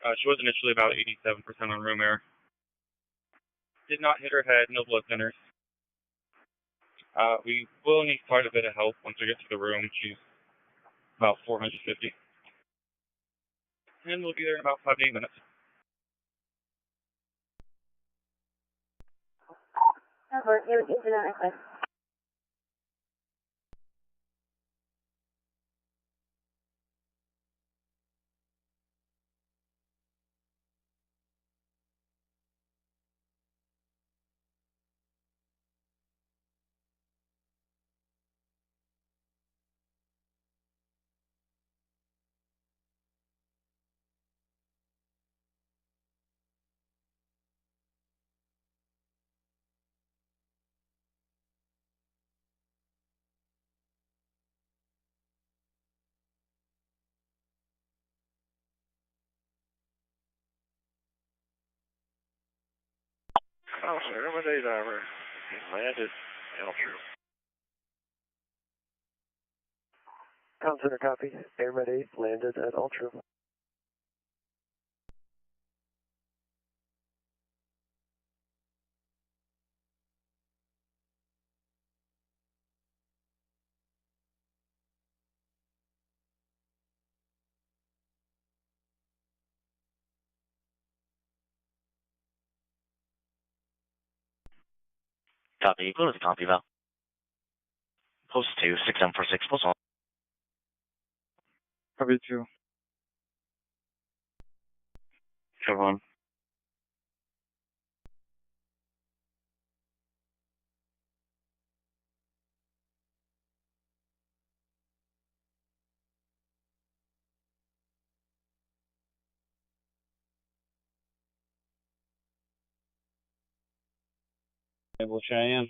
She was initially about 87% on room air. Did not hit her head, no blood thinners. We will need quite a bit of help once we get to the room. She's about 450. And we'll be there in about 5 to 8 minutes. Oh, sir, my day diver. Landed Altru. Center copy. Airmed 8 landed at Altru. Copy, go to the copy val. Post 2, 6746, post 1. Copy 2. Show 1. Able Cheyenne.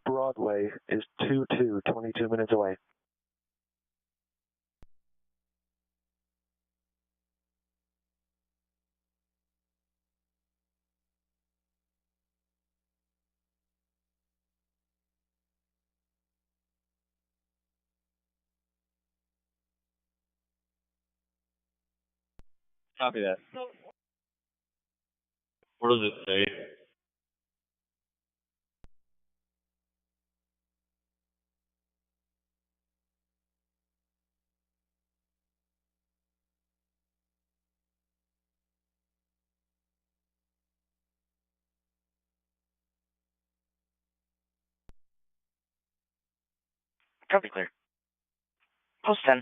Broadway is 22, 22 minutes away. Copy that. What does it say? Copy clear. Post 10.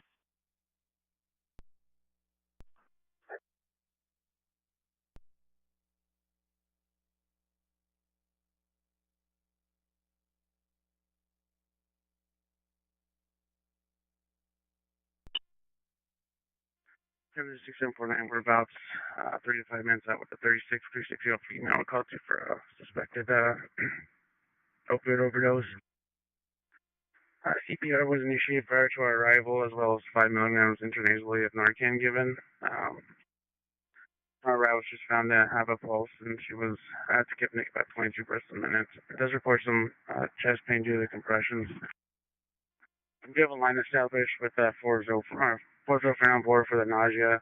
6749, we're about 3 to 5 minutes out with the 360-year-old female called to for a suspected opioid overdose. CPR was initiated prior to our arrival, as well as 5 milligrams intranasally of Narcan given. Our arrival, she was found to have a pulse, and she was at tachypnic about 22 breaths a minute. It does report some chest pain due to the compressions. We have a line established with 4-0 on board for the nausea.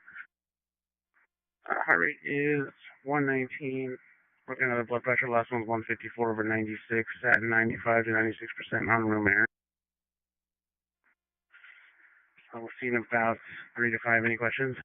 Heart rate is 119. Looking at the blood pressure, last one's 154/96 at 95 to 96% on room air. So we've seen about 3 to 5. Any questions?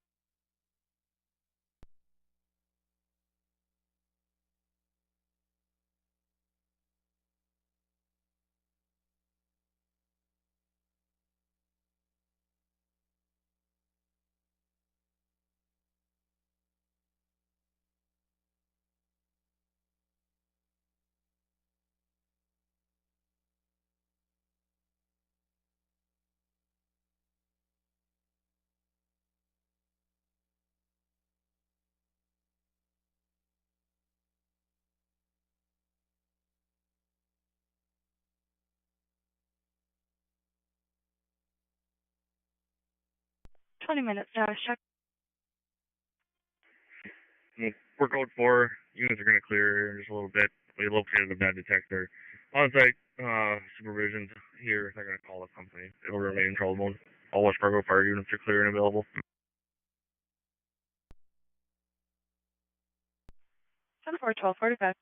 Check. We're code 4. Units are going to clear in just a little bit. We located the bad detector. On-site supervision here. They're going to call the company. It'll remain in control mode. All West Fargo fire units are clear and available. 10-4-12-45.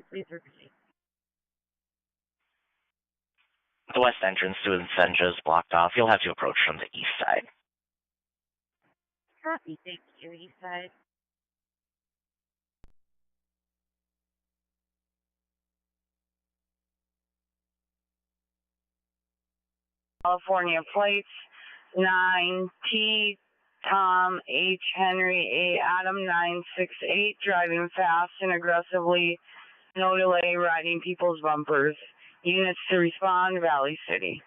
Please repeat. The west entrance to Incendia is blocked off. You'll have to approach from the east side. Copy. Thank you. East side. California plates 9T Tom H Henry A Adam 968, driving fast and aggressively, no delay, riding people's bumpers. Units to respond, Valley City.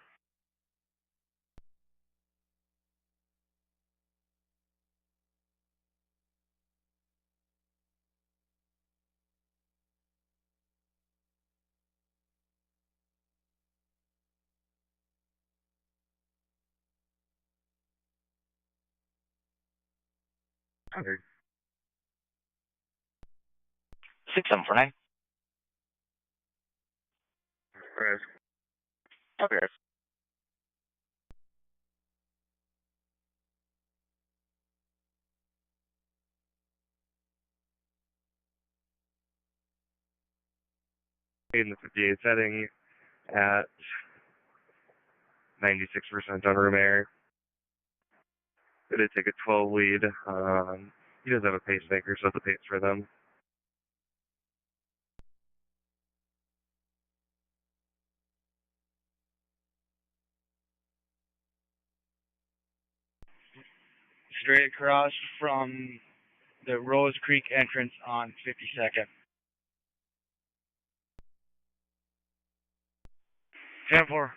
Okay. 6749. Alright. Copy, guys. In the 58 setting at 96% on room air. It did take a 12 lead. He does have a pacemaker, so it's a pace for them. Straight across from the Rose Creek entrance on 52nd. 10-4.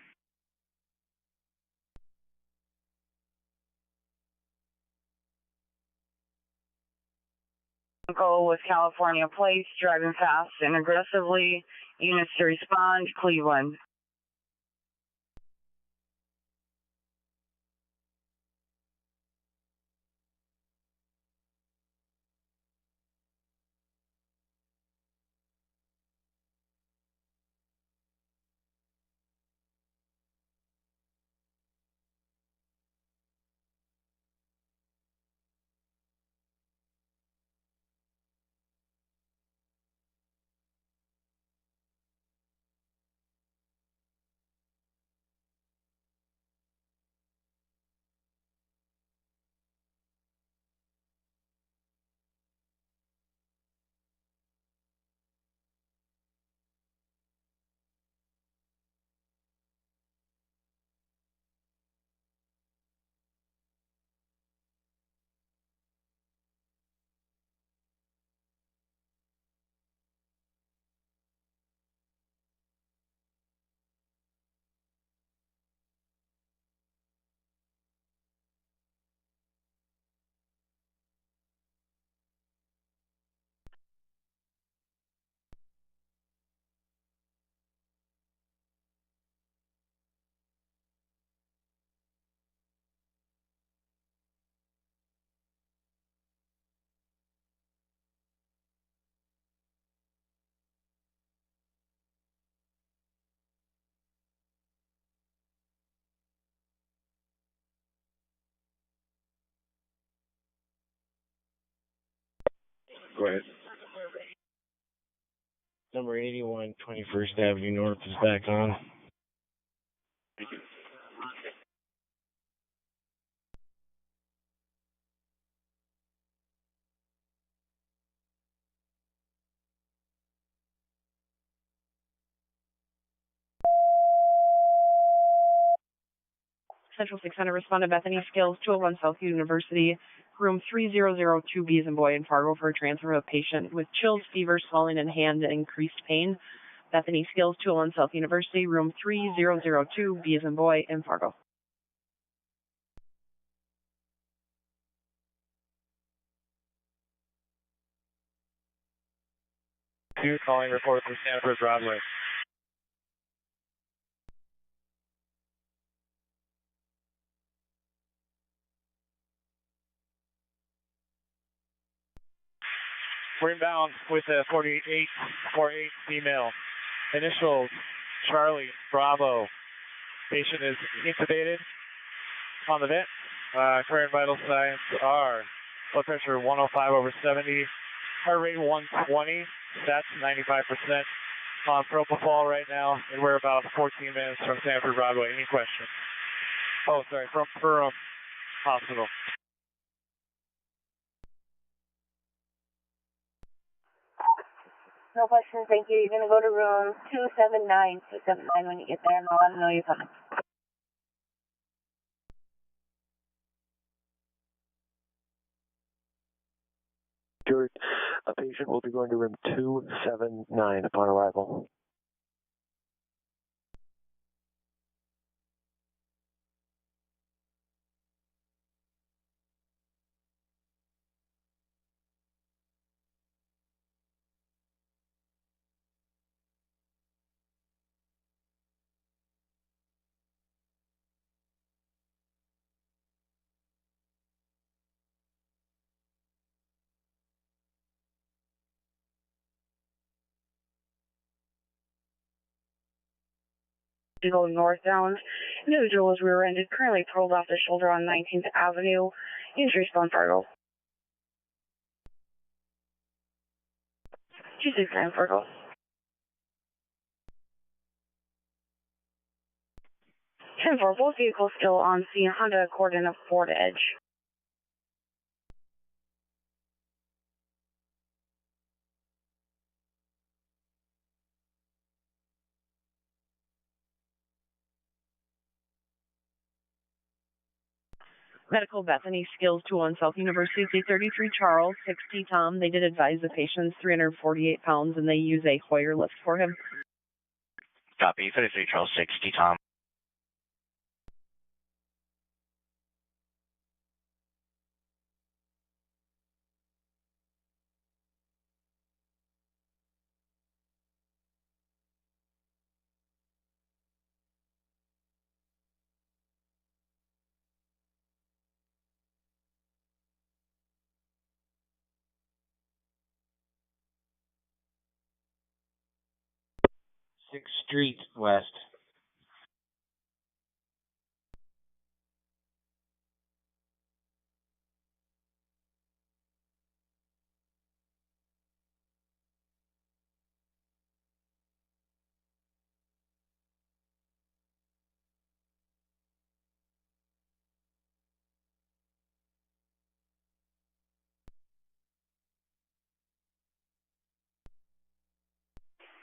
Go with California plates, driving fast and aggressively. Units to respond, Cleveland. Go ahead. Number 81, 21st Avenue North is back on. Thank you. Central 600 respond to Bethany Skills, 201 South University, room 3002B as in boy in Fargo for a transfer of a patient with chills, fever, swelling in hand, and increased pain. Bethany Skills, 201 South University, room 3002B as in boy in Fargo. Two calling report from Stanford Broadway. We're inbound with a 4848 female. Initials, Charlie, Bravo. Patient is intubated on the vent. Current vital signs are blood pressure 105/70, heart rate 120, stats 95%. On propofol right now, and we're about 14 minutes from Stanford Broadway. Any questions? Oh, sorry, from Perham Hospital. No questions, thank you. You're going to go to room 279 when you get there, and I'll let them know you're coming. Stuart, a patient will be going to room 279 upon arrival. To go northbound. Individual was rear-ended, currently pulled off the shoulder on 19th Avenue. Injuries on Fargo. 269 Fargo. 10-4, both vehicles still on scene. Honda Accord and a Ford Edge. Medical Bethany Skills, 201 South University, 33 Charles, 60 Tom. They did advise the patient's 348 pounds, and they use a Hoyer lift for him. Copy, 33 Charles, 60 Tom. Sixth Street West.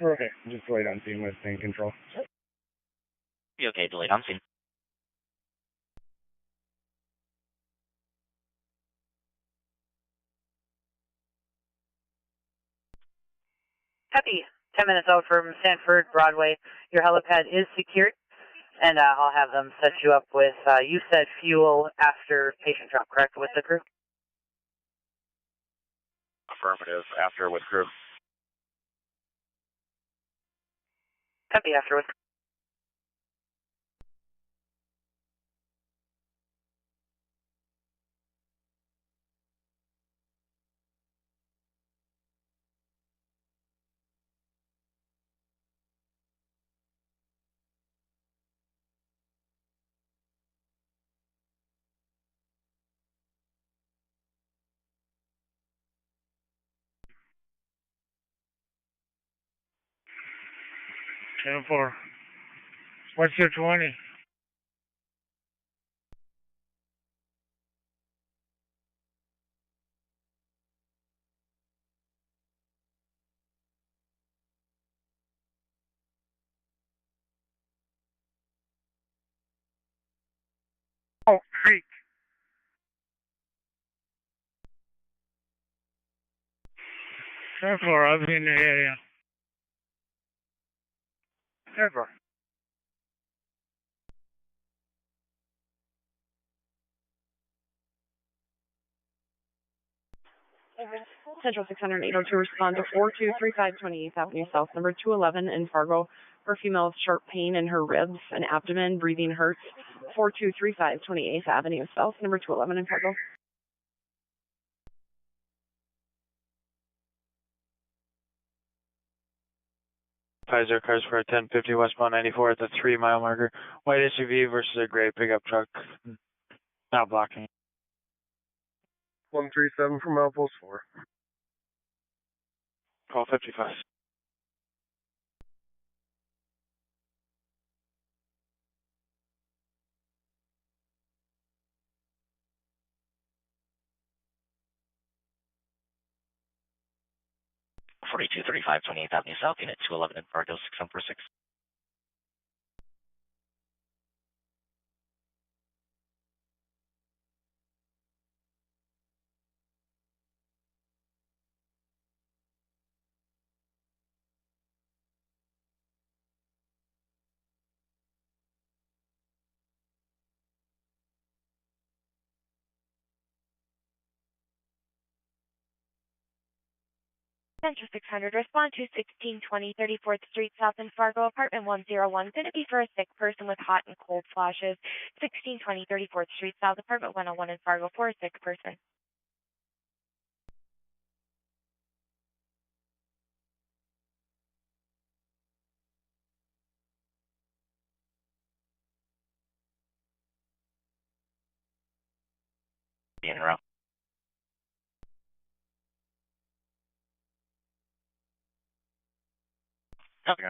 Okay, just wait on scene with thing control. Be okay, delayed on scene. Copy. 10 minutes out from Stanford Broadway. Your helipad is secured, and I'll have them set you up with, you said fuel after patient drop, correct, with the crew? Affirmative, after with crew. Copy, after with. 10-4. What's your 20? Oh, freak. 10-4, I'll be in the area. 10-4. Central 600 802 respond to 4235 28th Avenue South, number 211 in Fargo, for female with sharp pain in her ribs and abdomen, breathing hurts. 4235 28th Avenue South, number 211 in Fargo. Kaiser cars for 1050 westbound 94 at the 3 mile marker. White SUV versus a gray pickup truck. Not blocking. 137 from Outpost 4. Call 55. Forty-two 28th Avenue South, Unit 211 in Fargo, 6146. Central 600, respond to 1620 34th Street South in Fargo, apartment 101. Going to be for a sick person with hot and cold flashes. 1620 34th Street South, apartment 101 in Fargo, for a sick person. In row. Copy.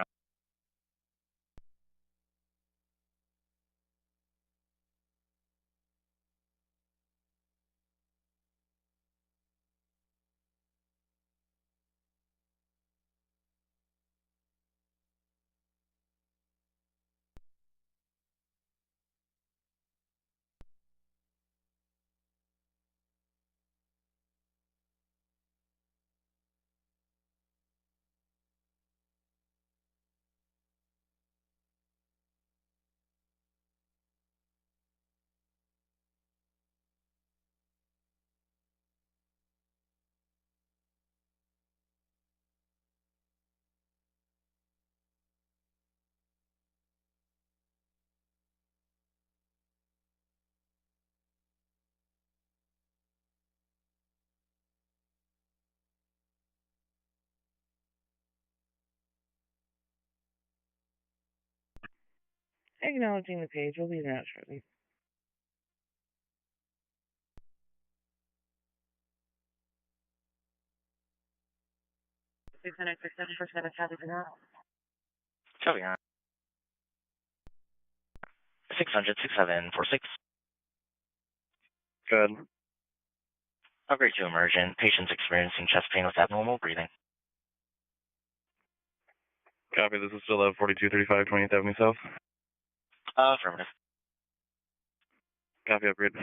Acknowledging the page, we'll be in that shortly. Copy. 600 6746. Good. Upgrade to emergent. Patients experiencing chest pain with abnormal breathing. Copy, this is still at 4235 20th Avenue South. Affirmative. Copy, upgrade.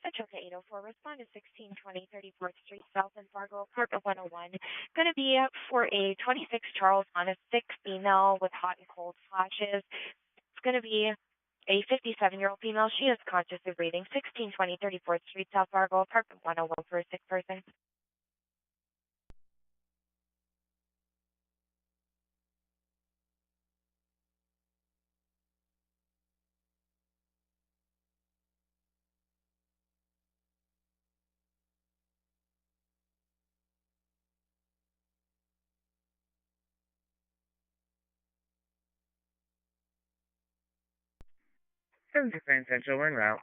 Central to 804, respond to 1620 34th Street South in Fargo, apartment 101. Going to be for a 26 Charles on a sick female with hot and cold flashes. It's going to be a 57-year-old female. She is conscious of breathing. 1620 34th Street South Fargo, apartment 101 for a sick person. 769 Central, we're en route.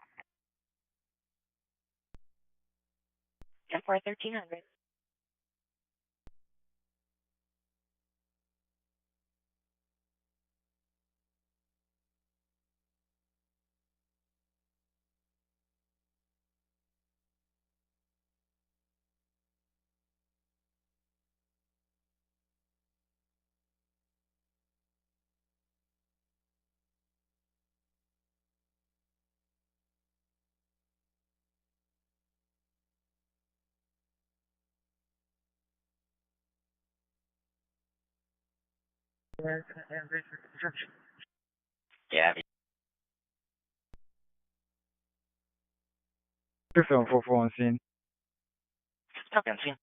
1300. Yeah, You're film 44 on scene. copy on scene.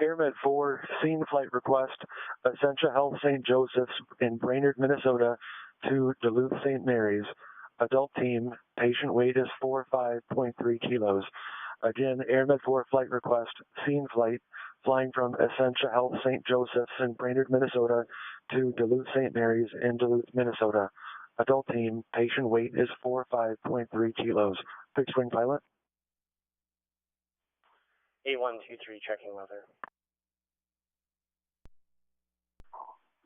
AirMed 4, scene flight request, Essentia Health St. Joseph's in Brainerd, Minnesota to Duluth St. Mary's. Adult team, patient weight is 45.3 kilos. Again, AirMed 4 flight request, scene flight, flying from Essentia Health St. Joseph's in Brainerd, Minnesota to Duluth St. Mary's in Duluth, Minnesota. Adult team, patient weight is 45.3 kilos. Fixed wing pilot. 8123, checking weather.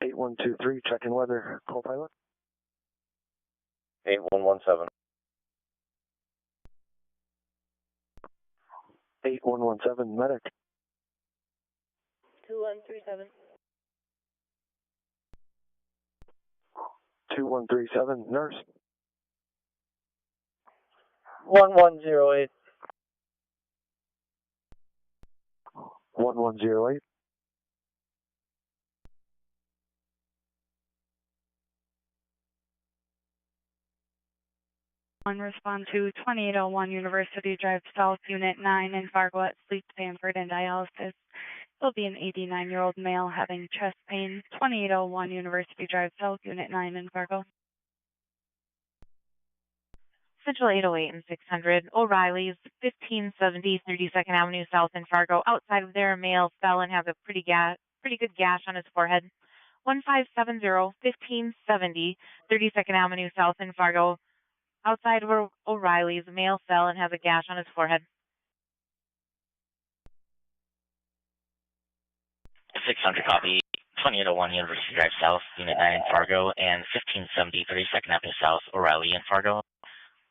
8123, checking weather. Co-pilot. 8117. 8117, medic. 2137. 2137, nurse. 1108. 1108. Respond to 2801 University Drive South, Unit 9 in Fargo at Sleep, Stanford, and dialysis. Will be an 89-year-old male having chest pain. 2801 University Drive South, Unit 9 in Fargo. Central 808 and 600, O'Reilly's, 1570 32nd Avenue South in Fargo. Outside of there, a male fell and has a pretty good gash on his forehead. 1570 1570 32nd Avenue South in Fargo. Outside of O'Reilly's, a male fell and has a gash on his forehead. 600 copy. 2801 University Drive South, Unit 9 in Fargo, and 1570 32nd Avenue South, O'Reilly in Fargo.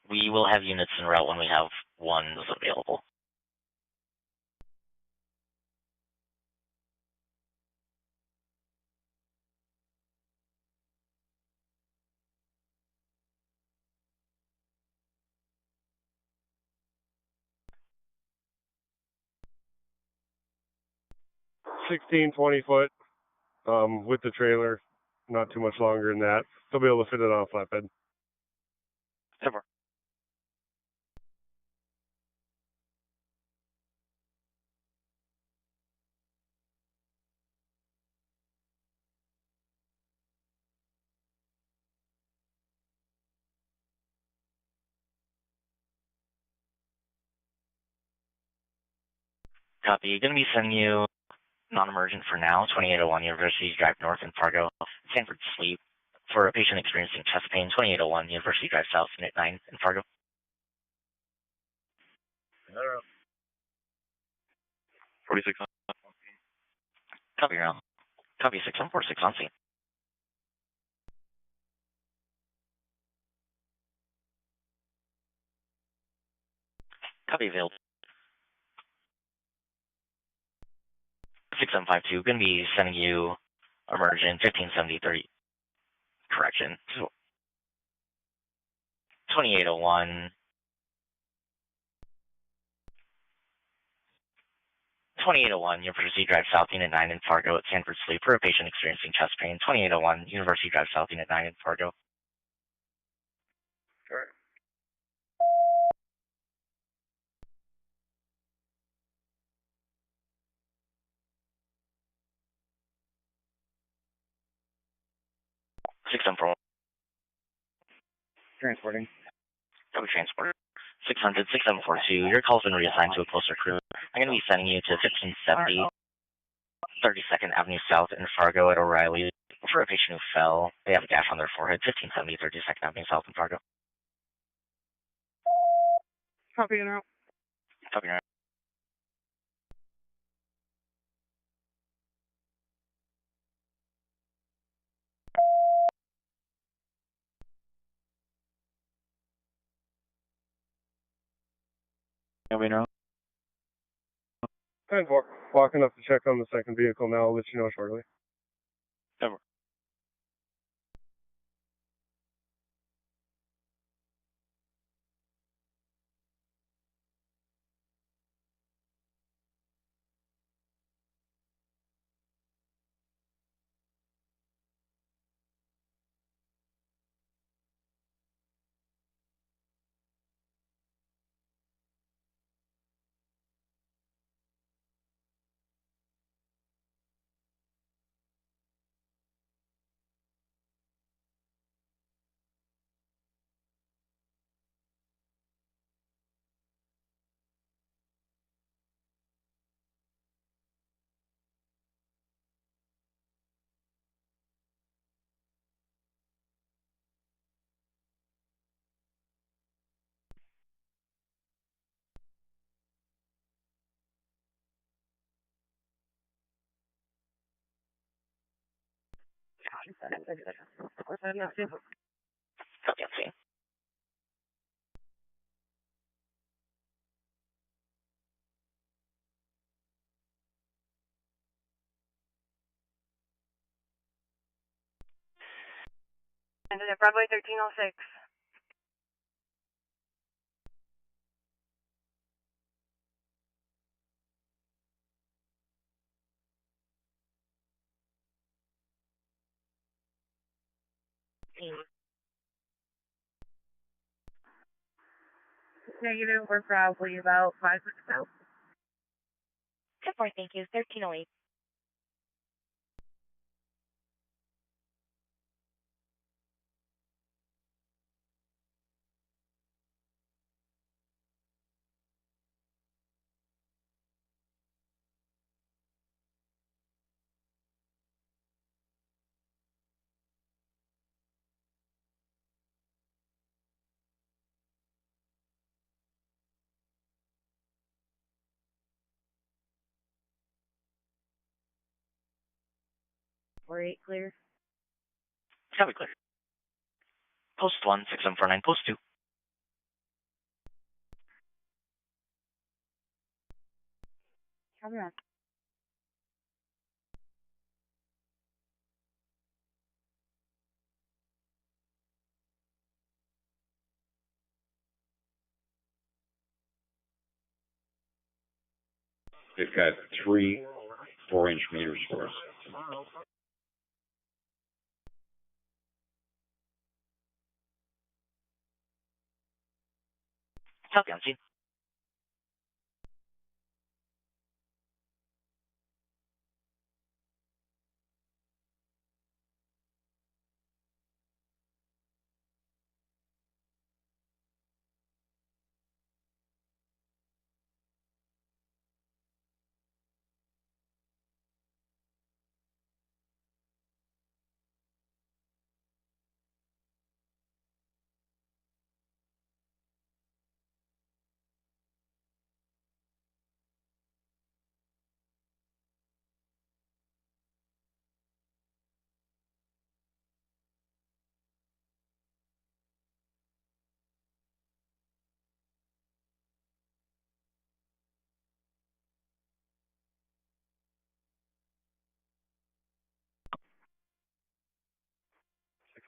We will have units en route when we have ones available. $16, 20 foot, with the trailer, not too much longer than that. They'll be able to fit it on a flatbed. Super. Copy. Going to be sending you non-emergent for now, 2801 University Drive North in Fargo, Stanford Sleep. For a patient experiencing chest pain, 2801 University Drive South, Unit 9 in Fargo. 46. Copy, Copy 6146 on scene. Copy available. 6752, going to be sending you emergent 157030. Correction. 2801. 2801, University Drive South, Unit 9 in Fargo at Sanford Sleep for a patient experiencing chest pain. 2801, University Drive South, Unit 9 in Fargo. Alright. Transporting. Copy transport. 600, 6742, your call's been reassigned to a closer crew. I'm going to be sending you to 1570 32nd Avenue South in Fargo at O'Reilly for a patient who fell. They have a gash on their forehead. 1570 32nd Avenue South in Fargo. Copy and out. Copy and out. Copy and out. 10-4. Walking up to check on the second vehicle now. I'll let you know shortly. Over. Copy on scene. And at Broadway 1306. Negative, we're probably about 5 out. 10-4, thank you. 1308. Or 8 clear. Copy clear. Post 1, 6749, post 2. Copy on. They've got 3 4-inch meters for us. Copy on scene.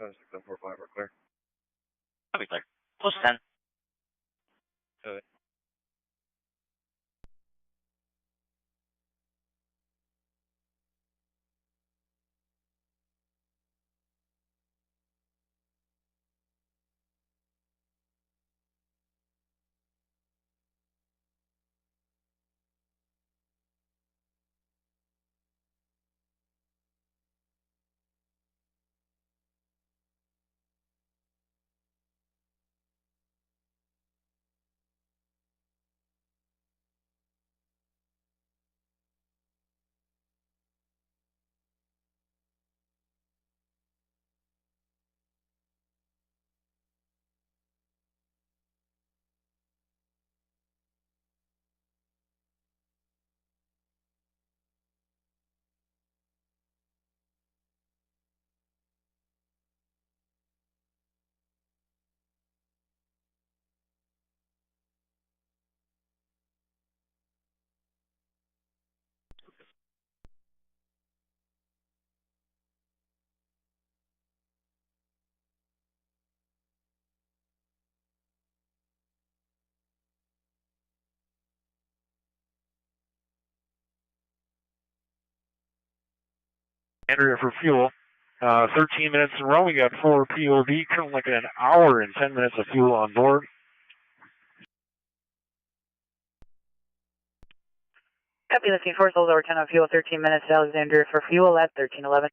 76745, we're clear. Copy, clear. Close to 10. Okay. Andrea for fuel. 13 minutes in a row. We got 4 POV, currently like an hour and 10 minutes of fuel on board. Copy, listing 4 souls over 10 on fuel, 13 minutes. Alexandria for fuel at 1311.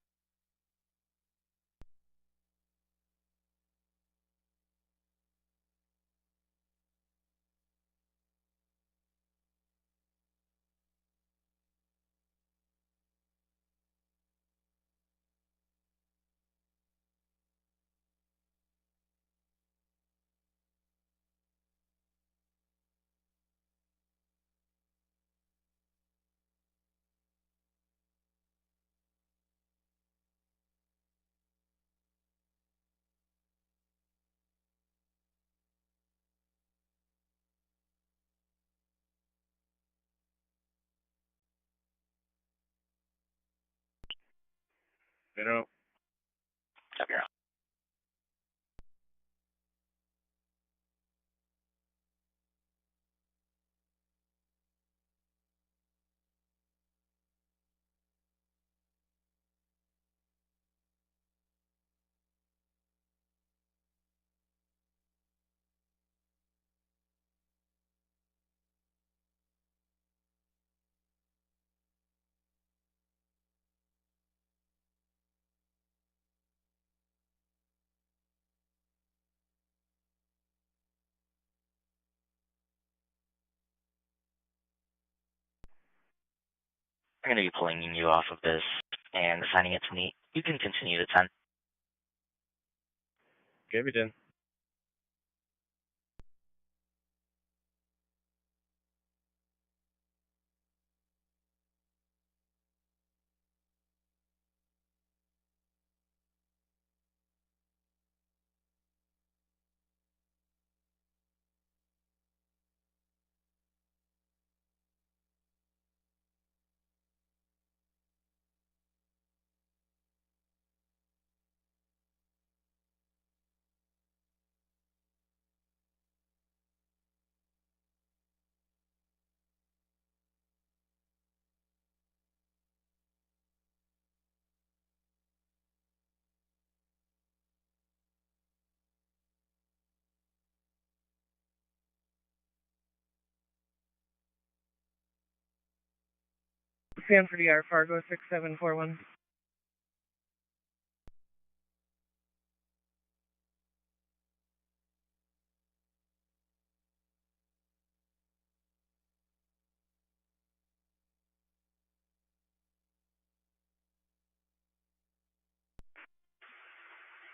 You know. Copy, you're on. I'm going to be pulling you off of this and assigning it to me. You can continue to 10. Okay, we did. Sanford ER, Fargo 6741.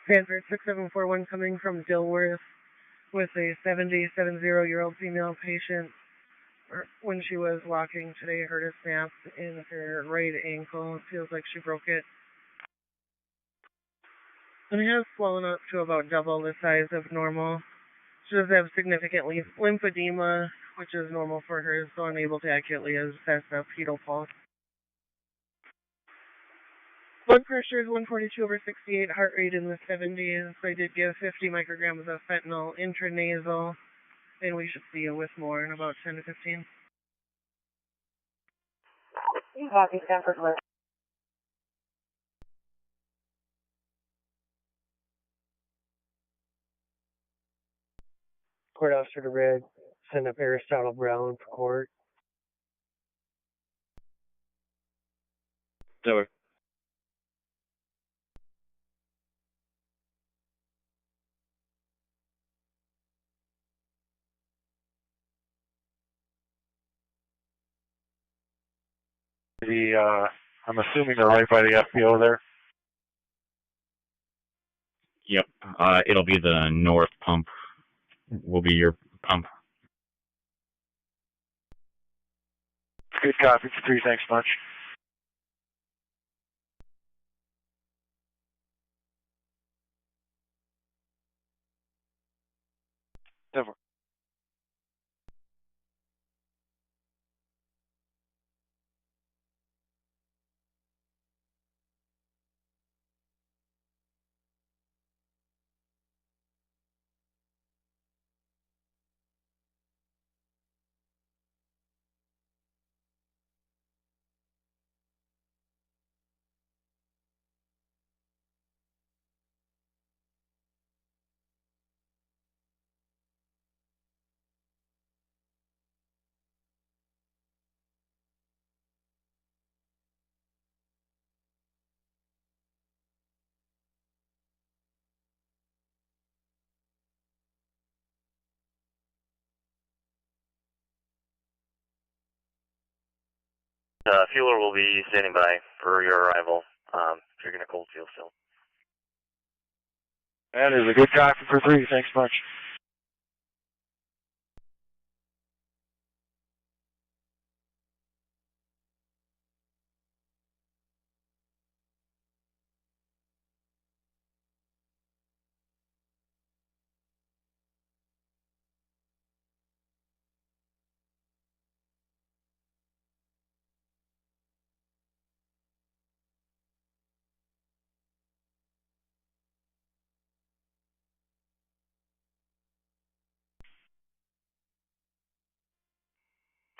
Sanford 6741 coming from Dilworth with a 70-year-old female patient. When she was walking today, heard a snap in her right ankle. Feels like she broke it. And it has swollen up to about double the size of normal. She does have significant lymphedema, which is normal for her, so unable to accurately assess a fetal pulse. Blood pressure is 142/68, heart rate in the 70s. I did give 50 micrograms of fentanyl intranasal, and we should see you with more in about 10 to 15. Copy, Stanford West. Court Officer to Red, send up Aristotle Brown for court. Over. I'm assuming they're right by the FPO there. Yep. It'll be the north pump. Will be your pump. Good copy for 3, thanks much. Over. Fueler will be standing by for your arrival. You're going to cold fuel still. That is a good copy for 3, thanks much.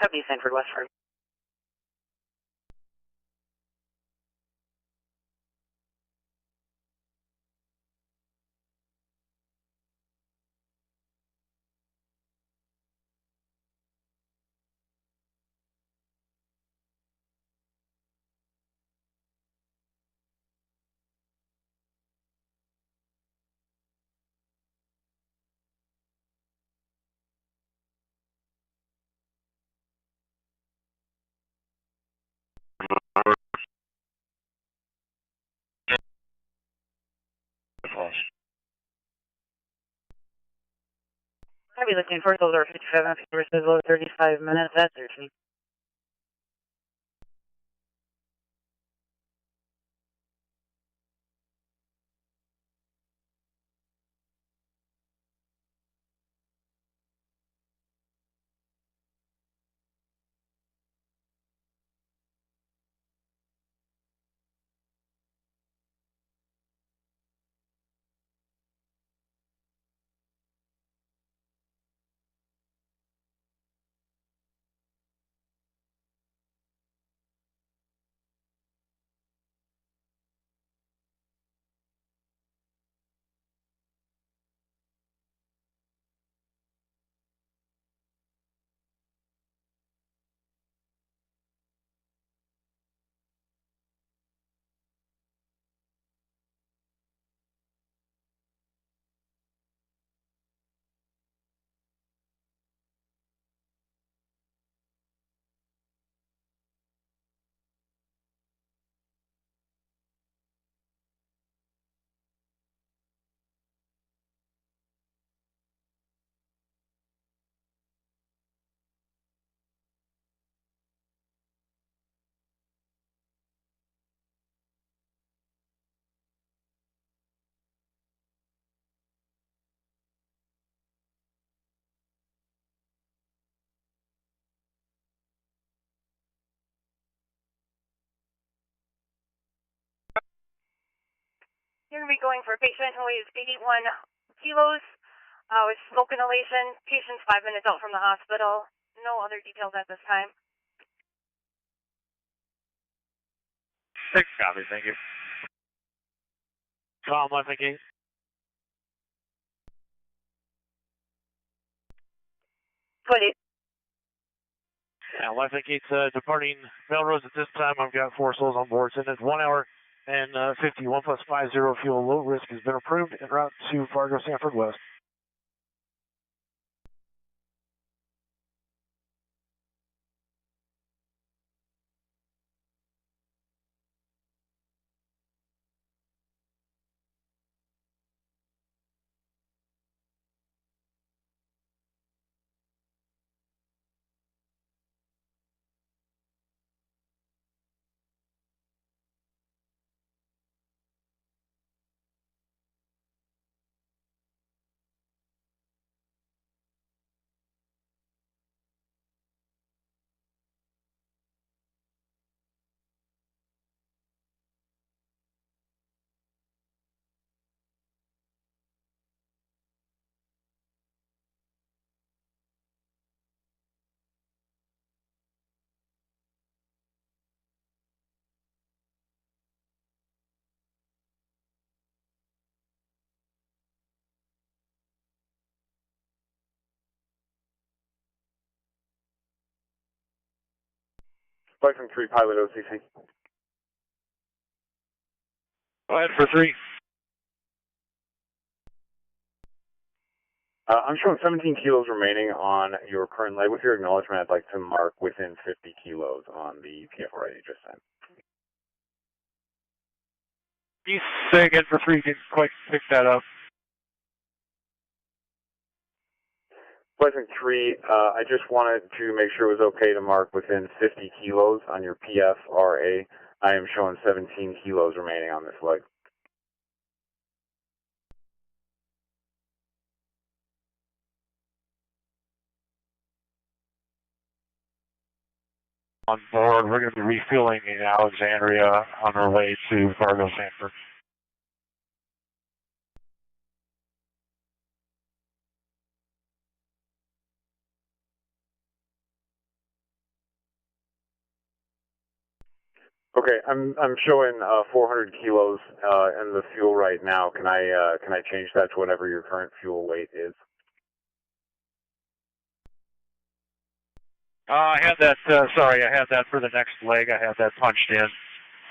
Copy, Stanford West Fargo. I'll be looking for those are 57 versus low 35 minutes at 13. You're going to be going for a patient who weighs 81 kilos with smoke inhalation. Patient's 5 minutes out from the hospital. No other details at this time. 6 copy, thank you. Tom, 11 28. Yeah, 11 departing Melrose at this time. I've got 4 souls on board. Send it 1 hour and 51 plus 50 fuel. Low risk has been approved en route to Fargo, Sanford West. Flight from 3, pilot OCC. Go ahead for 3. I'm showing 17 kilos remaining on your current leg. With your acknowledgement, I'd like to mark within 50 kilos on the PFRA you just sent. You say again for 3, didn't quite pick that up. Flight from 3, I just wanted to make sure it was okay to mark within 50 kilos on your PFRA. I am showing 17 kilos remaining on this leg. On board, we're going to be refueling in Alexandria on our way to Fargo, Sanford. Okay, I'm showing 400 kilos in the fuel right now. Can I change that to whatever your current fuel weight is? I had that, sorry, I had that for the next leg. I had that punched in.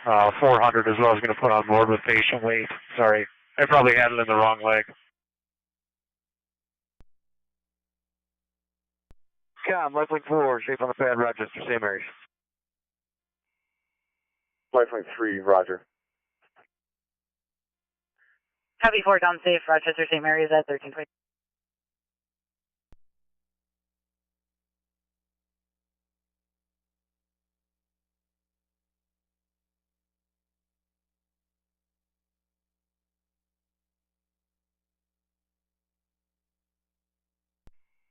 400 is what I was going to put on board with patient weight. Sorry, I probably had it in the wrong leg. Com, left link 4, shape on the pad, Rochester, St. Mary's. Flight link 3, roger. Copy 4, Tom safe, Rochester, St. Mary's at 1320.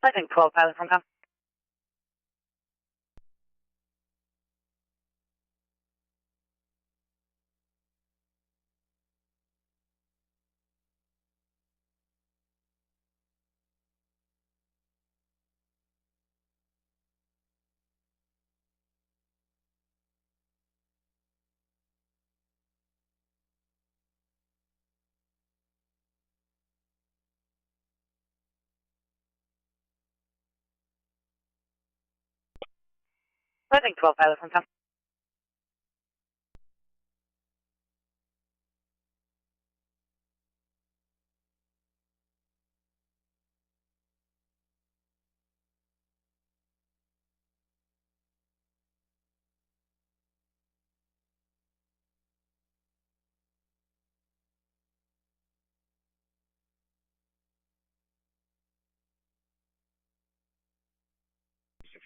I think 12, pilot from com. I think 12, pilot from com.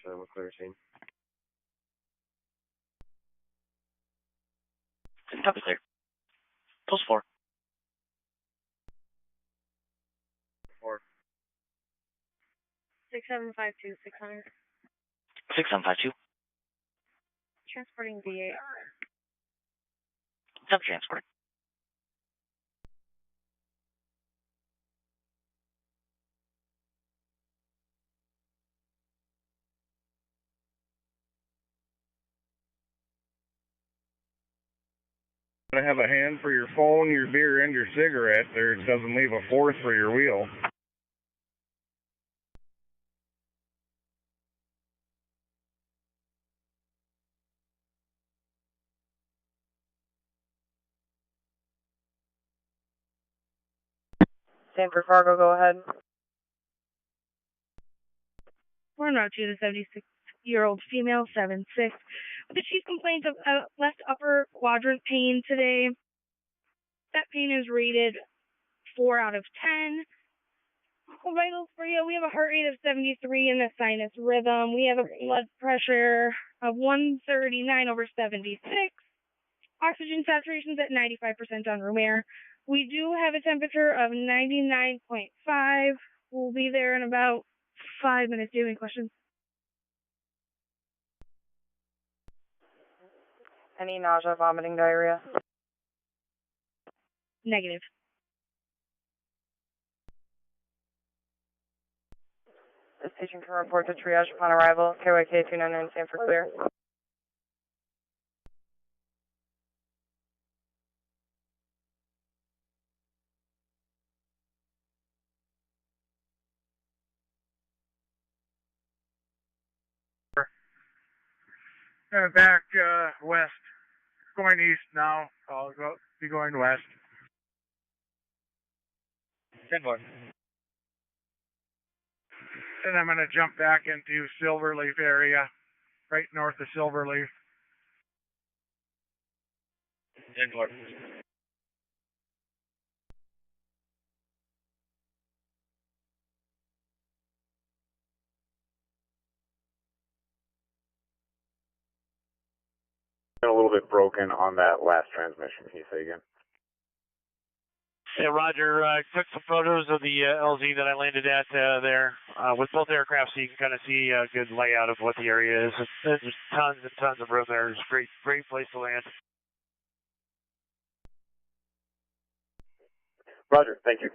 With clear scene. Copy clear. Post 4. 4. 6752, 600. 6752. Transporting DAR. Stop transporting. I have a hand for your phone, your beer, and your cigarette. There doesn't leave a fourth for your wheel. Sanford Fargo, go ahead. We're not to the 76-year-old female, 7'6", with the chief complaint of left upper quadrant pain today. That pain is rated 4 out of 10. Vitals for you, we have a heart rate of 73 and a sinus rhythm. We have a blood pressure of 139/76. Oxygen saturation's at 95% on room air. We do have a temperature of 99.5. We'll be there in about 5 minutes. Do you have any questions? Any nausea, vomiting, diarrhea? Negative. This patient can report to triage upon arrival. KYK 299 Sanford clear. Back west. Going east now. I'll be going west. 10-1. Then I'm going to jump back into Silverleaf area, right north of Silverleaf. 10-1. Been a little bit broken on that last transmission. Can you say again? Yeah, Roger. Took some photos of the LZ that I landed at there with both aircraft, so you can kind of see a good layout of what the area is. There's tons and tons of room there. It's a great place to land. Roger. Thank you.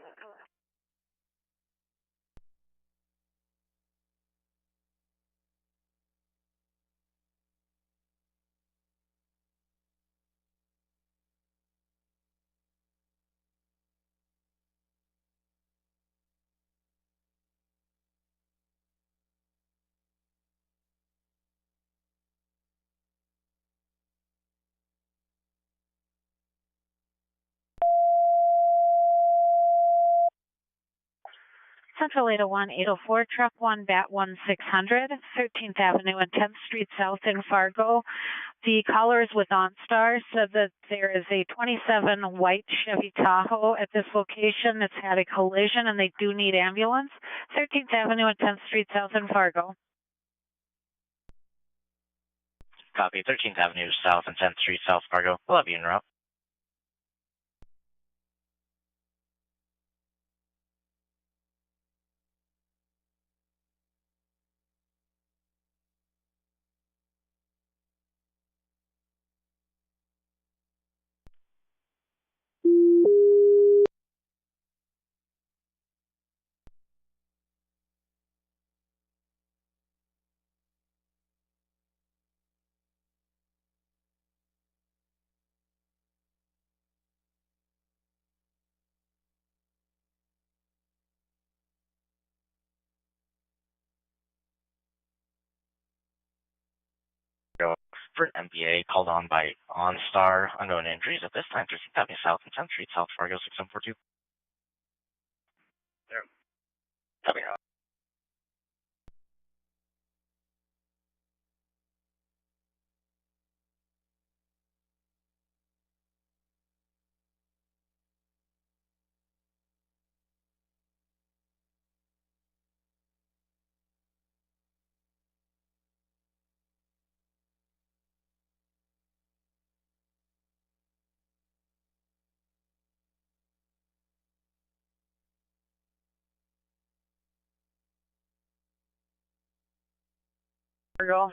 Central 801, 804, Truck 1, Bat 1600, 13th Avenue and 10th Street South in Fargo. The callers with OnStar said that there is a 27 white Chevy Tahoe at this location that's had a collision and they do need ambulance. 13th Avenue and 10th Street South in Fargo. Copy. 13th Avenue South and 10th Street South, Fargo. We'll have you en route. For an MPA called on by OnStar, unknown injuries at this time, 13th Avenue South and 10th Street South, Fargo 6742. There. Copy. Fargo.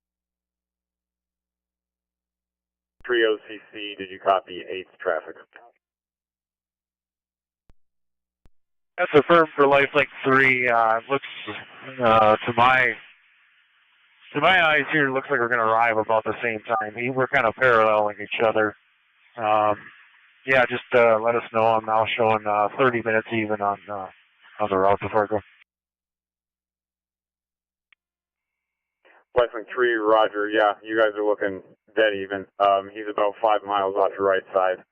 3 OCC, did you copy 8th traffic? That's affirmed for Lifelink 3. Looks to my eyes here, it looks like we're going to arrive about the same time. We're kind of paralleling each other. Yeah, just let us know. I'm now showing 30 minutes even on the route to Fargo. Lifelink 3, Roger. Yeah, you guys are looking dead even. He's about 5 miles off your right side.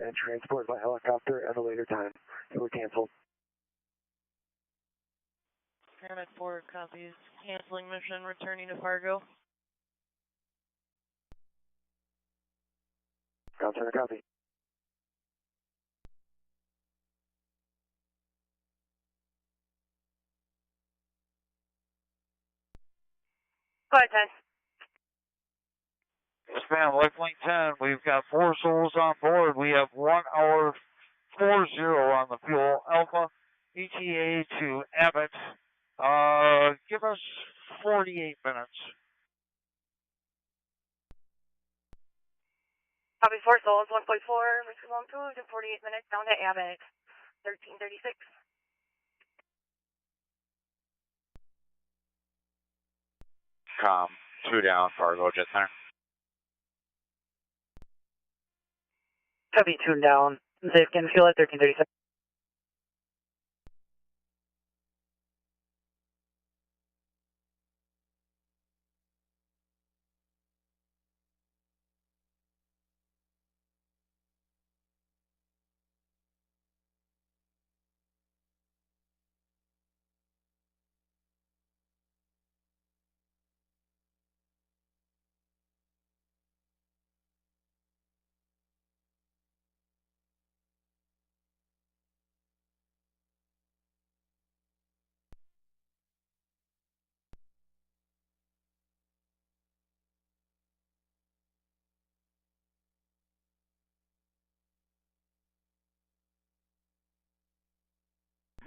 And transport by helicopter at a later time. So we're canceled. Paramedic 4 copies. Canceling mission, returning to Fargo. Ground center copy. Go ahead, 10. Yes, ma'am. Lifelink 10. We've got 4 souls on board. We have 1 hour 40 on the fuel. Alpha ETA to Abbott. Give us 48 minutes. Copy 4 souls, 1.4, Richard Longitude, in 48 minutes down to Abbott, 1336. Com, 2 down, Fargo, Jet Center. Copy 2 down. They can fuel at 1336.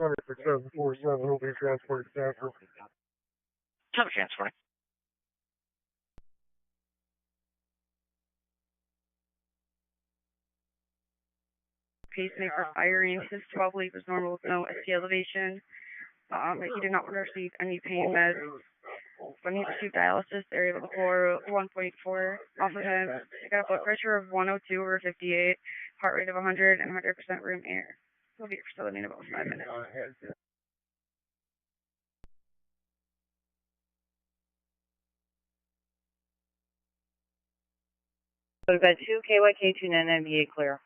For 747 will be transport staff. Cover transport. Pacemaker firing. His 12 lead was normal with no ST elevation. He did not receive any pain meds. When he received dialysis, they're able to pour 1.4 off of him. He got a blood pressure of 102/58, heart rate of 100, and 100% room air. He'll be at facility in about 5 minutes. So we've got 2 KYK2 and NBA clear.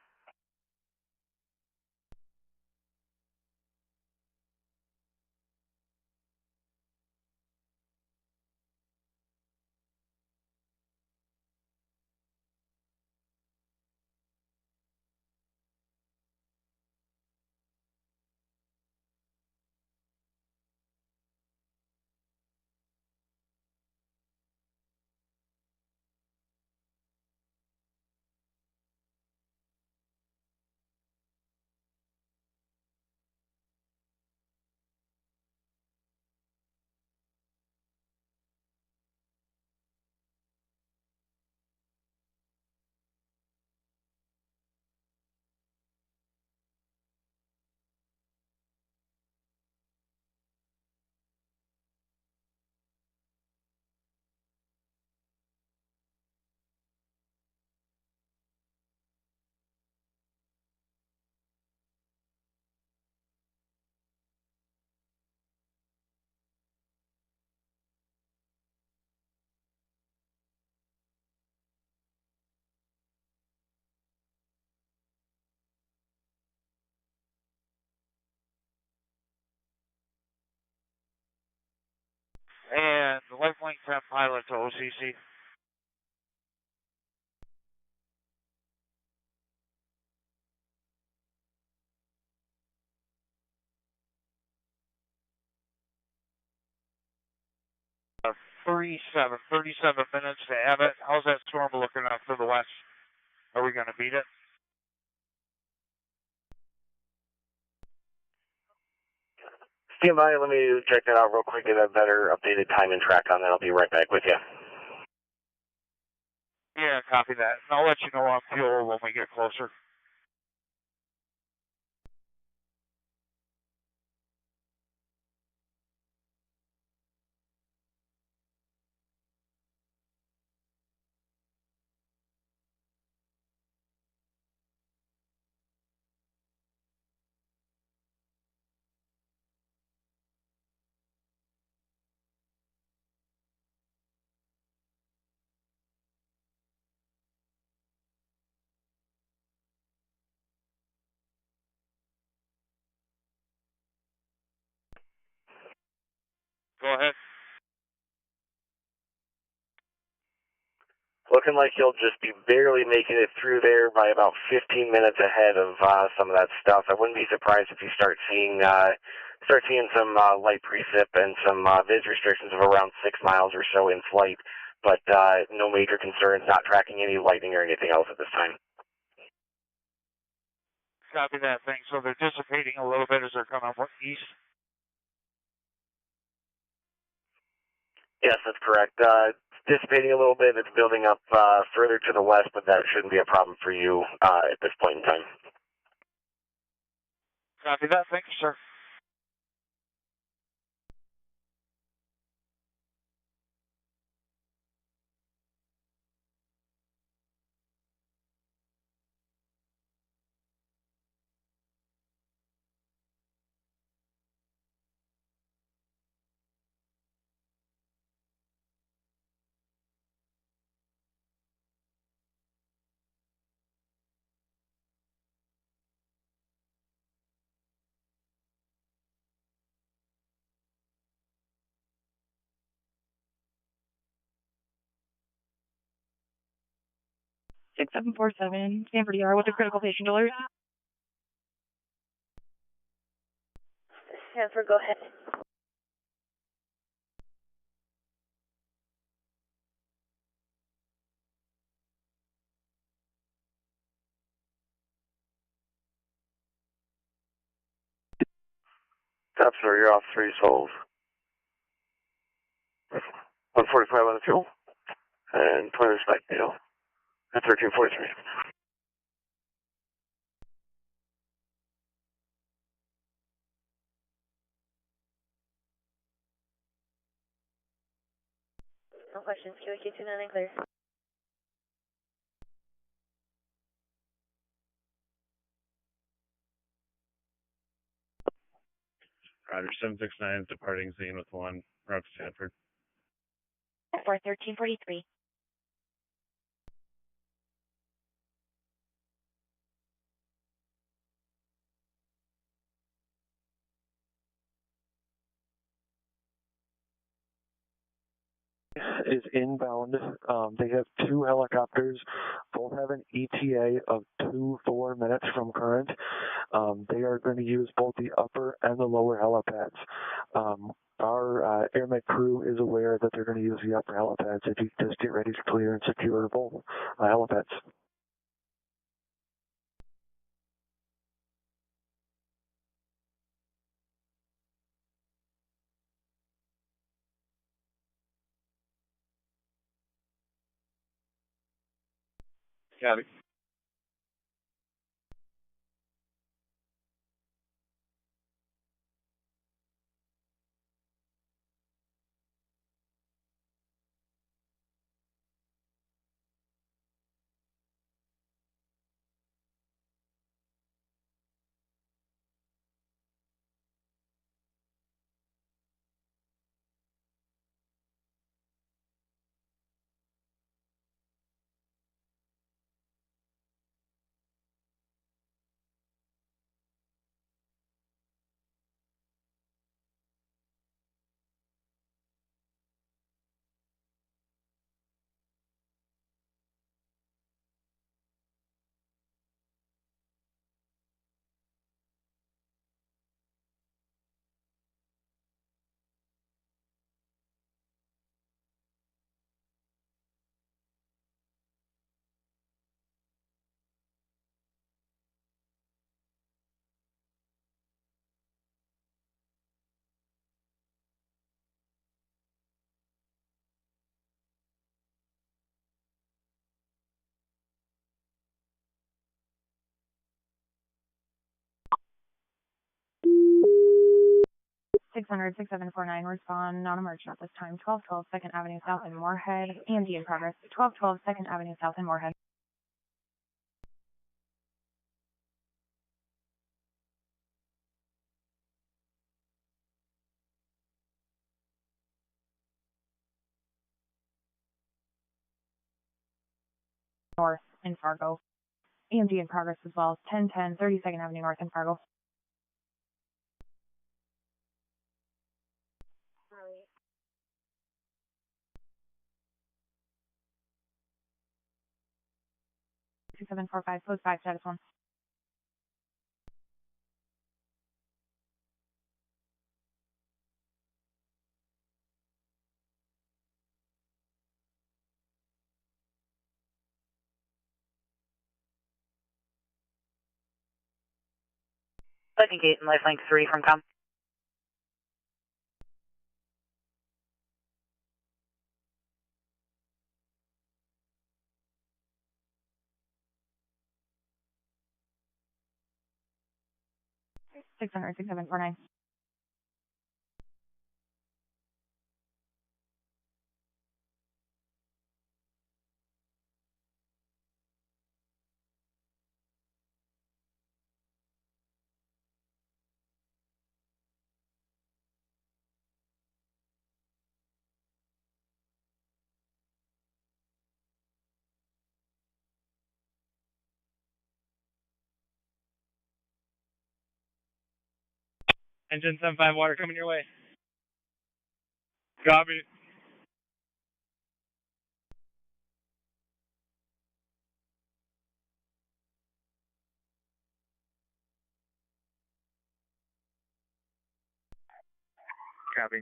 And the Lifelink 10 pilot to OCC. Uh, 37 minutes to Abbott. How's that storm looking out to the west? Are we going to beat it? Stand by, let me check that out real quick, get a better updated time and track on that. I'll be right back with you. Yeah, copy that. And I'll let you know on fuel when we get closer. Go ahead. Looking like you'll just be barely making it through there by about 15 minutes ahead of some of that stuff. I wouldn't be surprised if you start seeing some light precip and some viz restrictions of around 6 miles or so in flight, but no major concerns, not tracking any lightning or anything else at this time. Copy that thing. So they're dissipating a little bit as they're coming east. Yes, that's correct. Dissipating a little bit. It's building up further to the west, but that shouldn't be a problem for you at this point in time. Copy that. Thank you, sir. Six 747, Stanford ER with a critical patient alert. Stanford, go ahead. Top sir, you're off 3 souls. 145 on the fuel, and 20 respect deal at 1343. No questions. QAQ 29 clear. Roger, 769 departing scene with 1, route to Stanford. For 1343. Is inbound. They have 2 helicopters. Both have an ETA of 2-4 minutes from current. They are going to use both the upper and the lower helipads. Our airmed crew is aware that they're going to use the upper helipads. If you just get ready to clear and secure both helipads. Copy. 600-6749, respond, non-emergent at this time, 1212 2nd Avenue South in Moorhead, EMD in progress, 1212 2nd Avenue South in Moorhead. North in Fargo, EMD in progress as well, 1010 32nd Avenue North in Fargo. Charlie. 2745, post 5, status 1. Lightning Gate and Lifelink 3 from com. Six hundred 6749. Engine 75 water coming your way. Copy. Copy.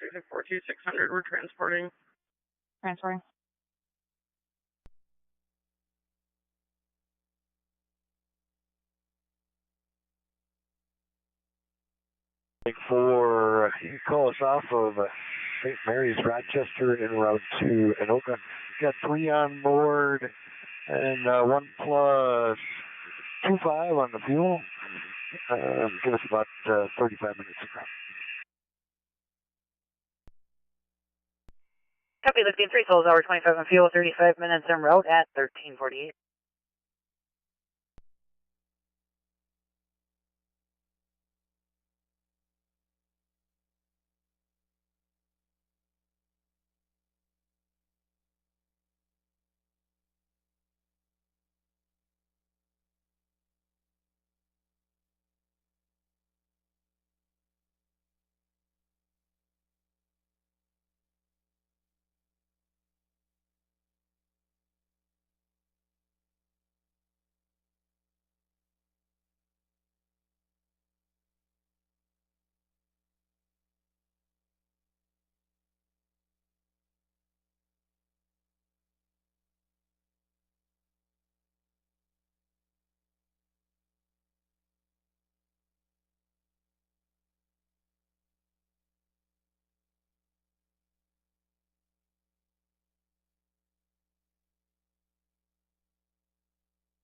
642-600, we're transporting. Transferring. For you call us off of St. Mary's, Rochester, en route to Anoka. Got 3 on board and 1 plus 25 on the fuel. Give us about 35 minutes ago. Copy, lifting 3 souls, hour 25 on fuel, 35 minutes en route at 1348.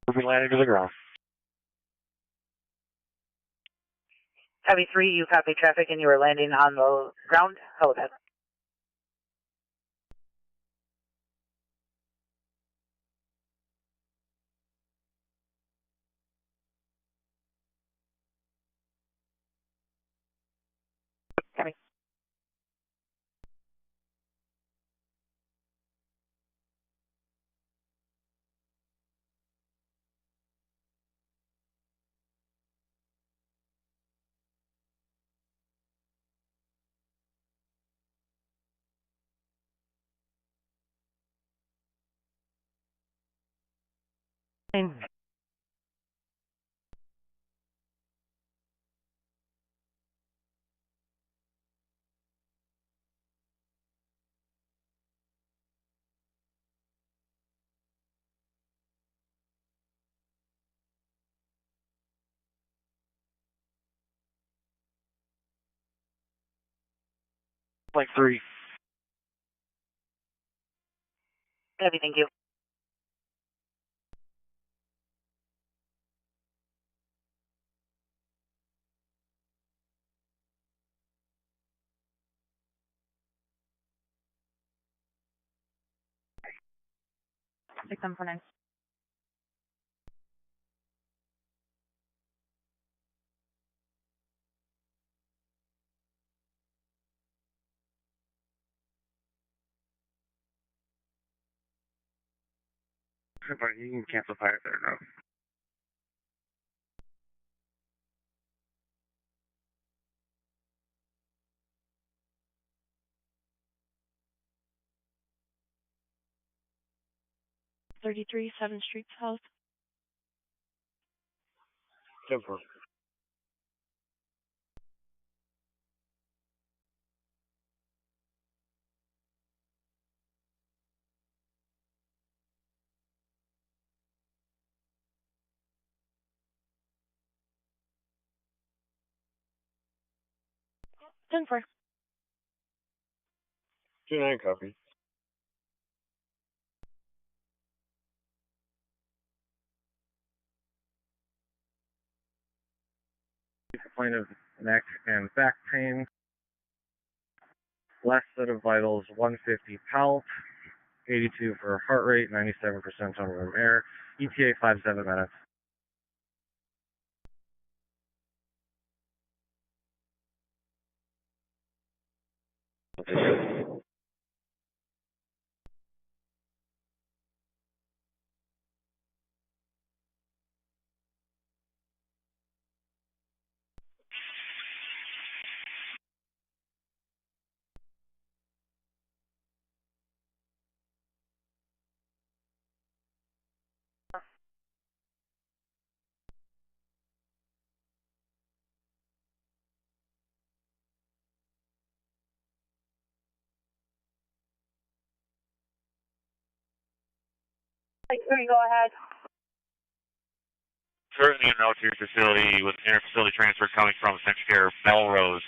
We'll be landing to the ground. Copy 3, you copy traffic and you are landing on the ground. Helipad. Copy. Like 3. Copy, thank you. 6749. But you can cancel fire there, no. '33 7th Street South. 10-4. 10-4. 2-9 copy. Complaint of neck and back pain. Last set of vitals 150 pulse, 82 for heart rate, 97% on room air. ETA 5-7 minutes. Go ahead. Currently in an L2 facility with inter-facility transfer coming from Central Care Melrose.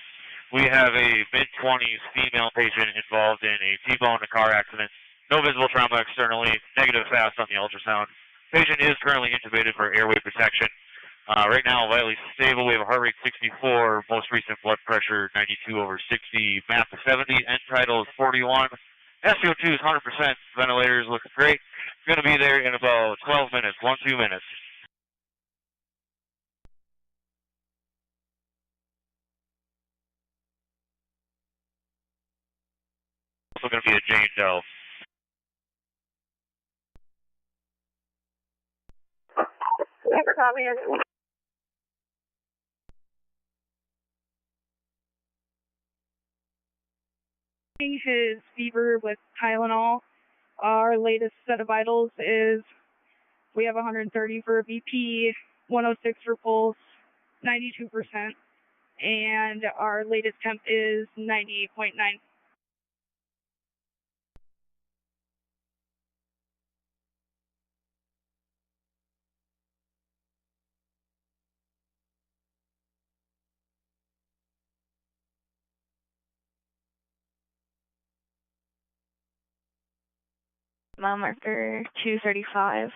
We have a mid-20s female patient involved in a T-bone car accident. No visible trauma externally, negative fast on the ultrasound. Patient is currently intubated for airway protection. Right now, vitally stable. We have a heart rate 64, most recent blood pressure 92/60, MAP 70, end tidal is 41. SCO2 is 100%. Ventilators look great. Going to be there in about 12 minutes, 2 minutes. Also going to be a Jane Doe. Never copy it. His fever with Tylenol. Our latest set of vitals is we have 130 for BP, 106 for pulse, 92%, and our latest temp is 90.9. Mile marker 235.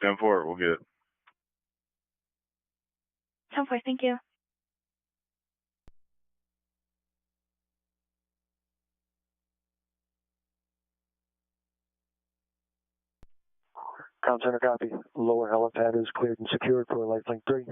10-4, we'll get it. 10-4, thank you. Comm Center copy. Lower helipad is cleared and secured for Lifelink 3.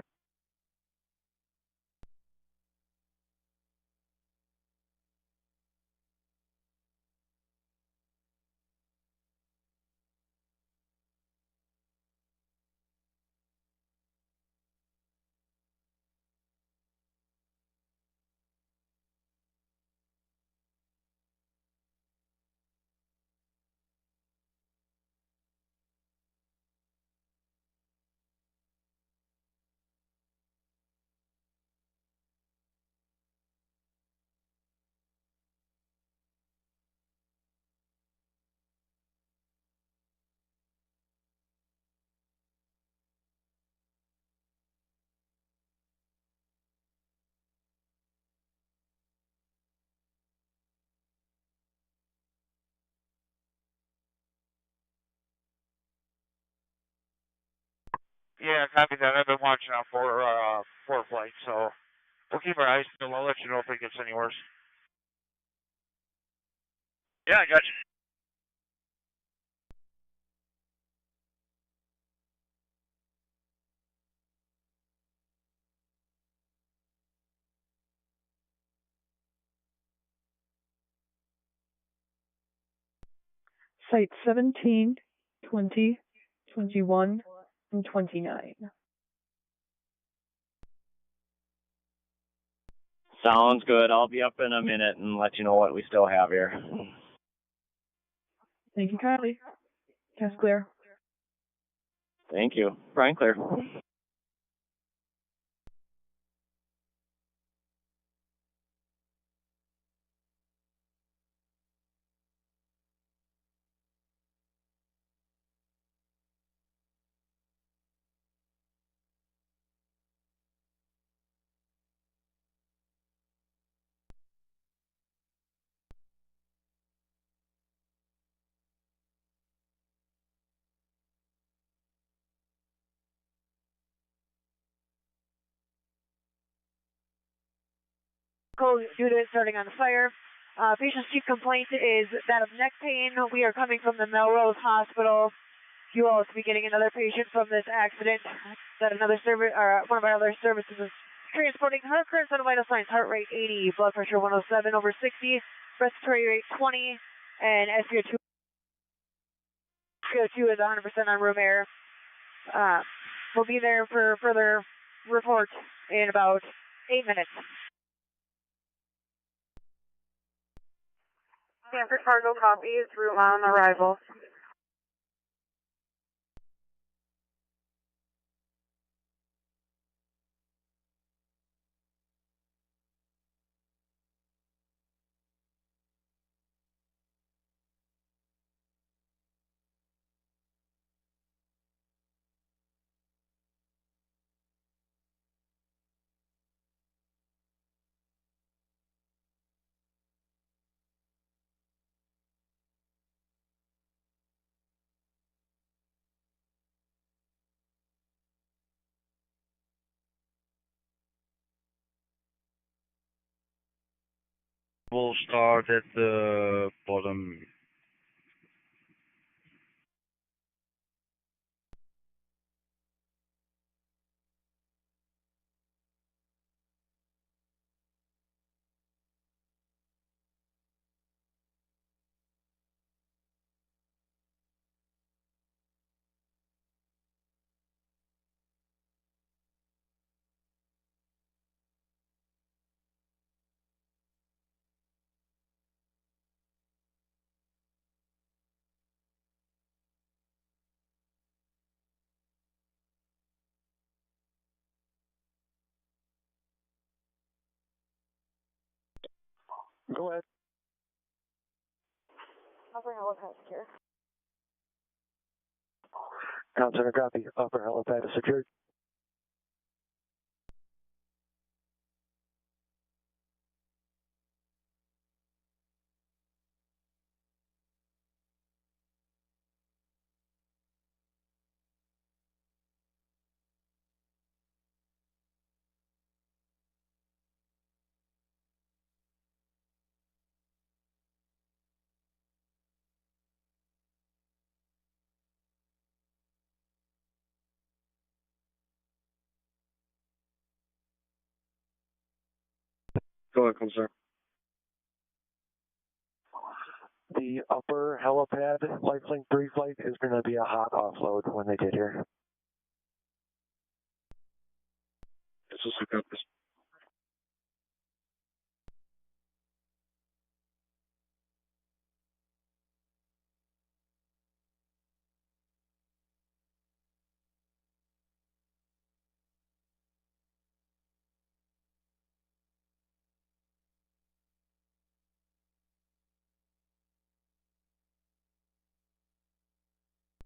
Yeah, copy that. I've been watching out for flight, so we'll keep our eyes peeled. I'll let you know if it gets any worse. Yeah, I got you. Site 17, 20, 21, and 29. Sounds good. I'll be up in a minute and let you know what we still have here. Thank you kindly. Test clear. Thank you. Brian clear. Code unit starting on fire. Patient's chief complaint is that of neck pain. We are coming from the Melrose Hospital. You all will be getting another patient from this accident that another service, or one of our other services is transporting. Her current set of vital signs: heart rate 80, blood pressure 107 over 60, respiratory rate 20, and SpO2 is 100% on room air. We'll be there for further report in about 8 minutes. Stanford Fargo copies, route on arrival. We'll start at the bottom. Go ahead. Upper helipad secure. Ground center copy. Upper helipad is secured. Go ahead, Commissar. The upper helipad LifeLink 3 flight is going to be a hot offload when they get here. This is the compass.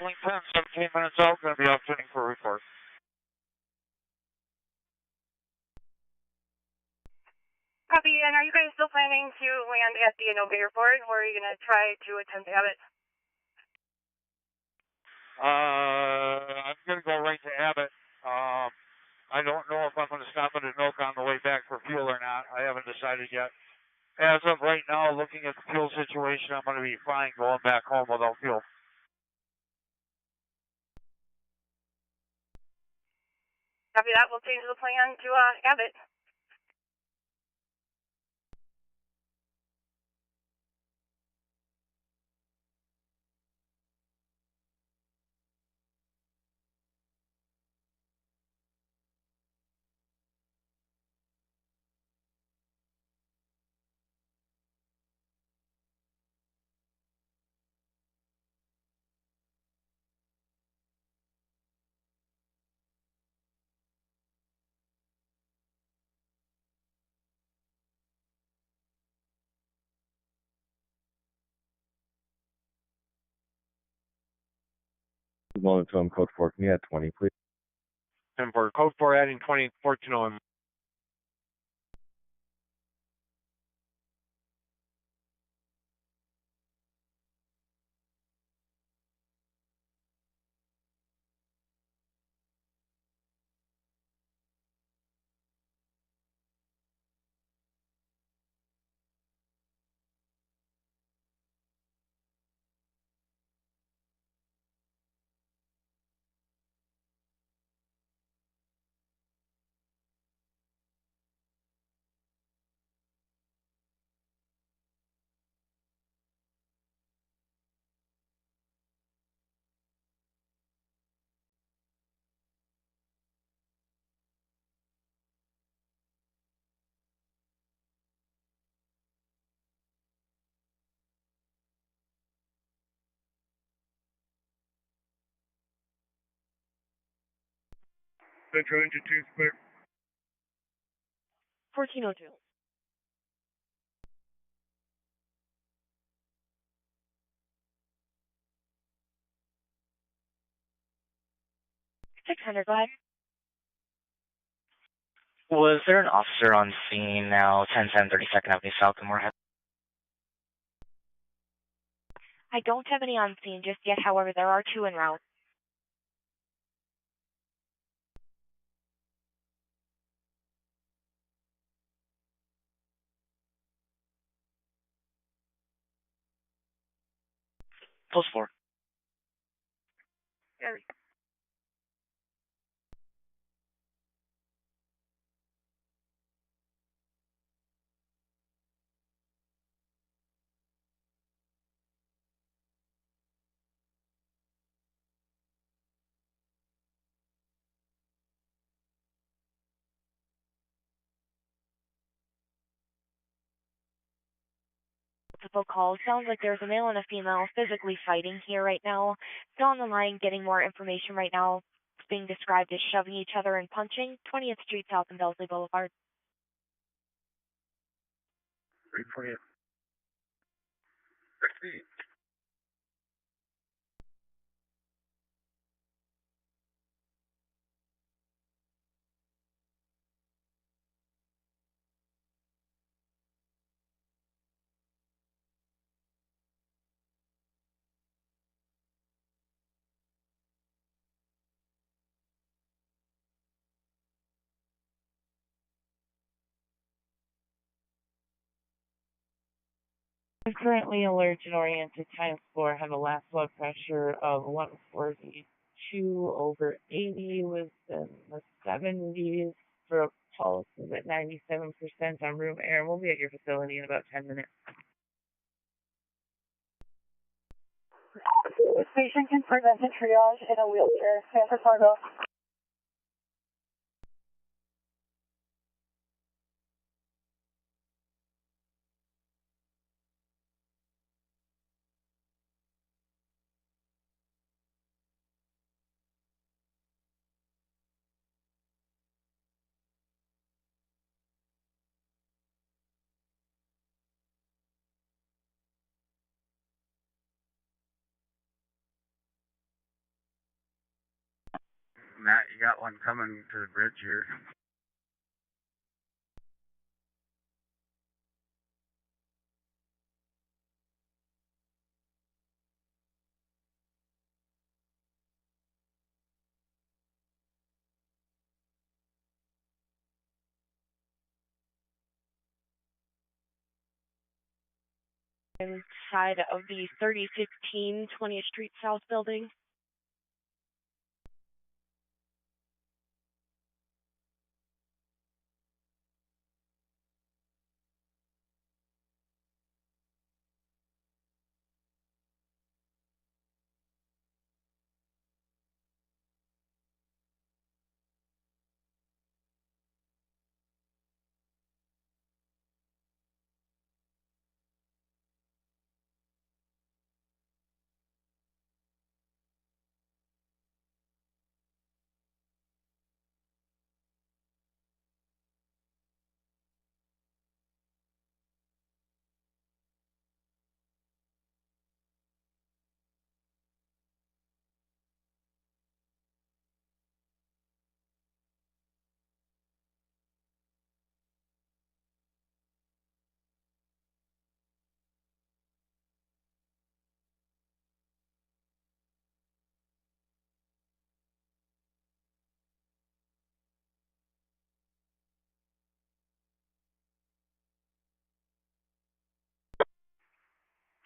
Link 10, 17 minutes out, going to be outfitting for a report. Copy, and are you guys still planning to land at the Innovator Airport, or are you going to try to attempt to have it? I'm going to go right to Abbott. I don't know if I'm going to stop at Anoka on the way back for fuel or not. I haven't decided yet. As of right now, looking at the fuel situation, I'm going to be fine going back home without fuel. Copy that. We'll change the plan to Abbott. Going to code 4, can you add 20, please? And for code 4, adding 20, 14 Central engine 2 clear. 1402. Go ahead. Was there an officer on scene now, 1010 32nd Avenue South and Moorhead? I don't have any on scene just yet, however, there are 2 en route. Post 4. Gary. Multiple calls. Sounds like there's a male and a female physically fighting here right now. Still on the line, getting more information right now. It's being described as shoving each other and punching. 20th Street South and Belsley Boulevard. Read for you. I'm currently alert and oriented times 4. Have a last blood pressure of 142 over 80 within the 70s for a pulse of at 97% on room air. We'll be at your facility in about 10 minutes. This patient can present a triage in a wheelchair. San Francisco. Matt, you got one coming to the bridge here. inside of the 3015 20th Street South building.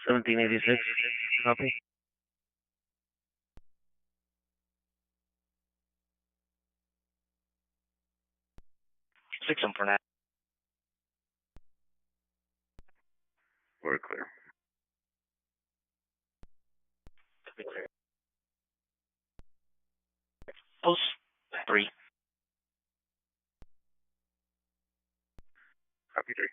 $17.86, copy. 6 for now. We're clear. Post 3. Copy 3.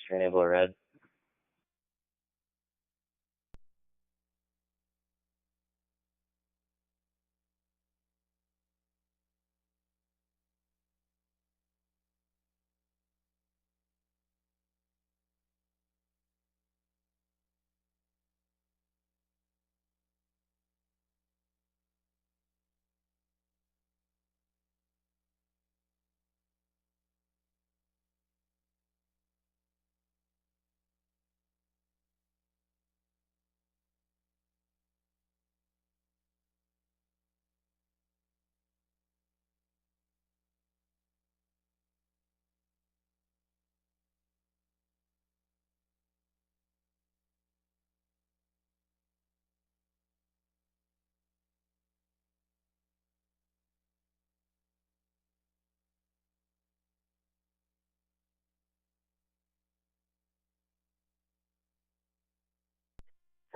Screen able red.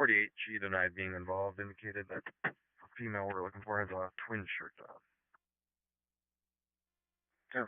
She denied being involved, indicated that the female we're looking for has a twin shirt on. 10-4.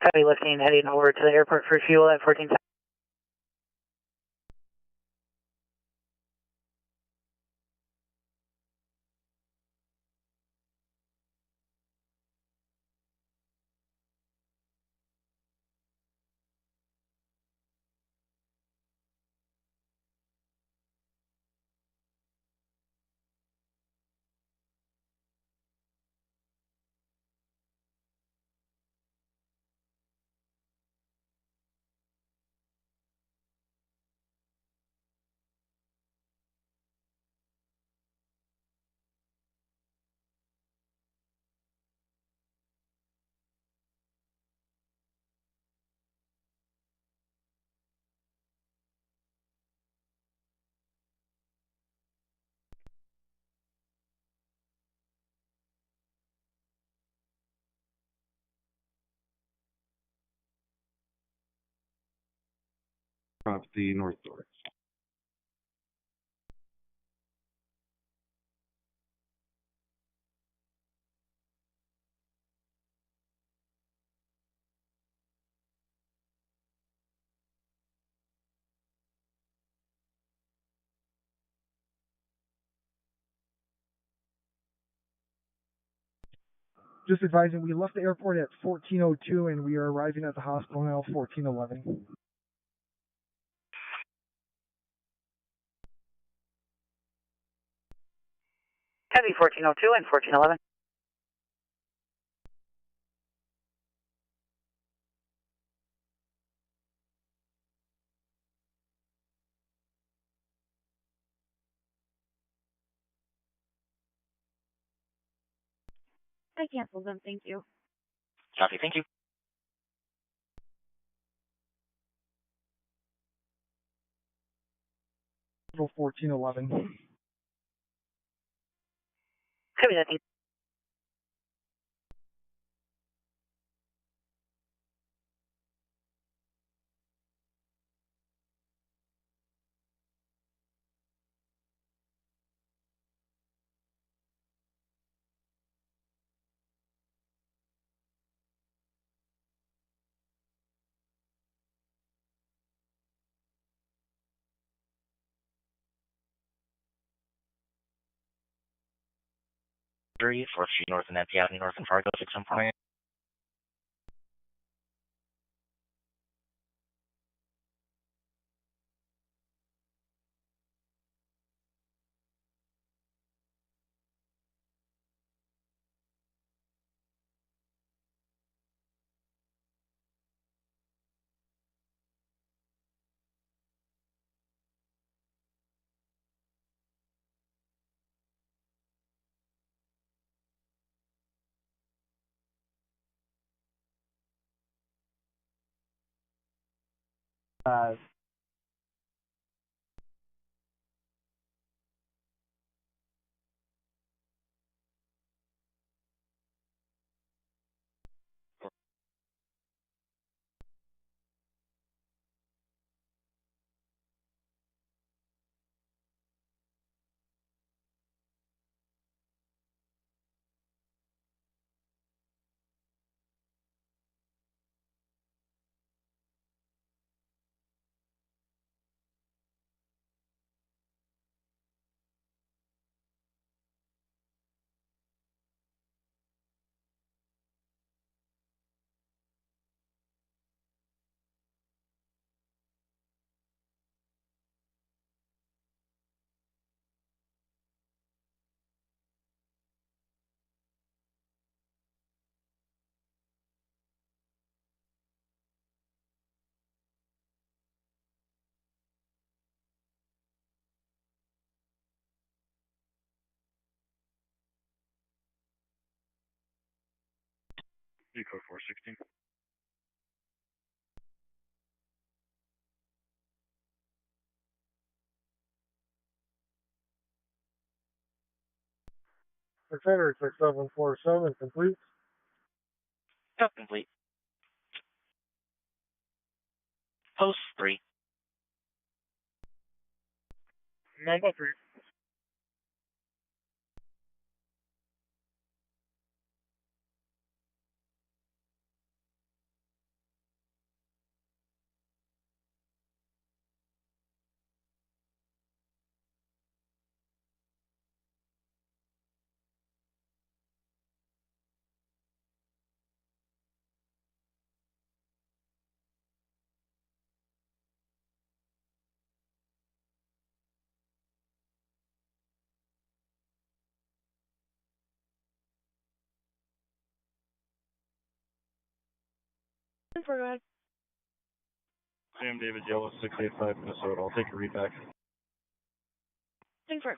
Heavy lifting, heading over to the airport for fuel at 14. neuropathy, north thorax. Just advising, we left the airport at 14:02 and we are arriving at the hospital now 14:11. Heavy 1402 and 1411. I canceled them, thank you. Copy, thank you. Hospital 14:11. Copy that. Three, 4th Street North and NP Avenue North in Fargo, 6-1. Code 416. Center 6747, complete. Yep, complete. Post 3. Number 3. Sam David Yellow 685 Minnesota. I'll take a read back. Confirm.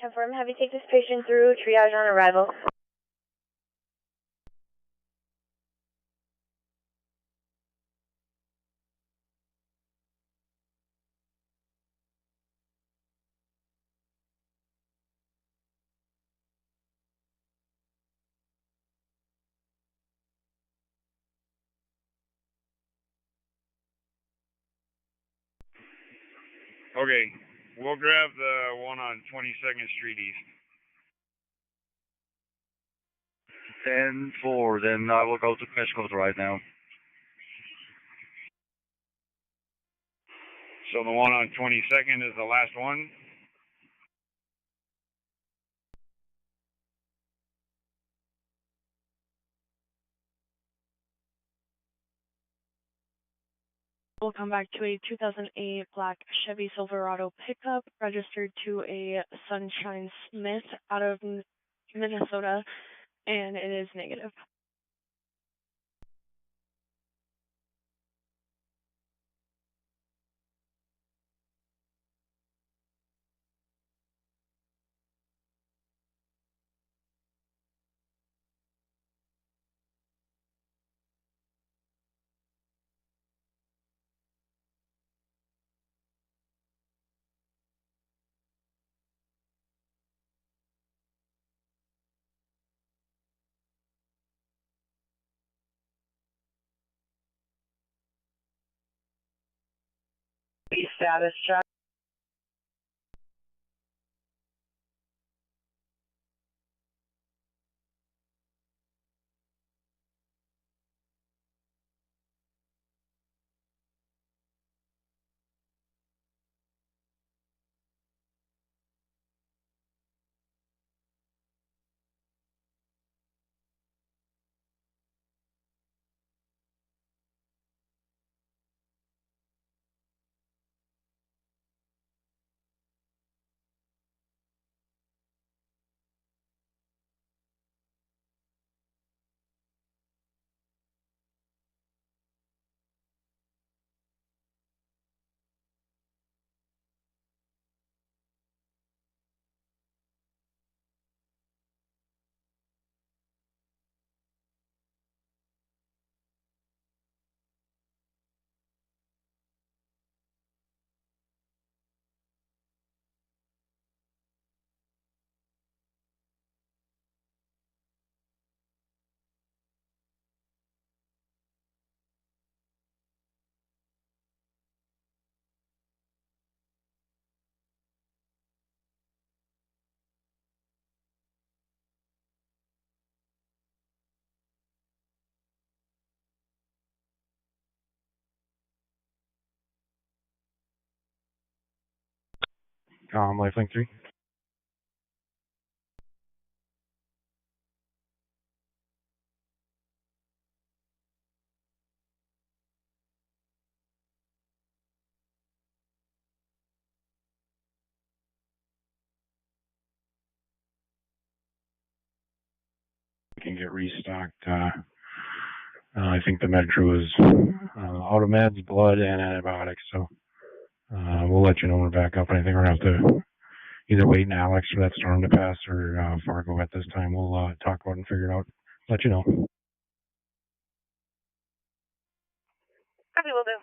10-4, have you take this patient through triage on arrival. Okay, we'll grab the one on 22nd Street East. 10-4, then I will go to Pesco's right now. So the one on 22nd is the last one? We'll come back to a 2008 black Chevy Silverado pickup registered to a Sunshine Smith out of Minnesota, and it is negative. Status check. Lifelink 3. We can get restocked. I think the med crew is out of meds, blood, and antibiotics, so we'll let you know when we're back up. I think we're going to have to either wait in Alex for that storm to pass or Fargo at this time. We'll talk about it and figure it out. Let you know. Copy, will do.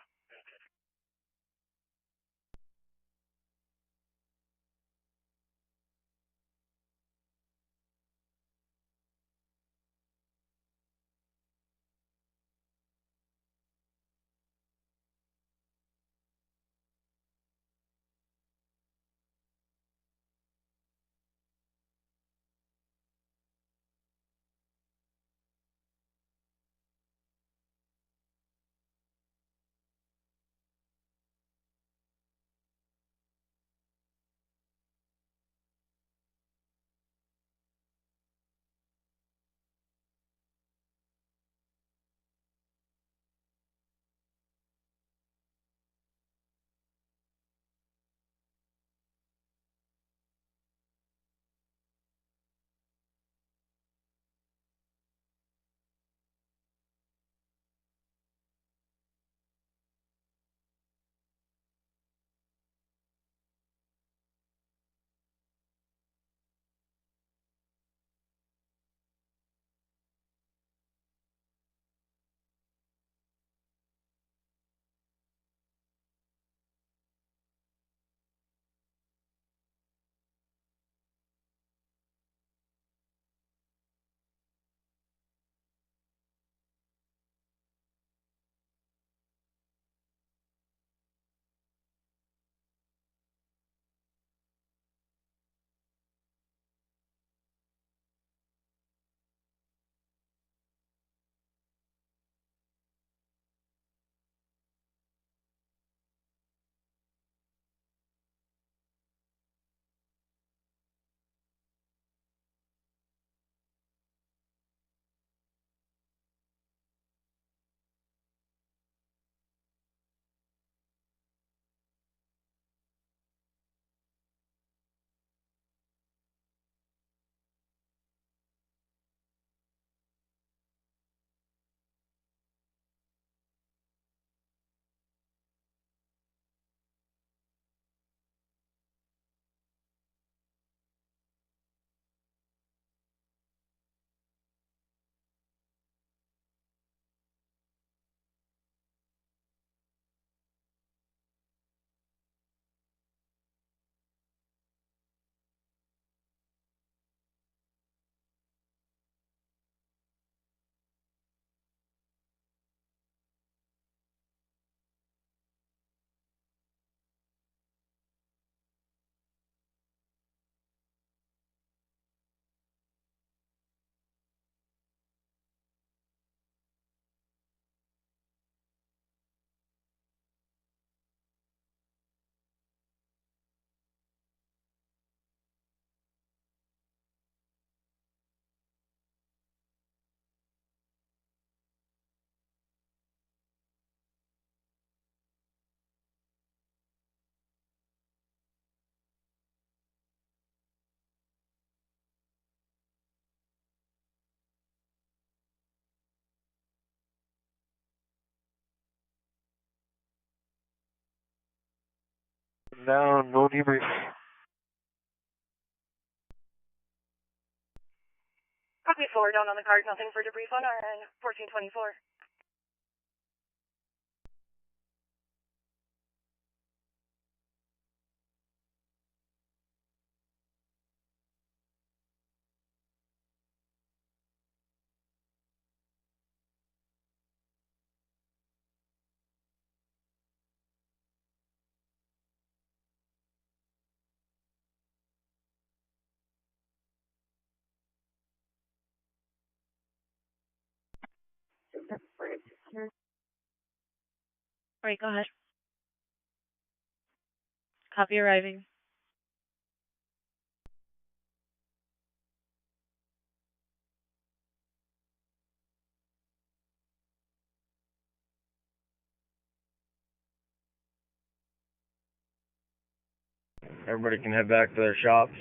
Down, no debrief. Copy 4, down on the card, nothing for debrief on our end, 1424. Alright, go ahead. Copy arriving. Everybody can head back to their shops.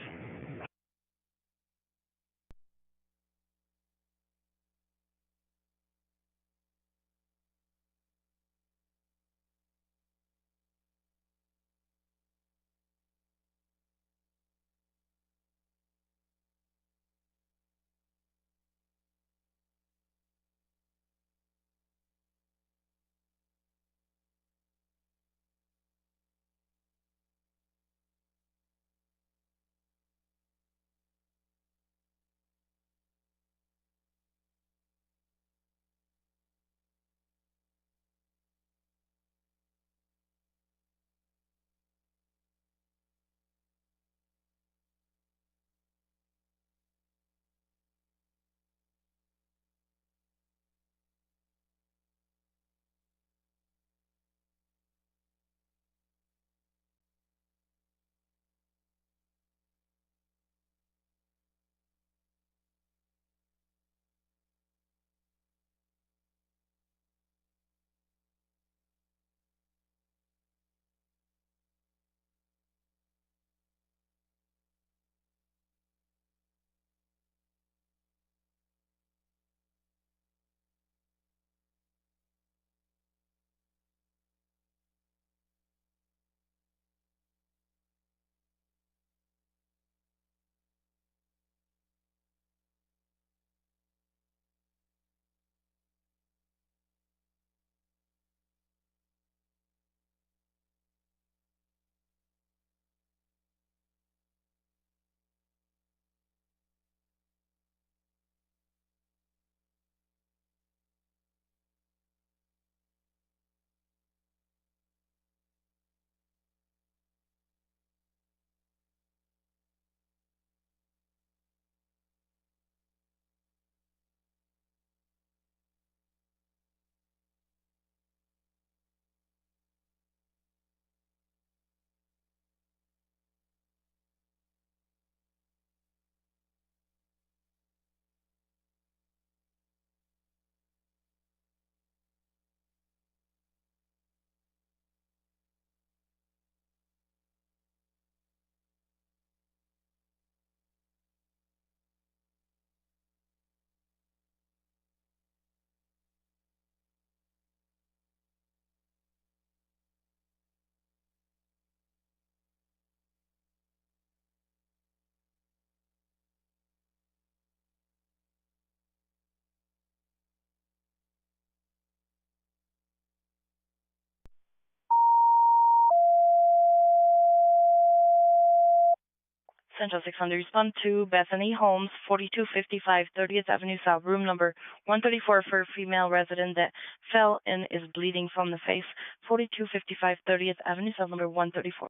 Central 600, respond to Bethany Holmes, 4255 30th Avenue South, room number 134 for a female resident that fell and is bleeding from the face, 4255 30th Avenue South, number 134.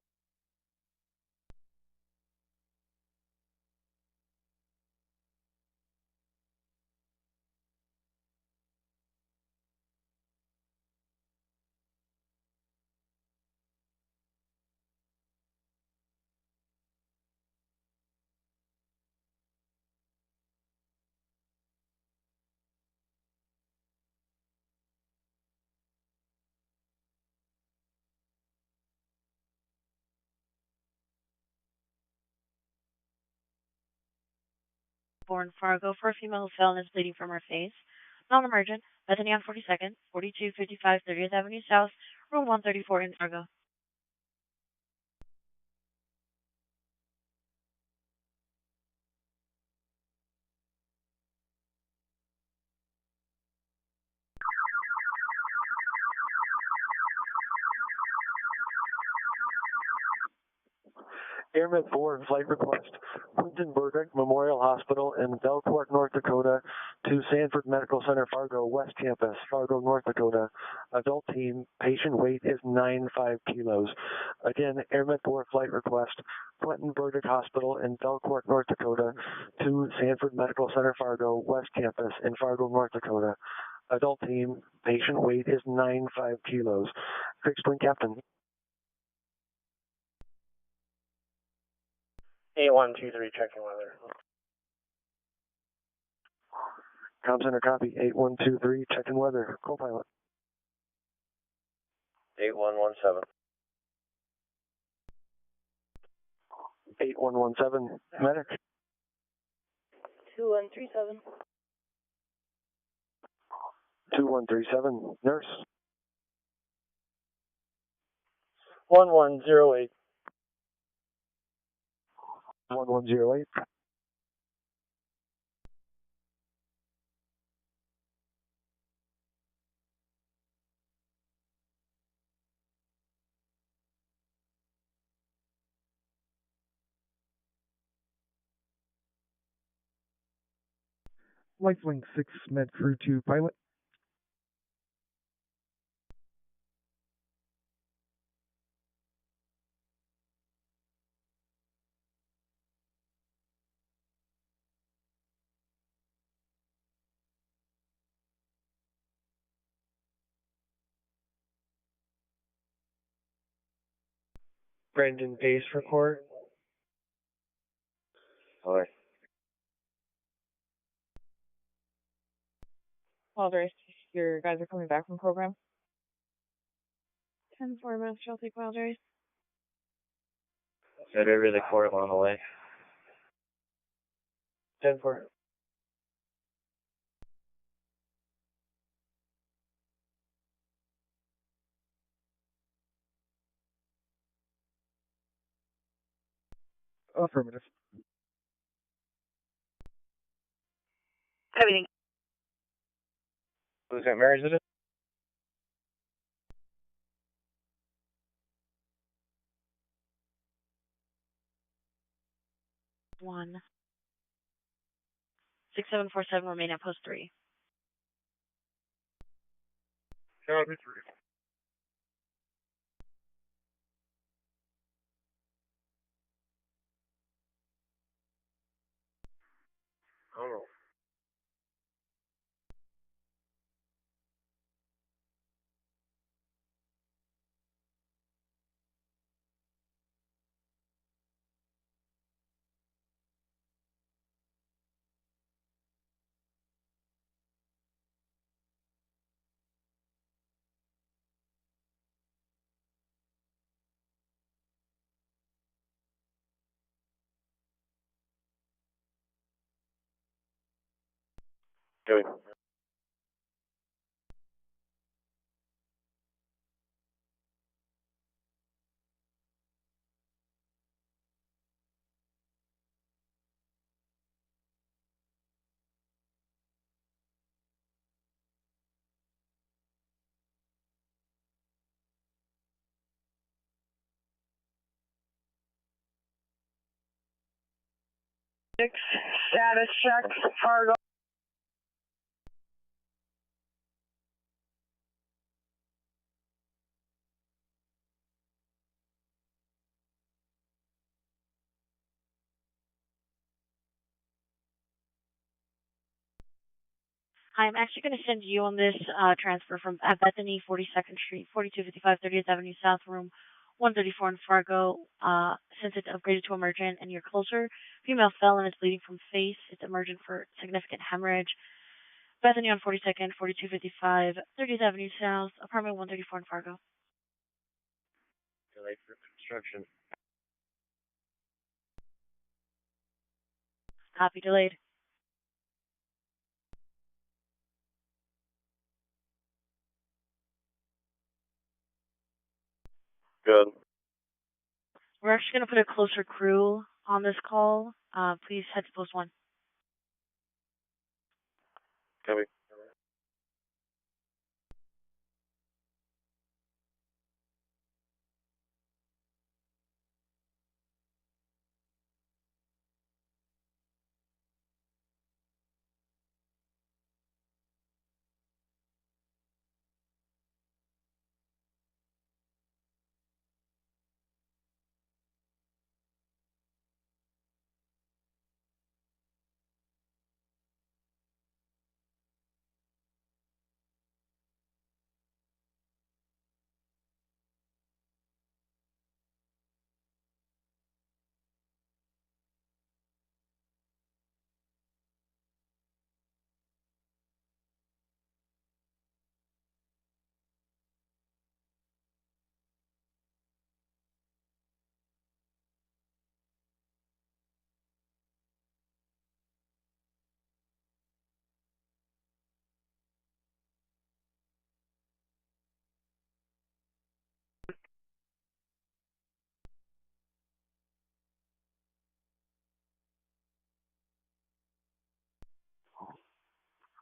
Born Fargo for a female who fell and is bleeding from her face. Non-emergent, Bethany on 42nd, 4255 30th Avenue South, room 134 in Fargo. Airmed 4, flight request, Quinton Burdick Memorial Hospital in Belcourt, North Dakota, to Sanford Medical Center, Fargo, West Campus, Fargo, North Dakota. Adult team, patient weight is 95 kilos. Again, Airmed 4, flight request, Quinton Burdick Hospital in Belcourt, North Dakota, to Sanford Medical Center, Fargo, West Campus in Fargo, North Dakota. Adult team, patient weight is 95 kilos. Fixed wing captain. 8123, checking weather. Com center copy, 8123, checking weather. Co-pilot. 8117. 8117, medic. 2137. 2137, nurse. 1108. 1108. Lifelink 6 Med Crew 2 pilot. Brendan Pace report. Sorry. Apologize, your guys are coming back from program. 10-4 Mass Chelsea, apologize. Said over the court on the way. 10-4. Affirmative. Everything. Lieutenant Mary, is it? One. 6747, remain at post 3. Copy 3. Oh. Doing. Status check, Fargo. I'm actually going to send you on this transfer from Bethany, 42nd Street, 4255 30th Avenue South, room 134 in Fargo. Since it's upgraded to emergent and you're closer, female felon is bleeding from face. It's emergent for significant hemorrhage. Bethany on 42nd, 4255 30th Avenue South, apartment 134 in Fargo. Delayed for construction. Copy, delayed. Good. We're actually going to put a closer crew on this call. Please head to post 1. Copy.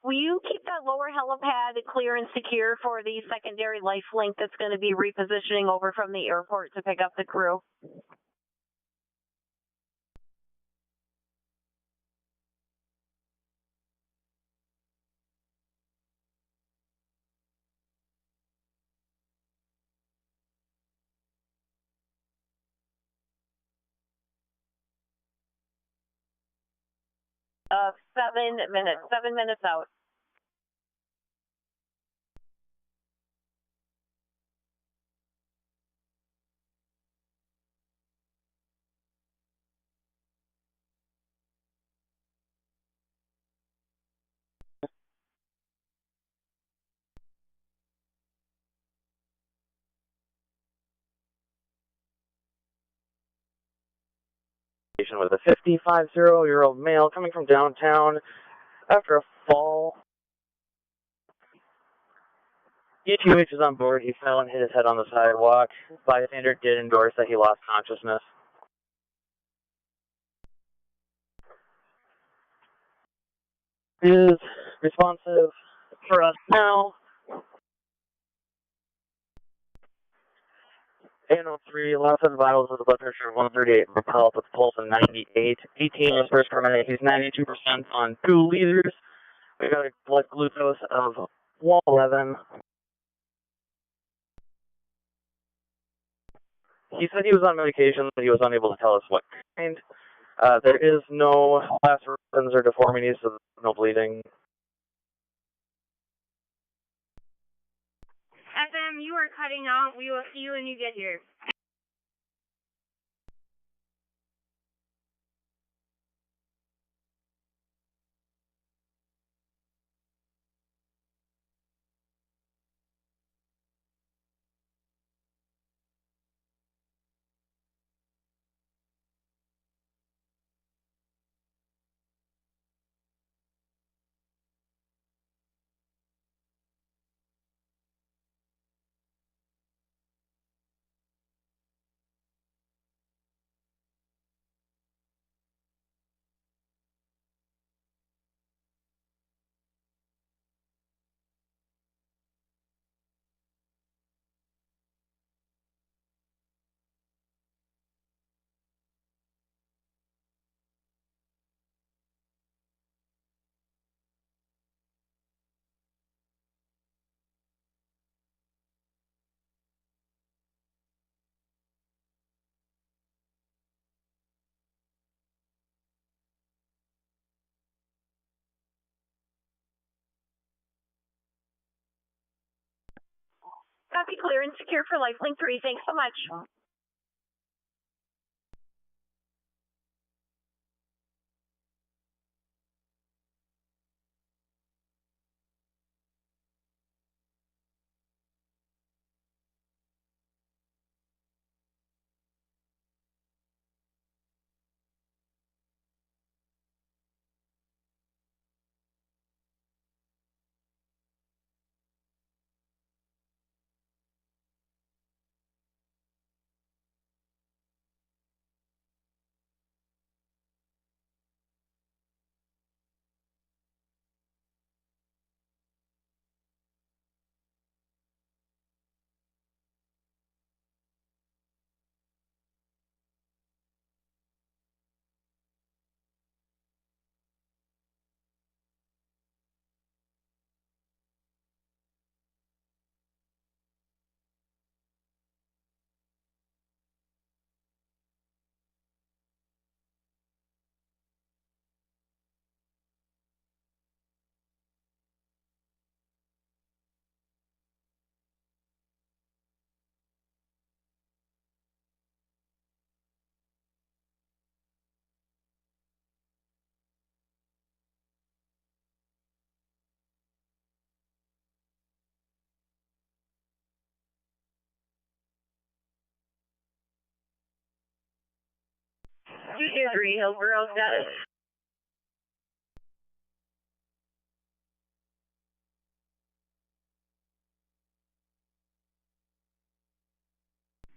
Will you keep that lower helipad clear and secure for the secondary life link that's going to be repositioning over from the airport to pick up the crew? Seven minutes out. With a 55-year-old male coming from downtown after a fall. ETUH is on board. He fell and hit his head on the sidewalk. Bystander did endorse that he lost consciousness. Is responsive for us now. 803, last set of vitals with a blood pressure of 138, propelled with a pulse of 98. 18 respirators per minute. He's 92% on 2 liters. We got a blood glucose of 111. He said he was on medication, but he was unable to tell us what kind. There is no lacerations or deformities, so no bleeding. FM, you are cutting out. We will see you when you get here. Copy, clear and secure for LifeLink 3. Thanks so much. Hillsborough, got it.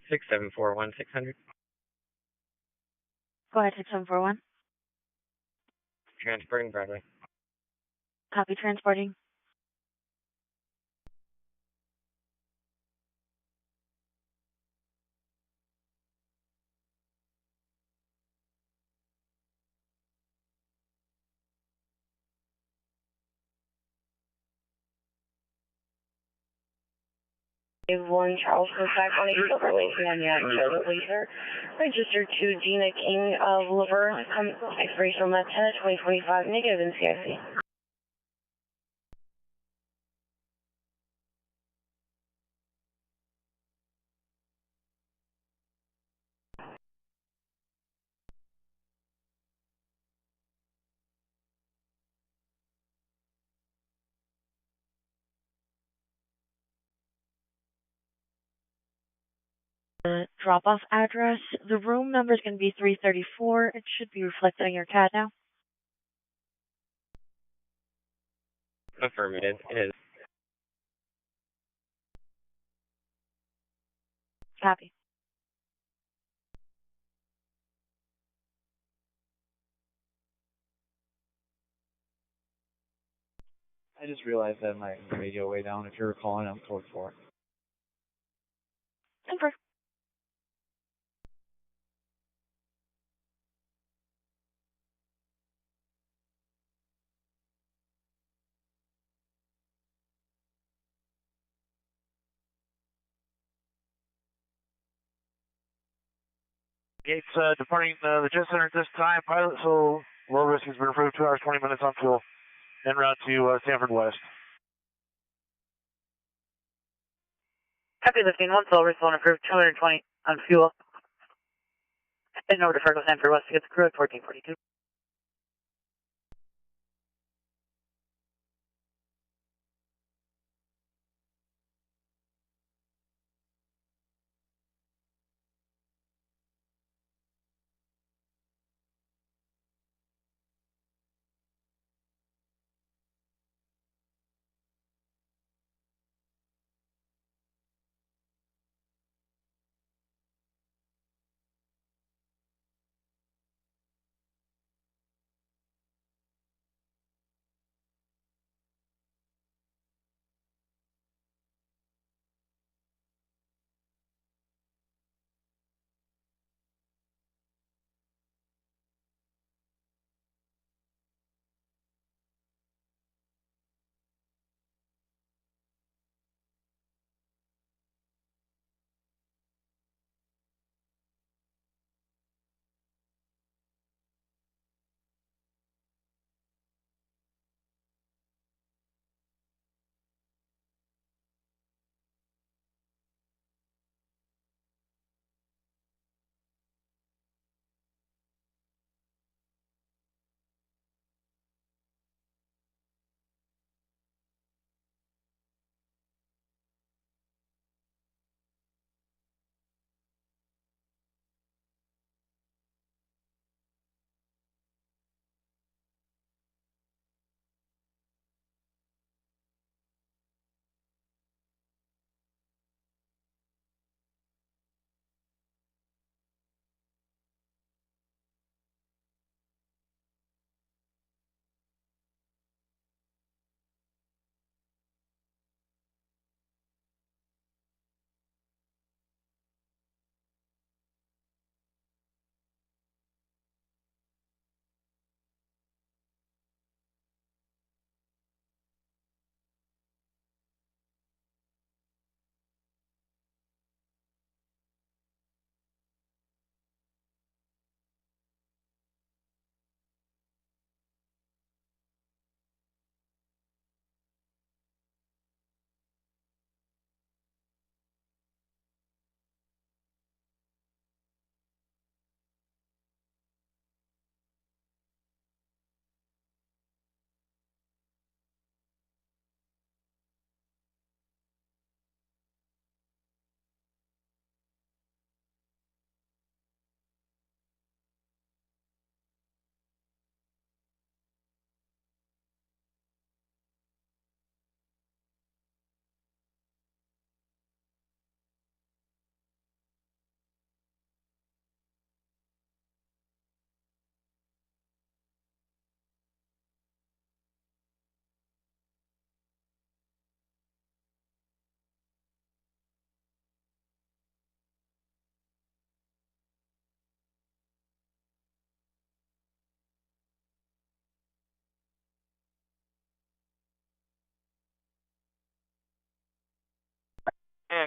Six seven four one 600. Go ahead, 6741. Transporting Broadway. Copy transporting. Wave 1 Charles for 518 overweight Maniac Charlotte Laser. Registered to Gina King of Laverne. Expiration on that 10/2025 negative in CIC. Drop-off address. The room number is going to be 334. It should be reflected on your CAD now. Affirmative, it is. Copy. I just realized that my radio way down. If you're calling, I'm code 4. Confirm. Gates departing the jet center at this time. Pilot, so low risk has been approved 2 hours 20 minutes on fuel. En route to Sanford West. Copy lifting 1 Soul, phone approved 220 on fuel. Heading over to Fargo Sanford West to get the crew at 1442.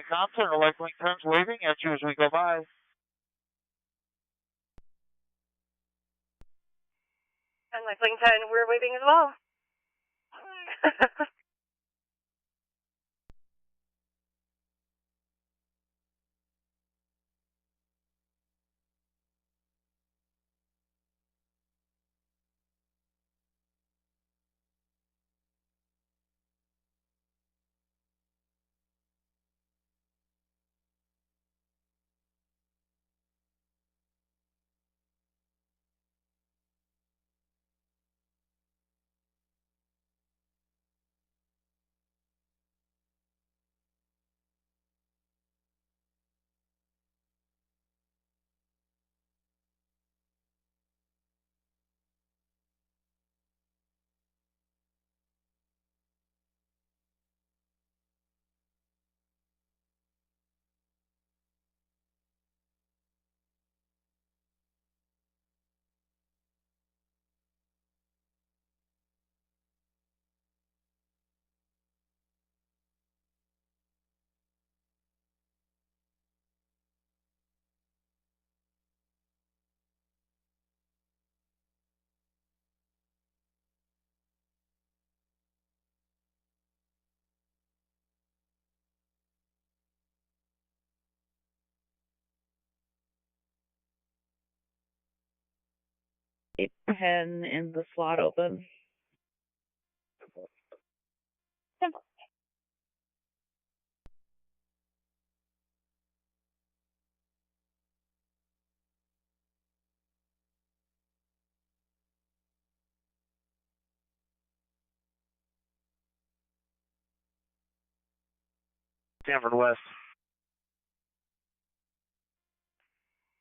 contact. The lifelink 10's waving at you as we go by. And lifelink 10, we're waving as well. Pen in the slot open. Stanford West.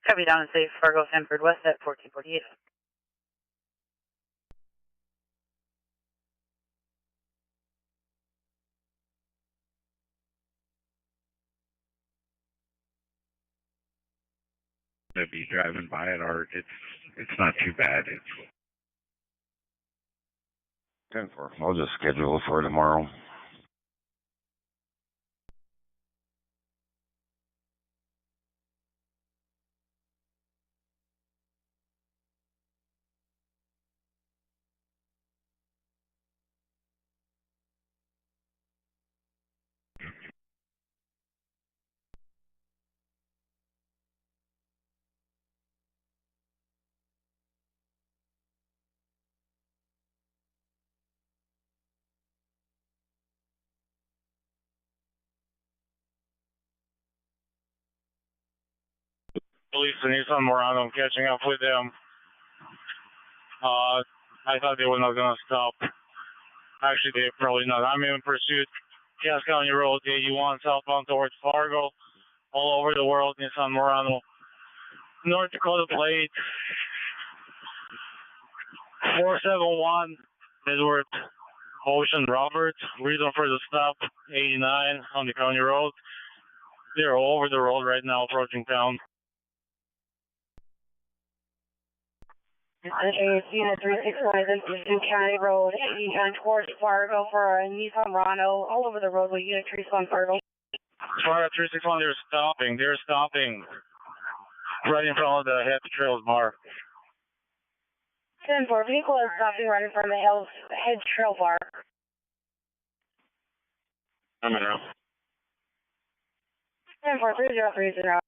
Copy down and safe, Fargo, Sanford West at 1448. To be driving by it, or it's not too bad. It's 10-4. I'll just schedule it for tomorrow. Police and Nissan Morano, I'm catching up with them. I thought they were not going to stop. Actually, they're probably not. I'm in pursuit. Cass County Road 81, southbound towards Fargo. All over the world, Nissan Morano. North Dakota plate. 471, Midward Ocean Robert. Reason for the stop, 89 on the county road. They're all over the road right now, approaching town. Unit 361 is Eastern County Road 89 towards Fargo for a Nissan Murano, all over the roadway, Unit 361 Fargo. Fargo 361, they're stopping. They're stopping. Right in front of the Head Trails bar. 10-4, vehicle is stopping right in front of the Head Trail bar. I'm in now. 10-4, 3030.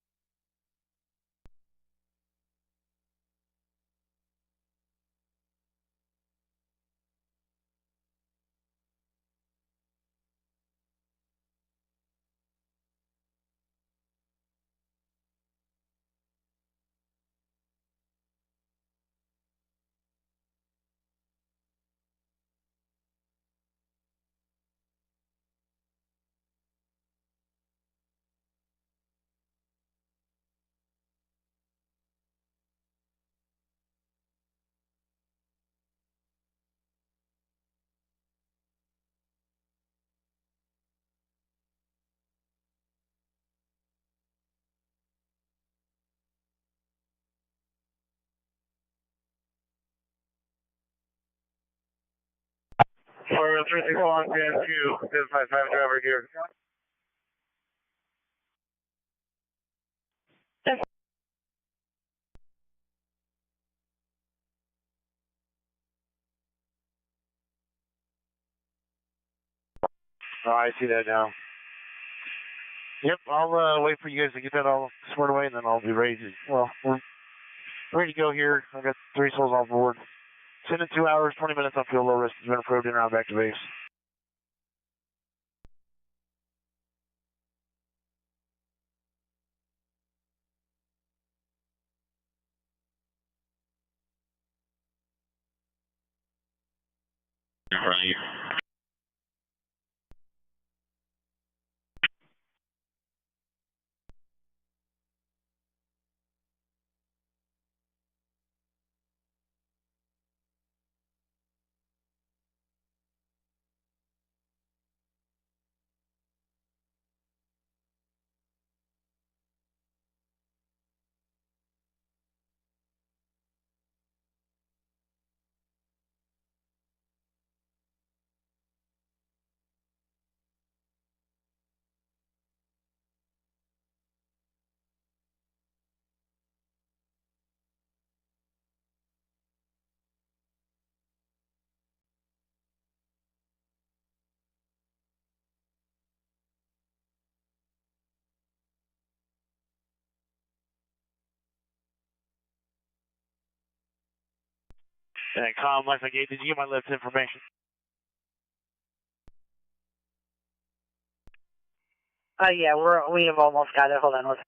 Fargo 361, 10-2, this is my driver here. Oh, I see that now. Yep, I'll wait for you guys to get that all squared away, and then I'll be ready to, well, we're ready to go here. I've got 3 souls on board. Send in 2 hours, 20 minutes on fuel low risk has been approved and around back to base. Right. And Comm, Life Gate, did you get my lift information? Yeah, we have almost got it. Hold on, let's.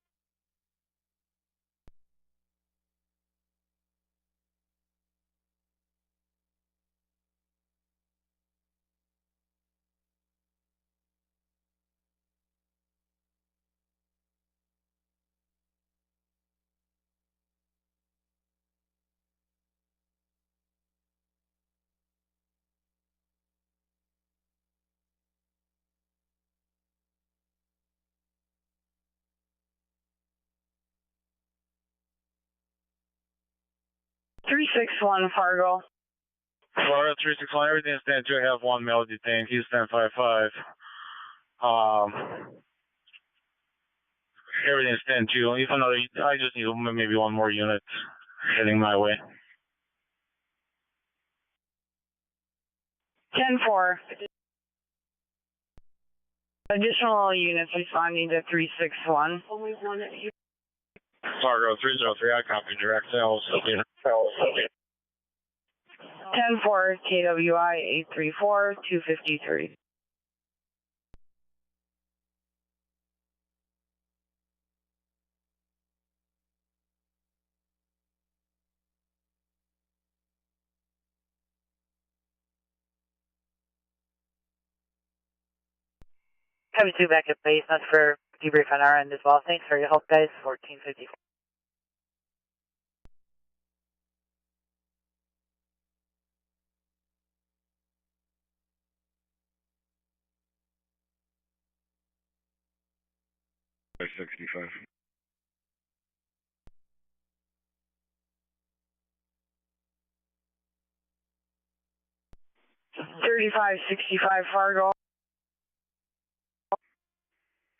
Three 6-1 Fargo. Florida 361, everything stands to have 1 male detained, Houston 55. Everything stands to, even though I just need maybe 1 more unit heading my way. 10-4. Additional units responding to 361. Only one at you. Fargo 303, I copy direct sales. 10-4 KWI 834 253. Heavy 2 back at base. That's for debrief on our end as well. Thanks for your help, guys. 1454. By 65. Thirty-five 65 Fargo.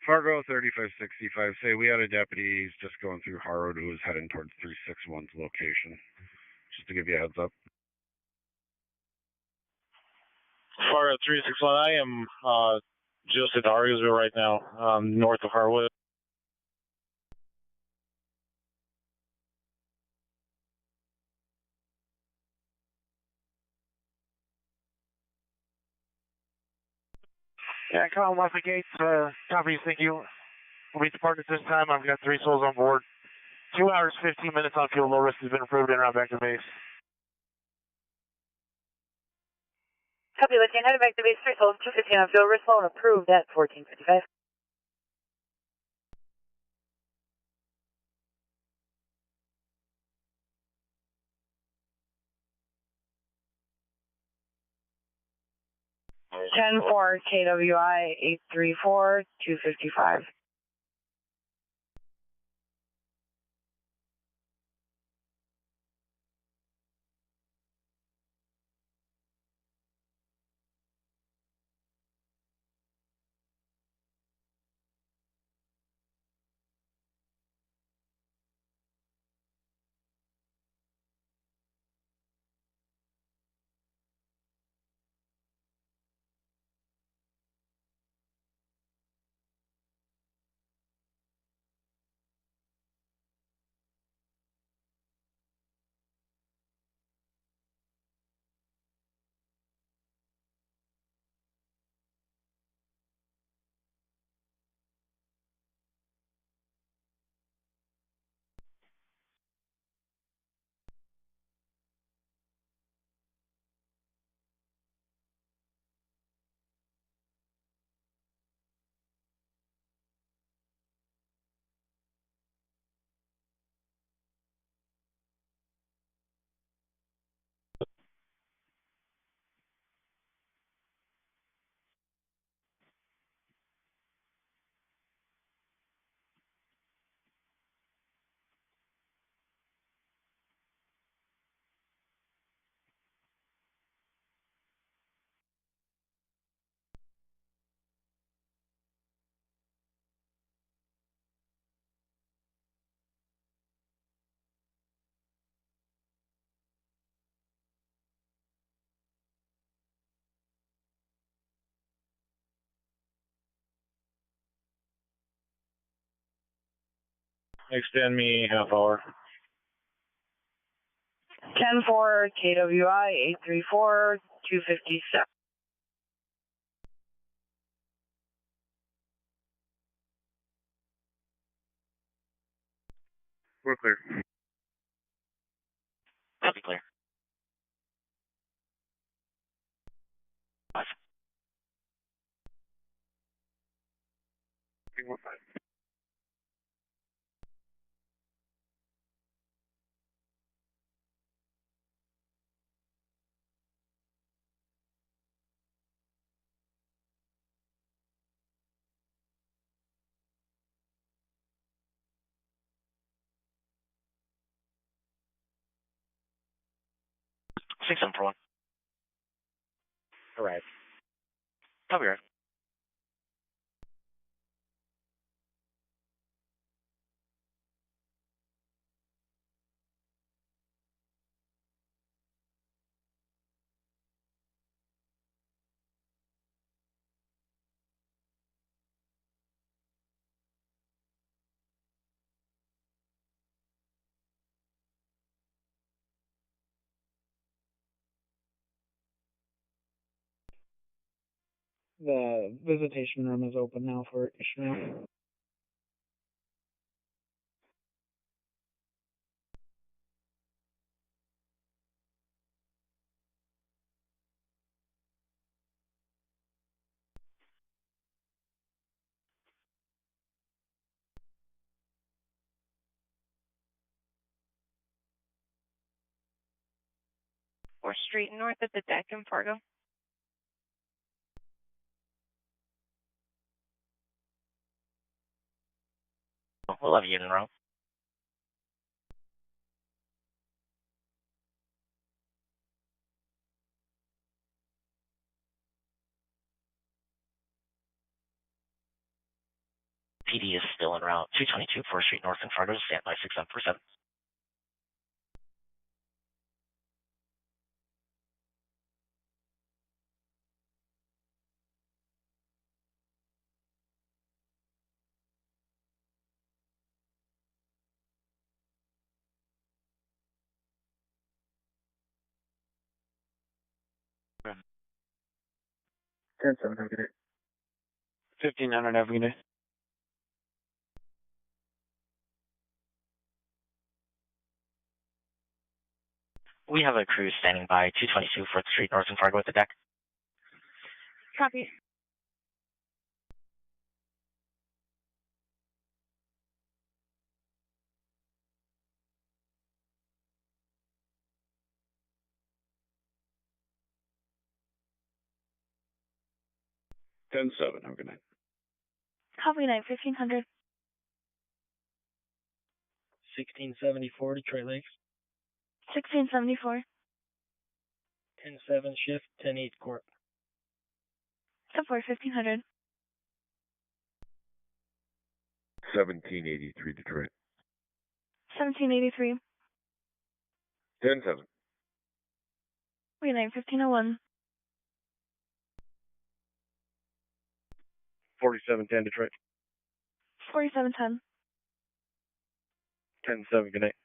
Fargo 3565. Say we had a deputy. He's just going through Harrow who was heading towards 361's location. Just to give you a heads up. Fargo 361, I am just at Argosville right now, north of Harwood. Yeah, come on, Life Gates. Copies, thank you. We'll meet the partners this time. I've got 3 souls on board. 2 hours, 15 minutes on fuel. Low risk has been approved and around back to base. Copy, Lithium. Headed back to base. 3 souls, 215 on fuel. Risk low and approved at 1455. Ten four KWI 834 255. Extend me half hour. 10-4 KWI 834 257. We're clear. Copy, clear. 5. 315. Six seven four one. Arrive. Copy, right. The visitation room is open now for Ishmael. Fourth Street north of the deck in Fargo. We'll have you in a row. PD is still en route. 222 4th Street north in Fargo. Stand by 6747. Hmm. 10-7, have a good day. 1500, have a good day. We have a crew standing by 222 4th Street north in Fargo at the deck. Copy. Ten seven. Have a good night. Copy night 1500. 1674 Detroit Lakes. 1674. 10-7 shift, 10-8 Corp. Support 1500. 1783 Detroit. 1783. 10-7. Green night 1501. 4710 Detroit. 4710. 10-7, good night.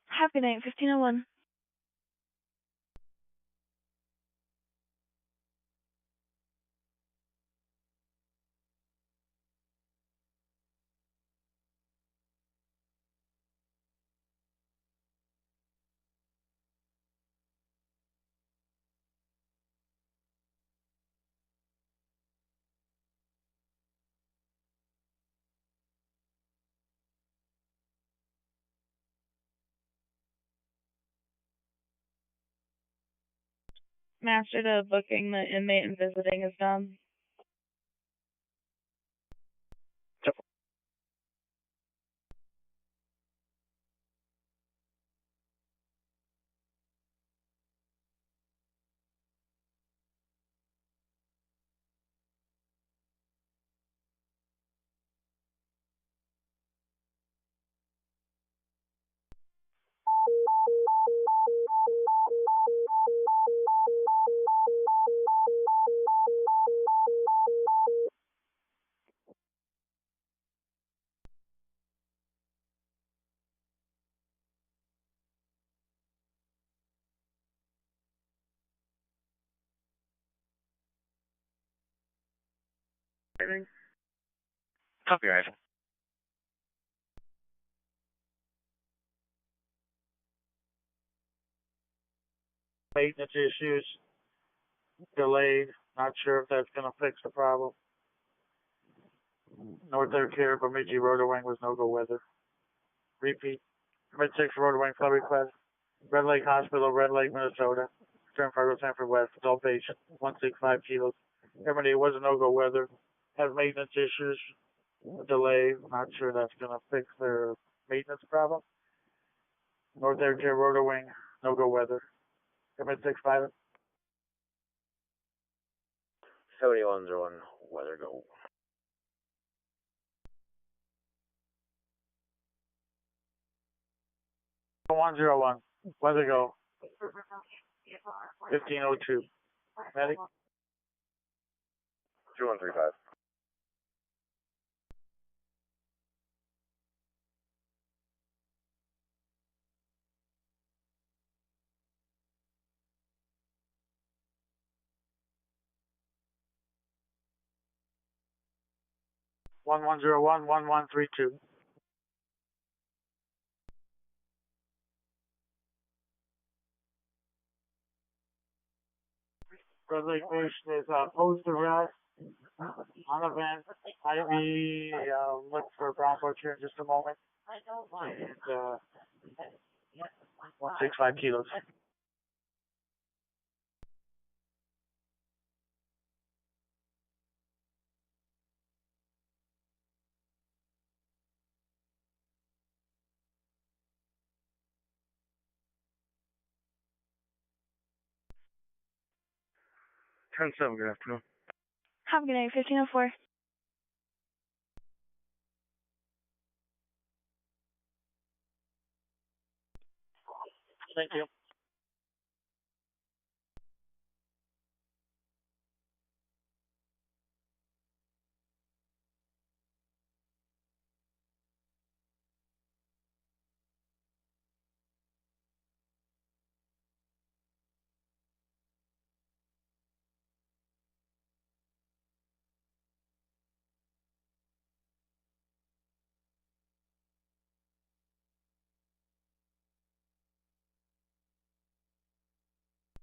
Happy night 1501. Master to booking the inmate and visiting is done. Copy, Rifle. Maintenance issues, delayed. Not sure if that's going to fix the problem. North Air Care, Bemidji Rotor Wing was no-go weather. Repeat. Mid-6 Rotor Wing flood request. Red Lake Hospital, Red Lake, Minnesota. Return Fargo, Sanford West. Adult patient, 165 kilos. Everybody, it was a no-go weather. Has maintenance issues, delay. Not sure that's going to fix their maintenance problem. North Air Care Rotor Wing, no-go weather. Mid-6 pilot. 7101, weather go. 101, weather go. 1502. Medic? 2135. One 1132. Red Lake Station is post arrest on event. I.E. Look for Bronco here in just a moment. And 165 kilos. Ten seven. Good afternoon. Have a good night, 1504. Thank you.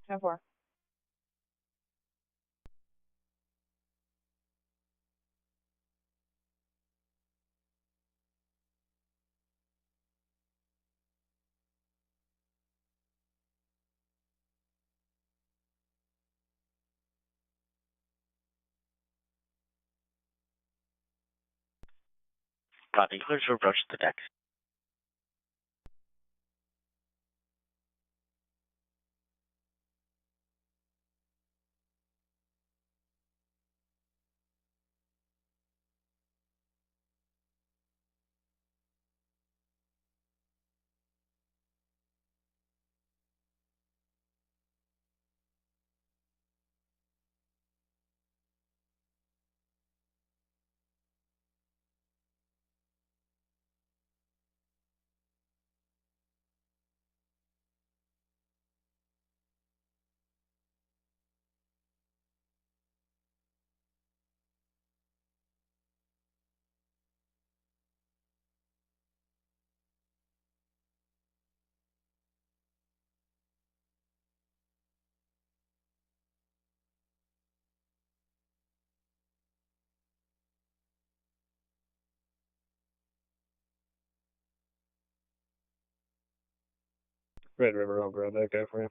Ten four. Copy. Clear to approach the deck. Red River, I'll grab that guy for you.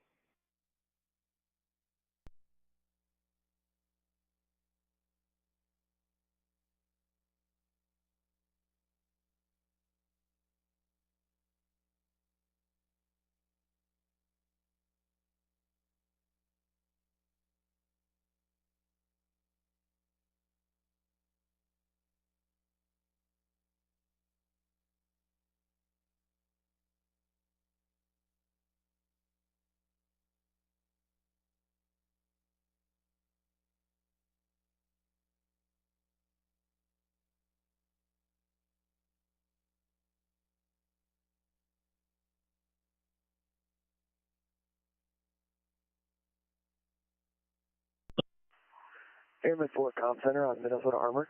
Airman 4 Comm Center on Minnesota Armor.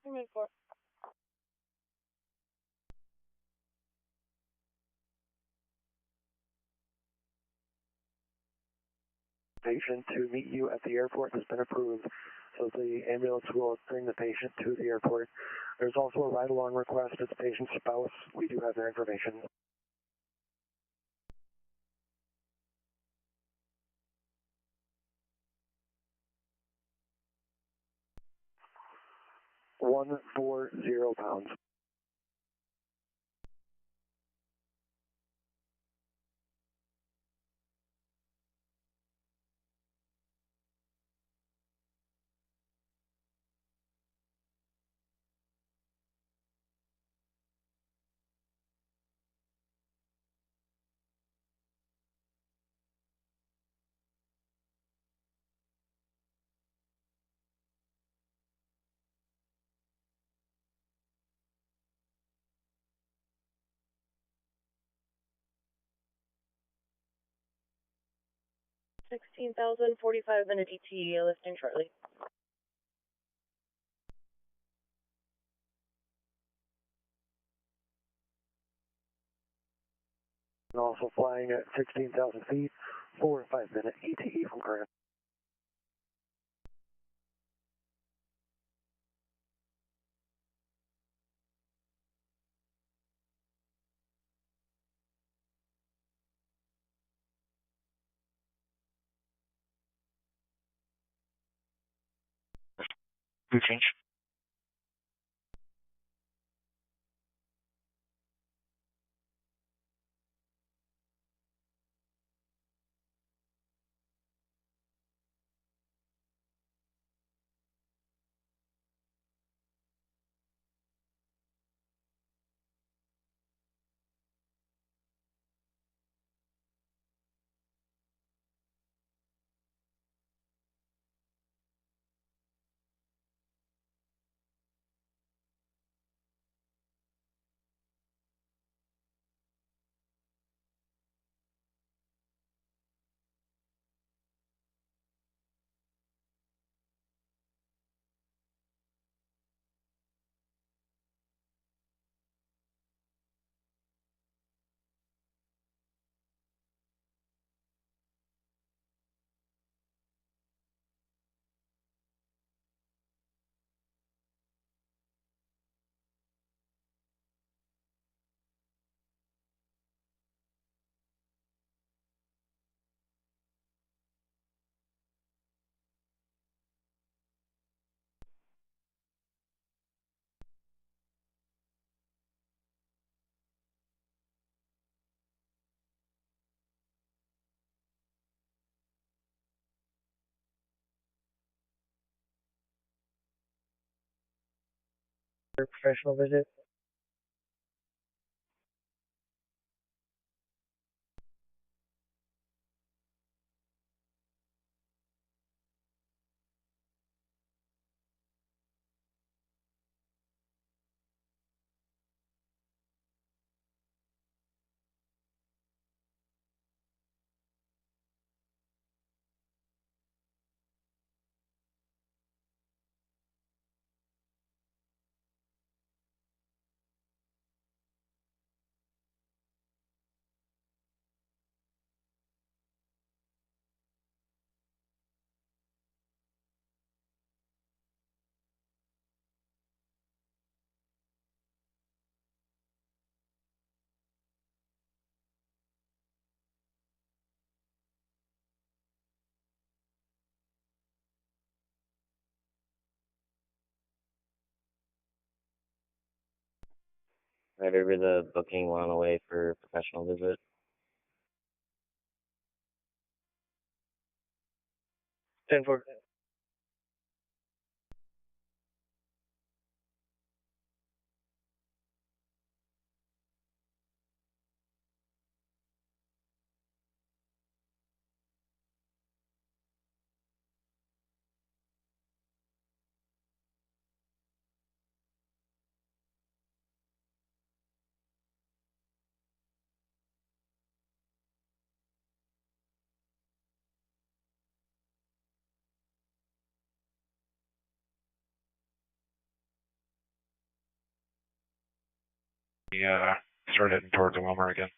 Airman 4. Patient to meet you at the airport has been approved, so the ambulance will bring the patient to the airport. There's also a ride-along request as patient's spouse. We do have their information. £140. $16,045 ETA, lifting shortly. And also flying at 16,000 feet, 4 or 5 minute ETE from current. Crew change. Professional visit. Right over the booking, one on the way for professional visit. 10-4. Yeah, start heading towards Wilmer again.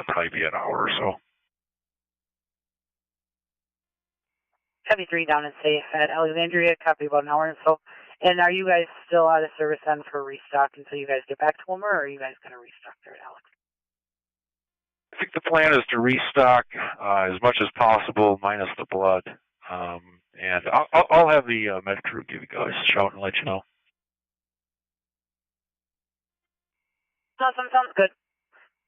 Probably be an hour or so. Copy 3 down and safe at Alexandria. Copy about an hour and so. And are you guys still out of service then for restock until you guys get back to Wilmer, or are you guys going to restock there at Alex? I think the plan is to restock as much as possible, minus the blood. And I'll have the med crew give you guys a shout and let you know. Awesome, sounds good.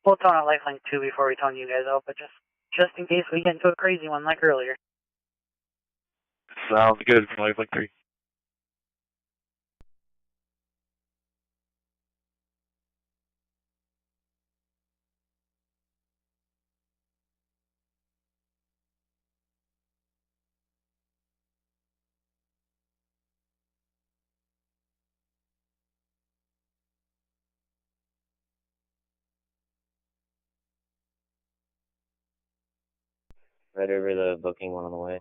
We'll tone out Lifelink 2 before we tone you guys out, but just in case we get into a crazy one like earlier. Sounds good for Lifelink 3. Right over the booking one on the way.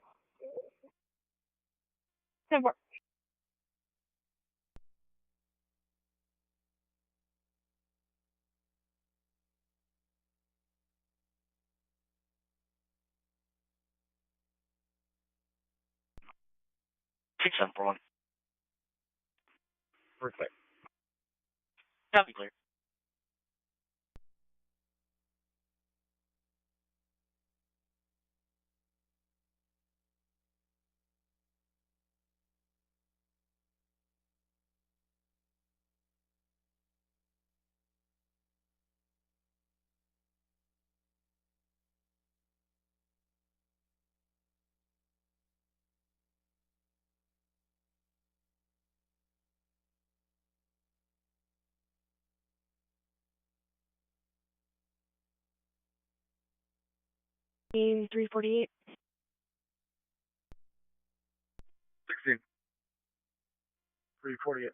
10-4. Six seven four one. Perfect. Copy clear. Game 348. 16. 348.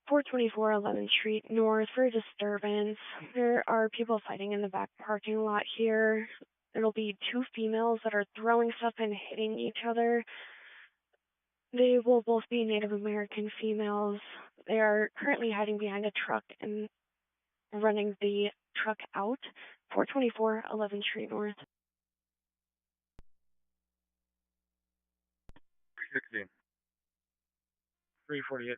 424 11th Street North for disturbance. There are people fighting in the back parking lot here. It'll be two females that are throwing stuff and hitting each other. They will both be Native American females. They are currently hiding behind a truck and running the truck out. 424 11th Street North. 16. 348.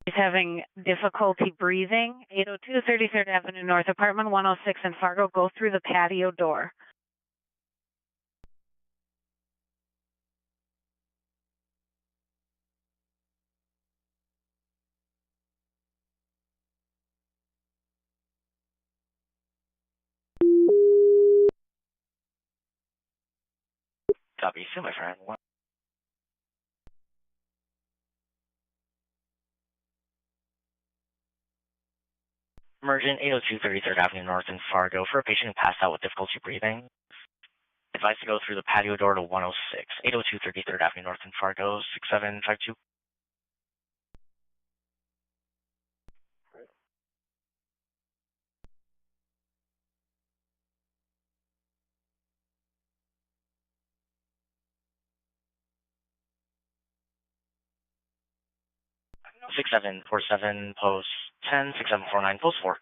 He's having difficulty breathing. 802 33rd Avenue North, apartment 106 in Fargo. Go through the patio door. Copy. See my friend. One. Emergent 802 33rd Avenue North in Fargo for a patient who passed out with difficulty breathing. Advised to go through the patio door to 106. 802 33rd Avenue North in Fargo, 6752. 6747, post 10, 6749, post 4.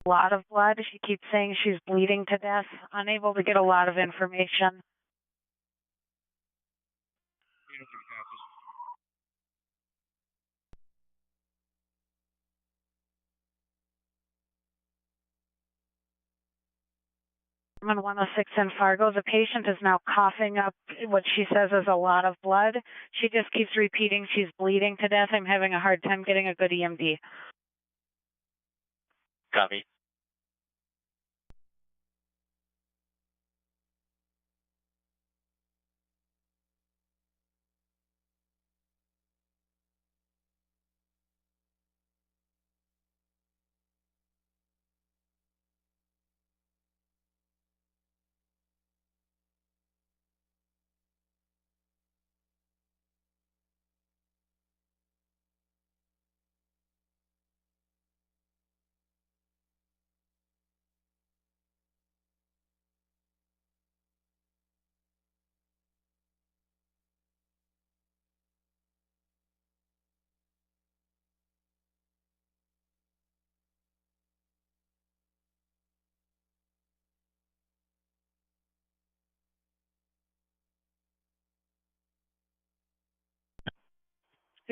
A lot of blood. She keeps saying she's bleeding to death, unable to get a lot of information. Roman 106 in Fargo, the patient is now coughing up what she says is a lot of blood. She just keeps repeating she's bleeding to death. I'm having a hard time getting a good EMD. Copy.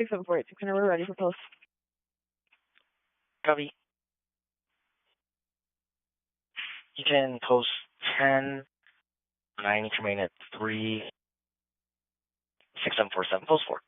Six seven four eight six. We're ready for post. Copy. You can post 10, 9, you can remain at 3, 6747, post 4.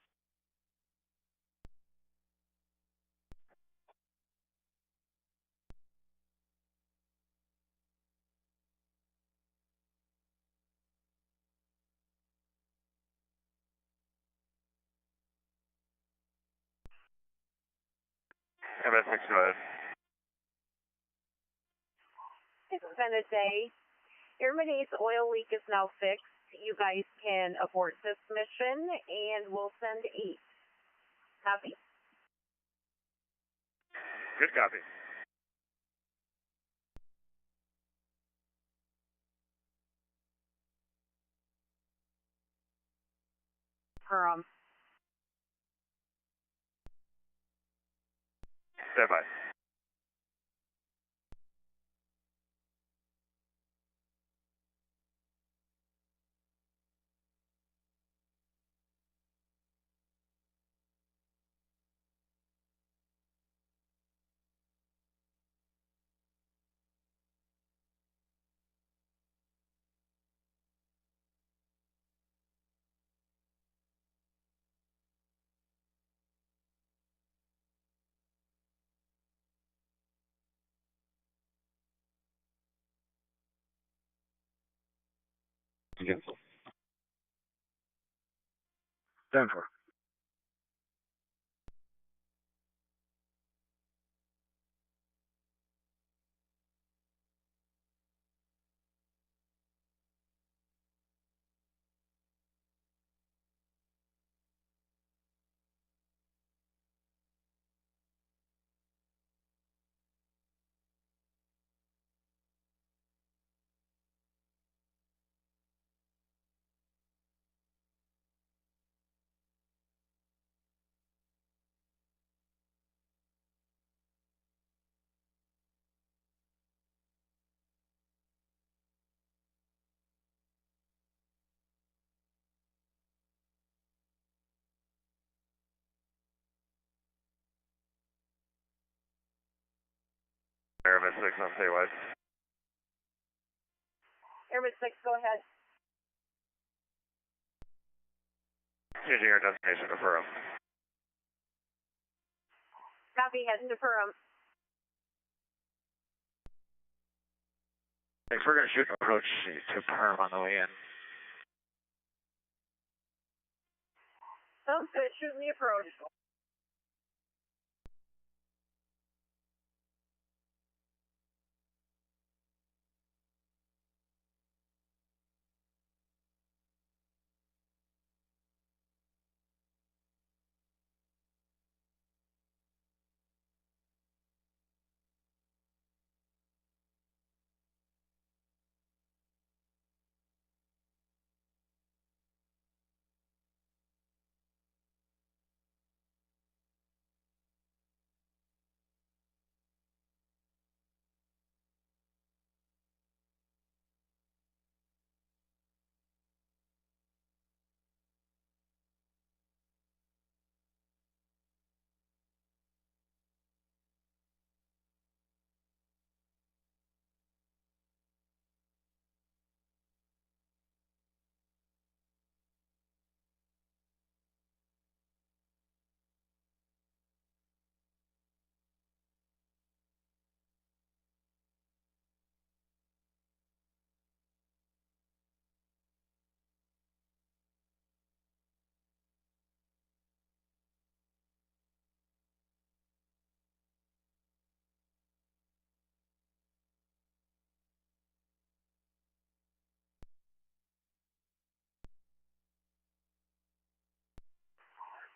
MS-65. It's been a day. Irmidase oil leak is now fixed. You guys can abort this mission, and we'll send 8. Copy? Good copy. Stand by. Cancel. Denver. Airman 6 on statewide. Airman 6, go ahead. Changing our destination to Ferrum. Copy, heading to Ferrum. Thanks, we're going to shoot an approach to Perm on the way in. Sounds good, shooting the approach.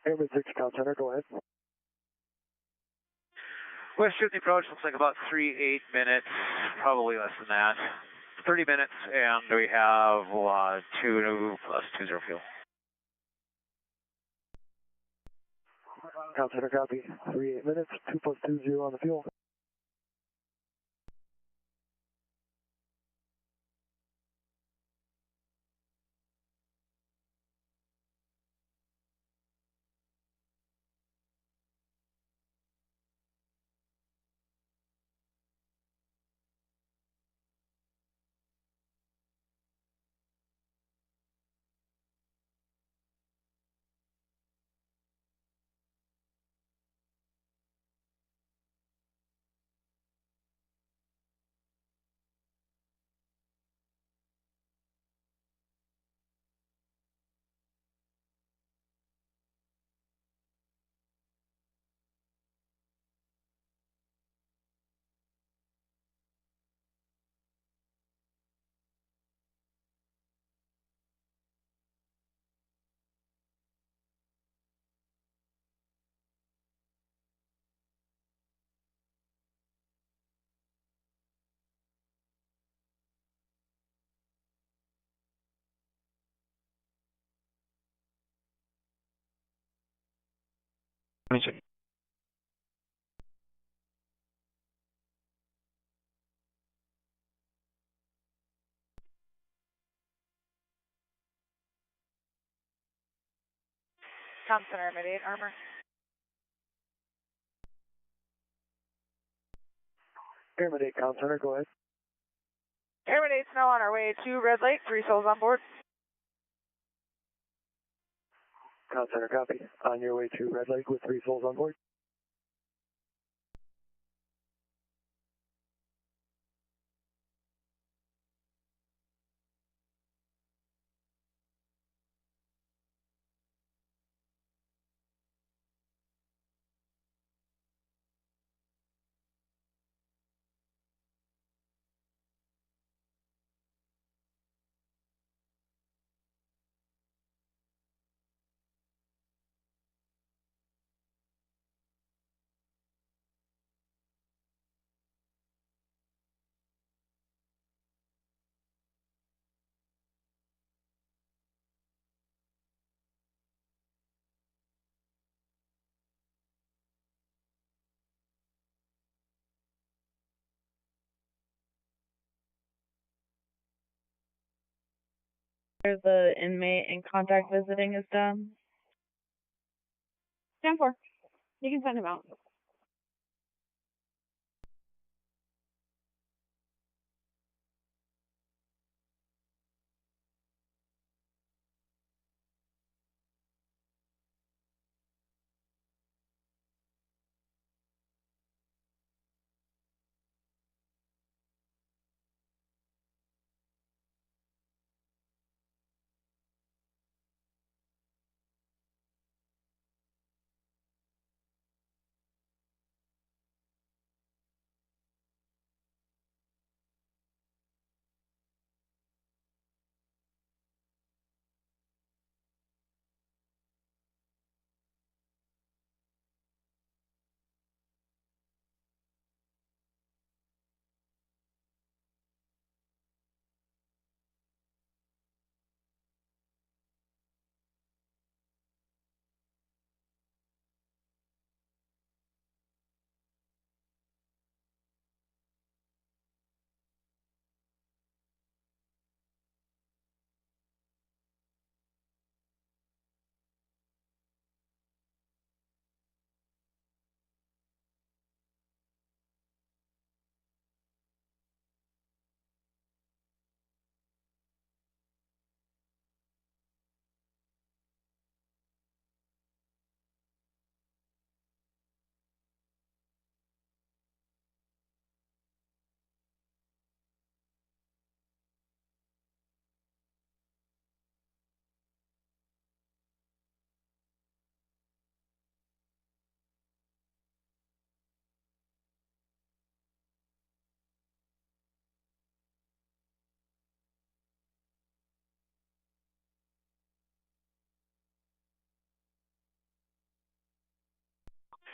Airman 6, Comm Center, go ahead. West 50 approach looks like about 3-8 minutes, probably less than that. 30 minutes, and we have 2 plus 20 fuel. Comm Center, copy. 3-8 minutes, 2 plus 20 on the fuel. Comm Center, immediate armor. Airman 8, Comm Center, go ahead. Airman 8's now on our way to Red Lake, 3 souls on board. Comm Center, copy. On your way to Red Lake with 3 souls on board. The inmate and contact visiting is done. 10-4. You can send him out.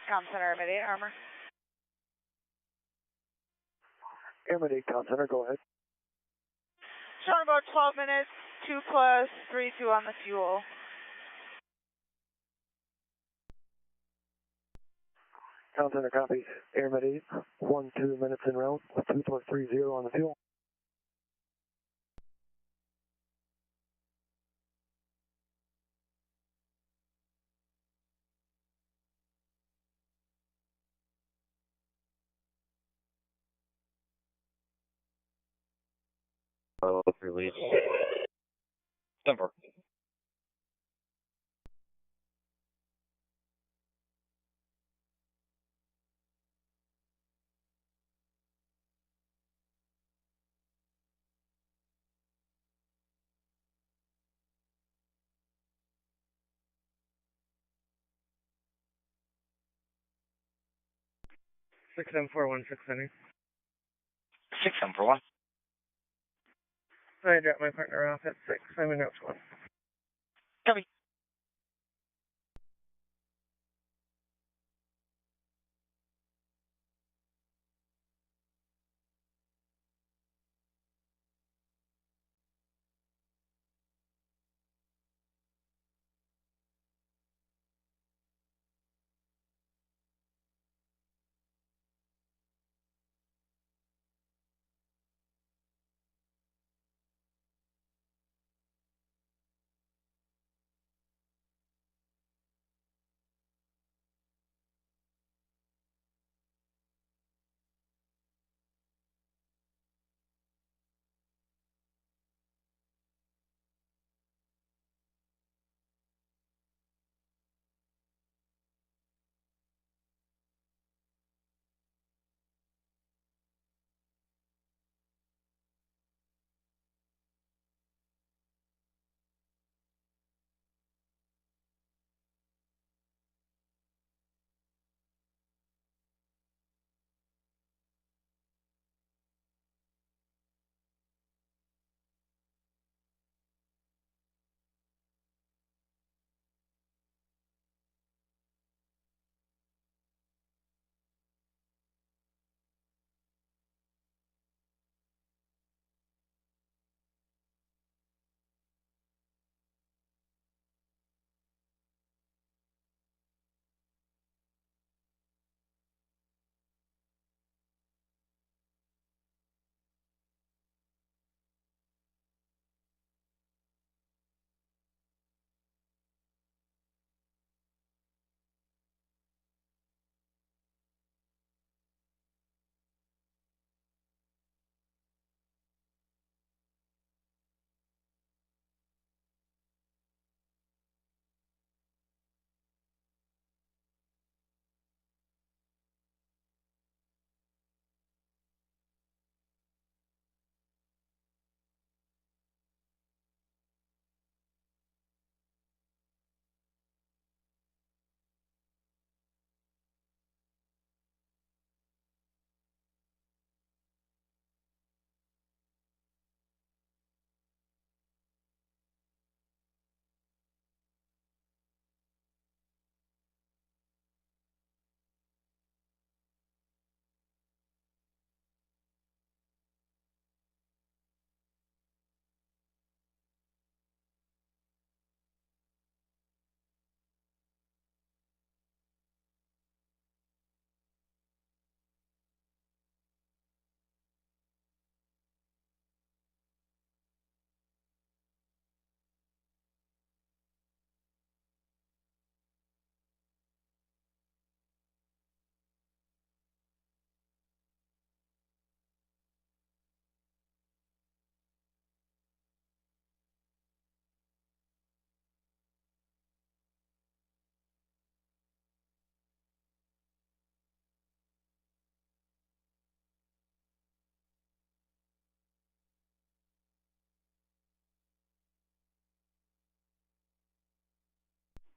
Com Center, Armid 8, Armor. Airman 8, Com Center, go ahead. Showing about 12 minutes, 2 plus 3-2 on the fuel. Com Center, copy. Airman 8, 1-2 minutes en route, 2 plus 30 on the fuel. Release. 10-4. Six M41 670. 6-7-4-1. I dropped my partner off at 6. I'm in route 1. Copy.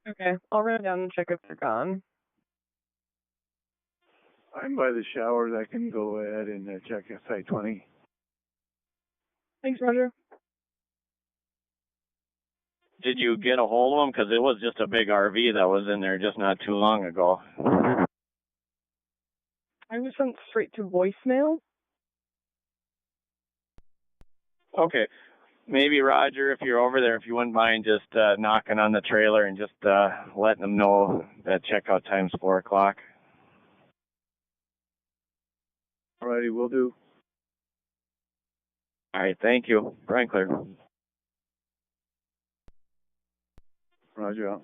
Okay, I'll run down and check if they're gone. I'm by the showers. I can go ahead and check Site 20. Thanks, Roger. Did you get a hold of him? Because it was just a big RV that was in there just not too long ago. I was sent straight to voicemail. Okay. Maybe, Roger, if you're over there, if you wouldn't mind just knocking on the trailer and just letting them know that checkout time's 4 o'clock. Alrighty, will do. All right, thank you. Brian clear. Roger out.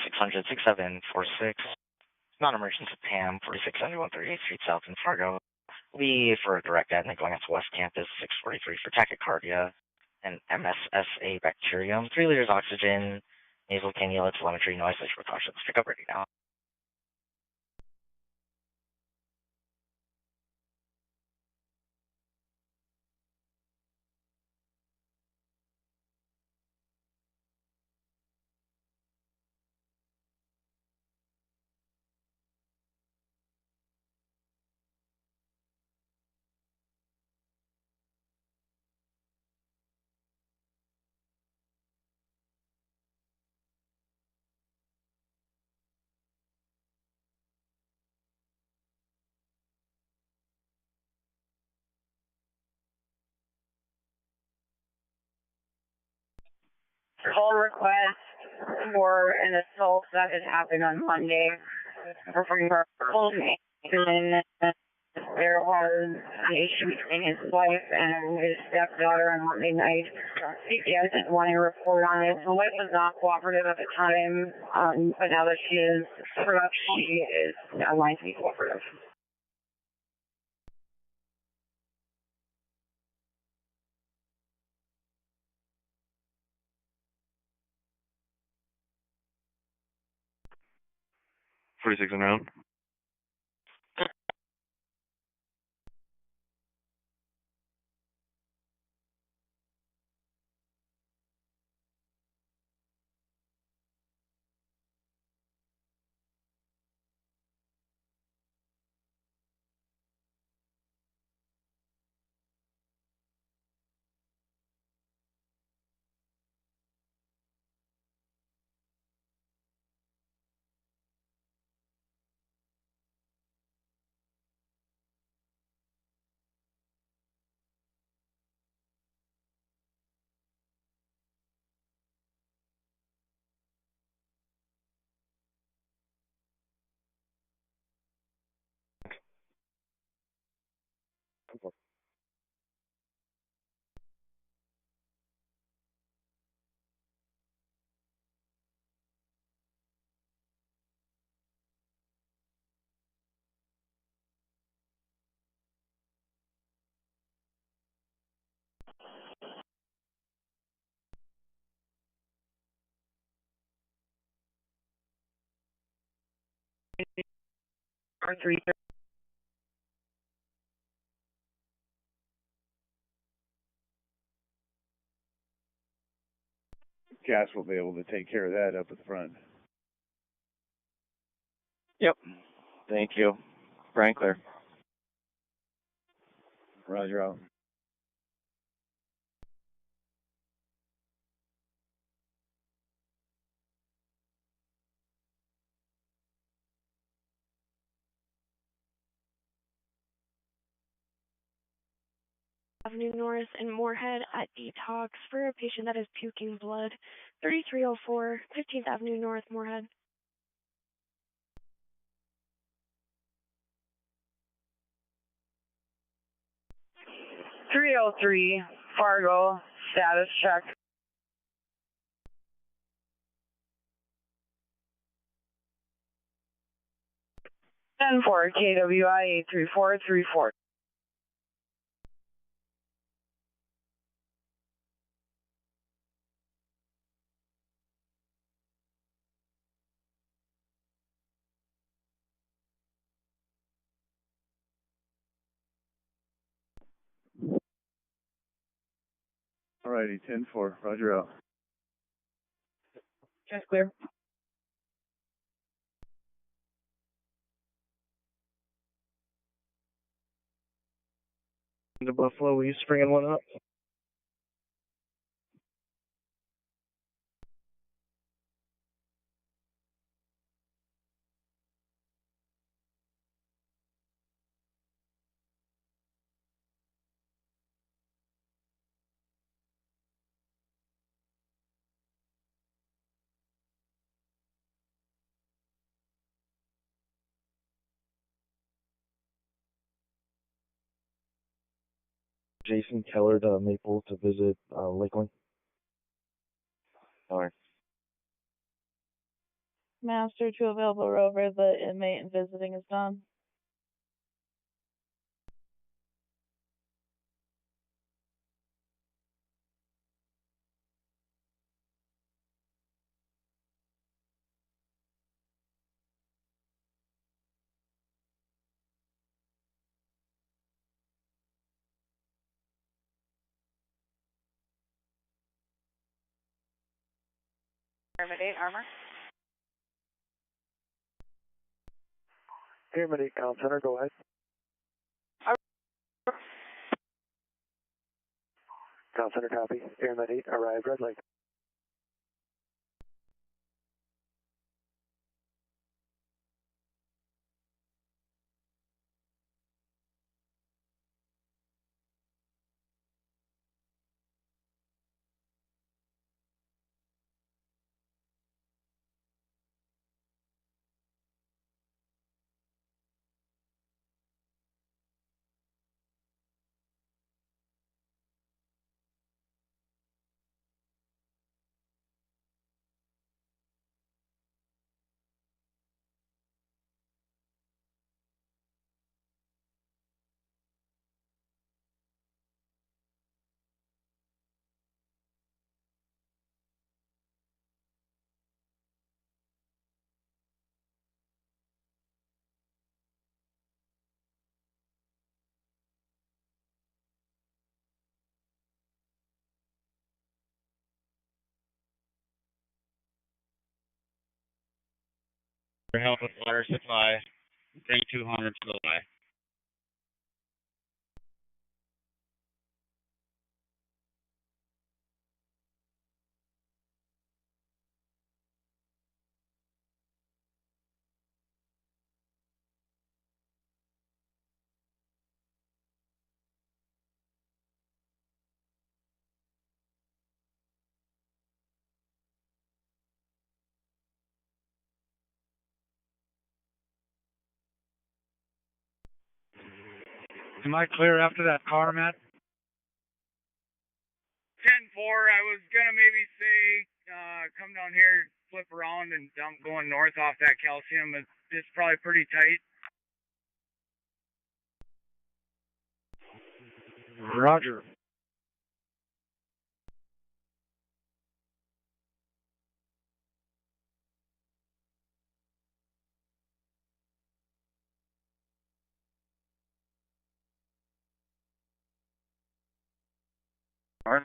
Six hundred 6746. Non-emergency PAM 4671 38th Street South in Fargo. We for direct admin going out to West Campus 643 for tachycardia and MSSA bacterium. 3 liters oxygen, nasal cannula, telemetry, no isolation precautions. Pick up ready now. Call request for an assault that had happened on Monday from her full name. There was an issue between his wife and his stepdaughter on Monday night. He hasn't wanted to report on it. The wife was not cooperative at the time, but now that she is now wanting to be cooperative. $46 and around. Cass will be able to take care of that up at the front. Yep. Thank you. Brian clear. Roger out. Avenue North and Moorhead at detox for a patient that is puking blood. 3304, 15th Avenue North, Moorhead. .303, Fargo, status check. Ten four KWI 83434. Alrighty, 10-4, roger out. Just clear. The Buffalo, will you springing one up? Jason Keller to Maple to visit Lakeland. Alright. Master to available rover, the inmate and visiting is done. Pyramid 8, Armor. Pyramid 8, Comm Center, go ahead. Comm Center, copy. Pyramid 8, arrive, Red Lake. For help with water supply, bring 200 to the Y. Am I clear after that car, Matt? 10-4, I was gonna maybe say, come down here, flip around and dump going north off that calcium. It's probably pretty tight. Roger. North.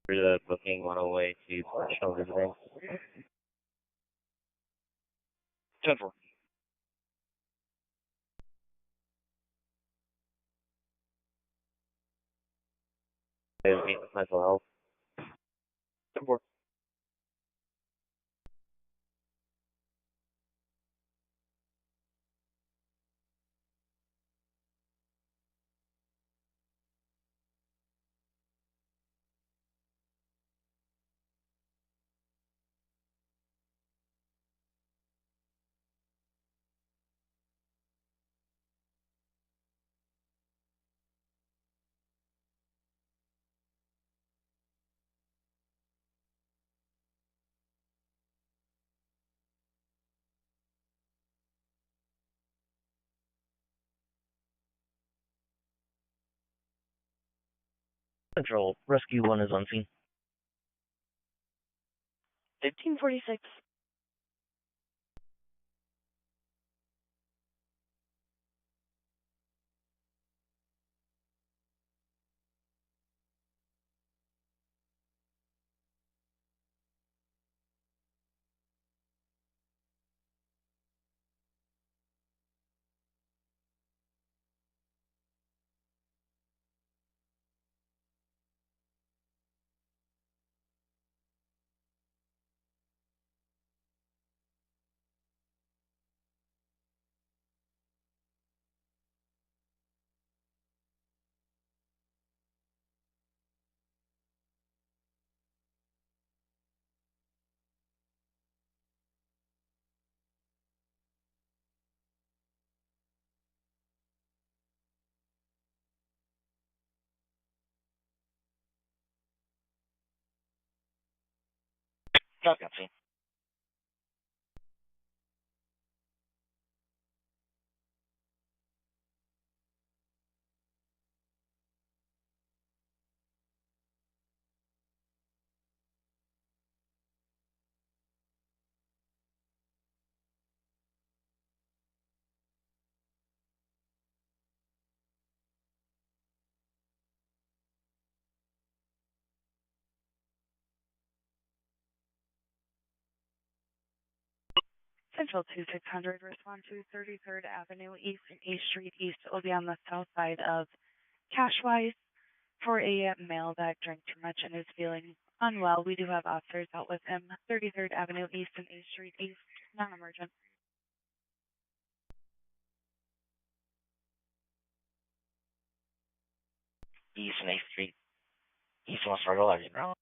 For the booking 108 to professional visiting. 10-4. Meet with mental health. 10-4. Control, Rescue 1 is on scene. 1546. Copy on scene. Central 2600, respond to 33rd Avenue East and A Street East. It will be on the south side of Cashwise for a male that drank too much and is feeling unwell. We do have officers out with him. 33rd Avenue East and A Street East, non-emergent. East and 8th Street. East and West Fargo, Levy Road.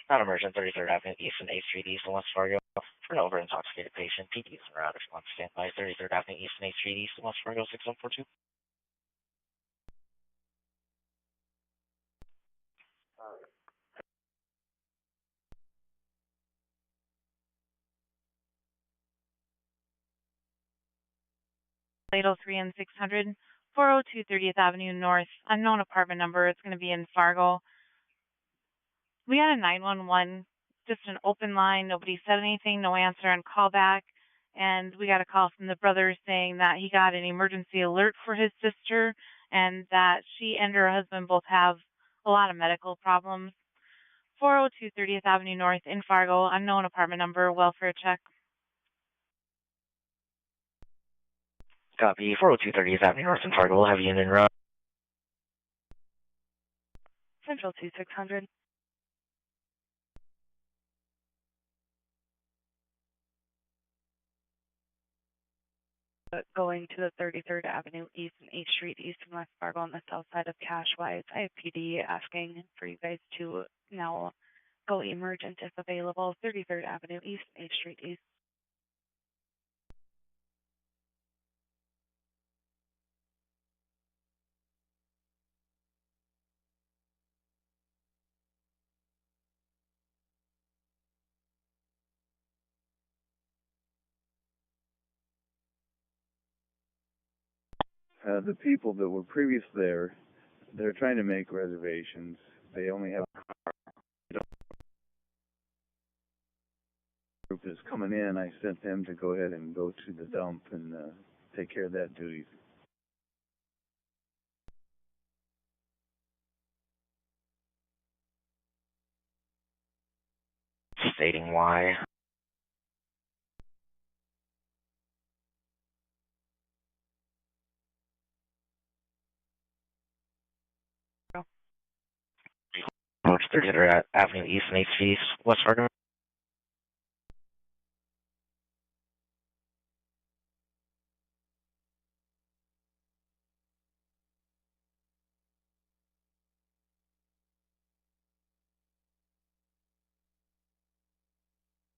Non-emergent, 33rd Avenue East and 8th Street East and West Fargo. For an over-intoxicated patient, PDs and route response standby, 33rd Avenue East and 8th Street East and West Fargo, 6142. Lato 3 and 600, 402 30th Avenue North, unknown apartment number. It's going to be in Fargo. We had a 911, just an open line. Nobody said anything, no answer on callback. And we got a call from the brother saying that he got an emergency alert for his sister and that she and her husband both have a lot of medical problems. 402 30th Avenue North in Fargo, unknown apartment number, welfare check. Copy, 402 30th Avenue North in Fargo, we'll have you in and run. Central 2600. Going to the 33rd Avenue East and 8th Street East and West Fargo on the south side of Cashwise. I have PD asking for you guys to now go emergent if available. 33rd Avenue East and 8th Street East. The people that were previous there, they're trying to make reservations. They only have is coming in, I sent them to go ahead and go to the dump and take care of that duty. Stating why. Approach 30th Avenue East and 8th Street East, West Fargo.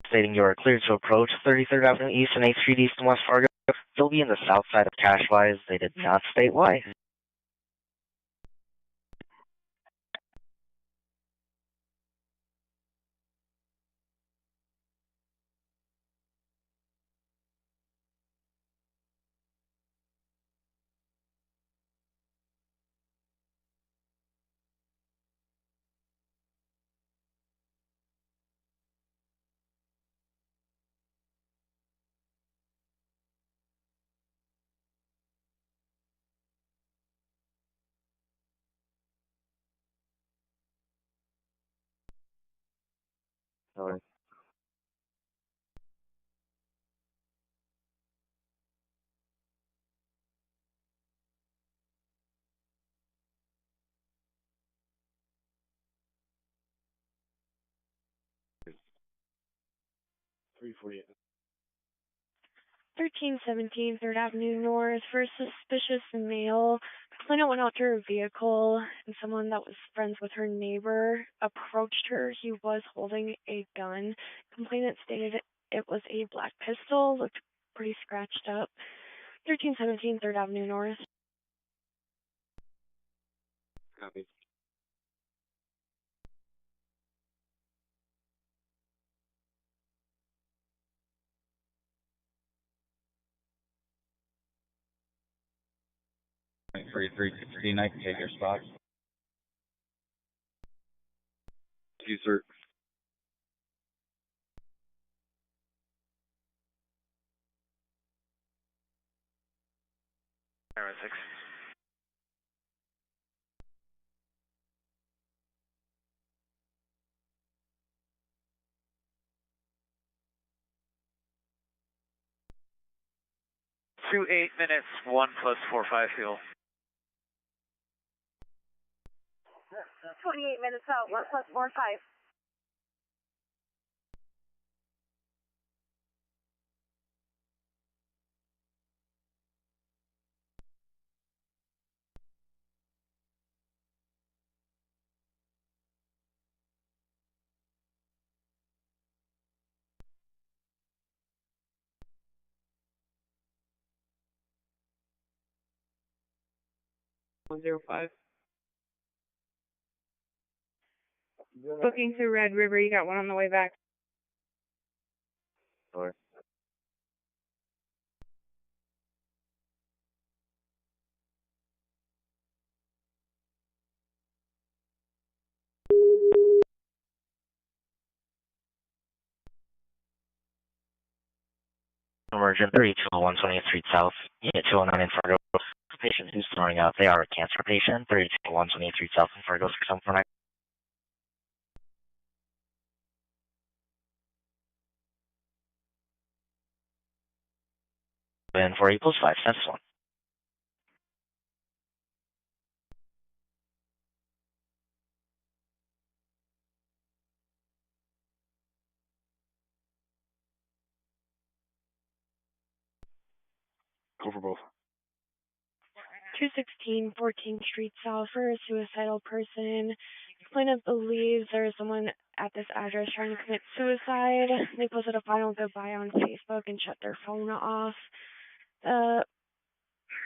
Stating you are cleared to approach 33rd Avenue East and 8th Street East in West Fargo. You'll be in the south side of Cashwise. They did not state why. Sorry. $348. 1317 3rd Avenue North for a suspicious male. Complainant went out to her vehicle and someone that was friends with her neighbor approached her. He was holding a gun. Complainant stated it was a black pistol, looked pretty scratched up. 1317 3rd Avenue North. Copy. For 316, I can take your spot. Thank you, sir. Area 6. Through 8 minutes, 1 plus 4-5 fuel. 28 minutes out, 1 plus 4, 5. Booking through Red River, you got one on the way back. Sorry. Emergent 321 20th Street South, Unit 209 in Fargo. Patient who's throwing out, they are a cancer patient, 321 20th Street South in Fargo, 6749. And 4 equals 5, cents 1. Go for both. 216 14th Street South for a suicidal person. Complainant believes there is someone at this address trying to commit suicide. They posted a final goodbye on Facebook and shut their phone off. The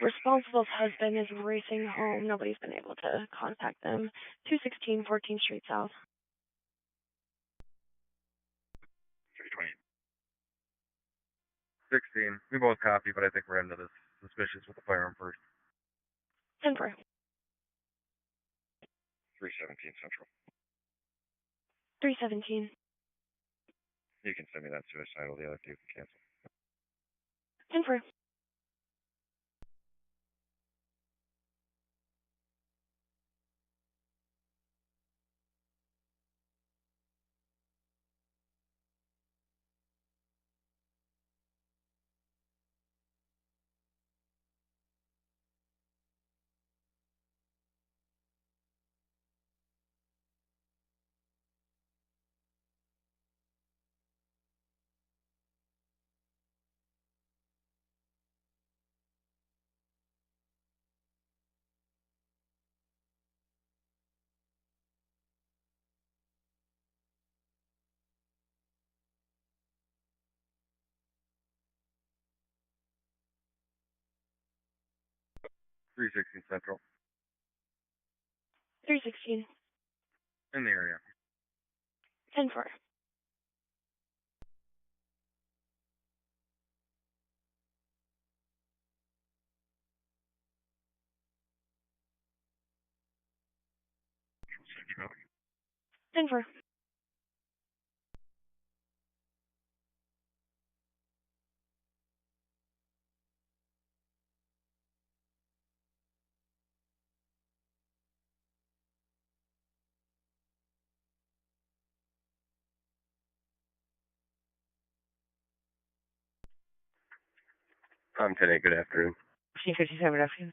responsible's husband is racing home. Nobody's been able to contact them. 216 14th Street South. 320. 16. We both copy, but I think we're into this suspicious with the firearm first. 10-4. 317 Central. 317. You can send me that suicidal. The other two can cancel. 10-4. .316 Central. 316. In the area. 10-4. Central. 10-4. Today, good afternoon. 1557, afternoon.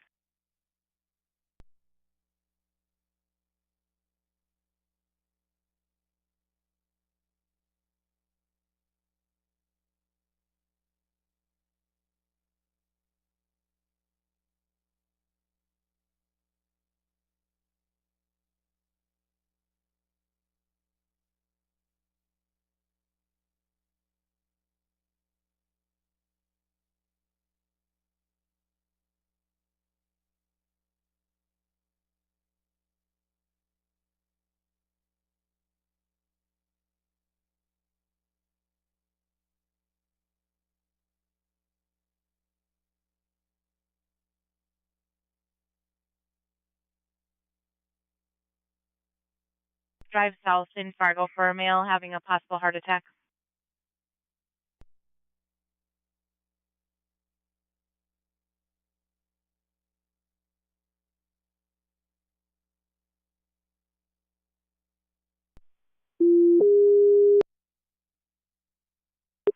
Drive south in Fargo for a male having a possible heart attack.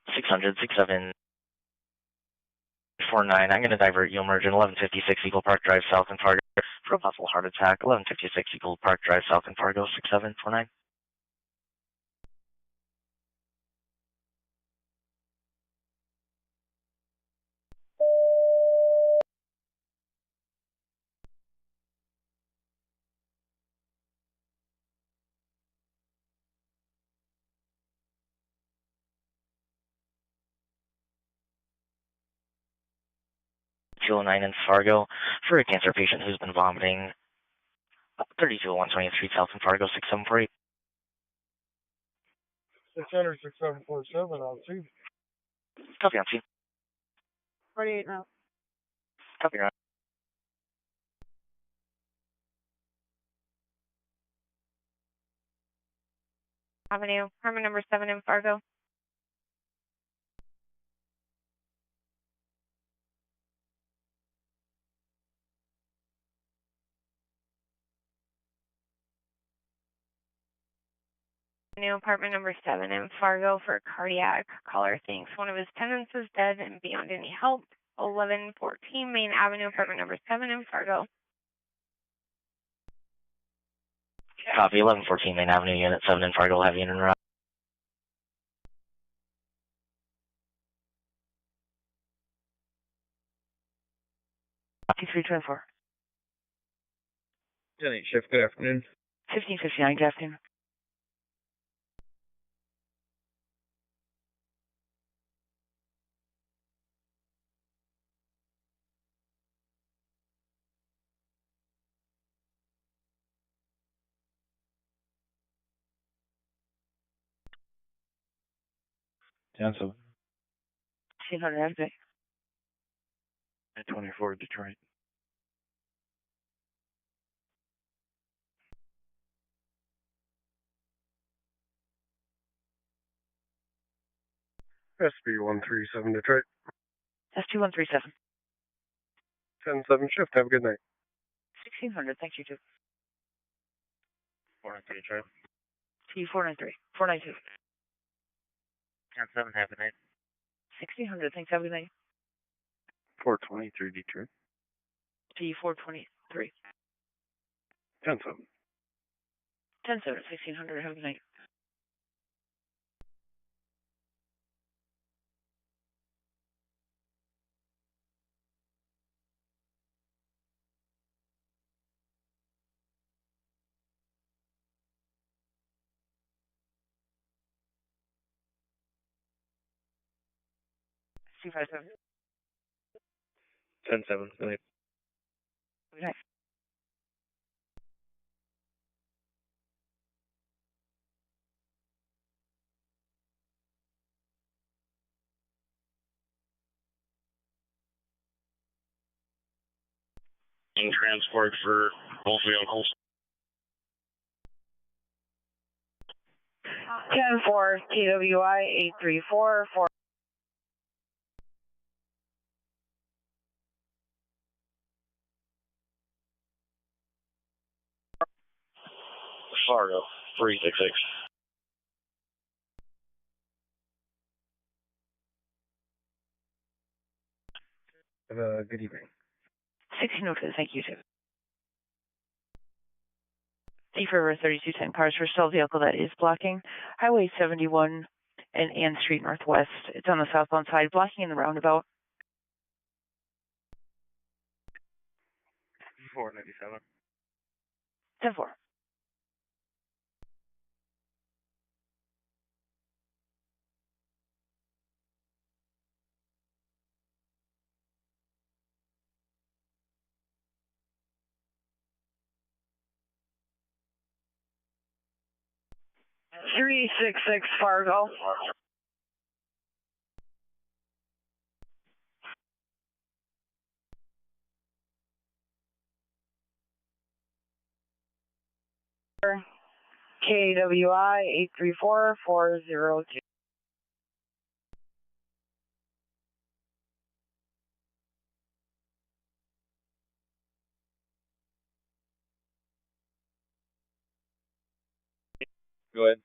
$600-6749. I'm going to divert you emergent 1156 Eagle Park Drive South in Fargo for a possible heart attack. 1156 Eagle Park Drive South in Fargo 6749. .209 in Fargo for a cancer patient who's been vomiting. 320123 South in Fargo 6748. 600-6747 on C. Copy on C. 48 now. Copy on. Avenue, apartment number 7 in Fargo. New apartment number 7 in Fargo for cardiac. Caller thinks one of his tenants is dead and beyond any help. 1114 Main Avenue, apartment number 7 in Fargo. Copy 1114 Main Avenue, Unit 7 in Fargo. Have unit around. Copy 324. 10-8 shift, good afternoon. 1559, good afternoon. Cancel. 1600, afternoon. 24 Detroit. SB137 Detroit. SB137. 10-7 shift. Have a good night. 1600, thanks you too. 493 Detroit. T493. 492. 10-7, have a good night. 1600, thanks, have a good night. 423 Detroit. T423. 10-7. 10-7, 1600, have a good night. C57. 10-7, good night. Good night. In transport for both vehicles. 10-4, TWI 834, 4. Fargo, 366. Have a good evening. 1602, thank you too. Thief River 3210, cars for sale vehicle that is blocking Highway 71 and Ann Street Northwest. It's on the southbound side, blocking in the roundabout. 497. 10-4. Three 366 Fargo. KWI 834, 402. Go ahead.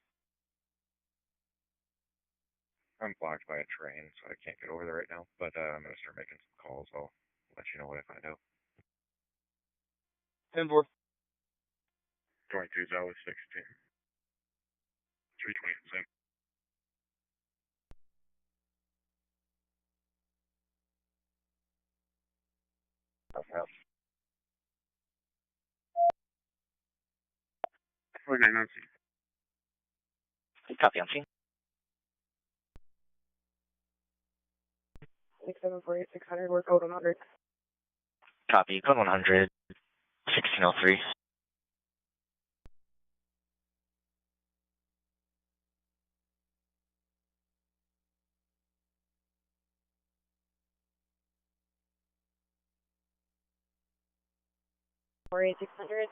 I'm blocked by a train, so I can't get over there right now, but I'm going to start making some calls. I'll let you know what I find out. 10-4. 22 is always 16. 327. Okay. 49 on scene. Copy on scene. 6748600, we're code 100. Copy, code 100, 1603. Four 600.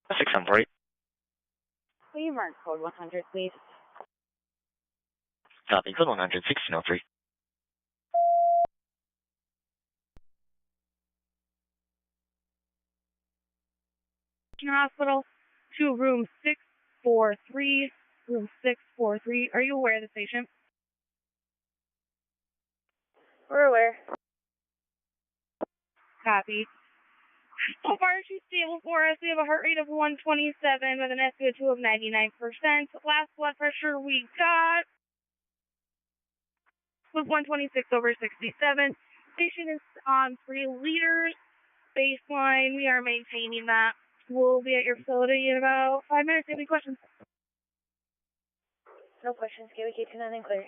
6748. Will you mark code 100, please? Copy, code 100, 1603. Hospital to room 643. Room 643. Are you aware of this patient? We're aware. Copy. So far, she's stable for us. We have a heart rate of 127 with an SpO2 of 99%. Last blood pressure we got was 126/67. Patient is on 3 liters. Baseline, we are maintaining that. We'll be at your facility in about 5 minutes. Any questions? No questions. KWK29 clear.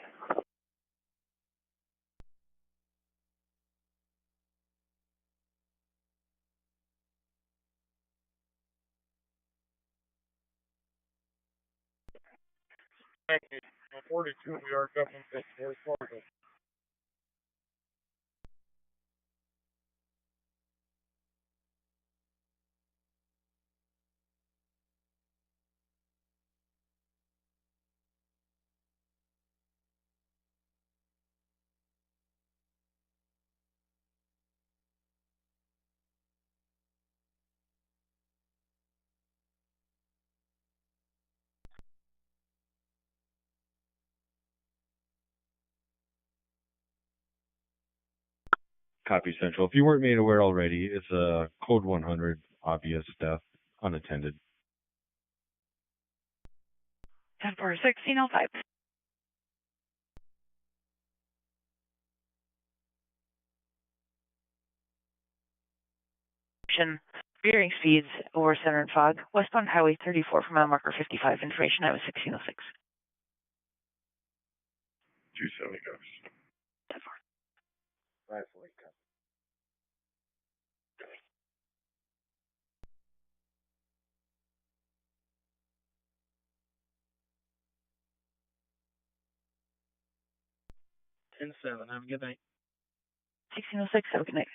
Thank you. 42, we are jumping 644. Copy Central. If you weren't made aware already, it's a code 100 obvious death, unattended. 10-4, 1605. Veering speeds over center and fog. Westbound Highway 34 for mile marker 55. Information I was 1606. 270 goes. 540. 10-7. Have a good night. 1606. Have a good night.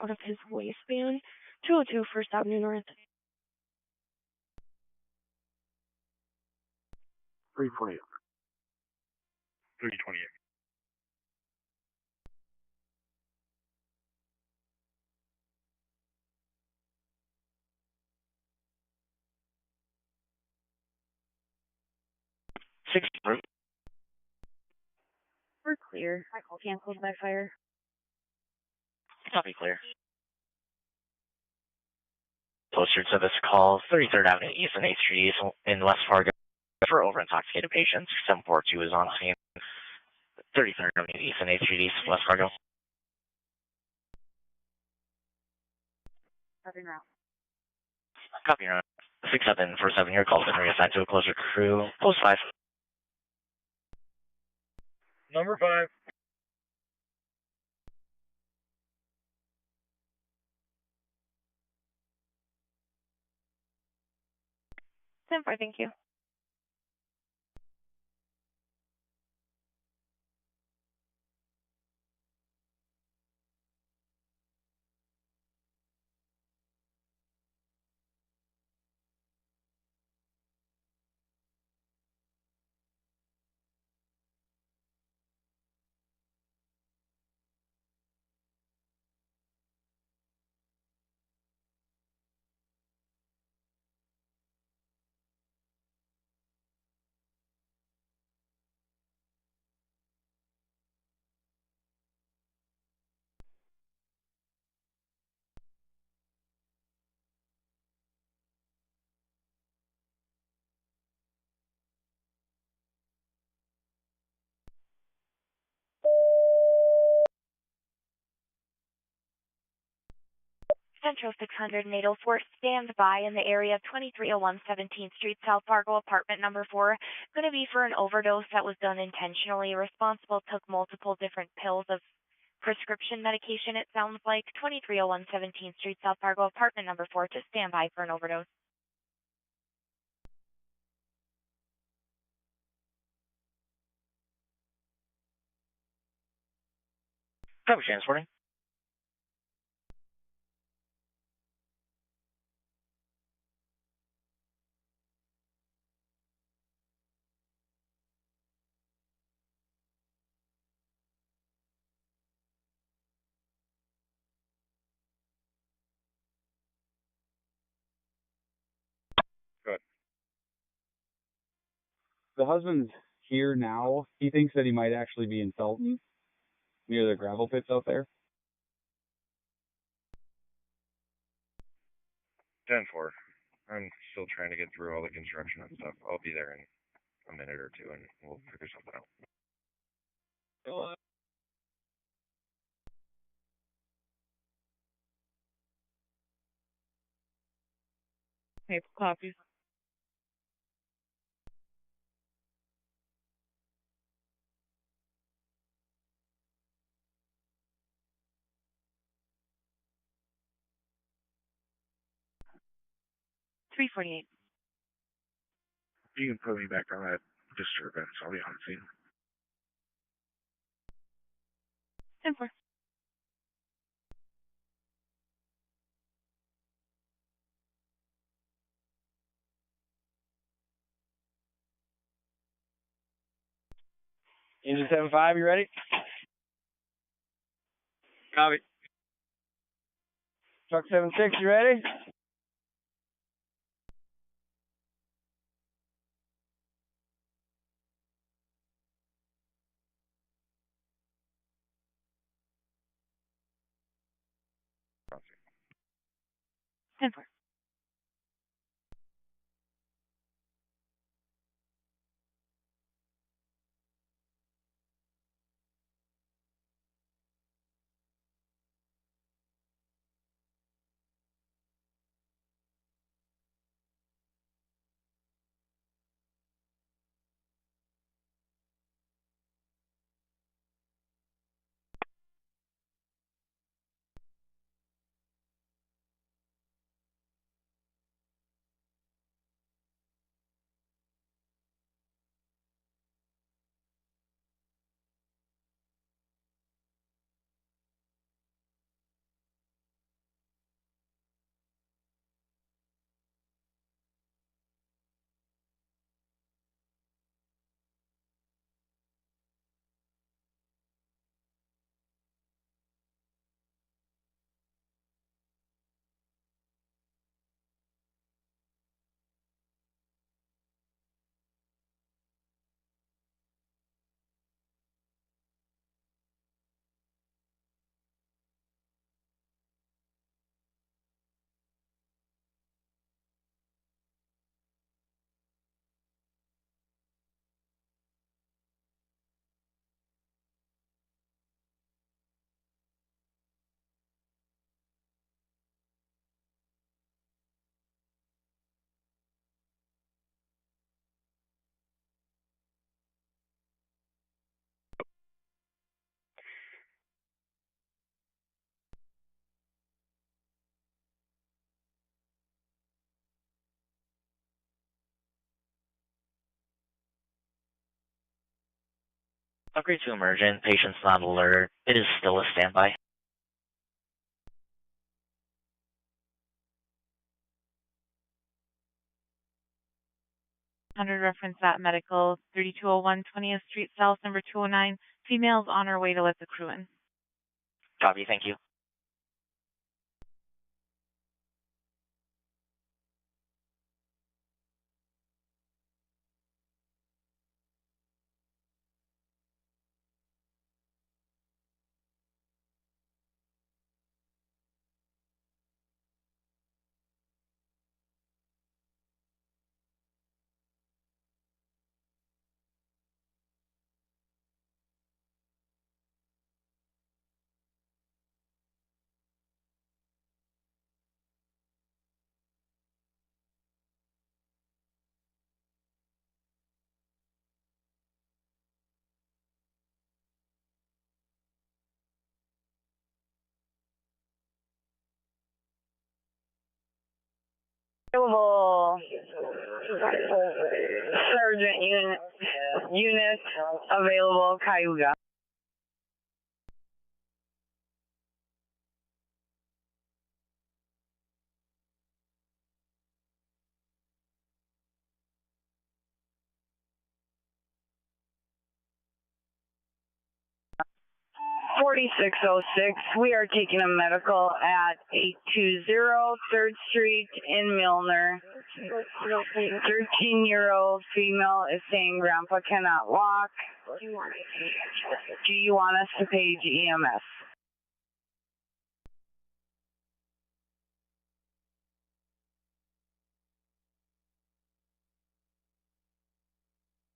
Out of his waistband. 202 First Avenue North. 328. 328. We're clear. Canceled by fire. Copy, clear. Closer to this call, 33rd Avenue East and 8th Street East in West Fargo for over-intoxicated patients. 742 is on scene. 33rd Avenue East and 8th Street East, West Fargo. Copy route. Copy, route. 6747, your call has been reassigned to a closer crew. Post 5. Number 5. Simple, thank you. Central 600 and 804, stand by in the area of 2301 17th Street, South Fargo, apartment number 4. Going to be for an overdose that was done intentionally. Responsible took multiple different pills of prescription medication, it sounds like. 2301 17th Street, South Fargo, apartment number 4. Just stand by for an overdose. Copy, transporting. Good. The husband's here now. He thinks that he might actually be in Felton, near the gravel pits out there. 10-4. I'm still trying to get through all the construction and stuff. I'll be there in a minute or two, and we'll figure something out. Okay, copy. $348. You can put me back on that disturbance. I'll be on scene. 10-4. Engine 75, you ready? Copy. Truck 76, you ready? 10-4. Upgrade to emergent. Patient's not alert. It is still a standby. Reference at medical 3201 20th Street South, number 209. Female's on her way to let the crew in. Copy, thank you. Available Sergeant unit available Cayuga. .4606, we are taking a medical at 820 3rd Street in Milner. 13-year-old female is saying grandpa cannot walk. Do you want us to page EMS?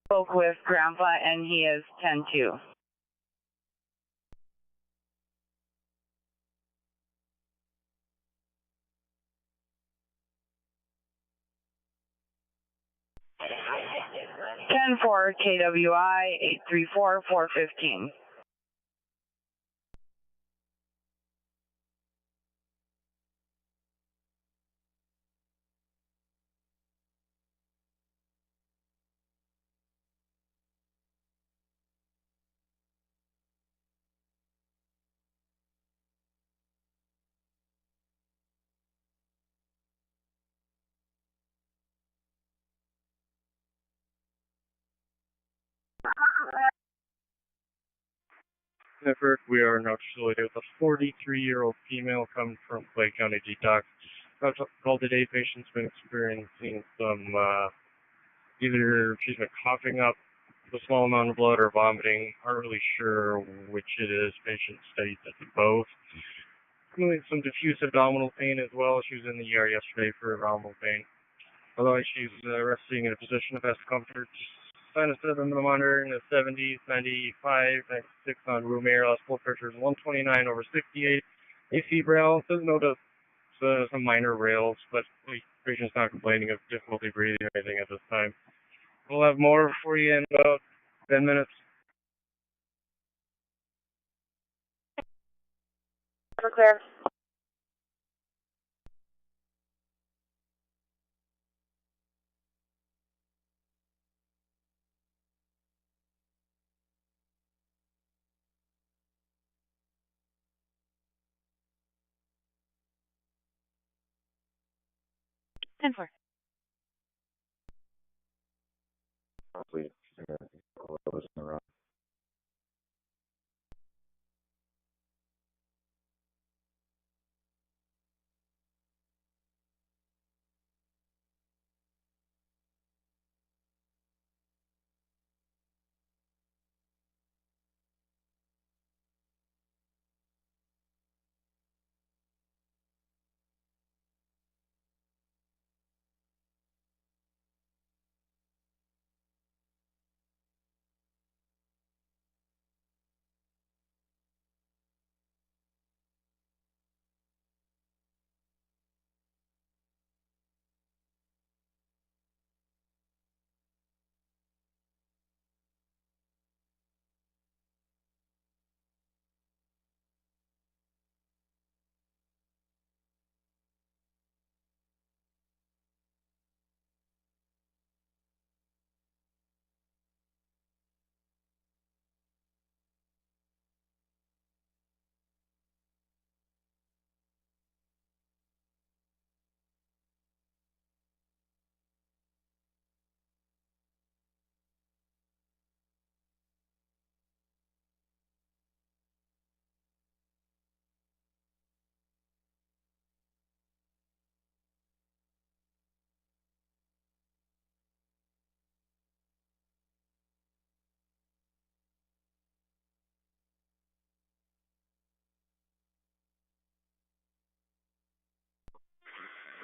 Spoke with grandpa and he is 10-2. (10-4) KWI 834 415. Network, we are now facilitated with a 43-year-old female coming from Clay County Detox. Call today, patient's been experiencing some, either she's been coughing up a small amount of blood or vomiting. Aren't really sure which it is. Patient states it's both. some diffuse abdominal pain as well. She was in the ER yesterday for abdominal pain. Otherwise, she's resting in a position of best comfort. Sinus rhythm monitor in the 70s, 95, 96 on room air. Last blood pressure is 129 over 68. AC rail, doesn't notice some minor rails, but the patient's not complaining of difficulty breathing or anything at this time. We'll have more for you in about 10 minutes. We're clear. Ten four. Please, all those in a row.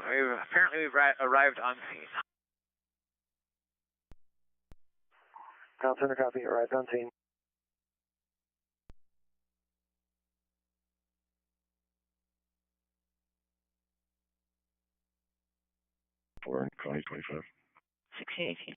Apparently we've arrived on scene. Call center copy, arrived on scene. For County 25. 1618.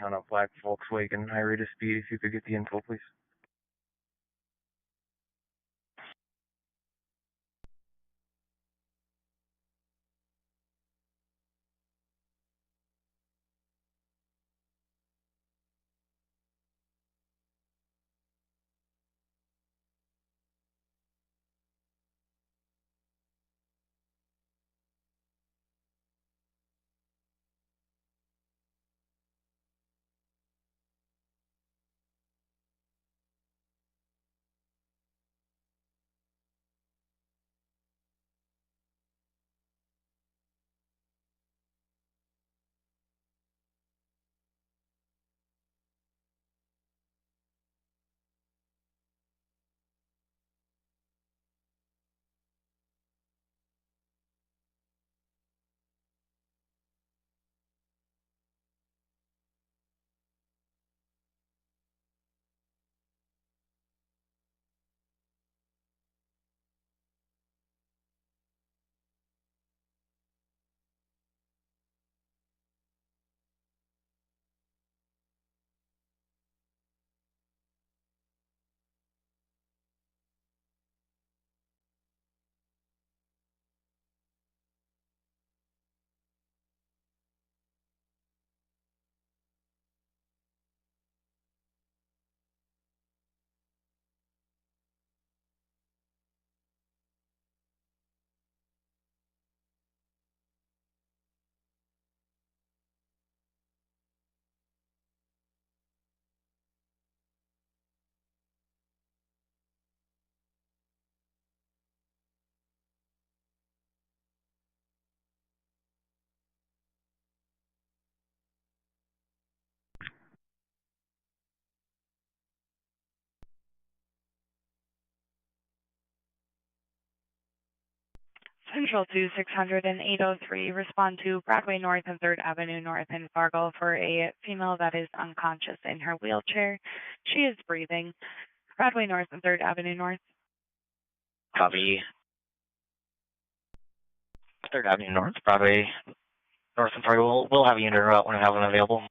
On a black Volkswagen, high rate of speed, if you could get the info, please. Central to 600 and 803, respond to Broadway North and 3rd Avenue North in Fargo for a female that is unconscious in her wheelchair. She is breathing. Broadway North and 3rd Avenue North. Copy. 3rd Avenue North, Broadway North in Fargo. We'll have a unit route when we have one available.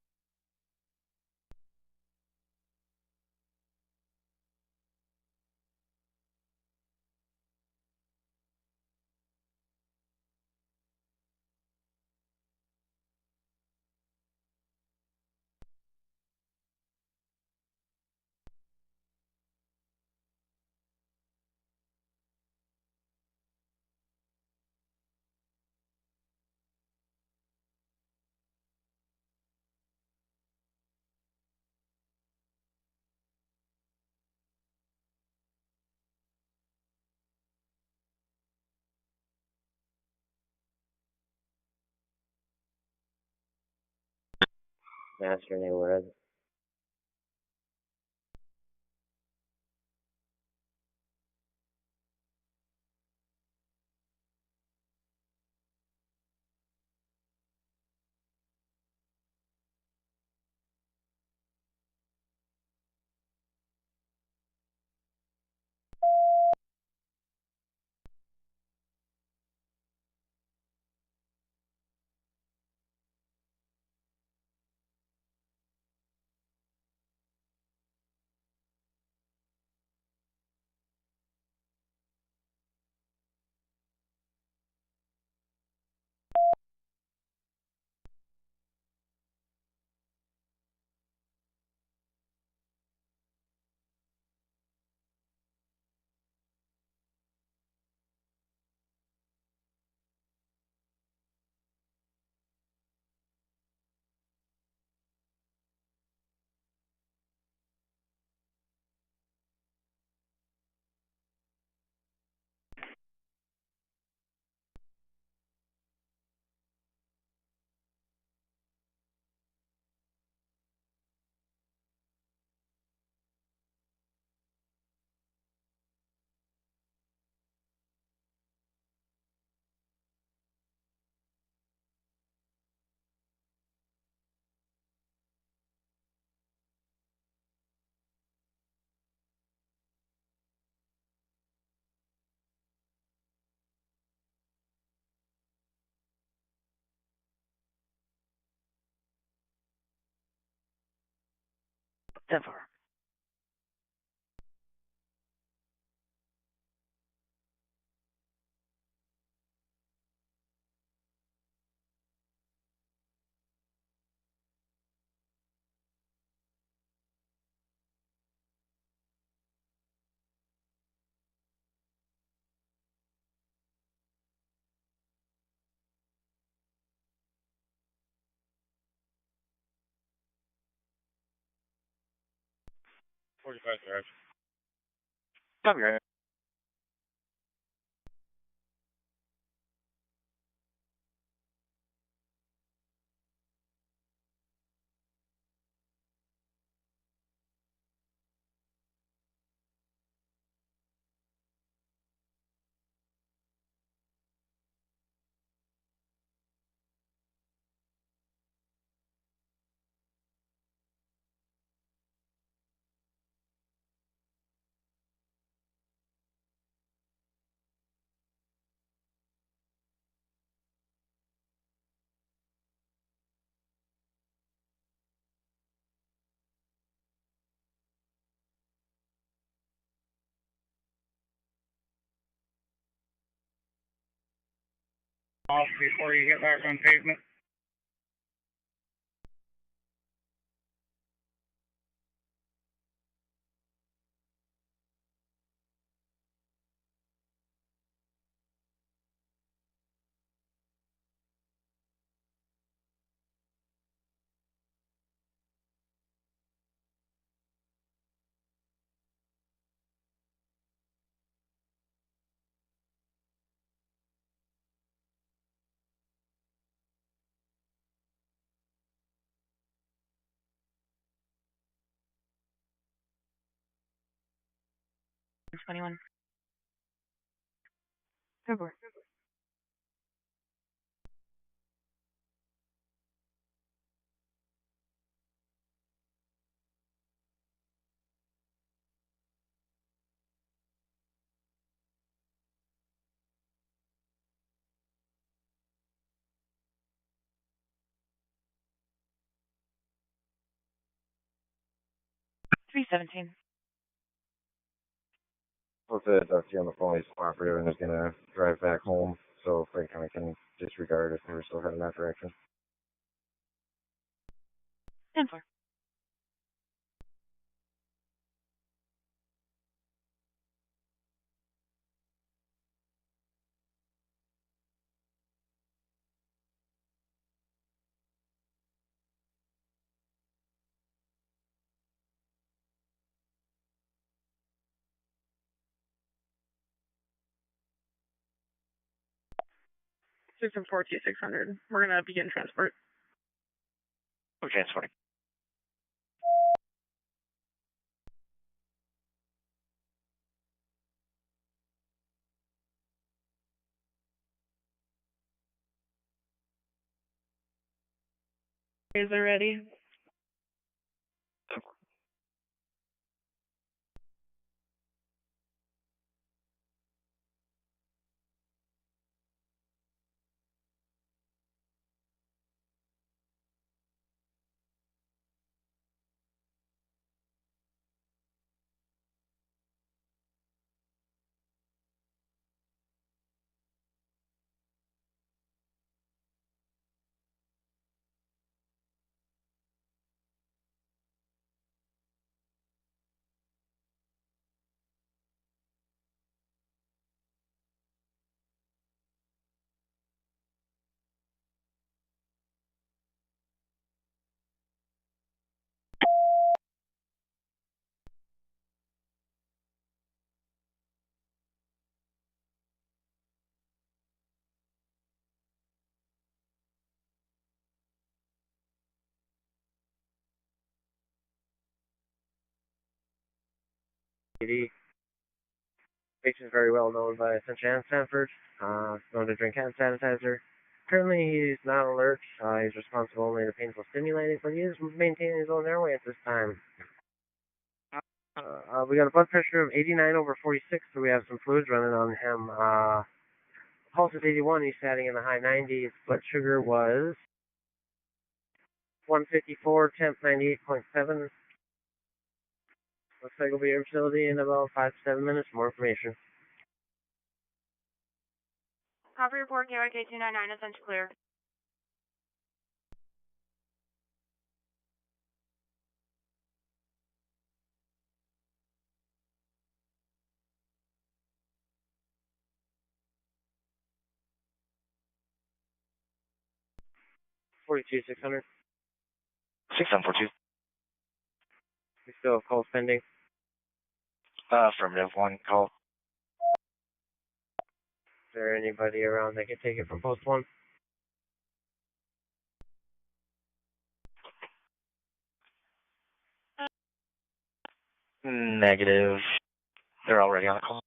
Master name, where is it? Denver. Drive. Copy, right. Off before you get back on pavement. February. 317. What's the Dusty on the phone? He's cooperative and is going to drive back home, so Frank and I can disregard if we're still heading that direction. 10-4. System 42600. We're going to begin transport. We're transporting. Is it ready? Patient is very well known by Central and Stanford, known to drink hand sanitizer. Currently, he's not alert. He's responsible only to painful stimulating, but he is maintaining his own airway at this time. We got a blood pressure of 89/46, so we have some fluids running on him. Pulse is 81, he's sitting in the high 90s. Blood sugar was 154, temp 98.7. Looks like we'll be in facility in about 5 to 7 minutes. More information. Copy report, KYK 299, ascent clear. Forty-two 600. 6742. We still have calls pending. Affirmative, one call. Is there anybody around that can take it from post 1? Negative. They're already on the call.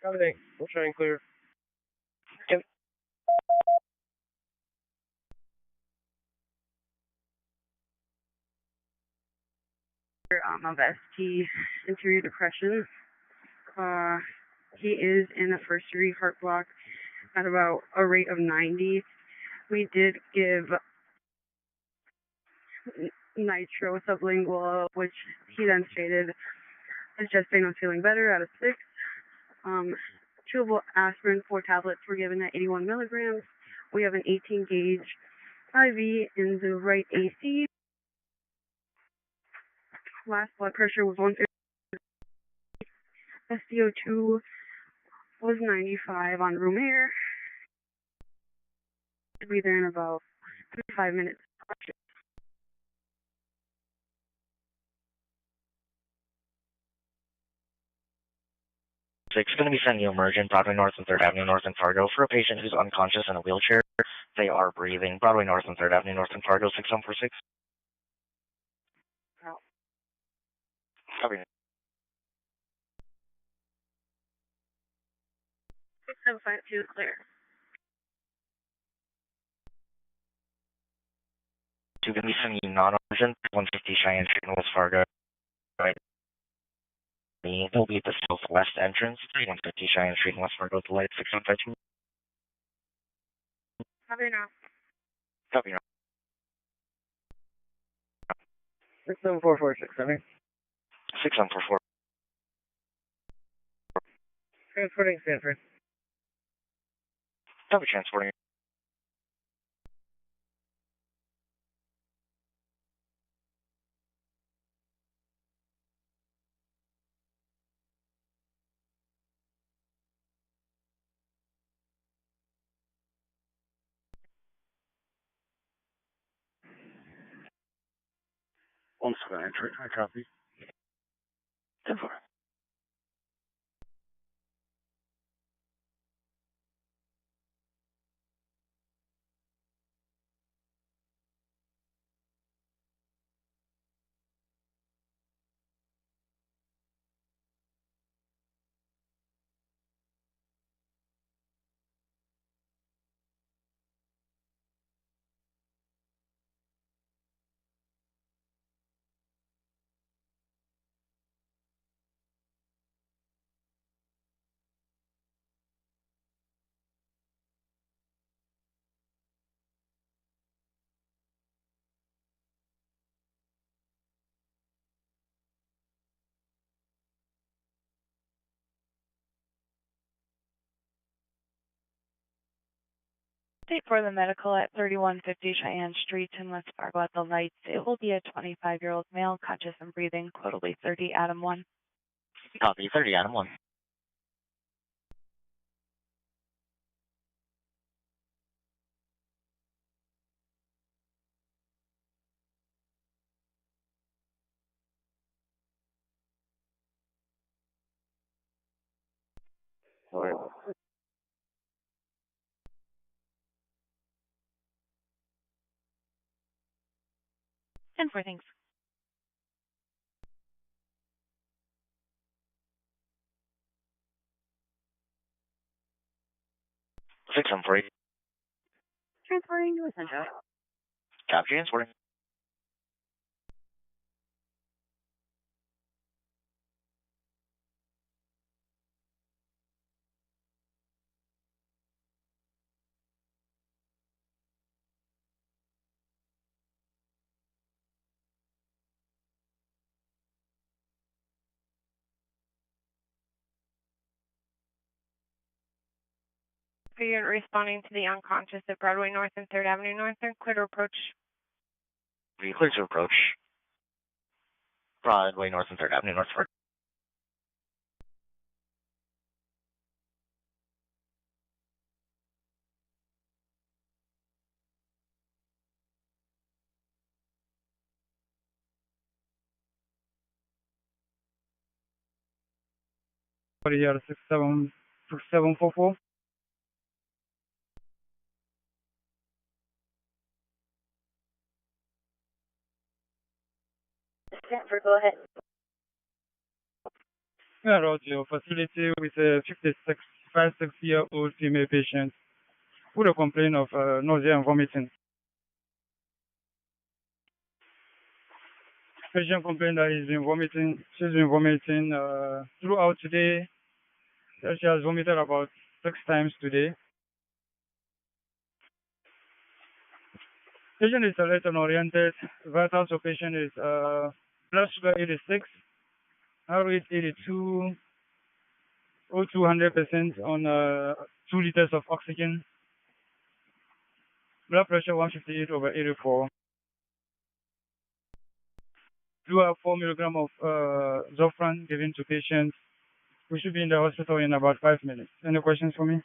Copy. We'll try and clear. Yep. Of ST interior depression. He is in a first degree heart block at about a rate of 90. We did give nitro sublingual, which he then stated his chest pain was feeling better out of 6. Chewable aspirin, 4 tablets were given at 81 milligrams. We have an 18 gauge IV in the right AC. Last blood pressure was 150. SDO2 was 95 on room air. We'll be there in about 5 minutes. It's going to be sending you emergent Broadway North and 3rd Avenue North in Fargo for a patient who's unconscious in a wheelchair. They are breathing. Broadway North and 3rd Avenue North in Fargo, 6146. Oh. Copy. 6752 clear. Two going to be sending you non-emergent, 150 Cheyenne Street in West Fargo. Right. They'll be at the southwest entrance, 150 Cheyenne Street in West Fargo, the light 6152. Copy now. Copy now. 67446, 6144. Transporting Stanford. Copy, transporting. One square, I copy. 10-4. Date for the medical at 3150 Cheyenne Street in West Fargo at the lights. It will be a 25-year-old male, conscious and breathing, totally 30 Adam 1. Copy, 30 Adam 1. Sorry. 10-4, thanks. Six on 4. Transporting to Essential. Copy, transporting. Unit responding to the unconscious at Broadway North and 3rd Avenue North. They're clear to approach. Be clear to approach. Broadway North and 3rd Avenue North. Here, 6744. Stanford, go ahead. Yeah, Roger. Facility with a 56-year-old female patient with a complaint of nausea and vomiting. Patient complained that she's been vomiting throughout today. She has vomited about 6 times today. Patient is alert and oriented. Vitals of patient is blood sugar 86, heart rate 82, O2 100% on 2 liters of oxygen. Blood pressure 158/84. Do have 4 milligram of Zofran given to patients. We should be in the hospital in about 5 minutes. Any questions for me?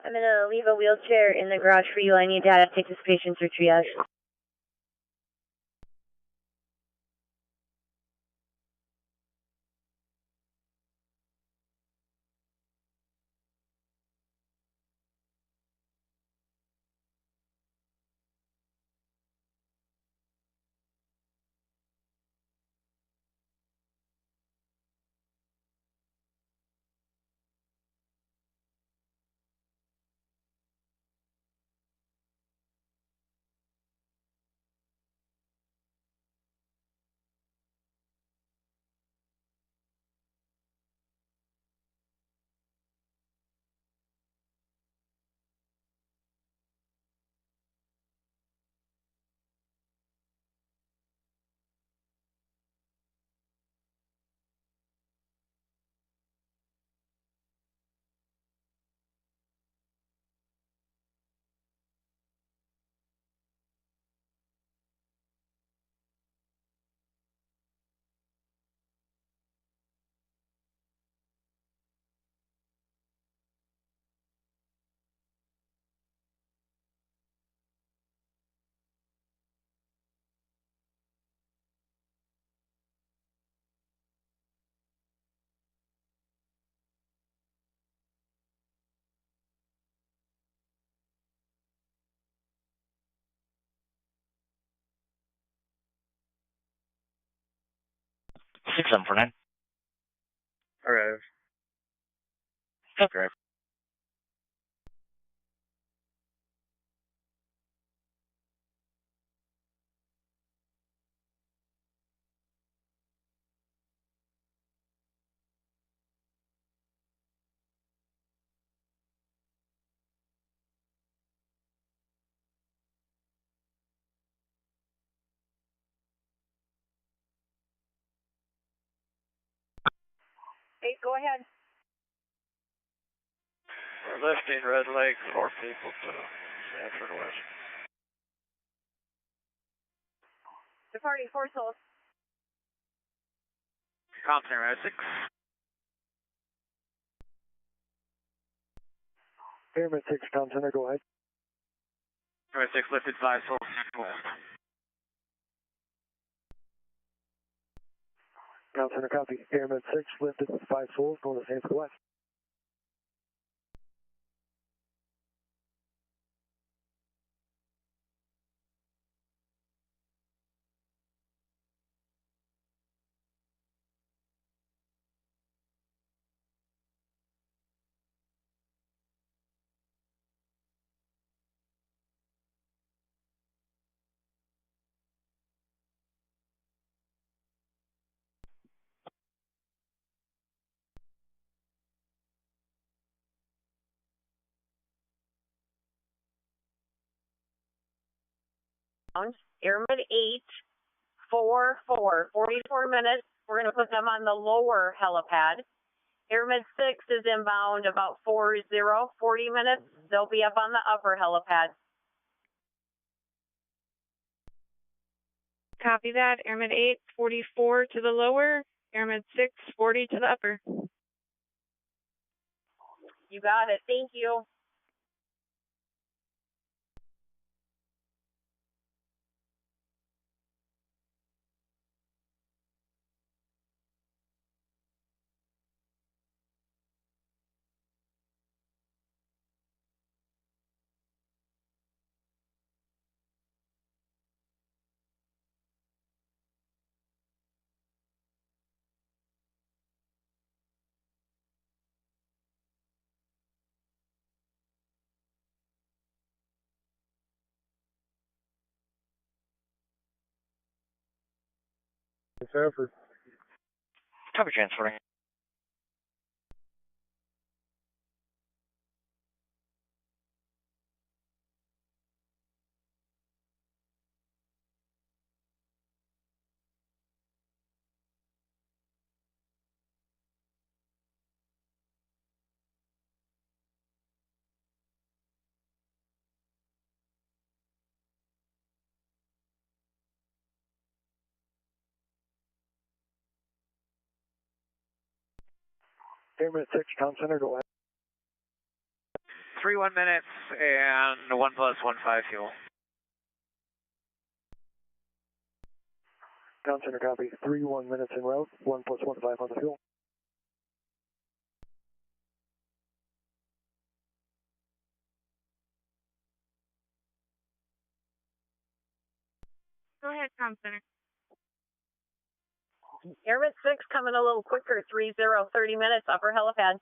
I'm going to leave a wheelchair in the garage for you. I need data to take this patient through triage. 6749. Alright. Copy. Hey, go ahead. We're lifting Red Lake, 4 people to Sanford West. Departing 4 souls. Comp Center, 6. Pyramid 6, Tom Center, go ahead. Pyramid 6 lifted 5 souls, Sanford West. Tom Center, copy. Pyramid 6, lifted 5 souls, going to Sanford West. Airman 8, 44 minutes. We're going to put them on the lower helipad. Airman 6 is inbound about 40 minutes. They'll be up on the upper helipad. Copy that. Airman 8, 44 to the lower. Airman 6, 40 to the upper. You got it. Thank you. Sanford. Copy transporting. Pyramid 6, Tom Center, go ahead. 3 minutes and 1 plus 15 fuel. Tom Center, copy. 1 minutes en route, 1 plus 15 on the fuel. Go ahead, Tom Center. Airman 6 coming a little quicker, 30 minutes, upper helipad.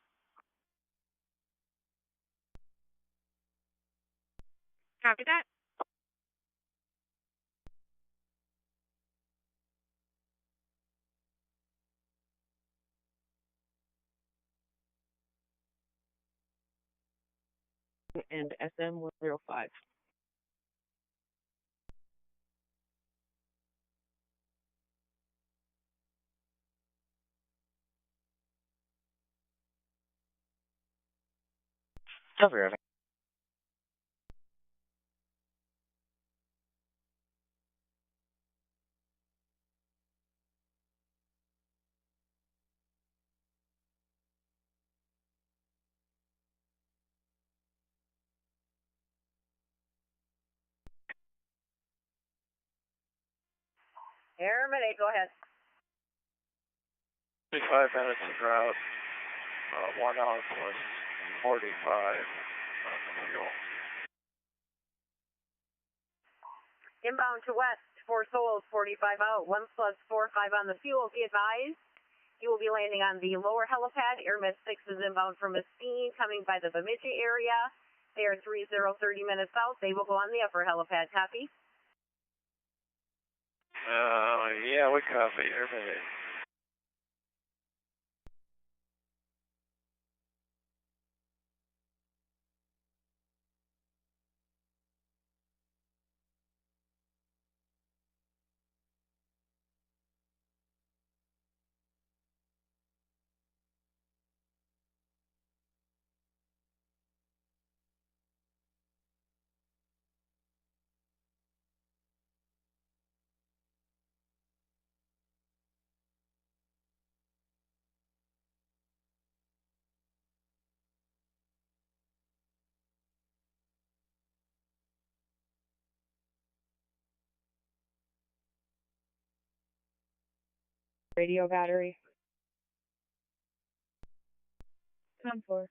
Copy that. And SM105. Copy, Irving. Airman 8, go ahead. 35 minutes en route. 1 hour plus 45 fuel. Inbound to west. 4 solos, 45 out, 1 plus 45 on the fuel. Be advised, you will be landing on the lower helipad. Airmed 6 is inbound from Mesquite, coming by the Bemidji area. They are 30 minutes out. They will go on the upper helipad. Copy? Yeah, we copy. Everything. Radio battery. 10-4.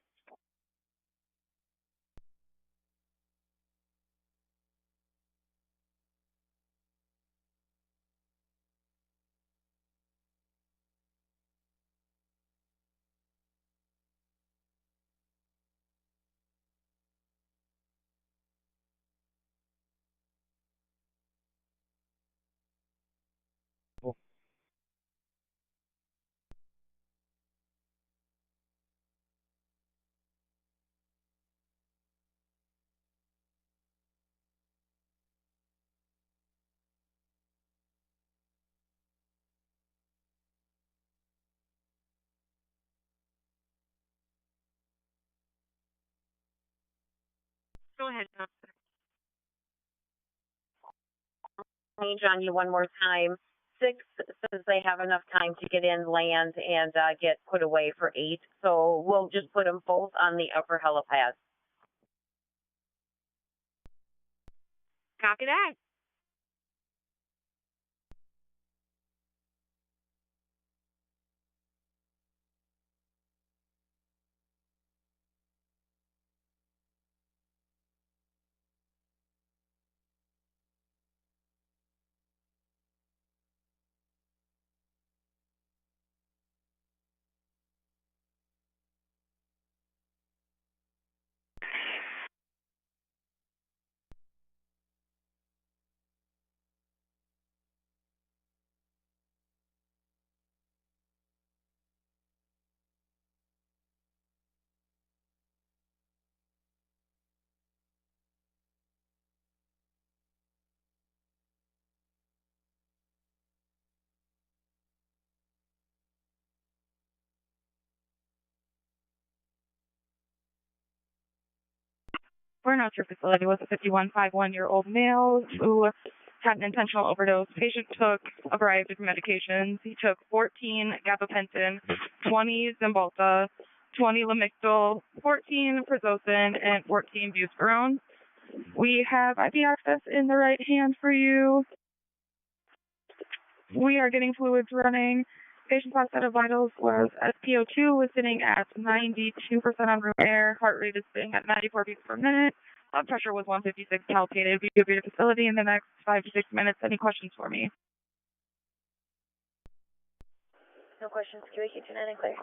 Go ahead, Doctor. Change on you one more time. 6 says they have enough time to get in, land, and get put away for 8. So we'll just put them both on the upper helipad. Copy that. We're not your facility was a 5151-year-old male who had an intentional overdose. Patient took a variety of different medications. He took 14 gabapentin, 20 Zymbalta, 20 Lamictal, 14 Prazosin, and 14 buspirone. We have IV access in the right hand for you. We are getting fluids running. Patient's last set of vitals was SpO2 was sitting at 92% on room air. Heart rate is sitting at 94 beats per minute. Blood pressure was 156 palpated. We will be at the facility in the next 5 to 6 minutes. Any questions for me? No questions. QAQ29 and clear.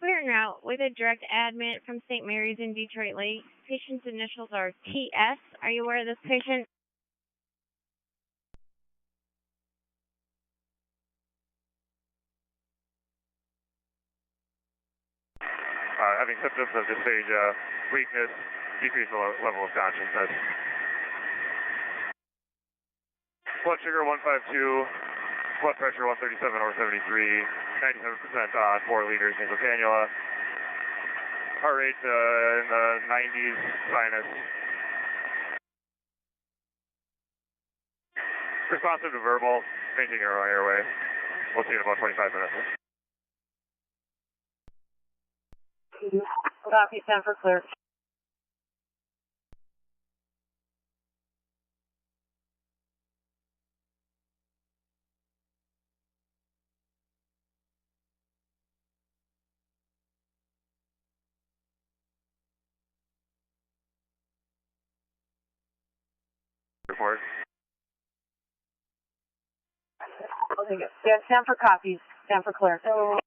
We're en route with a direct admit from St. Mary's in Detroit Lake. Patient's initials are TS. Are you aware of this patient? Having symptoms of dysphagia, weakness, decreased level of consciousness. Blood sugar 152, blood pressure 137/73, 97% on 4 liters nasal cannula. Heart rate in the 90s, sinus. Responsive to verbal, fainting or airway. We'll see in about 25 minutes. Copy, 10 for clear. Report. I'll take it. Yeah, 10 for copies, 10 for clear. So,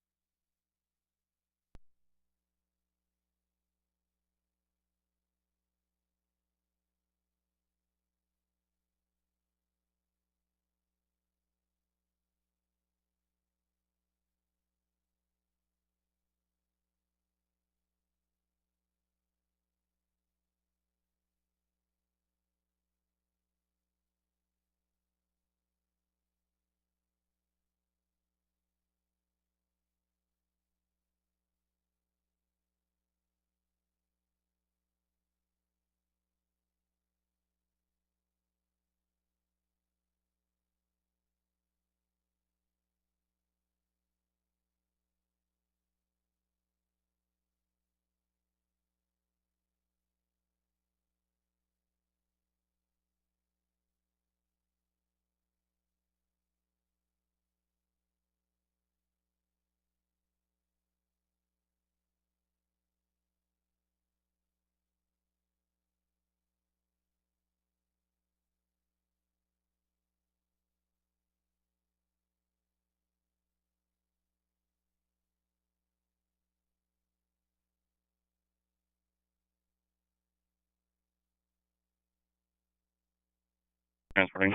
Transporting.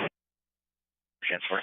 Transfer.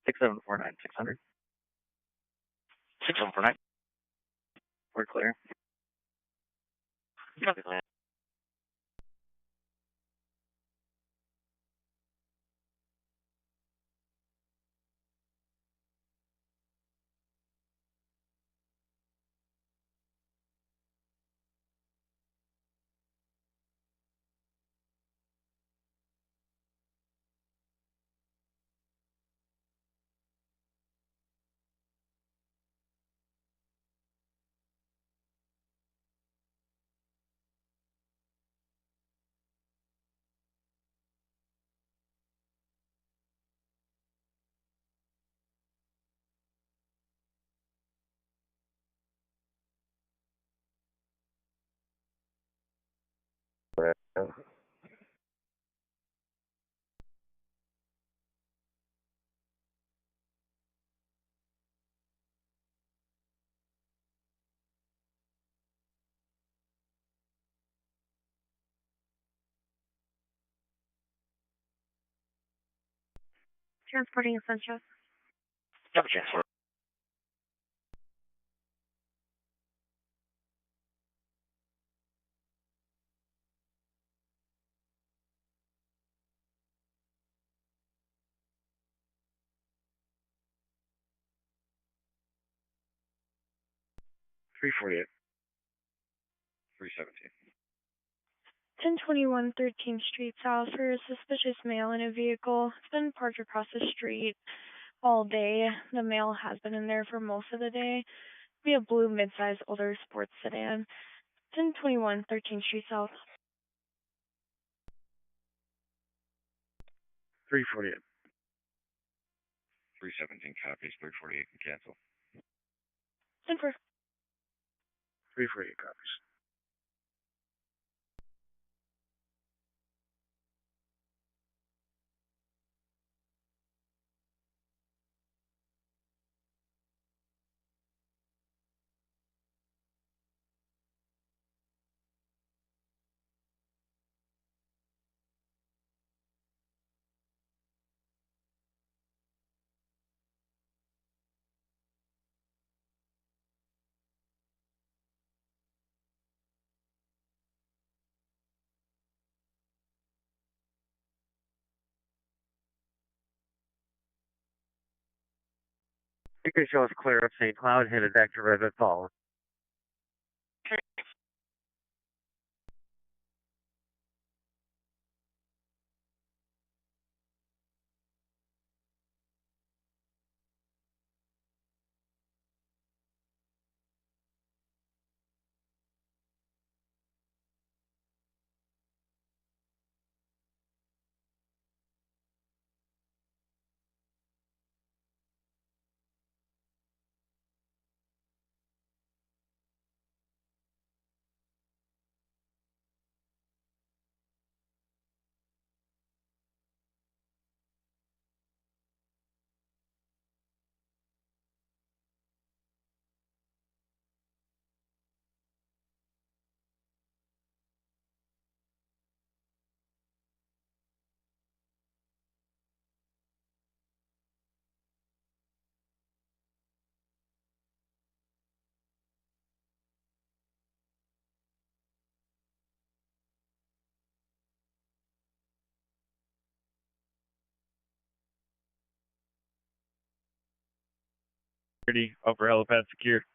Six 600. 6749. We're clear. Copy that. Transporting Essentials. Double transport. Three 48. 317. 1021 13th Street South for a suspicious male in a vehicle. It's been parked across the street all day. The male has been in there for most of the day. Be a blue midsize older sports sedan. 1021 13th Street South. 348. 317 copies. 348 can cancel. 10-4. 348 copies. You can show us clear up St. Cloud, headed back to Redwood Falls. Upper helipad secure.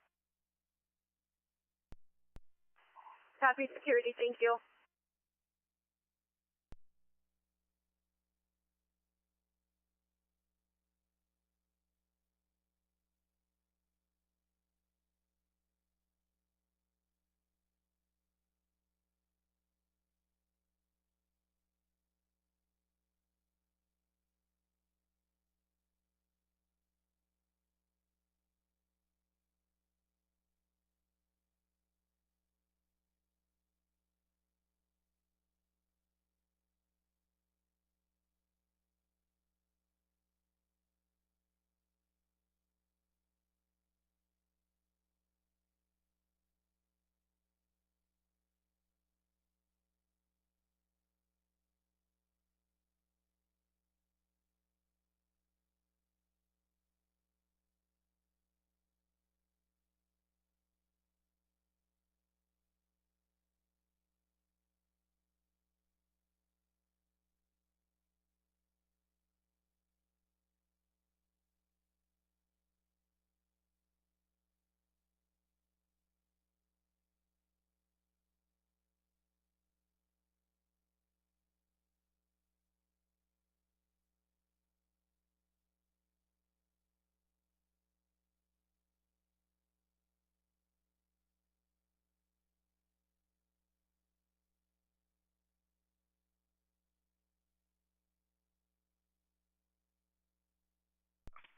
Copy security, thank you.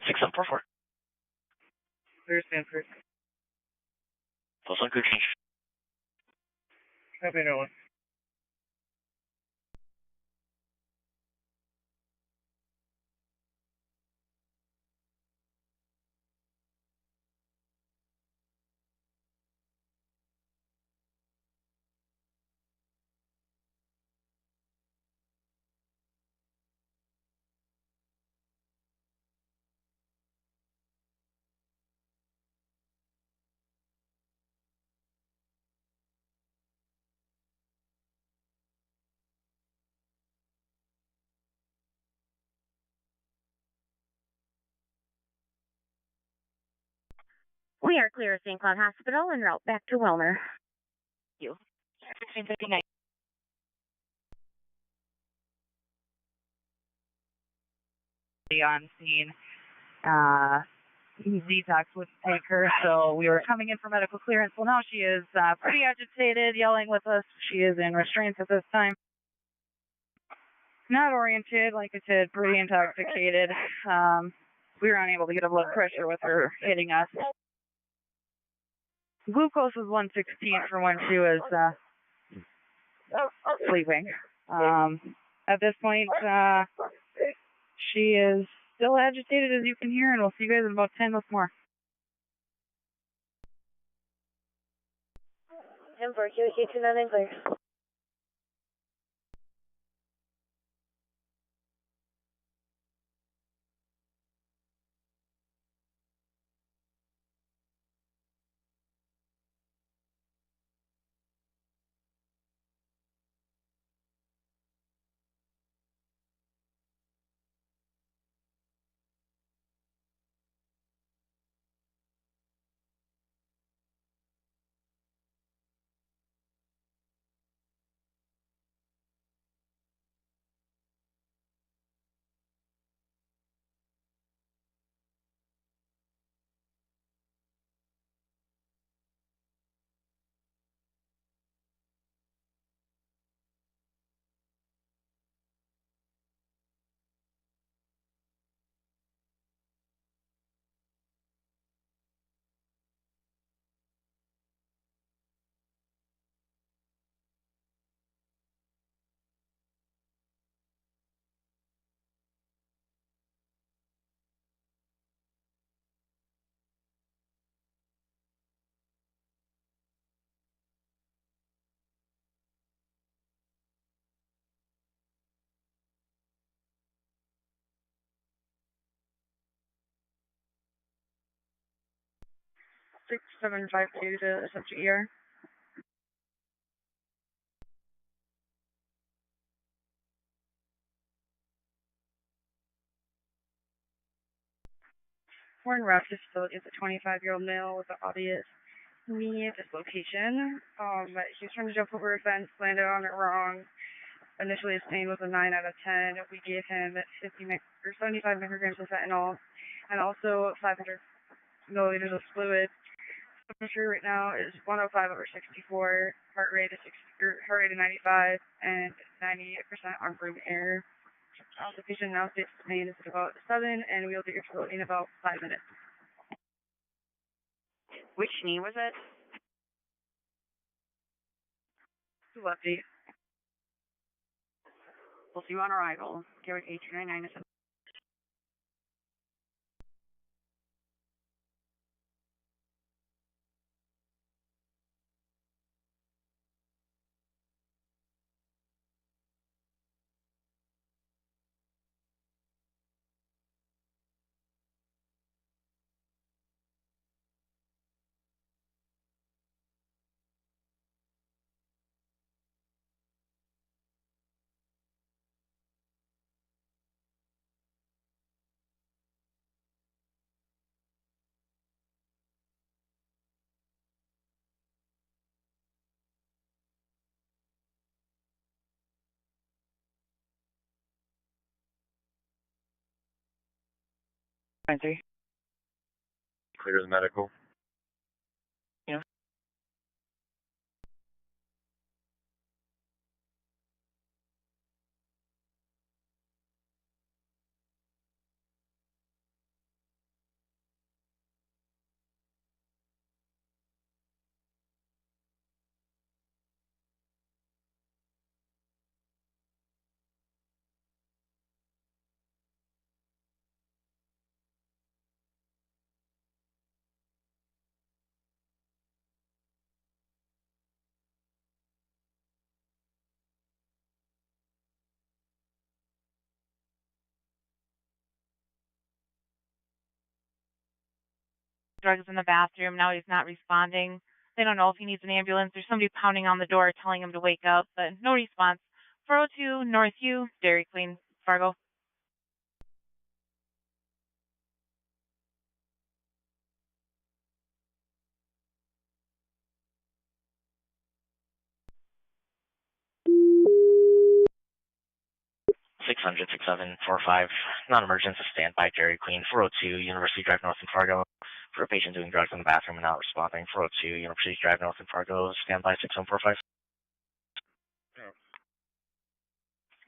Six up, 4-4. Clear Stanford. Close on crew change. Copy, no one. We are clear of St. Cloud Hospital en route back to Wellner. Thank you. 1659. On scene. Detox with tanker, so we were coming in for medical clearance. Well, now she is pretty agitated, yelling with us. She is in restraints at this time. Not oriented, like I said, pretty intoxicated. We were unable to get a blood pressure with her hitting us. Glucose was 116 for when she was sleeping. At this point, she is still agitated, as you can hear, and we'll see you guys in about 10 minutes more. 10 for QQ 29 clear. Six 752 to subject ER. We're in route to facility. It's a 25-year-old male with an obvious knee dislocation. He was trying to jump over a fence, landed on it wrong. Initially, his pain was a 9 out of 10. We gave him 75 micrograms of fentanyl and also 500 milliliters of fluid. Temperature right now is 105/64. Heart rate is 95 and 98% on room air. The patient now states pain is at about 7, and we'll get your facility in about 5 minutes. Which knee was it? Lefty. We'll see you on arrival. Carriage 8299 is Clear the medical. Yeah. Drugs in the bathroom. Now he's not responding. They don't know if he needs an ambulance. There's somebody pounding on the door telling him to wake up, but no response. 402 North U, Dairy Queen, Fargo. 11JUN25, non-emergency standby Dairy Queen, 402 University Drive North in Fargo, for a patient doing drugs in the bathroom and not responding, 402 University Drive North in Fargo, standby 6145. Yeah.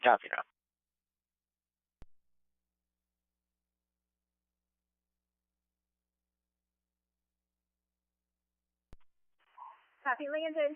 Copy now. Copy, Landon.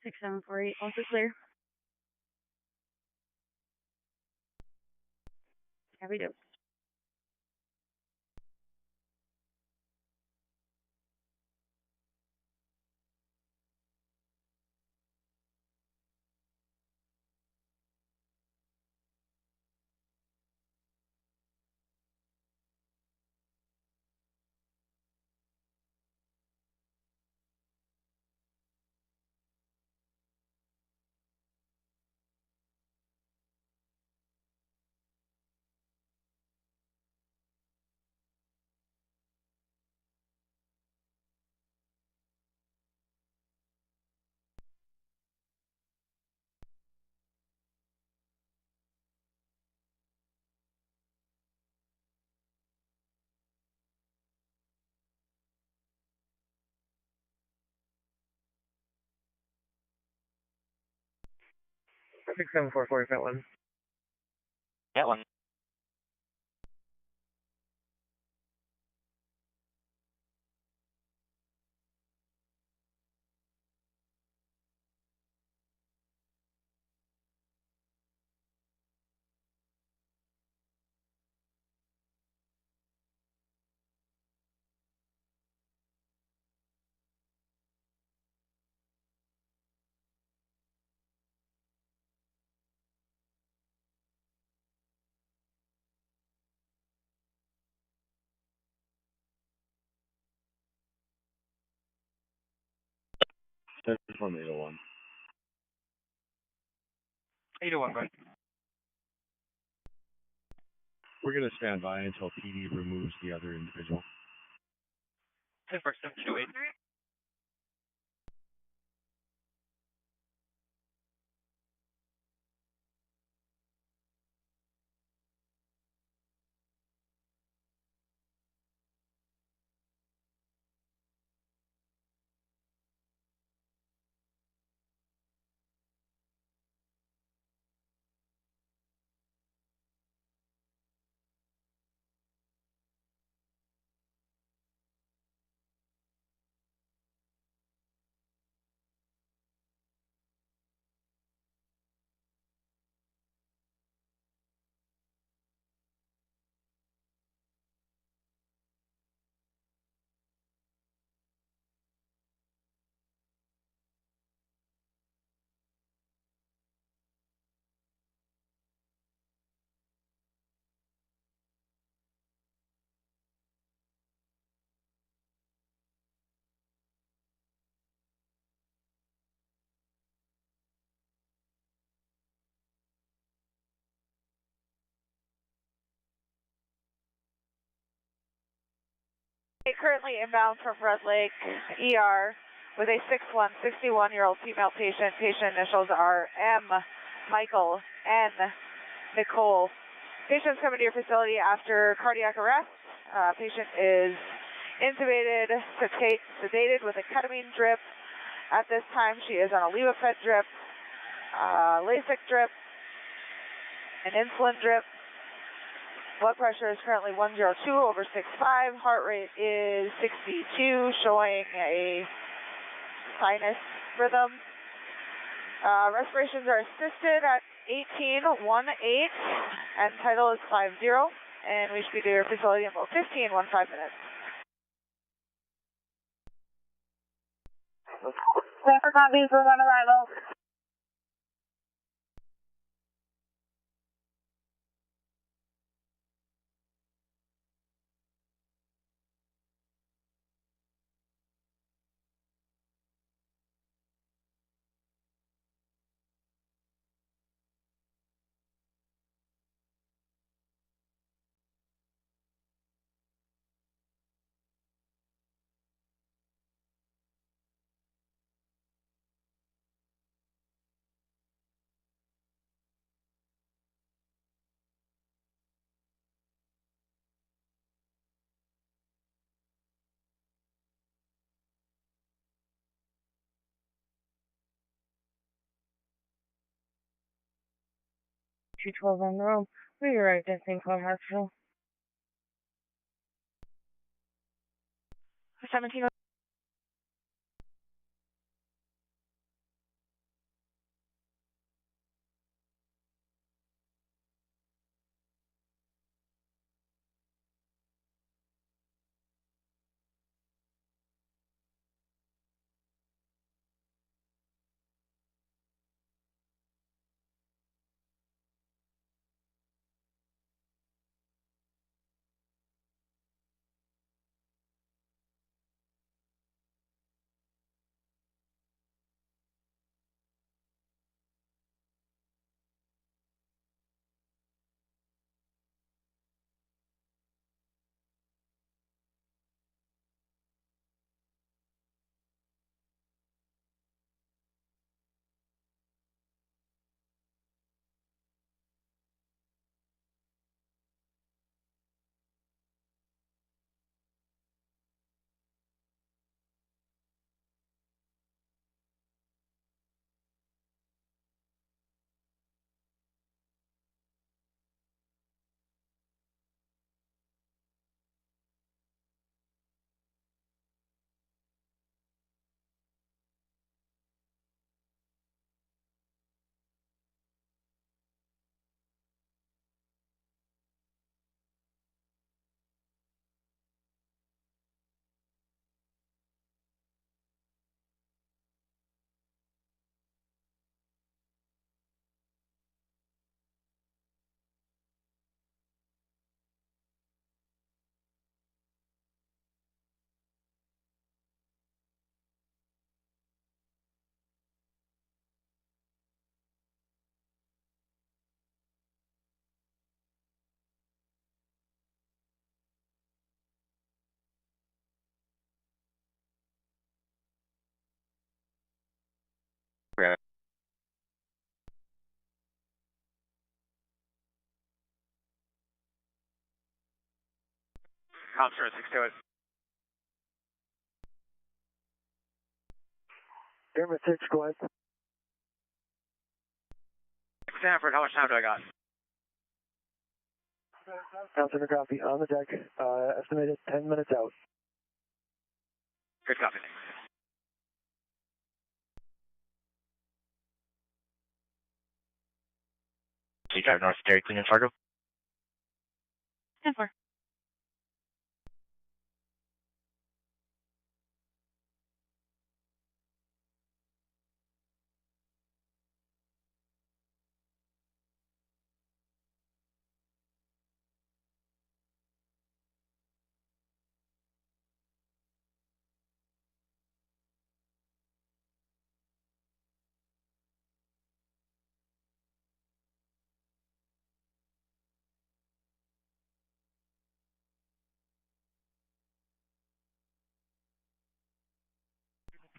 Six 748, also clear. How we do? Six 744, is that one? That one. That's from 801. 801, right? We're going to stand by until PD removes the other individual. 10-728. Currently inbound from Red Lake ER with a 6'1", 61-year-old female patient. Patient initials are M, Michael, N, Nicole. Patient's coming to your facility after cardiac arrest. Patient is intubated, sedated with a ketamine drip. At this time, she is on a Levophed drip, Lasix drip, an insulin drip. Blood pressure is currently 102/65. Heart rate is 62, showing a sinus rhythm. Respirations are assisted at 1818, and title is 50, and we should be to your facility in about 15 minutes. Stanford copies for one arrival. $212 on the room. Will you right at St. Cloud Hospital? 17. Officer 628. Airman 6, go ahead. Stanford, how much time do I got? Counter copy on the deck. Estimated 10 minutes out. Good copy. So you drive north Dairy Queen in Fargo? 10-4.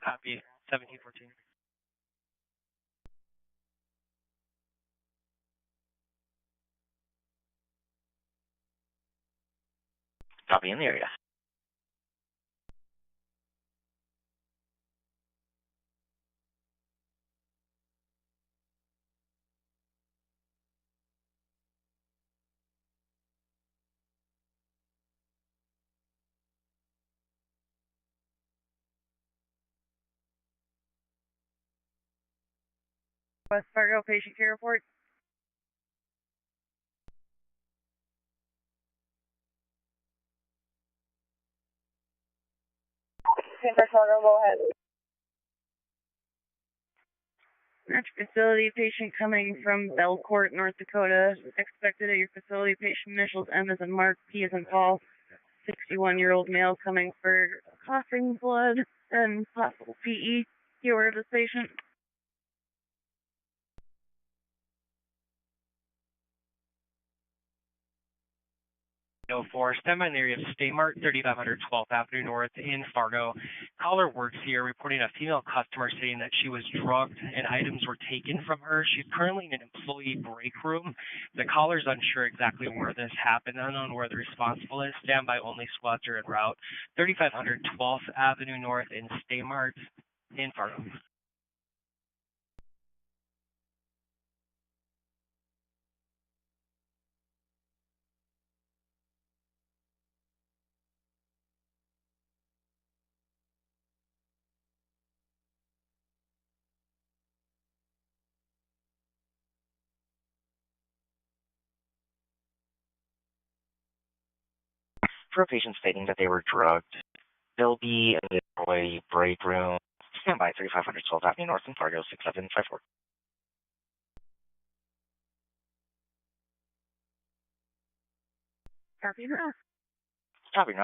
Copy. 1714. Copy in the area. West Fargo patient care report. West Fargo, go ahead. Next facility patient coming from Belcourt, North Dakota. Expected at your facility patient initials M as in Mark, P as in Paul. 61-year-old male coming for coughing blood and possible PE. You aware of this patient? No, for stand by in the area of State Mart, 3500 12th Avenue North in Fargo. Caller works here reporting a female customer saying that she was drugged and items were taken from her. She's currently in an employee break room. The caller's unsure exactly where this happened, unknown where the responsible is. Standby only squads are en route. 3500 12th Avenue North in State Mart in Fargo. For a patient stating that they were drugged, they'll be in the employee break room. Stand by 3500 12th Avenue North in Fargo, 6754. Copy that. Copy, no.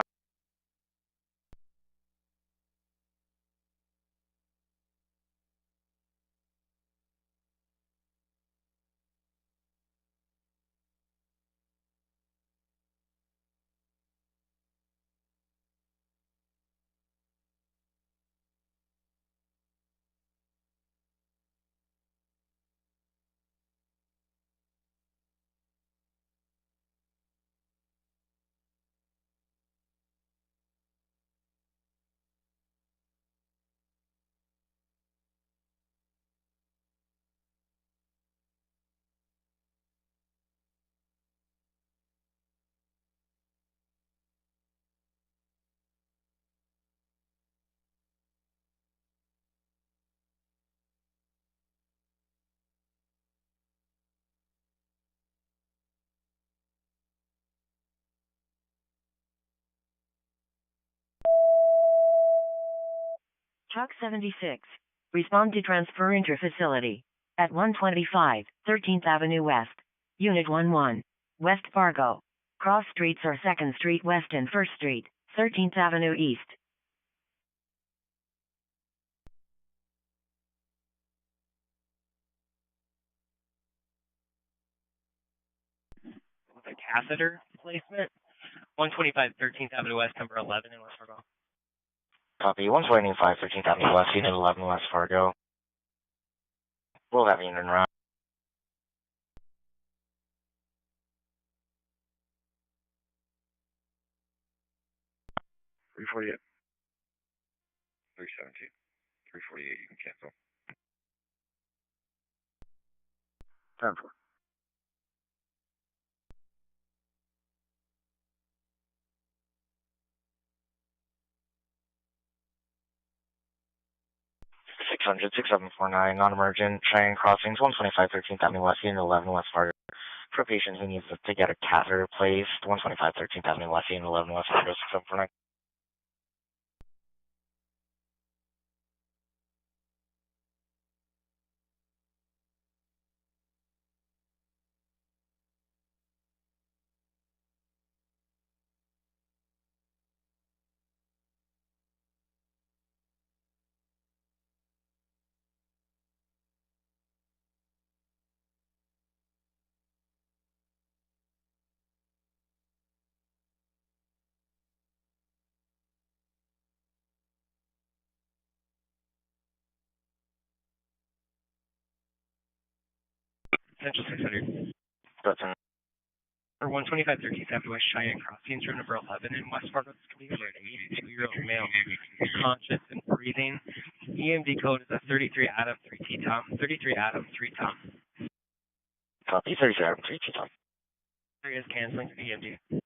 Truck 76. Respond to transfer inter-facility. At 125, 13th Avenue West. Unit 11. West Fargo. Cross streets are 2nd Street West and 1st Street, 13th Avenue East. With a catheter placement. 125 13th Avenue West, number 11 in West Fargo. Copy. 125 13th Avenue West, Unit 11 West Fargo. We'll have a unit en route. $348. $317. $348. You can cancel. 10-4. Non-emergent, Cheyenne Crossings, 125 13th Avenue West, Unit 11 West Fargo. For a patient who needs to get a catheter placed, 125 13th Avenue West, Unit 11 West Fargo, 6749. Central 600. That's in Or 125 13th Avenue West Cheyenne Crossing, room number 11 in West Fargo. This could be a 82-year-old male, conscious and breathing. EMD code is a 33 Adam 3T Tom. 33 Adam 3 Tom. copy, 33 Adam 3 Tom. There is canceling EMD.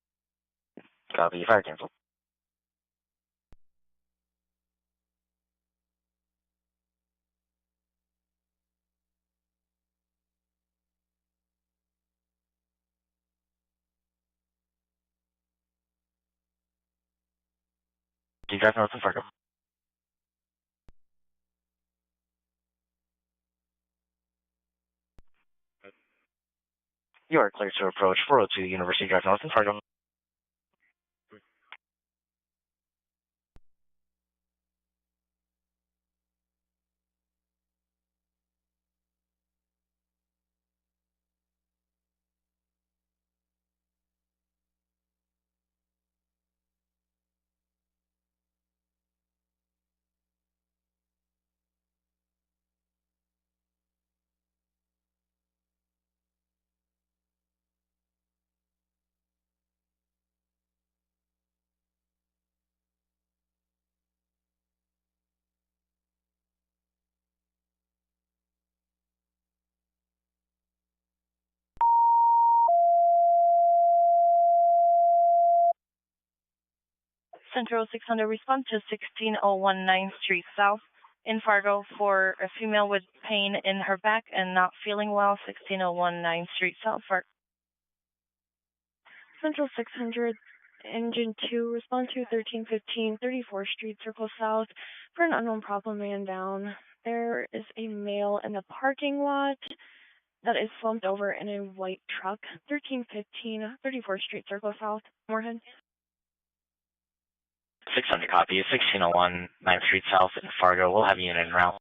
Copy, fire cancel. Do you guys know what's in Fargo? You are clear to approach 402 University Drive North in Fargo. Central 600, respond to 16019 Street South in Fargo for a female with pain in her back and not feeling well. 16019 Street South, Fargo. Central 600, Engine 2, respond to 1315 34th Street, Circle South for an unknown problem man down. There is a male in the parking lot that is slumped over in a white truck. 1315 34th Street, Circle South, Moorhead. 600 copy, 1601 9th Street South in Fargo. We'll have you in and route.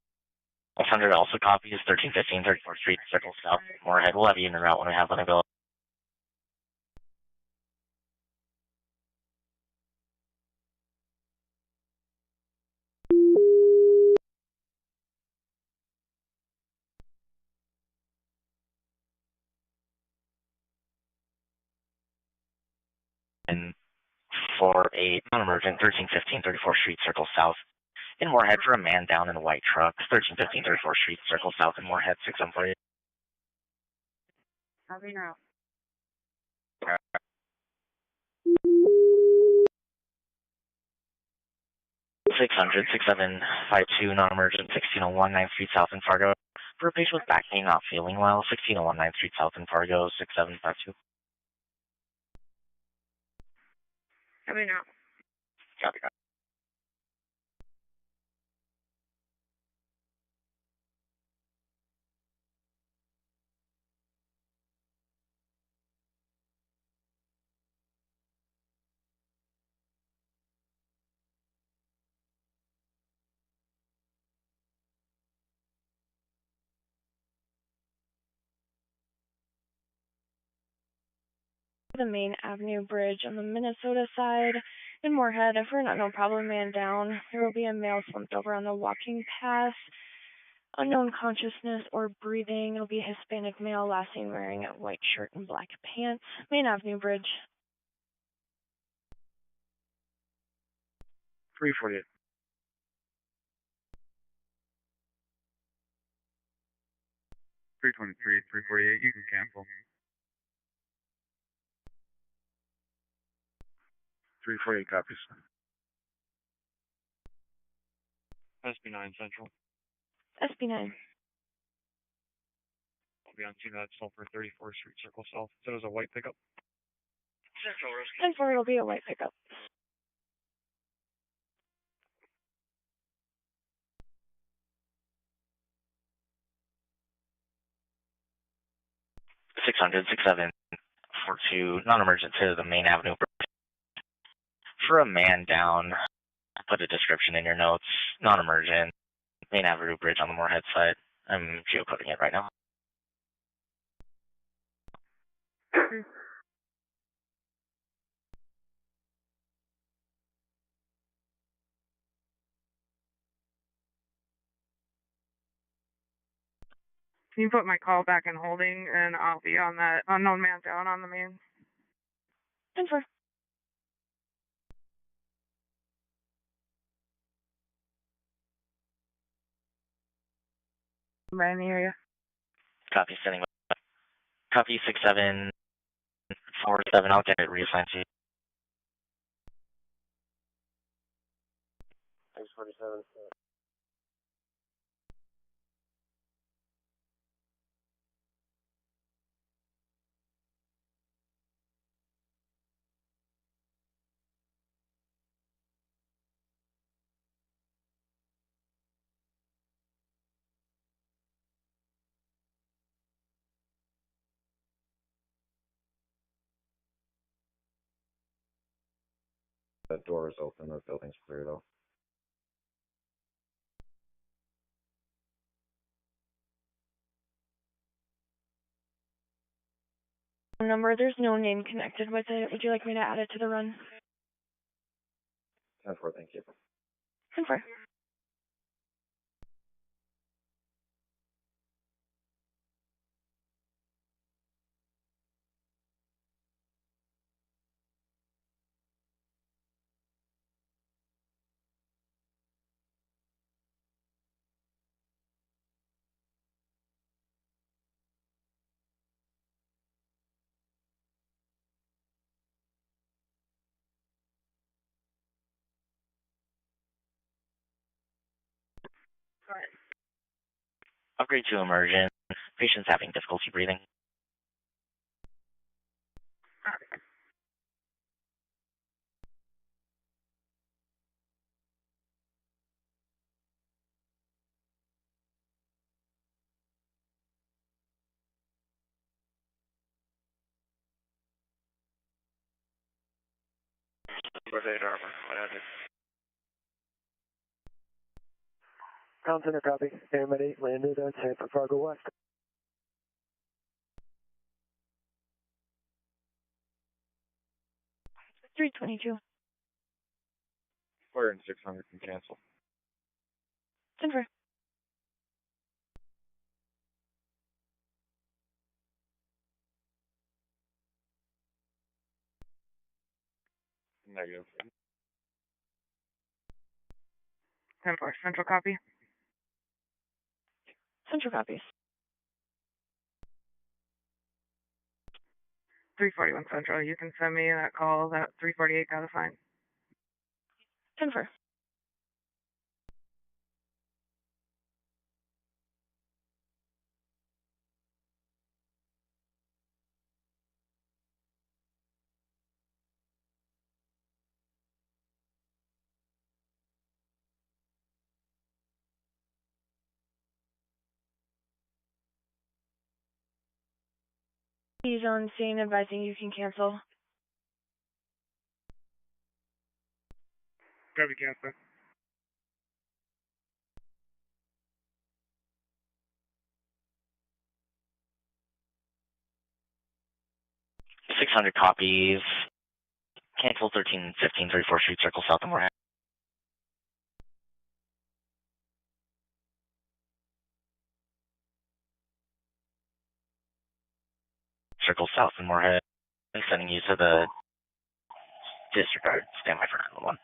600 also copy is 1315 34th Street, Circle South, Moorhead. We'll have you in and route when we have one available. And for a non-emergent, 1315 34th Street, Circle South in Moorhead for a man down in a white truck. 1315 34th Street, Circle South in Moorhead, 648. Copy now. 600 6752 non-emergent 1601 9th Street South in Fargo for a patient with back pain not feeling well. 1601 9th Street South in Fargo, 6752. Copy now. Copy. The main Avenue Bridge on the Minnesota side in Moorhead for an unknown problem man down. There will be a male slumped over on the walking path. Unknown consciousness or breathing. It'll be a Hispanic male, last seen wearing a white shirt and black pants. Main Avenue Bridge. 348. $323, $348, you can cancel. 348 copies. SB9 Central. SB9. I'll be on scene at Sulphur 34th Street, Circle South. So there's a white pickup. Central Rescue. And for it'll be a white pickup. Six hundred 6742 non-emergent to the main Avenue Bridge for a man down. Put a description in your notes. Non-emergent, main Avenue Bridge on the Moorhead side. I'm geocoding it right now. Can you put my call back in holding, and I'll be on that unknown man down on the main? 10-4. Right in the area. Copy, sending. Copy 6747. I'll get it reassigned to you. 647. That door is open. The building's clear though. Number, there's no name connected with it. Would you like me to add it to the run? 10-4, thank you. 10-4. Upgrade to emergent. Patient's having difficulty breathing. Birthday armor. What happened? Ground center copy. Airmed 8 landed at Sanford Fargo West. It's 322. Fire in 600 can cancel. 10-4. Negative. 10-4. Central copy. Central copies. 341 Central. You can send me that call. That 348 got assigned. 10-4. He's on scene advising you can cancel. Copy, cancel. Six 600 copies. Cancel 1315 34th Street, Circle South and Moorhead. Circle South and Moorhead. I'm sending you to the disregard. Stand by for 911.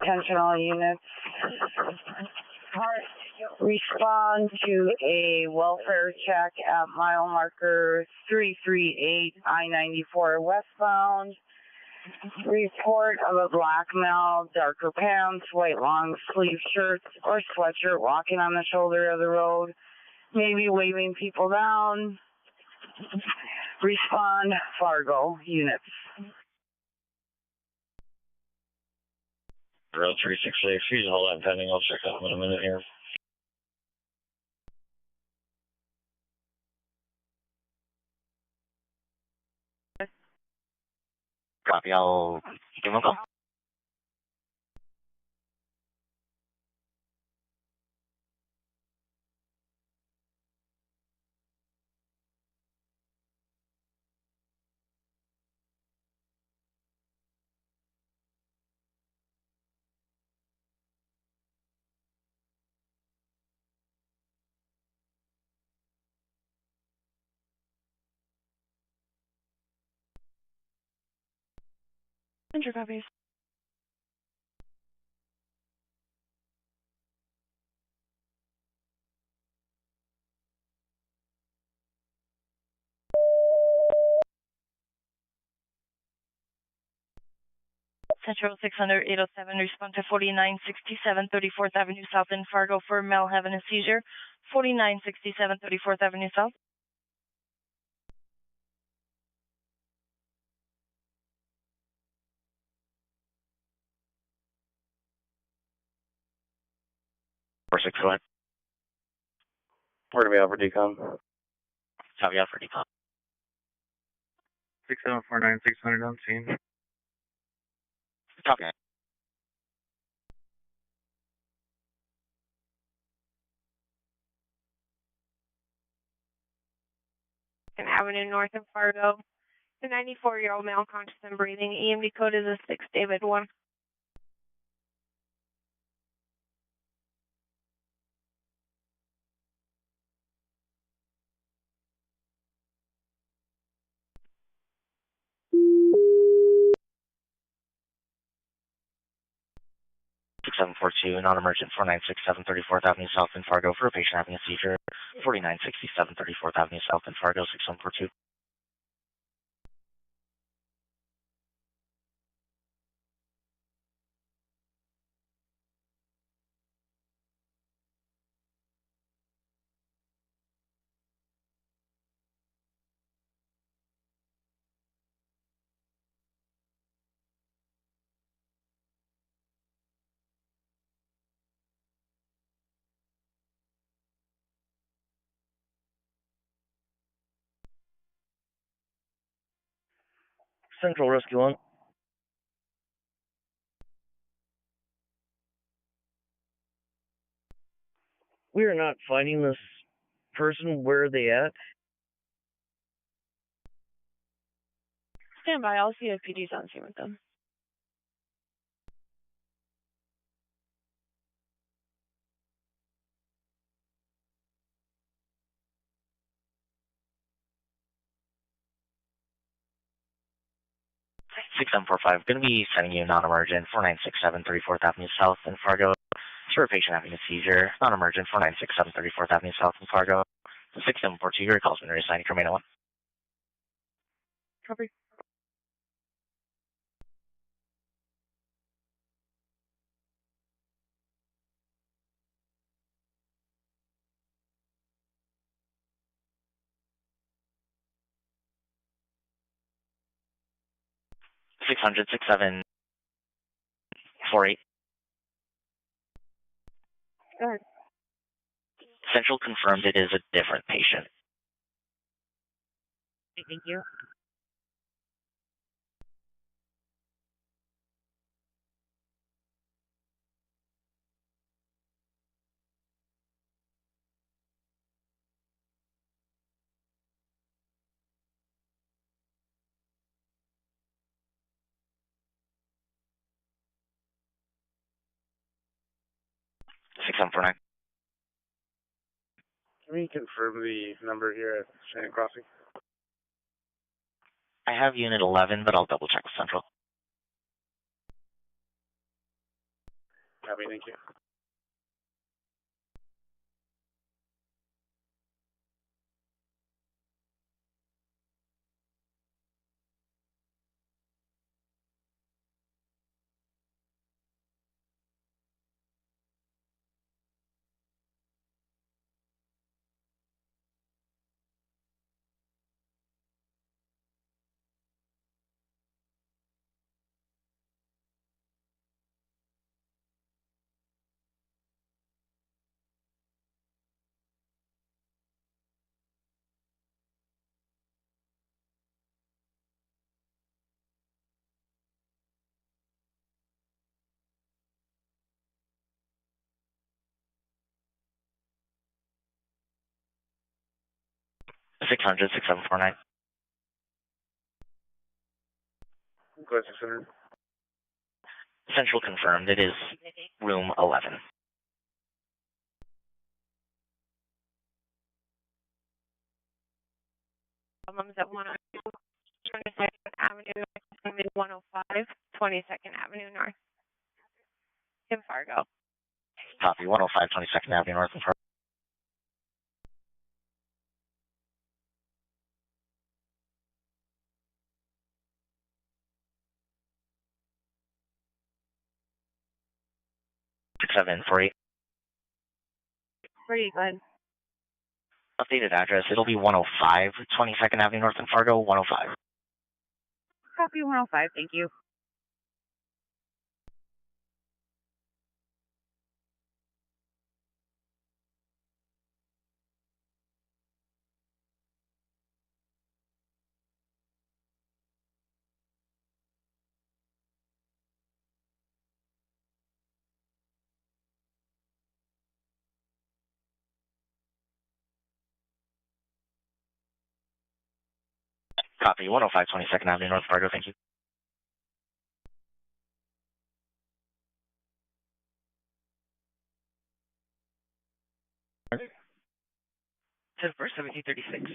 Attention all units. Respond to a welfare check at mile marker 338 I-94 westbound. Report of a black male, darker pants, white long sleeve shirt or sweatshirt walking on the shoulder of the road, maybe waving people down. Respond, Fargo units. Road 368, please hold that pending. I'll check out in a minute here. Copy, I'll give him a call. Enter copies. Central 600 807, respond to 4967 34th Avenue South in Fargo for male having a seizure. 4967 34th Avenue South. Four six, go ahead. Where do we have for decon? Copy out for decon. 6749 600 on scene. Copy. Avenue North in Fargo. The 94-year-old male conscious and breathing. EMD code is a 6 David 1. Six 742, non-emergent 4967 34th Avenue South in Fargo for a patient having a seizure. 4967 34th Avenue South in Fargo, 6142. Central Rescue 1. We are not finding this person. Where are they at? Stand by. I'll see if PD's on scene with them. Six 745, going to be sending you non-emergent 4967 34th Avenue South in Fargo for a patient having a seizure. Non-emergent 4967 34th Avenue South in Fargo. 6742, your call's been reassigned to Carmina 1. Copy. Six 6748. Go ahead. Central confirmed it is a different patient. Thank you. Six 749. Can we confirm the number here at Shannon Crossing? I have unit 11, but I'll double check with Central. Copy, thank you. Six 6749. Go ahead, 600. Central confirmed it is room 11. Problems at 1 on Avenue North. It's going to be 105, 22nd Avenue North in Fargo. Copy, 105 22nd Avenue North in Fargo. Seven for 8. Pretty good. Updated address, it'll be 105 22nd Avenue North in Fargo, 105. Copy 105, thank you. Copy, 105 22nd Avenue North Fargo, thank you. Ten first, 1736.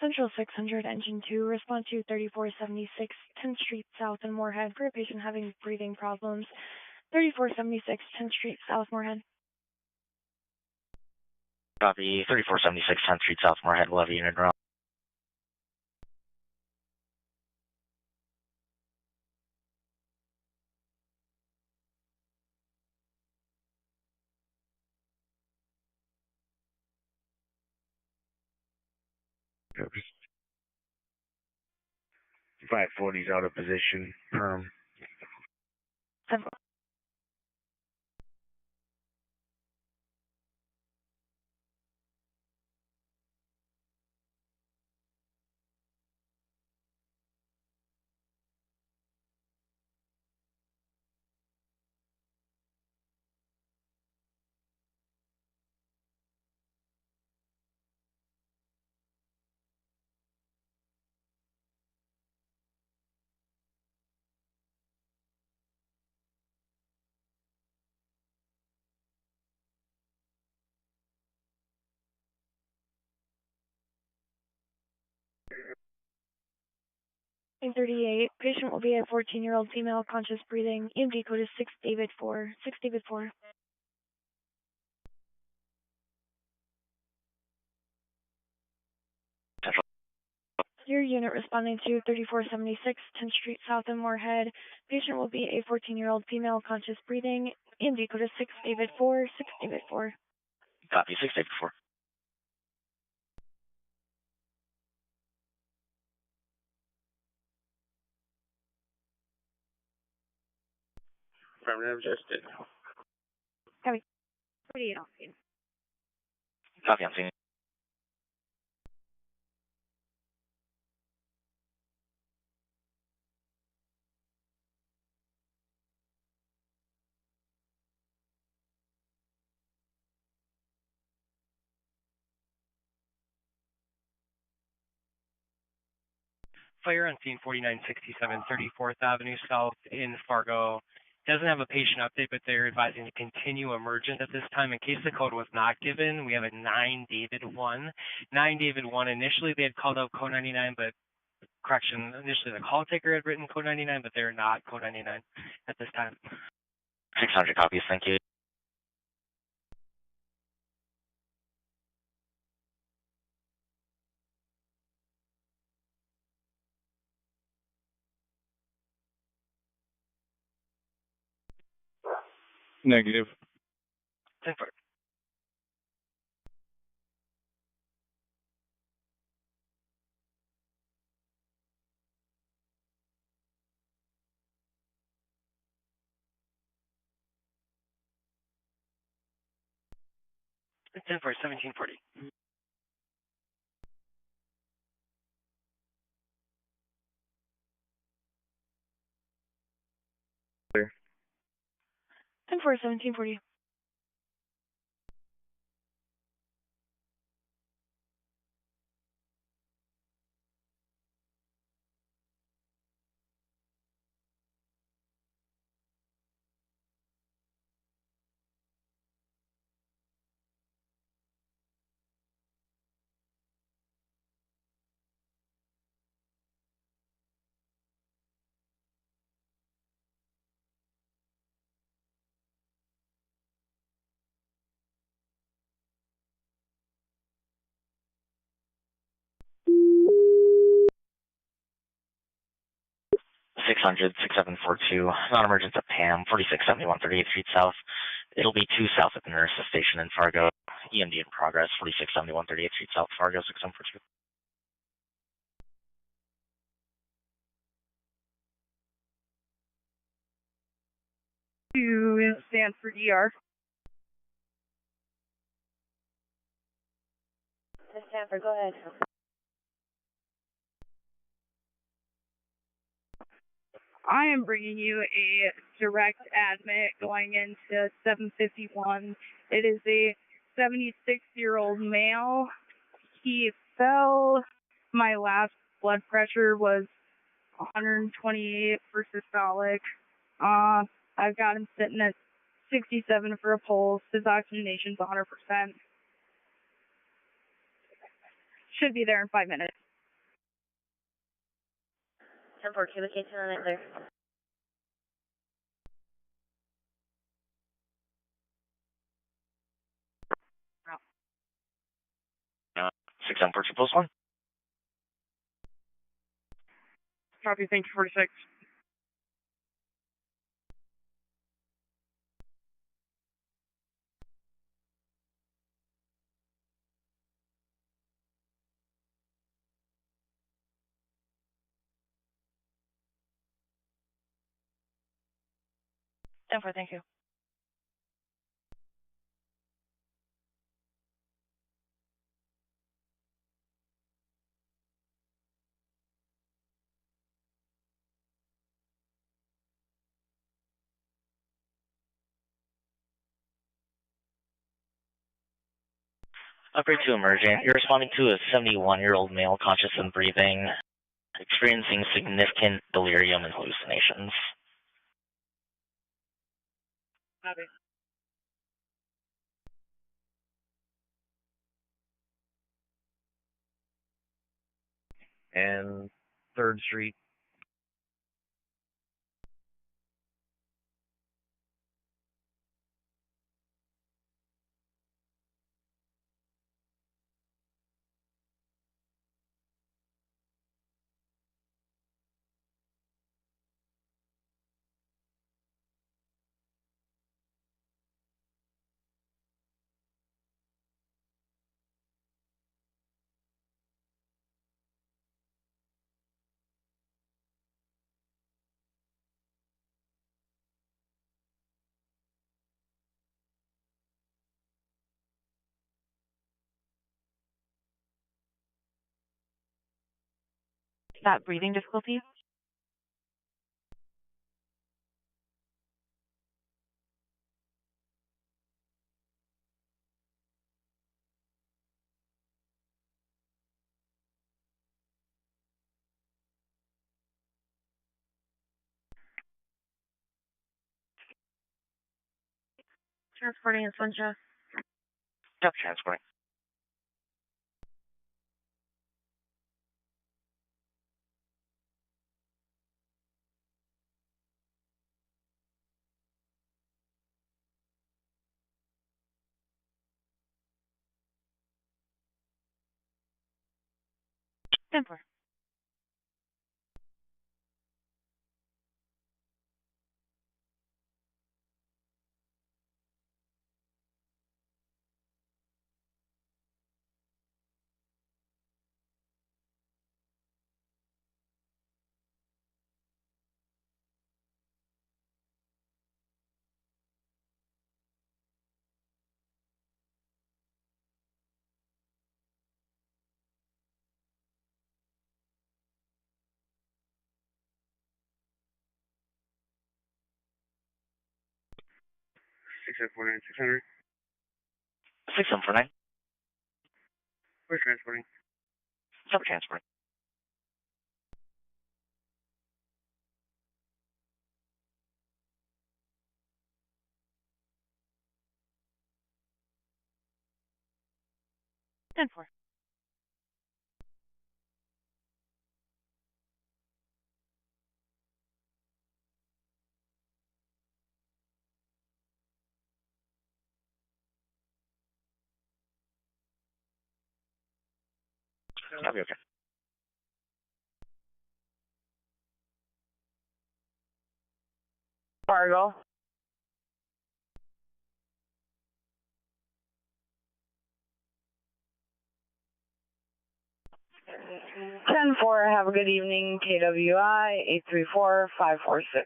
Central 600, Engine 2, respond to 3476 10th Street South in Moorhead for a patient having breathing problems. 3476 10th Street South, Moorhead. Copy, 3476 10th Street South, Moorhead, we'll have a unit around. Copy. 540's out of position. Perm. In 38, patient will be a 14-year-old female, conscious breathing. EMD code is 6 David 4. 6 David 4. Your unit responding to 3476 10th Street South in Moorhead. Patient will be a 14-year-old female, conscious breathing. EMD code is 6 David 4. 6 David 4. Copy, 6 David 4. Affirmative, just did. Copy. 48 off scene. Copy, I'm seeing. Fire on scene 4967 34th Avenue South in Fargo. Doesn't have a patient update, but they're advising to continue emergent at this time. In case the code was not given, we have a 9 David 1. 9 David 1, initially they had called out code 99, but correction, initially the call taker had written code 99, but they're not code 99 at this time. 600 copies, thank you. Negative. 10 4. 10 for 1740. Clear. 10 for 1740. Six hundred 6742, non-emergent at Pam, 4671 38th Street South. It'll be 2 south at the nurse's station in Fargo. EMD in progress, 4671 38th Street South, Fargo, 6742. To Stanford ER. Stanford, go ahead. I am bringing you a direct admit going into 751. It is a 76-year-old male. He fell. My last blood pressure was 128 for systolic. I've got him sitting at 67 for a pulse. His oxygenation's 100%. Should be there in 5 minutes. 10-4, communication on it, clear. Uh, 6742 post 1. Copy, thank you, 46. Denver, thank you. Upgrade to emergent. You're responding to a 71-year-old male conscious and breathing, experiencing significant delirium and hallucinations. Copy. And 3rd Street. That breathing difficulty? Transporting in Sunshine. Yep, transporting. Denver. 6749, 600. 6749. Where's transporting? Stop transporting. Ten four. That'll be okay. Fargo. Ten four. Have a good evening. KWI 834546.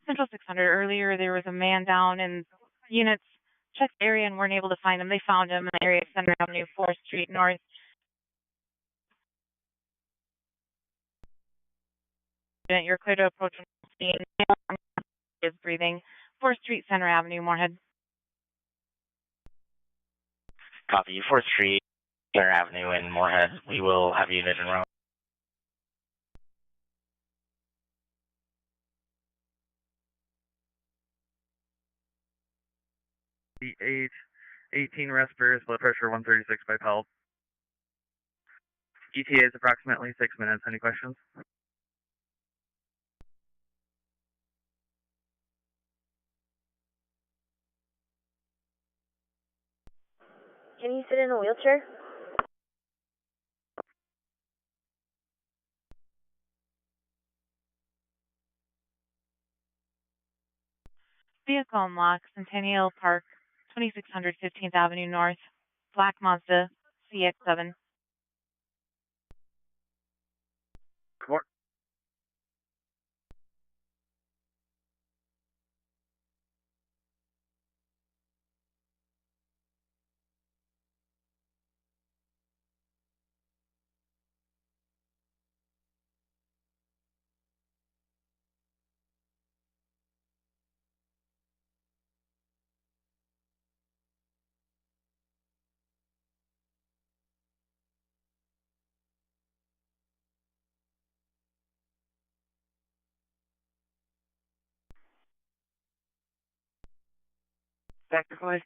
Central 600. Earlier, there was a man down in units checked the area and weren't able to find him. They found him in the area of Center Avenue, 4th Street North. You're clear to approach scene. Is breathing. 4th Street, Center Avenue, Moorhead. Copy. 4th Street, Center Avenue, in Moorhead. We will have a unit en route. The 18 respirators, blood pressure 136 by PELP. ETA is approximately 6 minutes. Any questions? Can you sit in a wheelchair? Vehicle unlocked, Centennial Park, 2600 15th Avenue North, Black Mazda, CX7. Come on. Technically.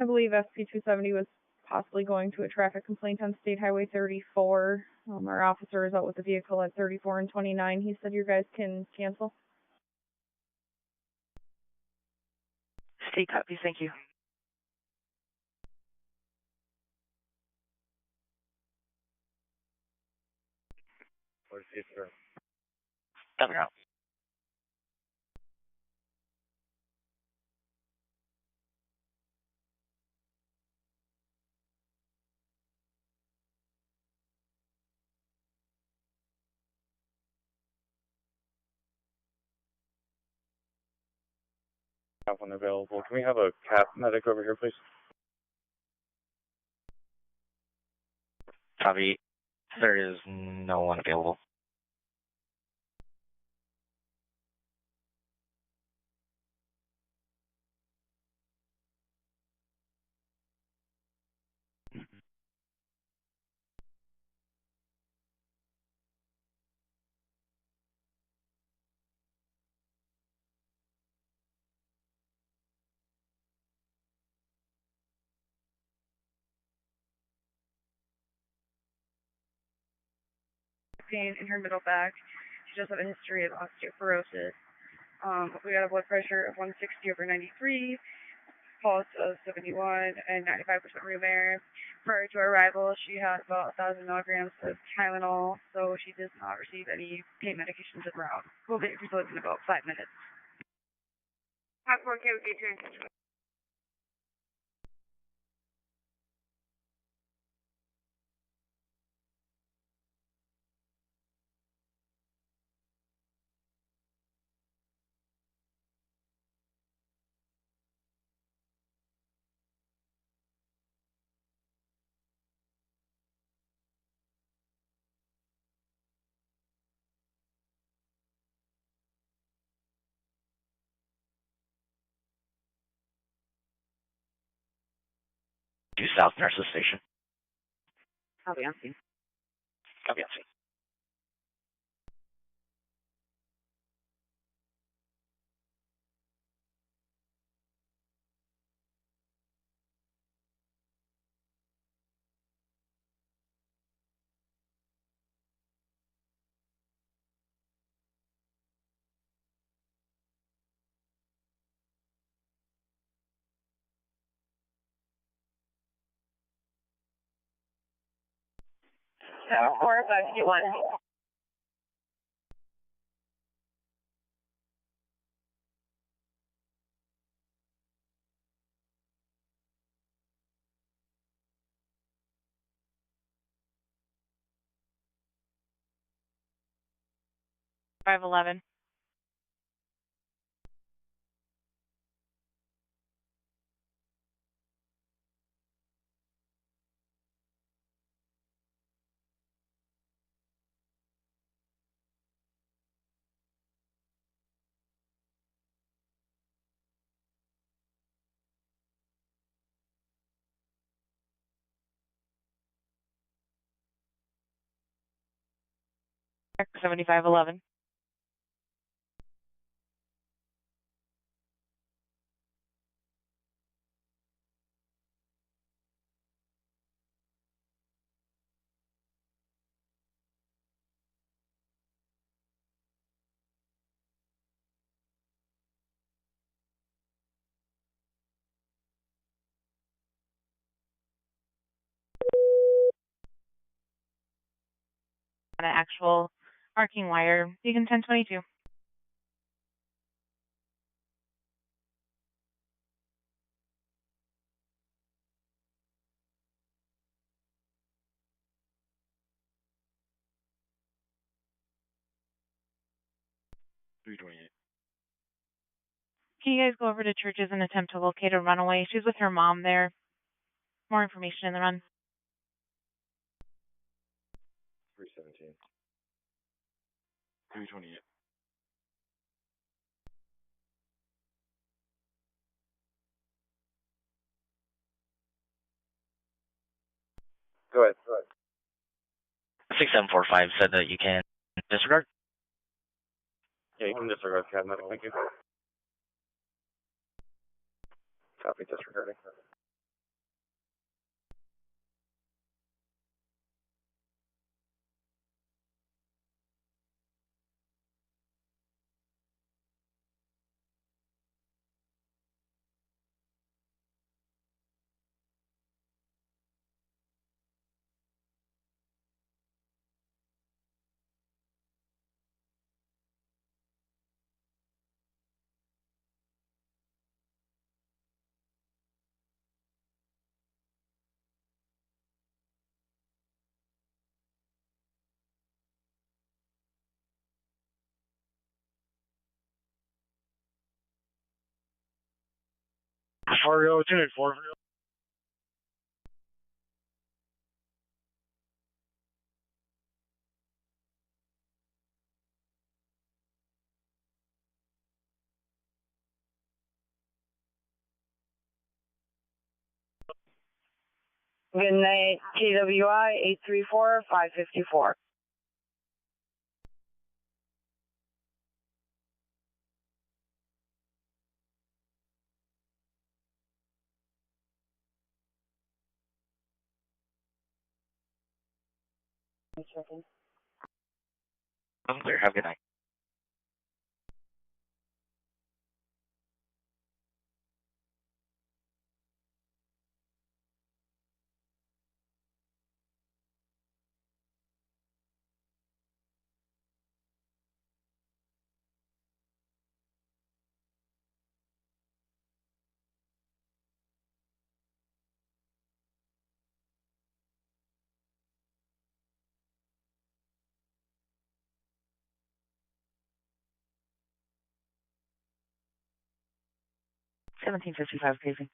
I believe SP-270 was possibly going to a traffic complaint on State Highway 34. Our officer is out with the vehicle at 34 and 29. He said you guys can cancel. State copy, thank you. Where's the sir? Coming out. Have one available. Can we have a CAP medic over here, please? Copy. There is no one available. Pain in her middle back. She does have a history of osteoporosis. We got a blood pressure of 160 over 93, pulse of 71, and 95% room air. Prior to her arrival, she had about 1,000 milligrams of Tylenol, so she does not receive any pain medications en route. We'll be results in about 5 minutes. Popcorn cavity transition. due south, nurses station. Copy on scene. Copy on scene. So, 4521. Five 11. Check 7511. On an actual arcing wire, Beacon 1022. Can you guys go over to churches and attempt to locate a runaway? She's with her mom there. More information in the run. 317. 328. Go ahead. 6745 said that you can disregard. Yeah, you can disregard cabinet. Thank you. Copy disregarding. Fargo, 284. Good night, TWI 834-554. Checking. I'm clear. Have a good night. $17.55 pacing.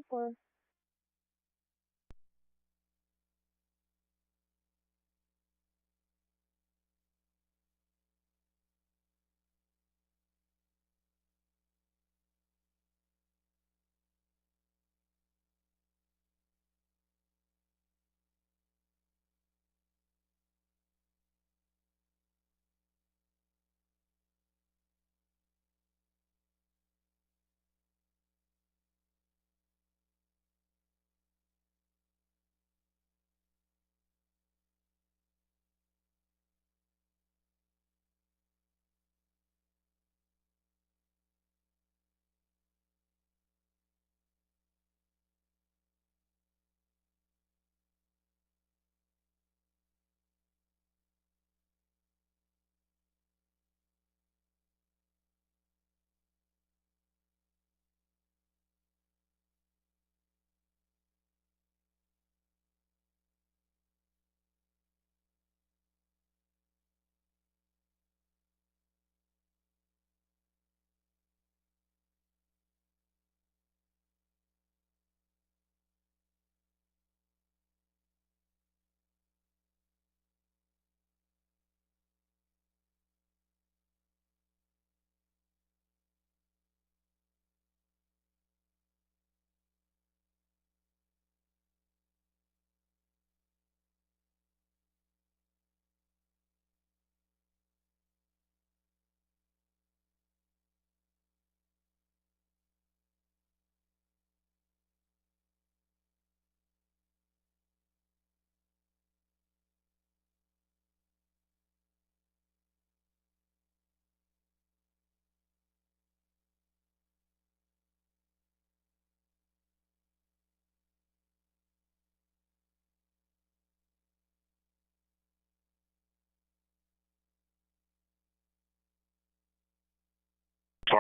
Four.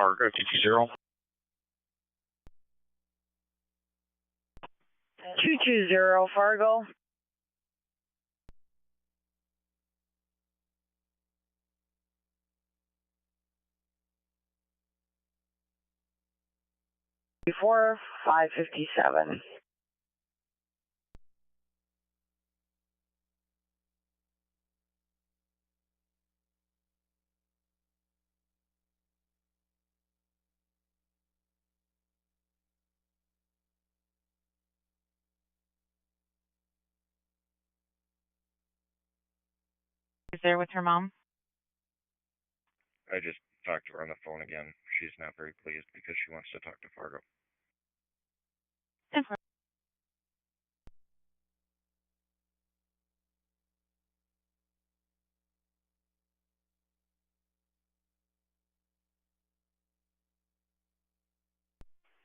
Fargo 220. 220 Fargo. Before 557. Is there with her mom? I just talked to her on the phone again. She's not very pleased because she wants to talk to Fargo.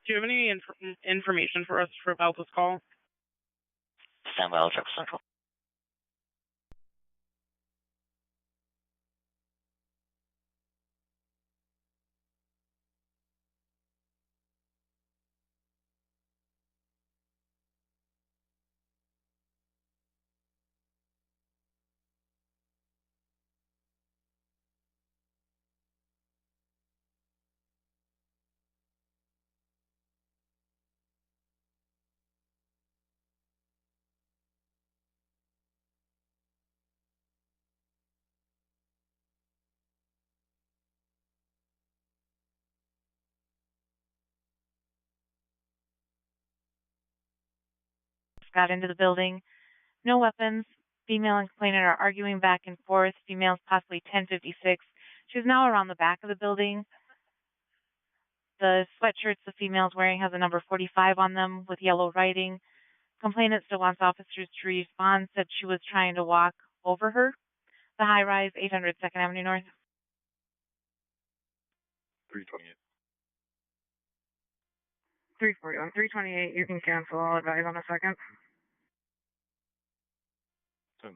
Do you have any information for us about this call? Stand by, I'll check central. Got into the building. No weapons. Female and complainant are arguing back and forth. Female's possibly 1056. She's now around the back of the building. The sweatshirts the female's wearing has a number 45 on them with yellow writing. Complainant still wants officers to respond, said she was trying to walk over her. The high-rise, 800 2nd Avenue North. 328. 341, 328, you can cancel. I'll advise on a second. 10-4.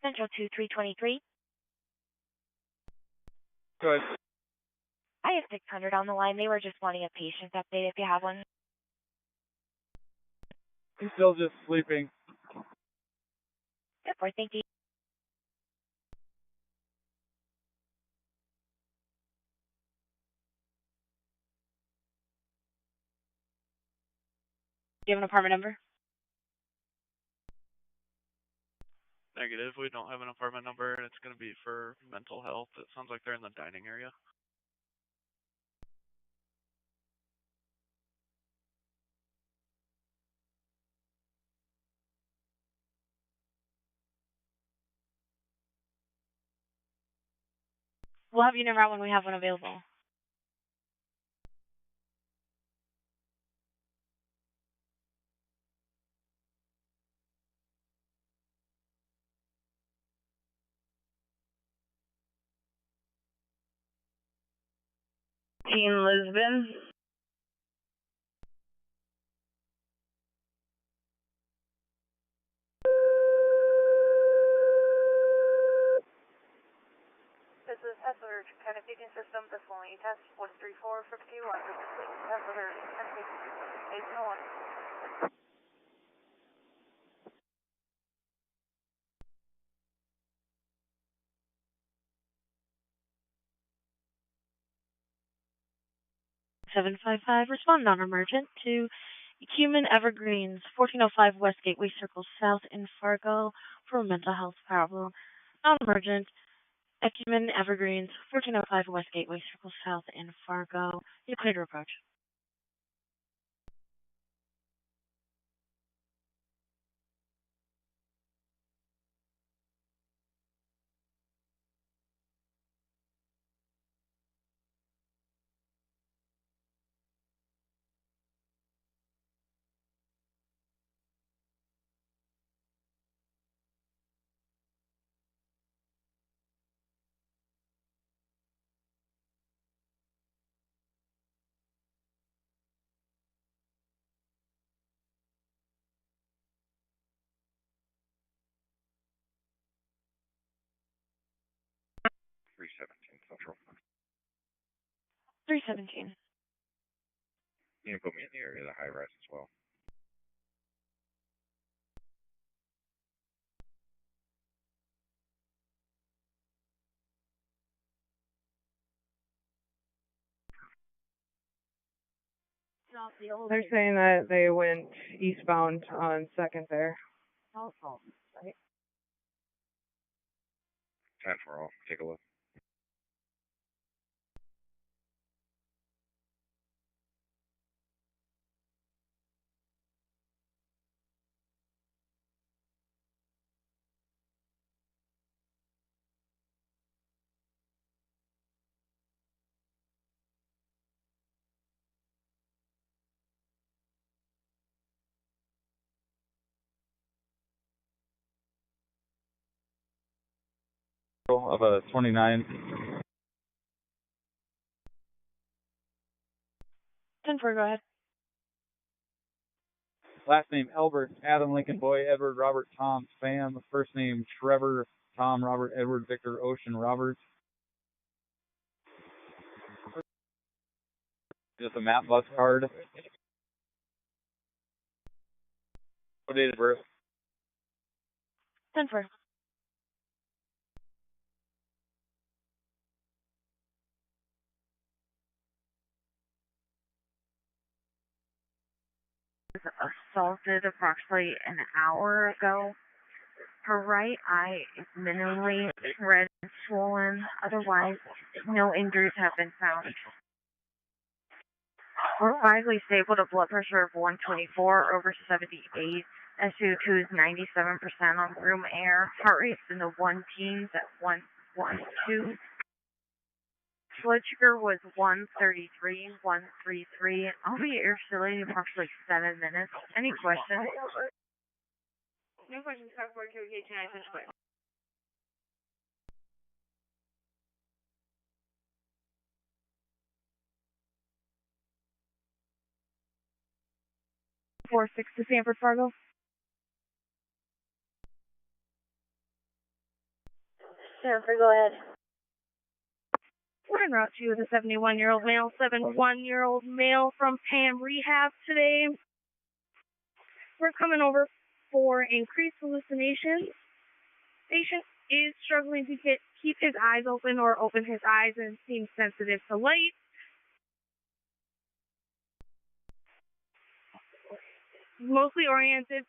Central 2323. Good. I have 600 on the line. They were just wanting a patient update if you have one. He's still just sleeping. Good boy, thank you. Do you have an apartment number? Negative. We don't have an apartment number, and it's going to be for mental health. It sounds like they're in the dining area. We'll have you number out when we have one available. Teen Lisbon. This is Hessler kind of feeding system. This will only test 134 for Q1. Hessler, it's no one. Respond non-emergent to Human Evergreens, 1405 West Gateway Circle South in Fargo for a mental health problem. Non-emergent, Human Evergreens, 1405 West Gateway Circle South in Fargo. You're clear to approach. 317 Central. 317. You can put me in the area of the high rise as well. They're saying that they went eastbound on 2nd there. Right. 10 for all. Take a look. Of a 29. 10-4, go ahead. Last name Albert, Adam, Lincoln, Boy, Edward, Robert, Tom, Sam. First name Trevor, Tom, Robert, Edward, Victor, Ocean, Robert. Just a map bus card. What date of birth? 10-4. Assaulted approximately an hour ago. Her right eye is minimally red and swollen. Otherwise, no injuries have been found. We're widely stable to blood pressure of 124 over 78. SO2 is 97% on room air. Heart rate's in the 1-teens at 112. Blood sugar was 133, 133. I'll be at your facility in approximately 7 minutes. Any questions? No questions. Talk about QK9. 4-6 to Sanford, Fargo. Sanford, go ahead. We're en route to the 71-year-old male, 71-year-old male from Pam Rehab today. We're coming over for increased hallucinations. Patient is struggling to keep his eyes open or open his eyes and seems sensitive to light. Mostly oriented.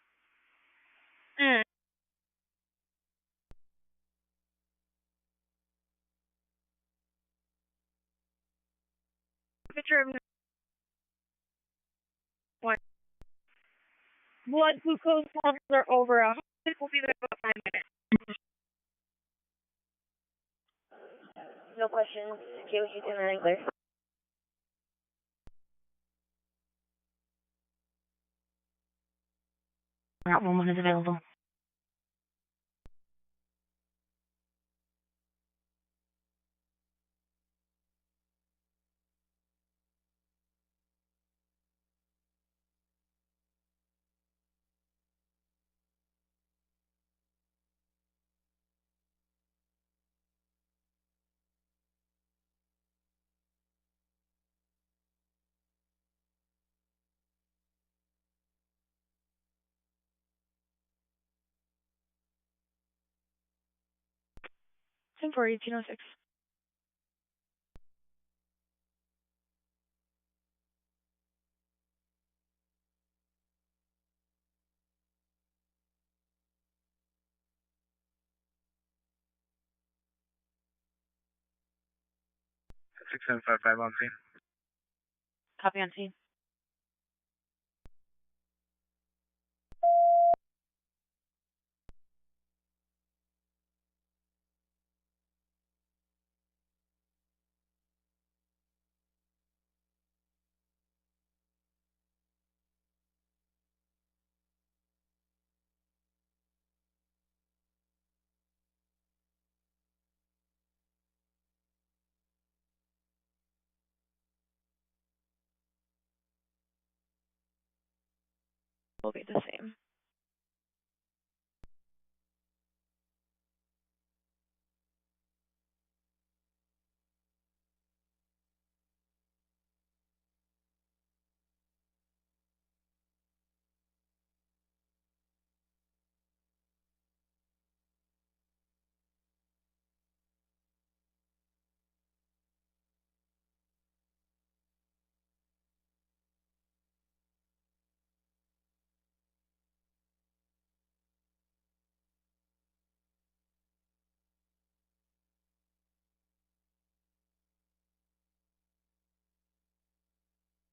Picture of blood glucose levels are over 100. We'll be there in about 5 minutes. No questions. QQ9 clear. Route 11 is available. Same for 1806. Six 755 on scene. Copy on scene. Will be the same.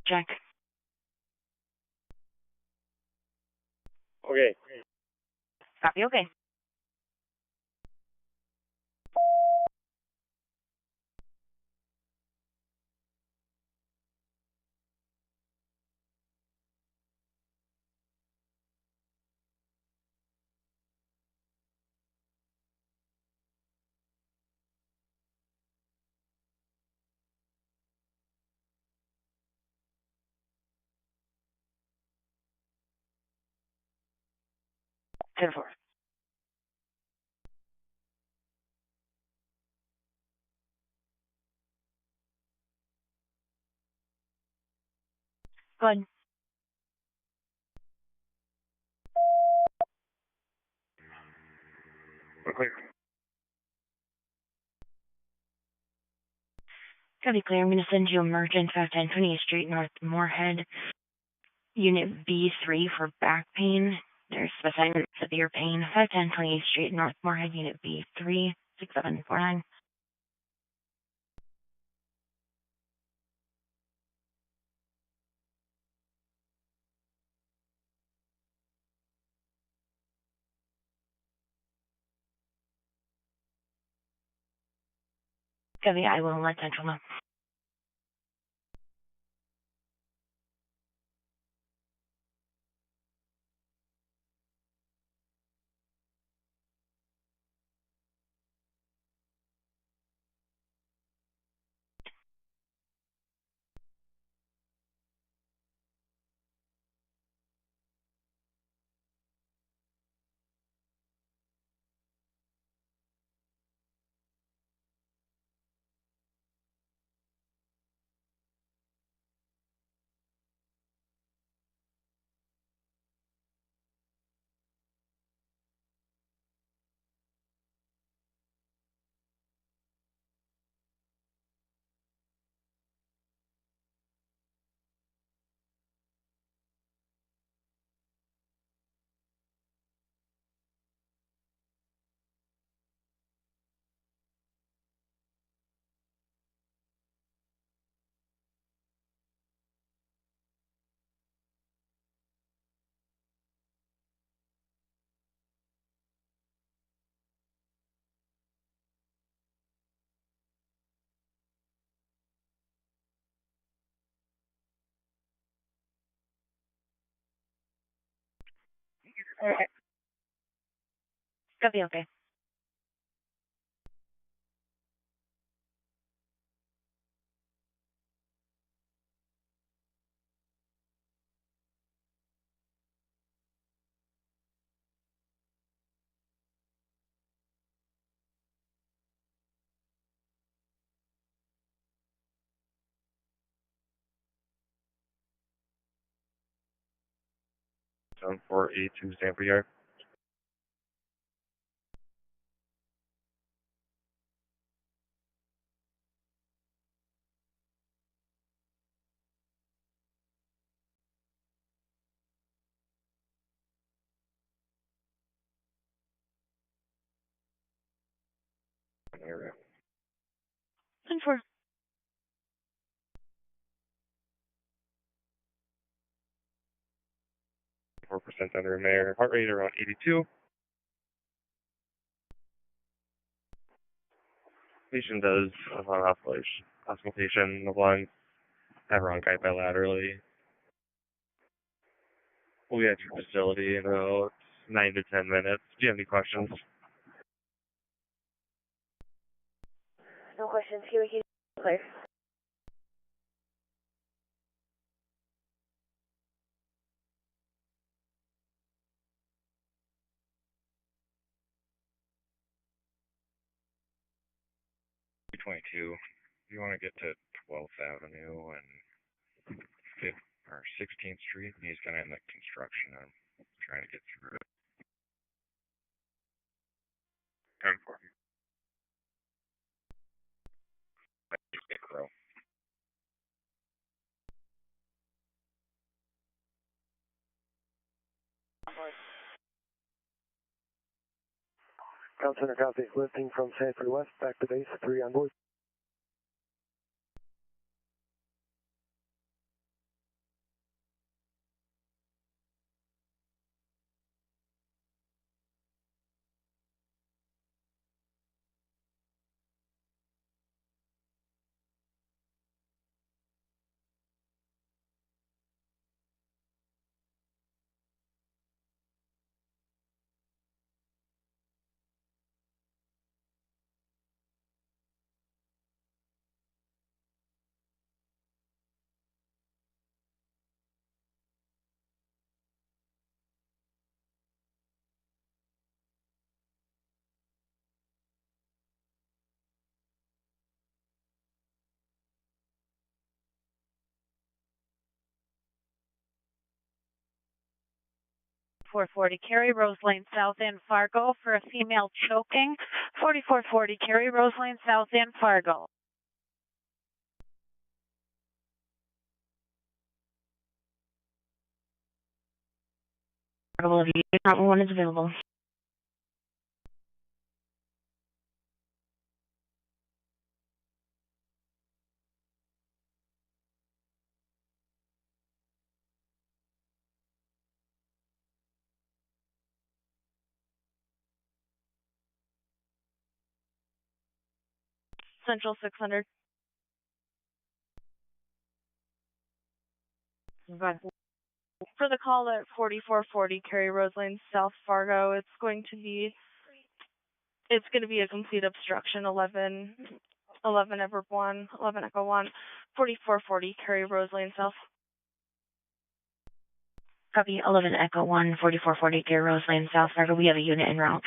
Check. Okay. Copy, okay. Ten four. Go ahead. We're clear. Gotta be clear. I'm going to send you emergent 510 28th Street North Moorhead. Unit B3 for back pain. There's specific severe pain. 510 28th Street North Moorhead. Unit B3 6749. Copy. I will let Central know. Alright. Copy, okay. Zone 482 Stanford Yard. Area. 10-4. 4% under mayor. Heart rate around 82. Patient does oscillation of lungs. Have bronchi bilaterally. We'll be at your facility in about 9 to 10 minutes. Do you have any questions? No questions. Here, clear. $222. You want to get to 12th Avenue and 5th or 16th Street. He's kind of in the construction. I'm trying to get through it. 10-4. Crow. Ground Center copy. Lifting from Sanford West back to base. 3 on board. 4440 Cary Rose Lane South in Fargo for a female choking. 4440 Cary Rose Lane South in Fargo. Number 1 is available. Central 600. For the call at 4440 Cary Rose Lane, South Fargo, it's going to be a complete obstruction. 11 Edward 1, 11 Echo 1, 4440 Cary Rose Lane, South. Copy 11 Echo 1, 4440 Cary Rose Lane, South Fargo. We have a unit en route.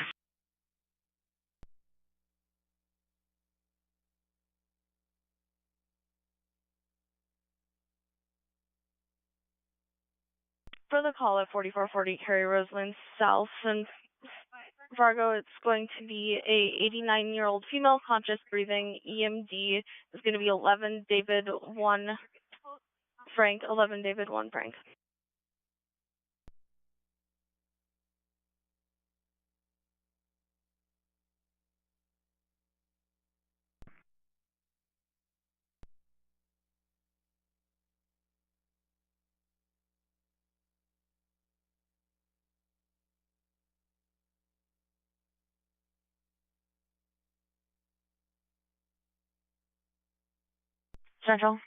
For the call at 4440 Cary Rose Lane, South and Fargo, it's going to be a 89-year-old female conscious breathing EMD. It's going to be 11 David 1 Frank, 11 David 1 Frank. Central.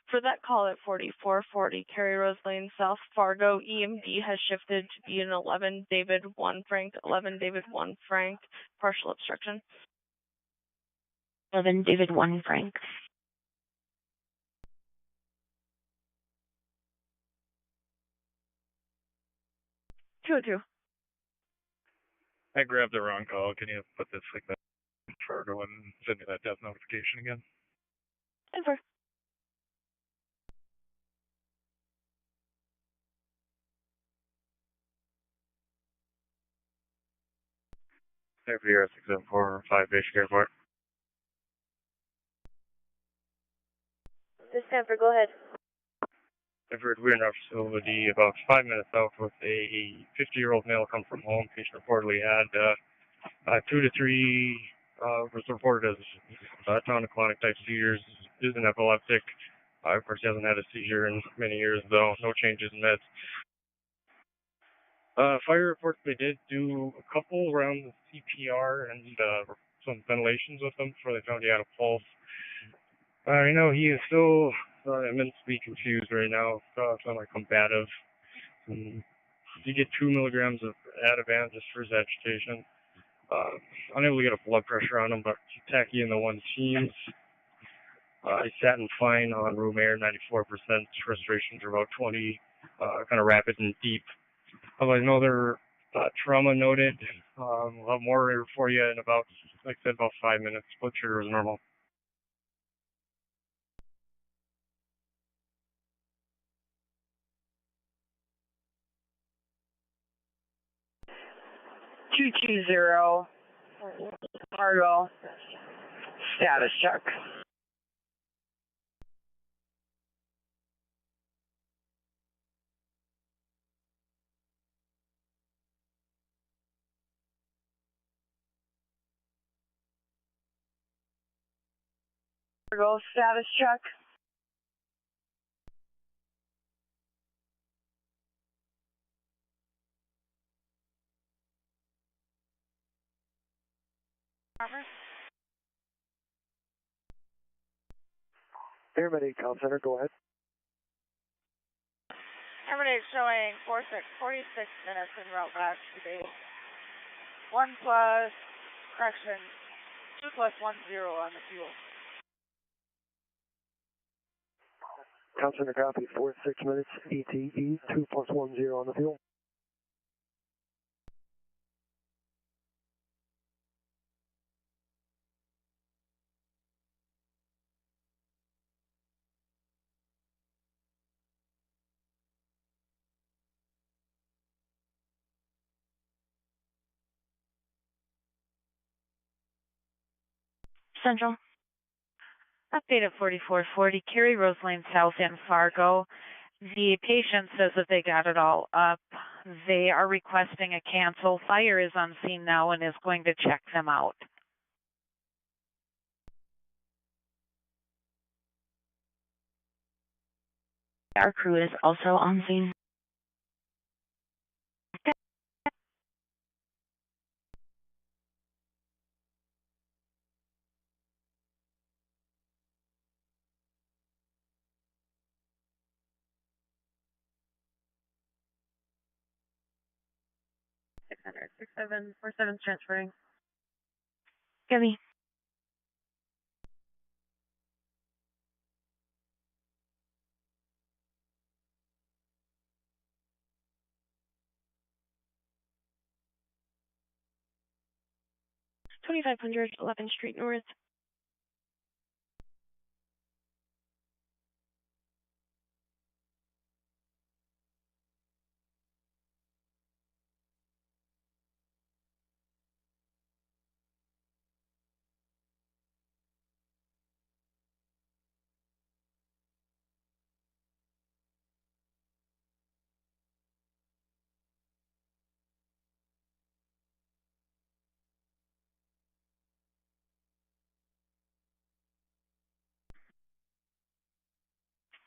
For that call at 4440 Cary Rose Lane, South Fargo, EMD has shifted to be an 11 David 1 Frank, 11 David 1 Frank, partial obstruction. 11 David 1 Frank. Two. I grabbed the wrong call. Can you put this like that in Fargo and send me that death notification again? Over. Sierra 674 Basic Airport. This is Stanford, go ahead. Stanford, we're in our facility about 5 minutes out with a 50-year-old male come from home. Patient reportedly had 2 to 3 was reported as tonic-clonic type seizures, is an epileptic. Of course, he hasn't had a seizure in many years, though. No changes in meds. Fire reports, they did do a couple around the CPR and some ventilations with him before they found he had a pulse. I know he is still immensely confused right now, semi-combative. You get 2 milligrams of Ativan just for his agitation. Unable to get a blood pressure on him, but he's tacky in the 1 teams. He's satting fine on room air, 94%. Respirations are about 20, kind of rapid and deep. I know they're trauma noted. We'll have more for you in about, like I said, about 5 minutes. Blood sugar is normal. $220 Fargo status check. Fargo status check. Paramedic Call Center, go ahead. Paramedic showing 46 minutes en route back to base. 1 plus, correction, 2 plus 1 0 on the fuel. Call Center copy, 46 minutes, ETE, 2 plus 1 0 on the fuel. Central. Update at 4440, Cary Rose Lane South in Fargo. The patient says that they got it all up. They are requesting a cancel. Fire is on scene now and is going to check them out. Our crew is also on scene. Six hundred 6747 transferring. Give me. $2,500 11th Street North.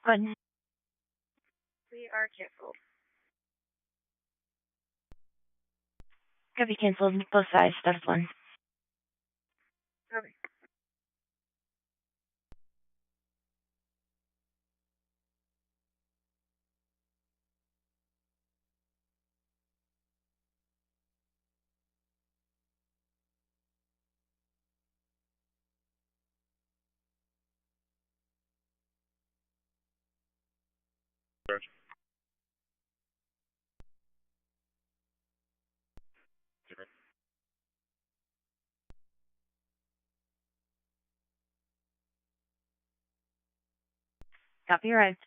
Good. We are canceled. Copy canceled. Both sides. That's one. Okay. Copy arrived.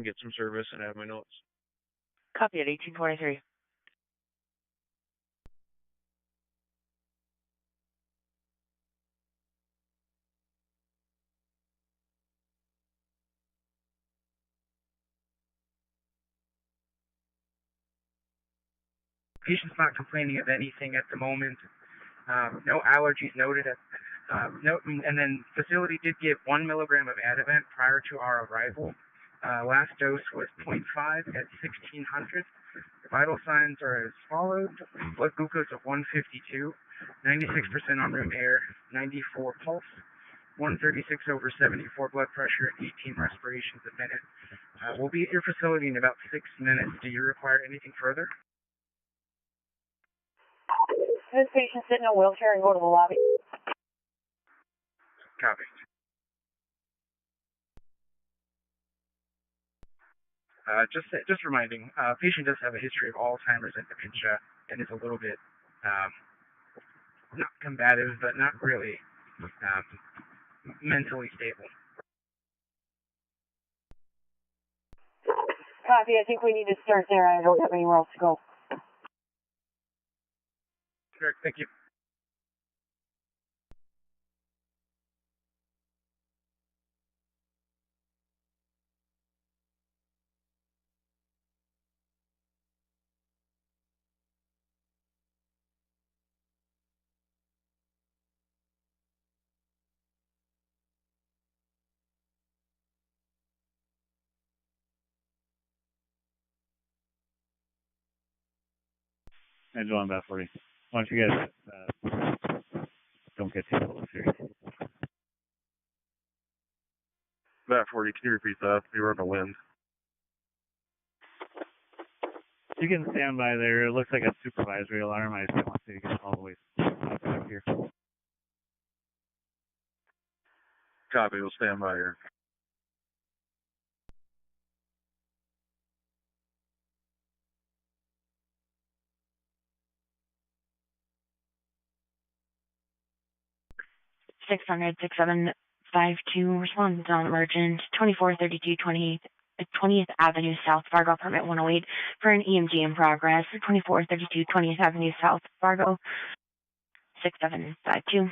Get some service and have my notes. Copy at 1823. Patient's not complaining of anything at the moment. No allergies noted. And then facility did give 1 milligram of Advent prior to our arrival. Last dose was 0.5 at 1600. Vital signs are as follows: blood glucose of 152, 96% on room air, 94 pulse, 136/74 blood pressure, 18 respirations a minute. We'll be at your facility in about 6 minutes. Do you require anything further? This patient sit in a wheelchair and go to the lobby. Copy. Just reminding, patient does have a history of Alzheimer's and dementia and is a little bit not combative, but not really mentally stable. Copy, I think we need to start there. I don't have anywhere else to go. Correct, thank you. I on that 40. Why don't you guys don't get too close here? That 40, can you repeat that? You were on the wind. You can stand by there. It looks like a supervisory alarm. I just don't want to get all the way back here. Copy, we'll stand by here. Six hundred 6752 respond on emergent 2432 20th Avenue South, Fargo, apartment 108 for an EMG in progress. 2432 20th Avenue South, Fargo, 6752.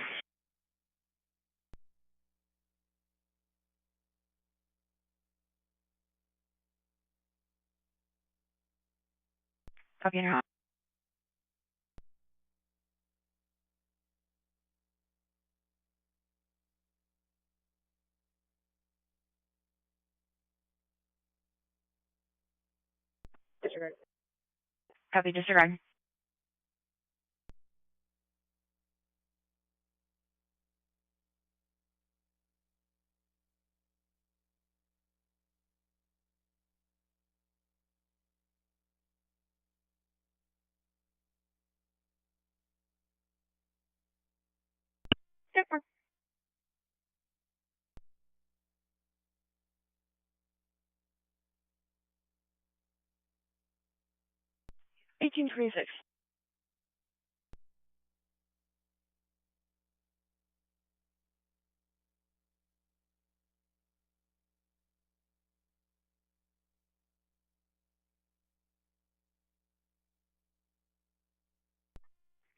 Copy now. Disregard. Copy, disregard. Different. $18.26.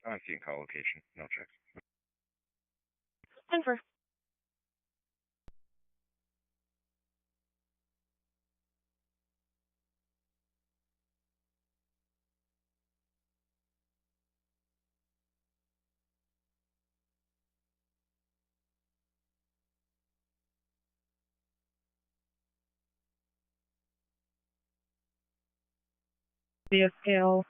I'm seeing call location. No checks. Denver. Via scale.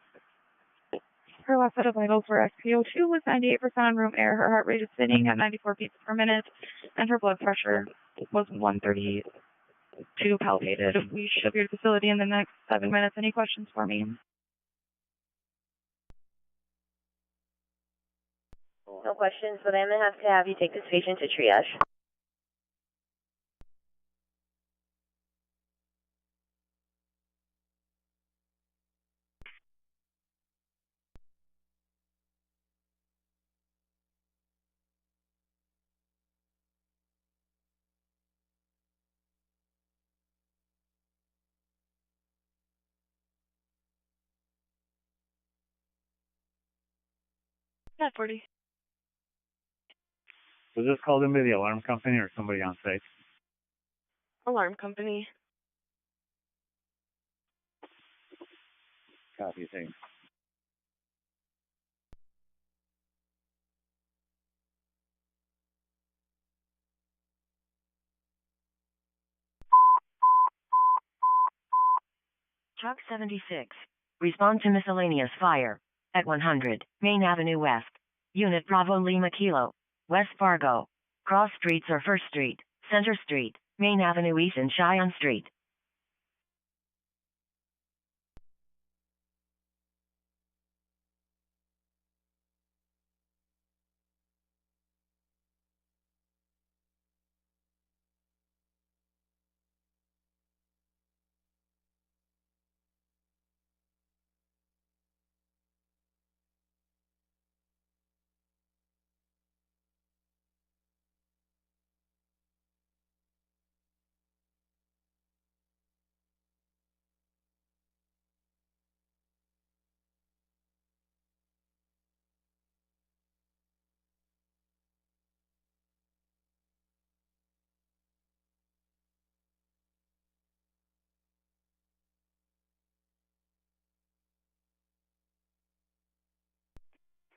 Her last set of vitals were SpO2 with 98% on room air. Her heart rate is sitting at 94 beats per minute, and her blood pressure was 132 palpated. We should be at the facility in the next 7 minutes. Any questions for me? No questions, but I'm going to have you take this patient to triage. Not 40. Was this called in by the alarm company or somebody on site? Alarm company. Copy, thanks. Truck 76. Respond to miscellaneous fire at 100 Main Avenue West. Unit Bravo Lima Kilo, West Fargo. Cross streets are First Street, Center Street, Main Avenue East and Cheyenne Street.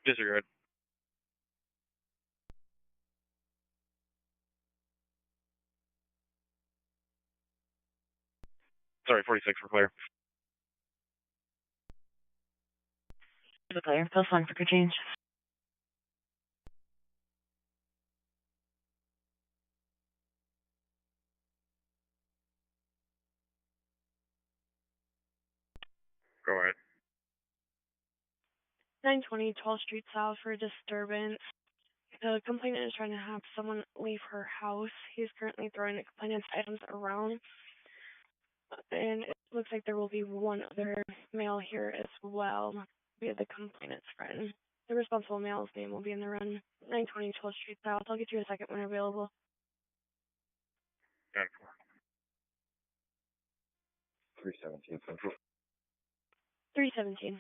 Disregard. Sorry, 46 for clear. Clear. Plus one for change. Go ahead. 920 12th Street South for a disturbance. The complainant is trying to have someone leave her house. He's currently throwing the complainant's items around. And it looks like there will be one other male here as well, via the complainant's friend. The responsible male's name will be in the run. 920 12th Street South. I'll get you a second when available. 317 Central. 317.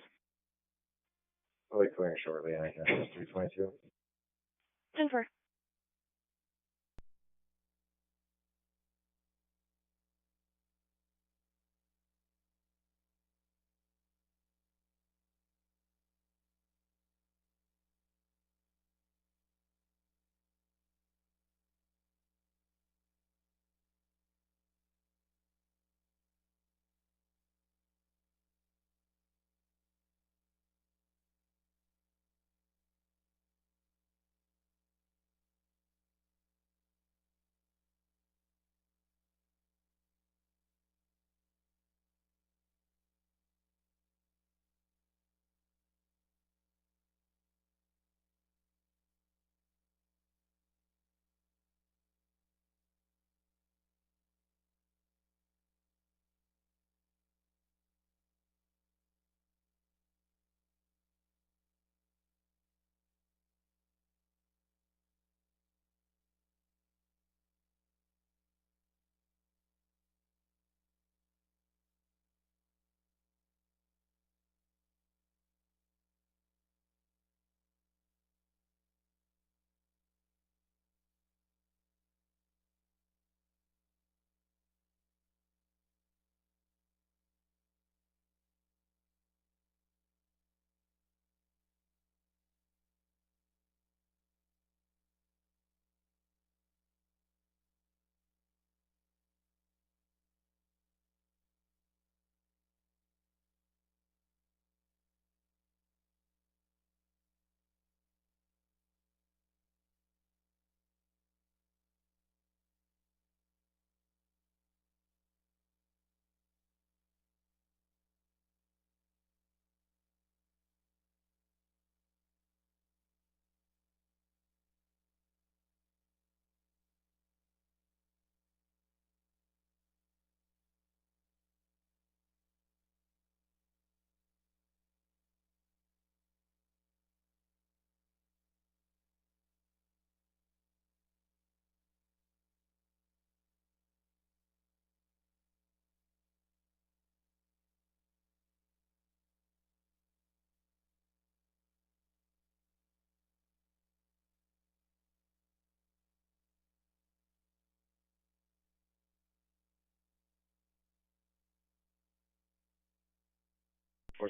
I'll be clearing shortly. I have 322. 10-4.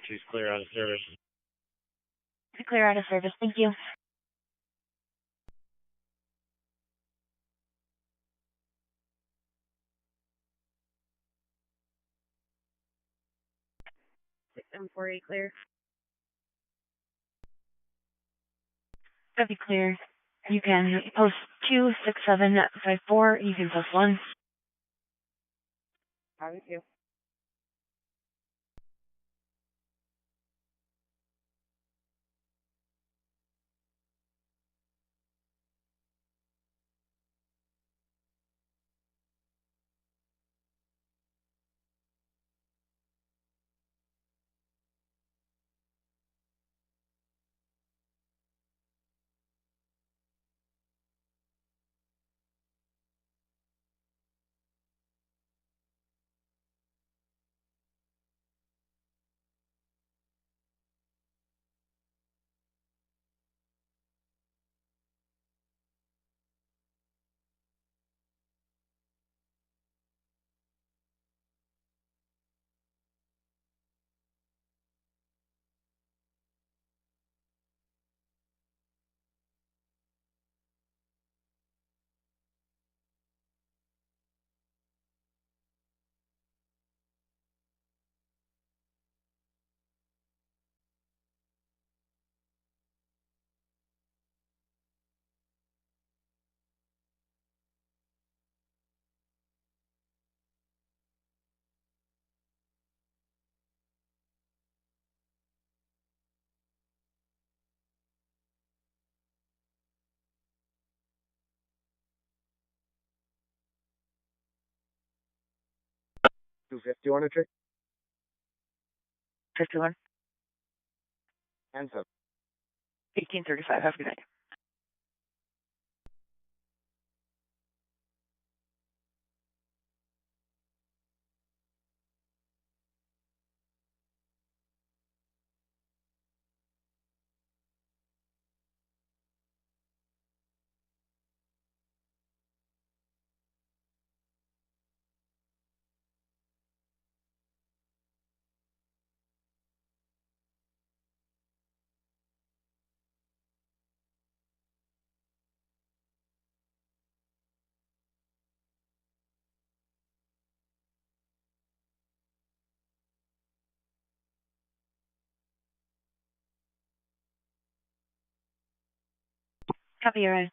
She's clear out of service. Clear out of service. Thank you. M48 clear. Copy clear. You can post 26754. You can post 1. Thank you. $251 a trick? 51. And 7. 1835. Have a good night. Copy your end.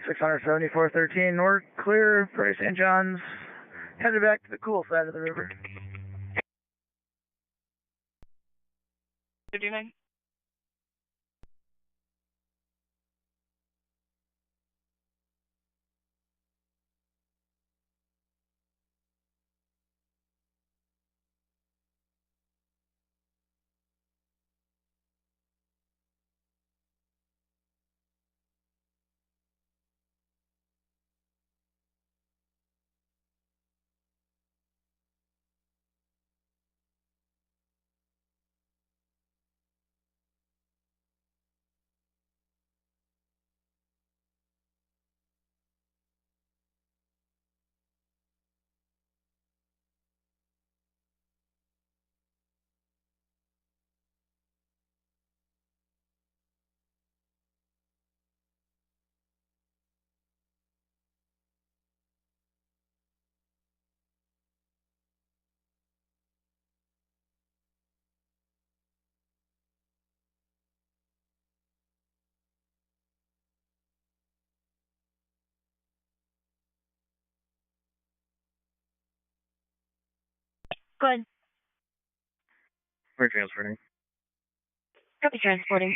674.13 north, clear, Prairie St. John's, headed back to the cool side of the river. 59. Good. We're transferring. Copy transporting.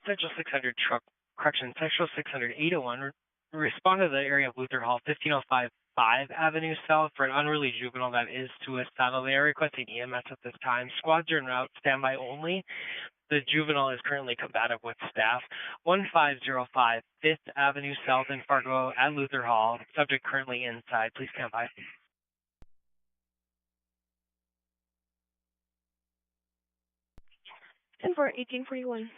Central 600 truck, correction, Central 600 801, respond to the area of Luther Hall, 15055 Avenue South for an unruly juvenile that is suicidal. They are requesting EMS at this time. Squads are en route, standby only. The juvenile is currently combative with staff. 1505 5th Avenue South in Fargo at Luther Hall. Subject currently inside. Please stand by. 10-4, 1841.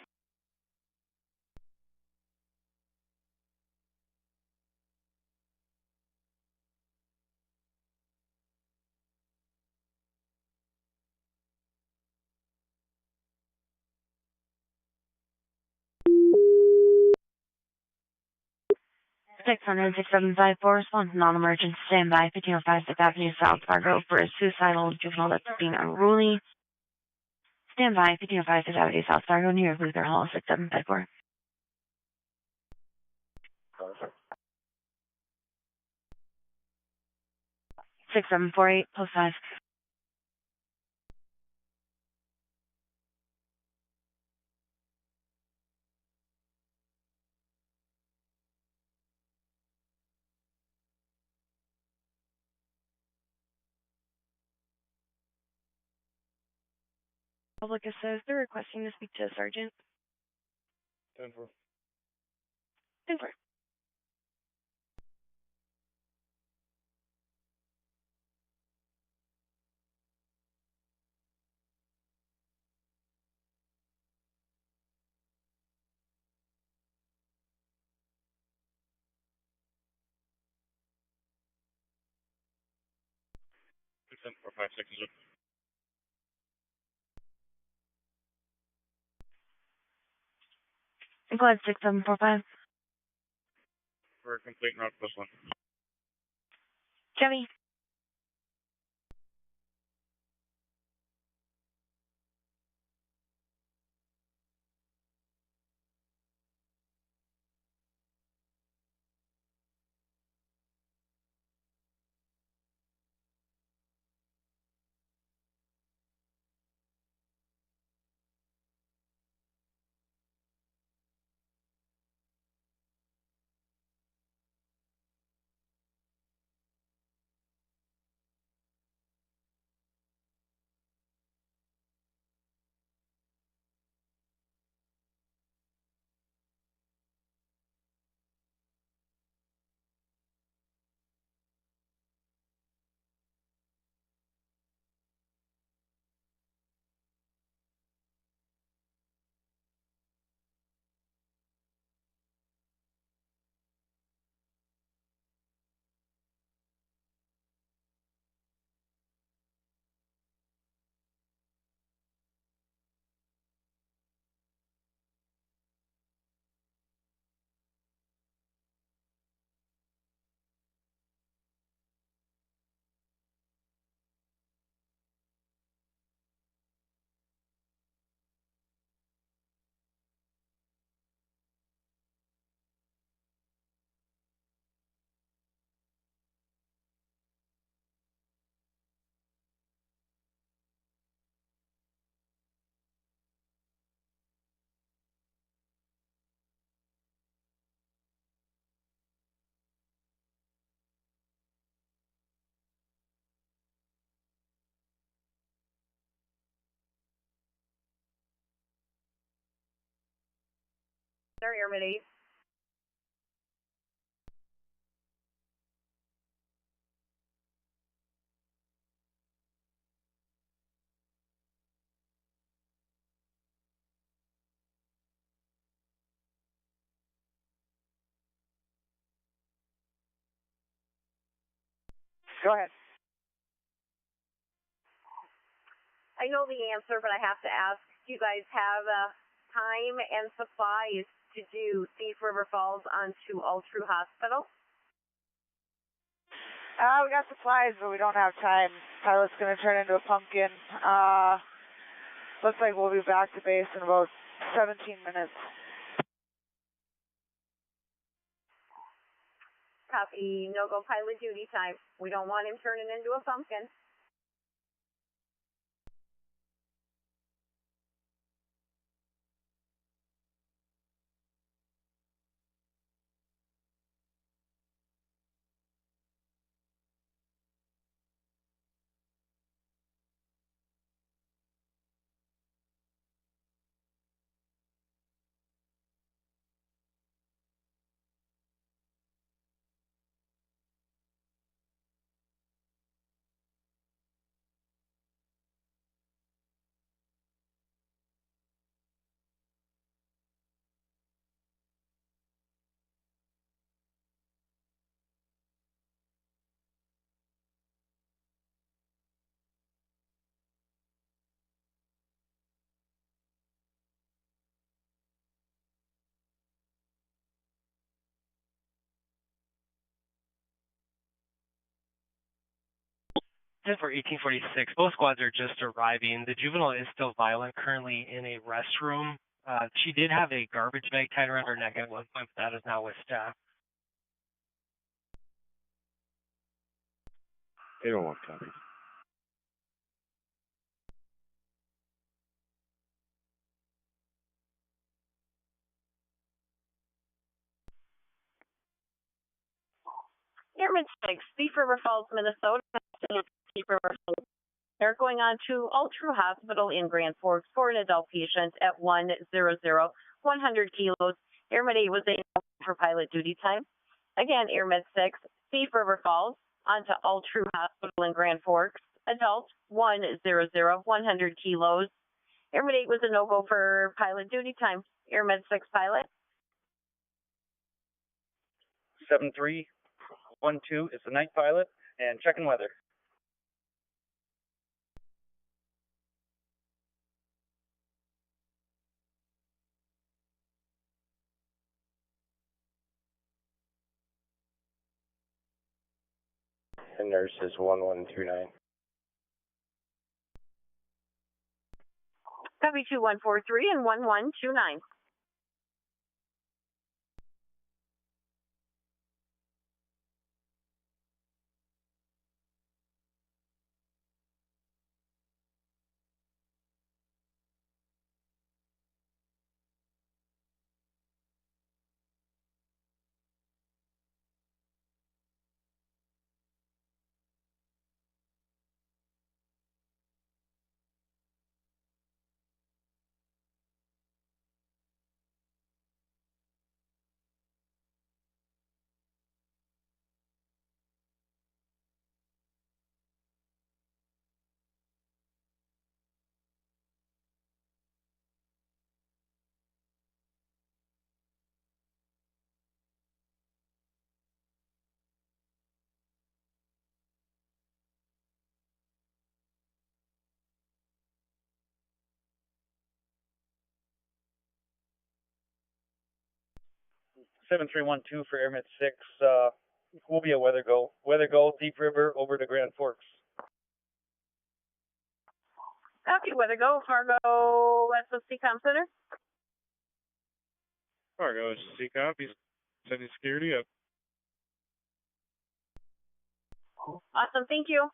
Six hundred 6754, respond to non-emergent, standby, 1505 6th Avenue South, Fargo, for a suicidal juvenile that's being unruly. Standby, 1505 6th Avenue South, Fargo, near Luther Hall, 6754. 6748, post 5. Public says they're requesting to speak to a sergeant. 10-4. 10-4. Four, 5, 6, 0. Go ahead, 6745. For a complete route plus 1. Jimmy. Center, Airman 8. Go ahead. I know the answer, but I have to ask, do you guys have time and supplies to do Thief River Falls onto Altru Hospital? We got supplies, but we don't have time. Pilot's gonna turn into a pumpkin. Looks like we'll be back to base in about 17 minutes. Copy, no-go pilot duty time. We don't want him turning into a pumpkin. For 1846, both squads are just arriving. The juvenile is still violent, currently in a restroom. She did have a garbage bag tied around her neck at one point, but that is now with staff. 801, copy. Airman 6, Thief River Falls, Minnesota. Thief River Falls. They're going on to Altru Hospital in Grand Forks for an adult patient at 100, 100 kilos. Airman 8 was in for pilot duty time. Again, Airman 6, Thief River Falls, onto Altru Hospital in Grand Forks. Adult, 100, 100 kilos. Airman 8 was a no-go for pilot duty time. Airman 6 pilot. 7312 is the night pilot, and checking weather. And nurse is 1129. Copy 2143 and 1129. Seven 7312 for Airman 6, will be a weather go. Weather go, Thief River over to Grand Forks. Copy, weather go, Fargo, SOC Com Center. Fargo, SOC copy. Sending security up. Awesome, thank you.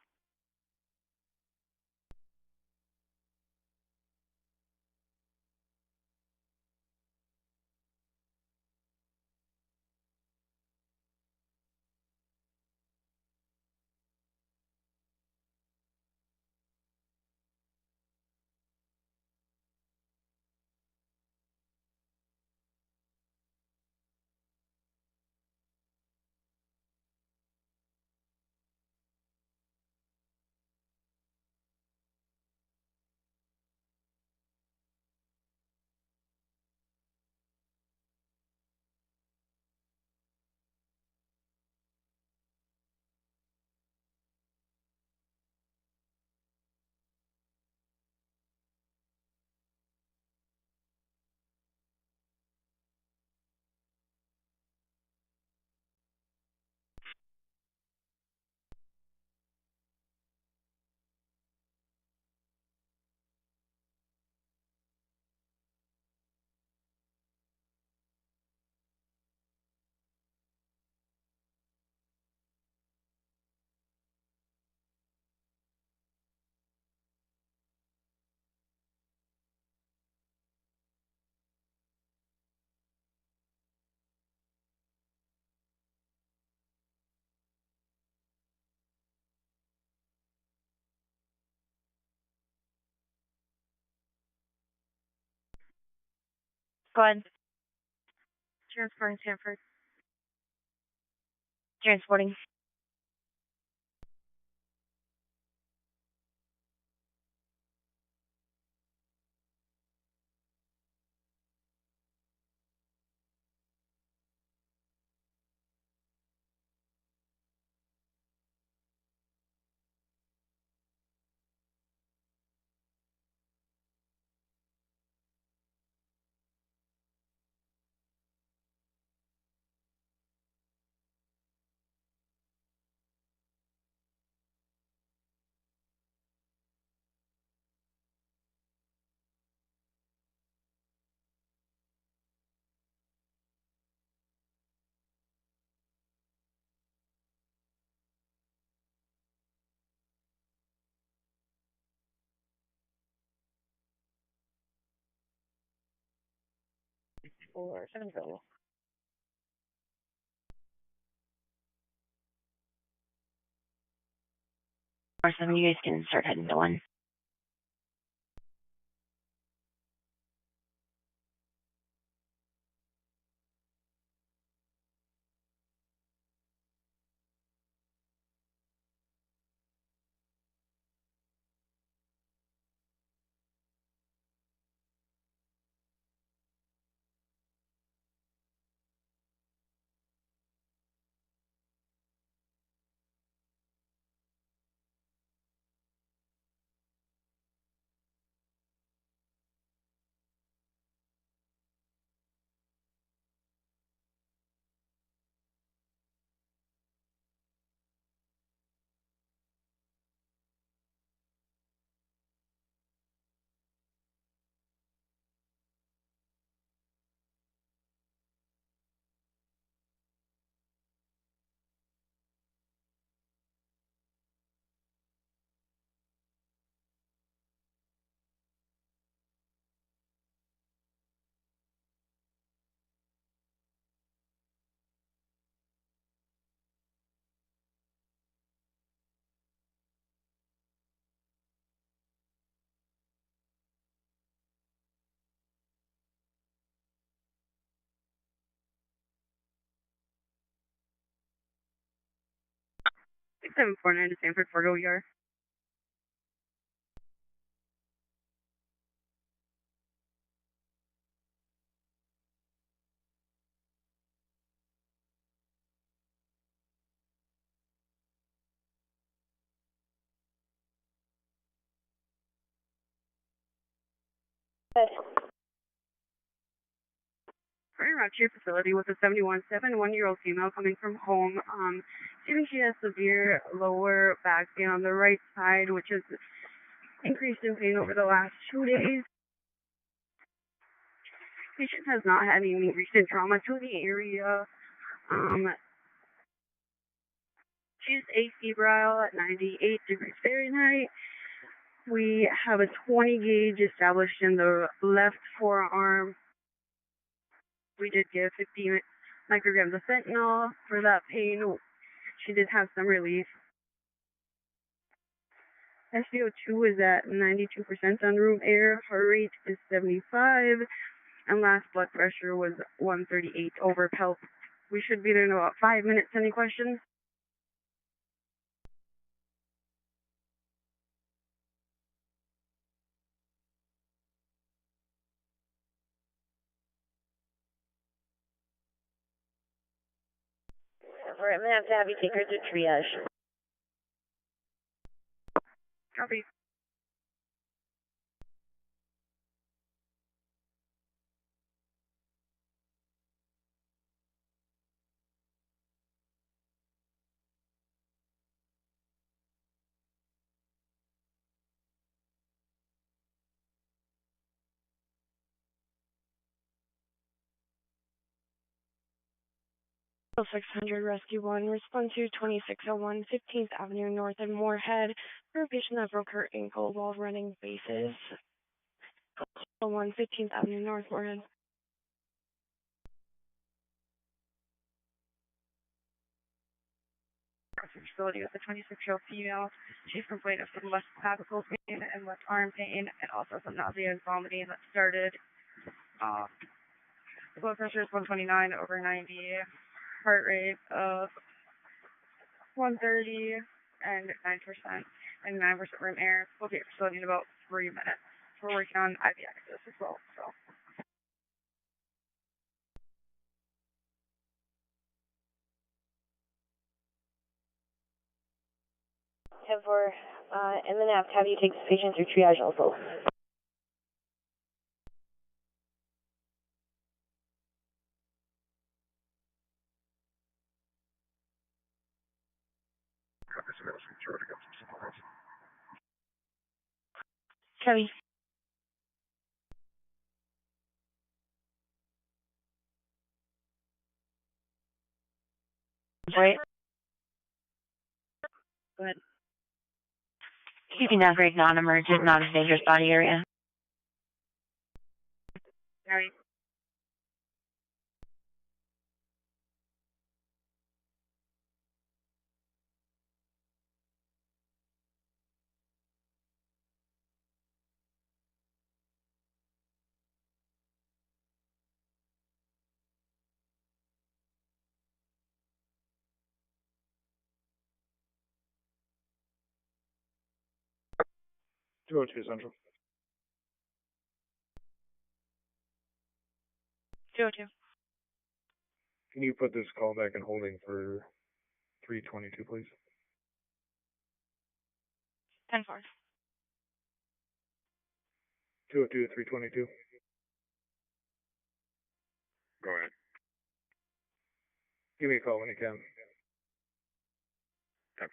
Go ahead. Transporting Sanford. Transporting. Or 7 available. Or 7, you guys can start heading to 1. Six 749 to Sanford, Fargo, ER. Right around to your facility with a 71.7 1-year-old female coming from home. Assuming she has severe lower back pain on the right side, which has increased in pain over the last 2 days. Patient has not had any recent trauma to the area. She's afebrile at 98 degrees Fahrenheit. We have a 20 gauge established in the left forearm. We did give 50 micrograms of fentanyl for that pain. She did have some relief. SpO2 is at 92% on room air. Heart rate is 75. And last blood pressure was 138 over PELP. We should be there in about 5 minutes. Any questions? I'm going to have you take her to triage. Copy. Oh, 600 Rescue 1, respond to 2601 15th Avenue North in Moorhead for a patient that broke her ankle while running bases. 1 15th Avenue North, Moorhead. Facility with a 26-year-old female. She's complaining of some left clavicle pain and left arm pain, and also some nausea and vomiting that started Blood pressure is 129 over 90. Heart rate of 130 and 9% and 9% room air. We'll be at facility in about 3 minutes. We're working on IV access as well. So. 10-4, and then have you take this patient through triage also. Chevy. Right. Go ahead. You can navigate non-emergent, non-dangerous body area. Harry. Central. 202. Can you put this call back in holding for 322, please? 10-4. 202, 322. Go ahead. Give me a call when you can. 10-4.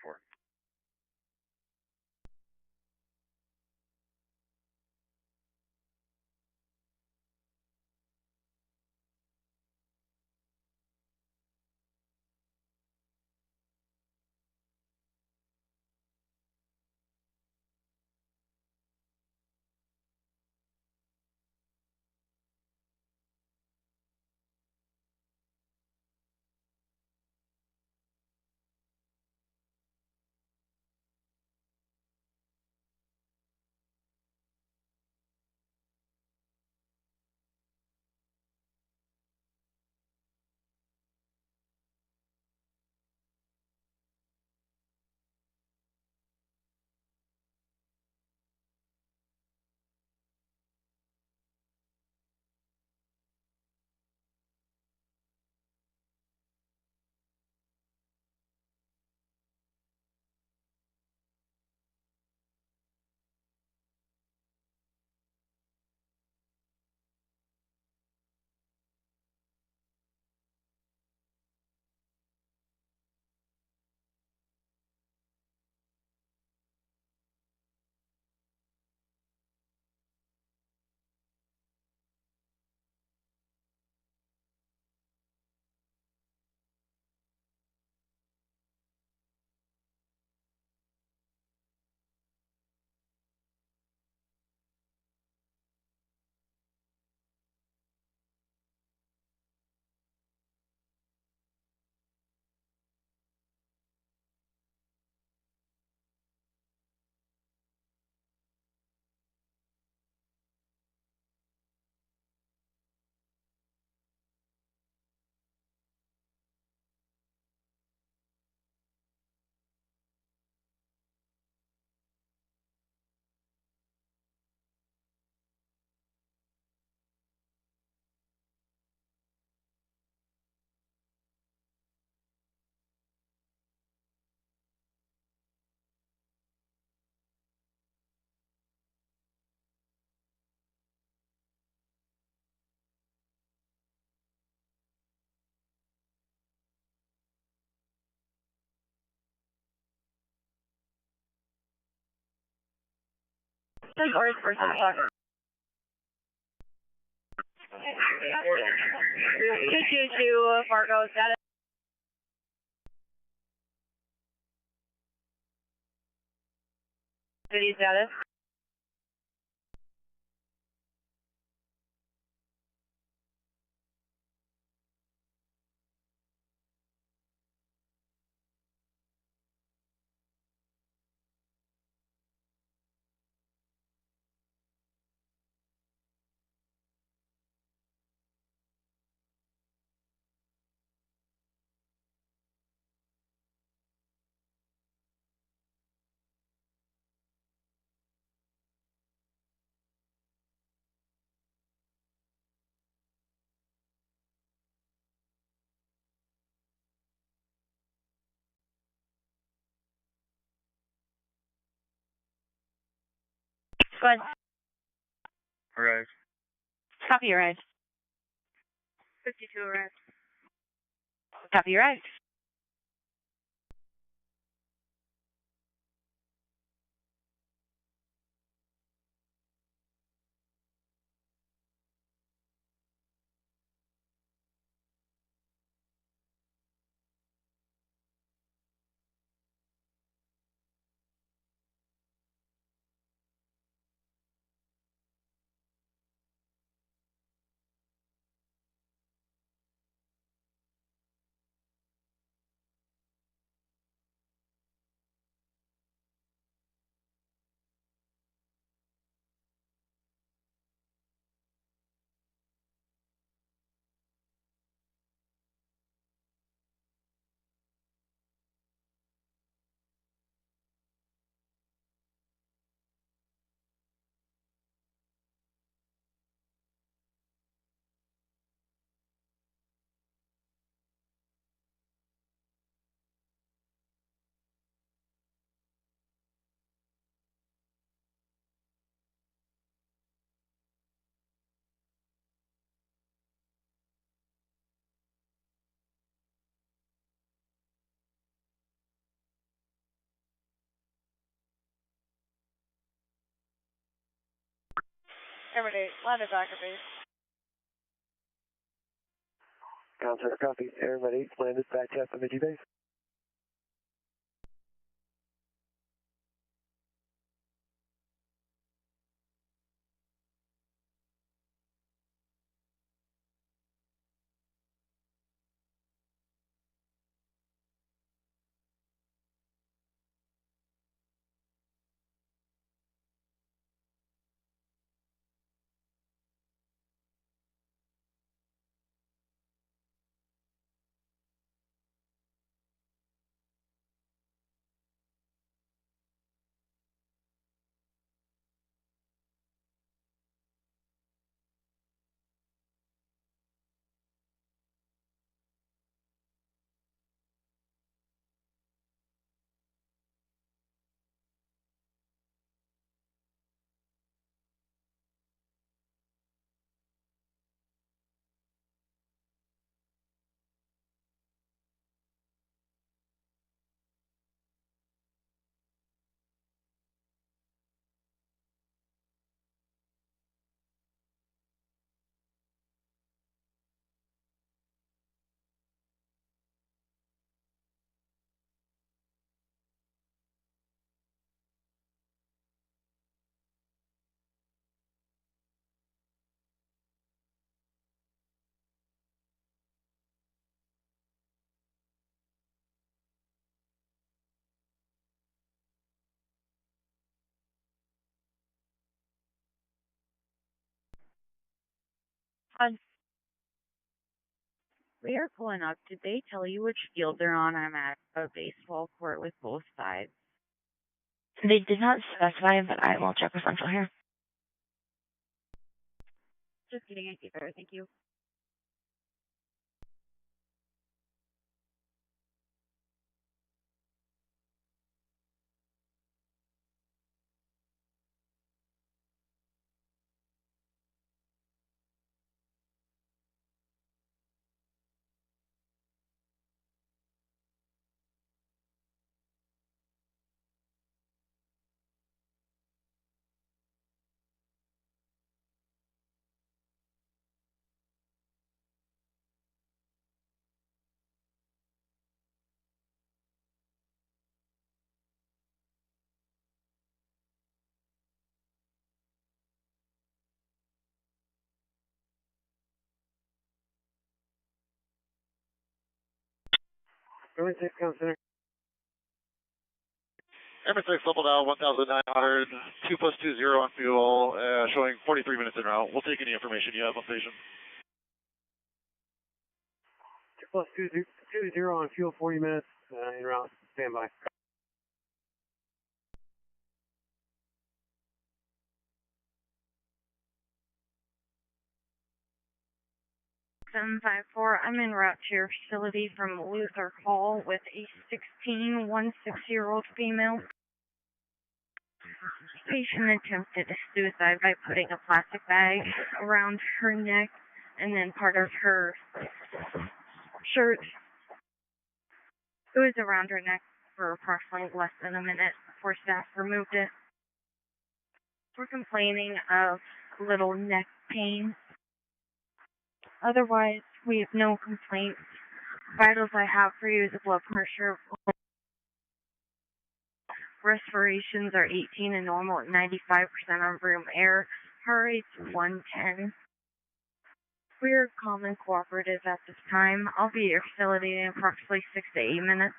There's ours first. 222, Fargo, status. City status. Go ahead. Alright. Copy your ride. 52 arrived. Copy your ride. Everybody, ladder back at base. Contact copy. Everybody, landed back at Bemidji base. We are pulling up. Did they tell you which field they're on? I'm at a baseball court with both sides. They did not specify, but I will check with Central here. Just getting it deeper. Thank you. Airman 6, Comm Center. Airman 6, level down 1,900, 2+20 on fuel, showing 43 minutes en route. We'll take any information you have on station. 2+20 on fuel, 40 minutes, en route, standby. 754, I'm en route to your facility from Luther Hall with a 16160-year-old female. patient attempted suicide by putting a plastic bag around her neck and then part of her shirt. It was around her neck for approximately less than a minute before staff removed it. We're complaining of little neck pain. Otherwise, we have no complaints. Vitals I have for you is a blood pressure. Respirations are 18 and normal at 95% on room air. Heart rate's 110. We are calm and cooperative at this time. I'll be at your facility in approximately 6 to 8 minutes.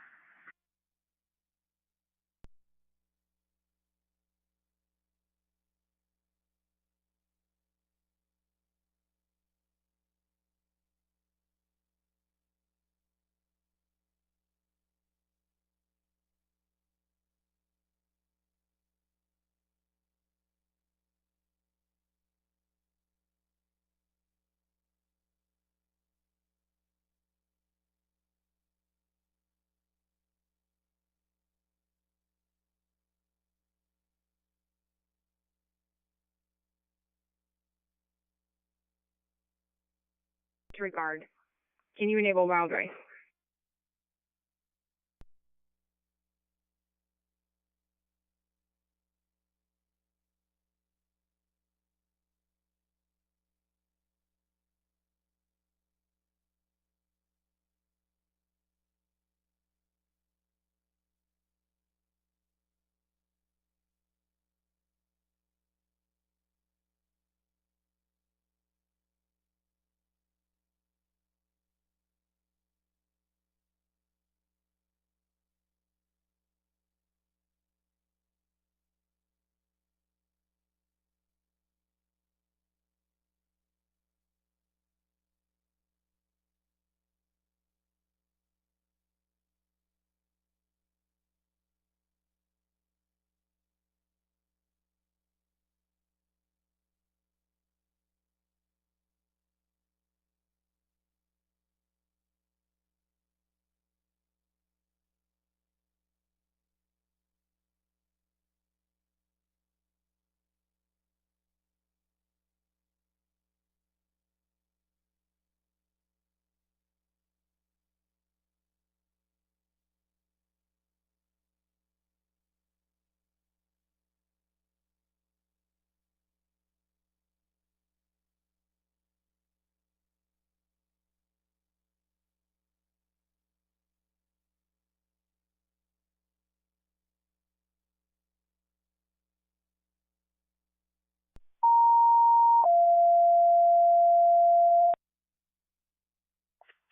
Disregard. Can you enable boundary?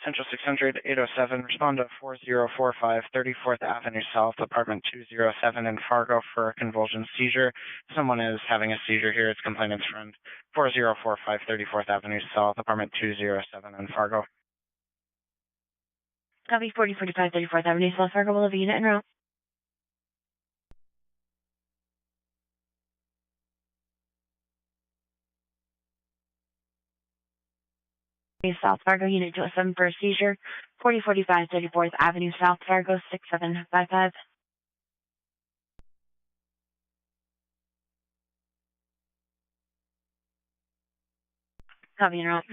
Central 600, 807, respond to 4045 34th Avenue South, apartment 207 in Fargo for a convulsion seizure. Someone is having a seizure here. It's complainant's friend. 4045 34th Avenue South, apartment 207 in Fargo. Copy 4045 34th Avenue South, Fargo. We'll have a unit en route. South Fargo, Unit 207 for a seizure. 4045 34th Avenue South, Fargo 6755. Copy en route.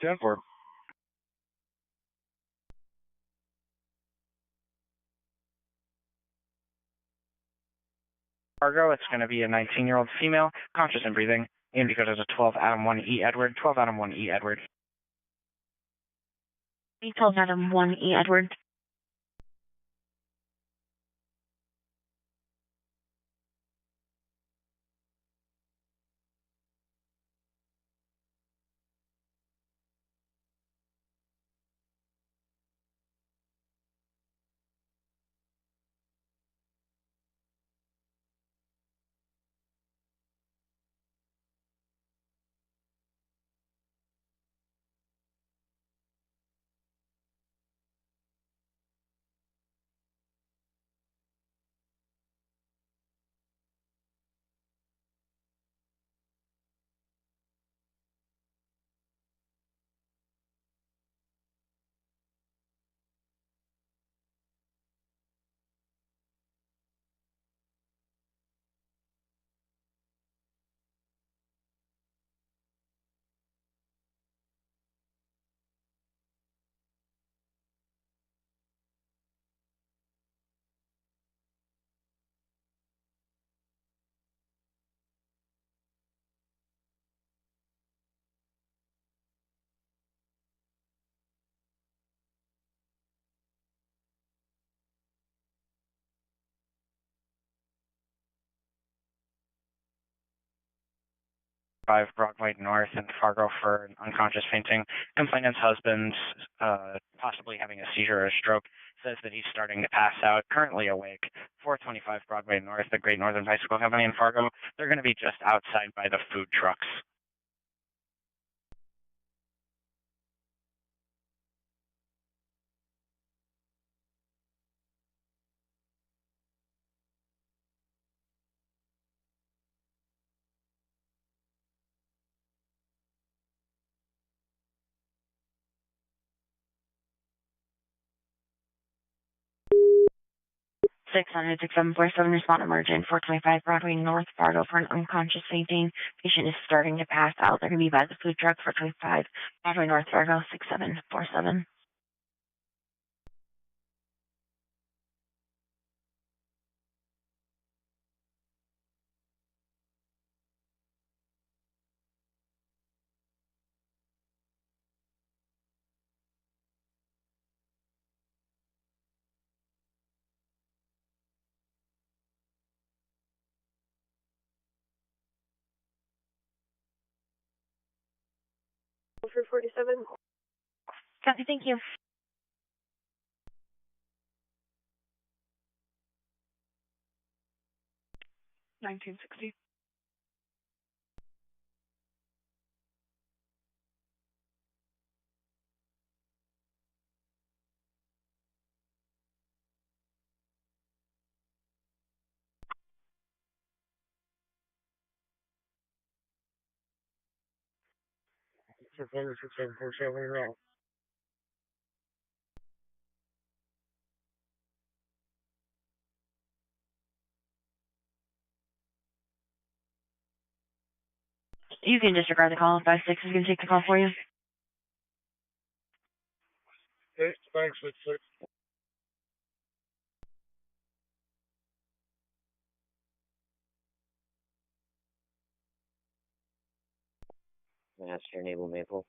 10-4. Fargo, it's going to be a 19-year-old female, conscious and breathing. Indicator is a 12 Adam 1E Edward, 12 Adam 1E Edward. 12 Adam 1E Edward. Broadway North in Fargo for an unconscious fainting. Complainant's husband, possibly having a seizure or a stroke, says that he's starting to pass out, currently awake. 425 Broadway North, the Great Northern Bicycle Company in Fargo. They're going to be just outside by the food trucks. Six hundred 6747, respond emergent. 425 Broadway North, Fargo for an unconscious fainting. Patient is starting to pass out. They're going to be by the food truck. 425 Broadway North, Fargo 6747. For 47. Copy, thank you. $19.60. You can disregard the call. 56 is going to take the call for you. Okay, thanks, sir. That's your Naval Maple.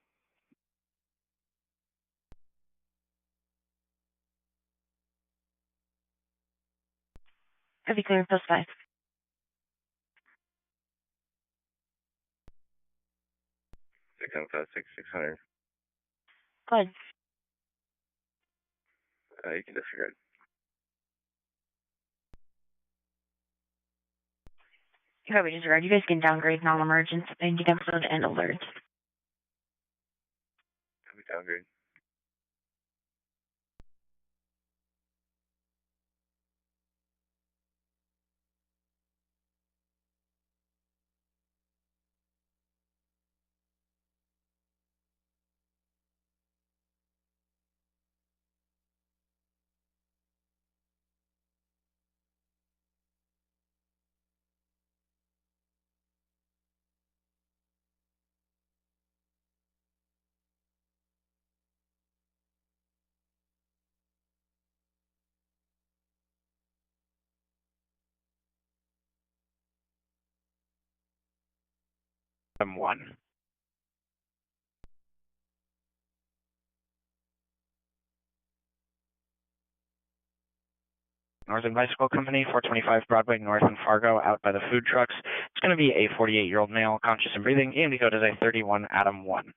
Copy, clear, post 5. 600. Go ahead. You can disregard. Copy, disregard. You guys can downgrade non-emergent and get episode and alert. Copy, downgrade. Adam 1. Northern Bicycle Company, 425 Broadway North in Fargo, out by the food trucks. It's going to be a 48-year-old male, conscious and breathing. EMD code is a 31 Adam 1.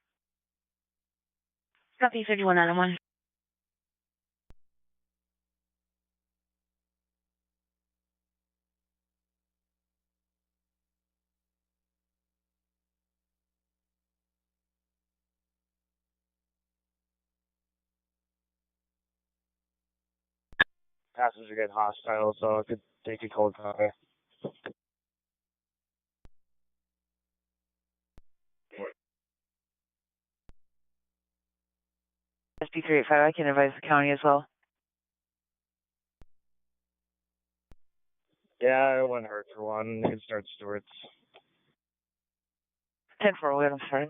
Copy 31 Adam 1. Passenger get hostile, so it could take a cold copy. SP385, I can advise the county as well. Yeah, it wouldn't hurt for one. You can start Stewart's. 10-4, wait, I'm sorry.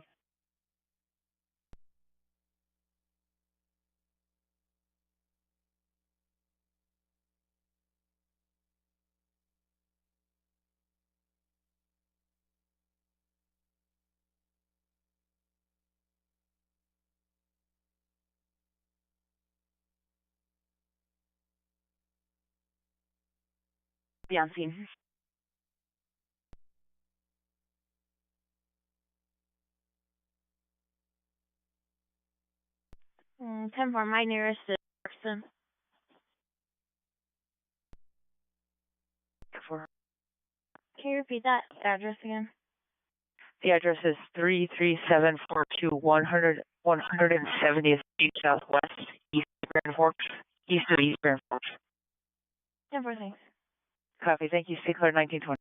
Be on scene. Mm, 10-4, my nearest is Clarkson. 4. Can you repeat that address again? The address is 33742 170th Street Southwest, East Grand Forks, east of East Grand Forks. 10-4, thanks. Copy, thank you. Stay clear 1920.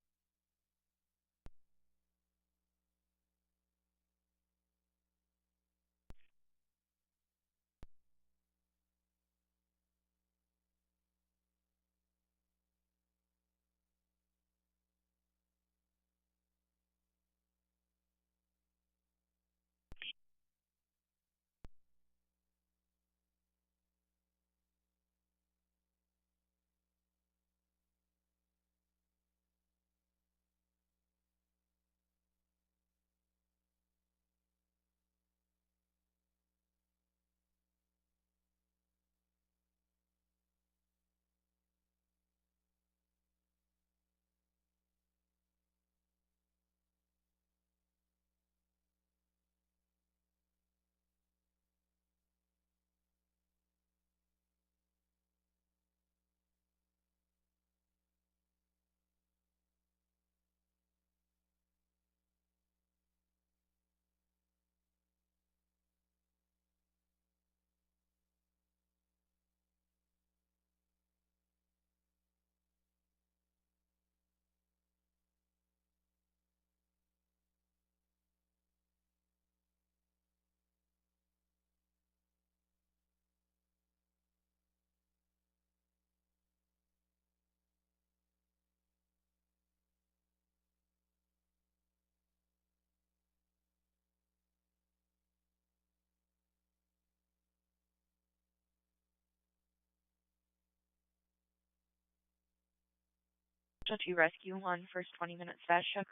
Specialty Rescue 1, first 20 minutes fast check.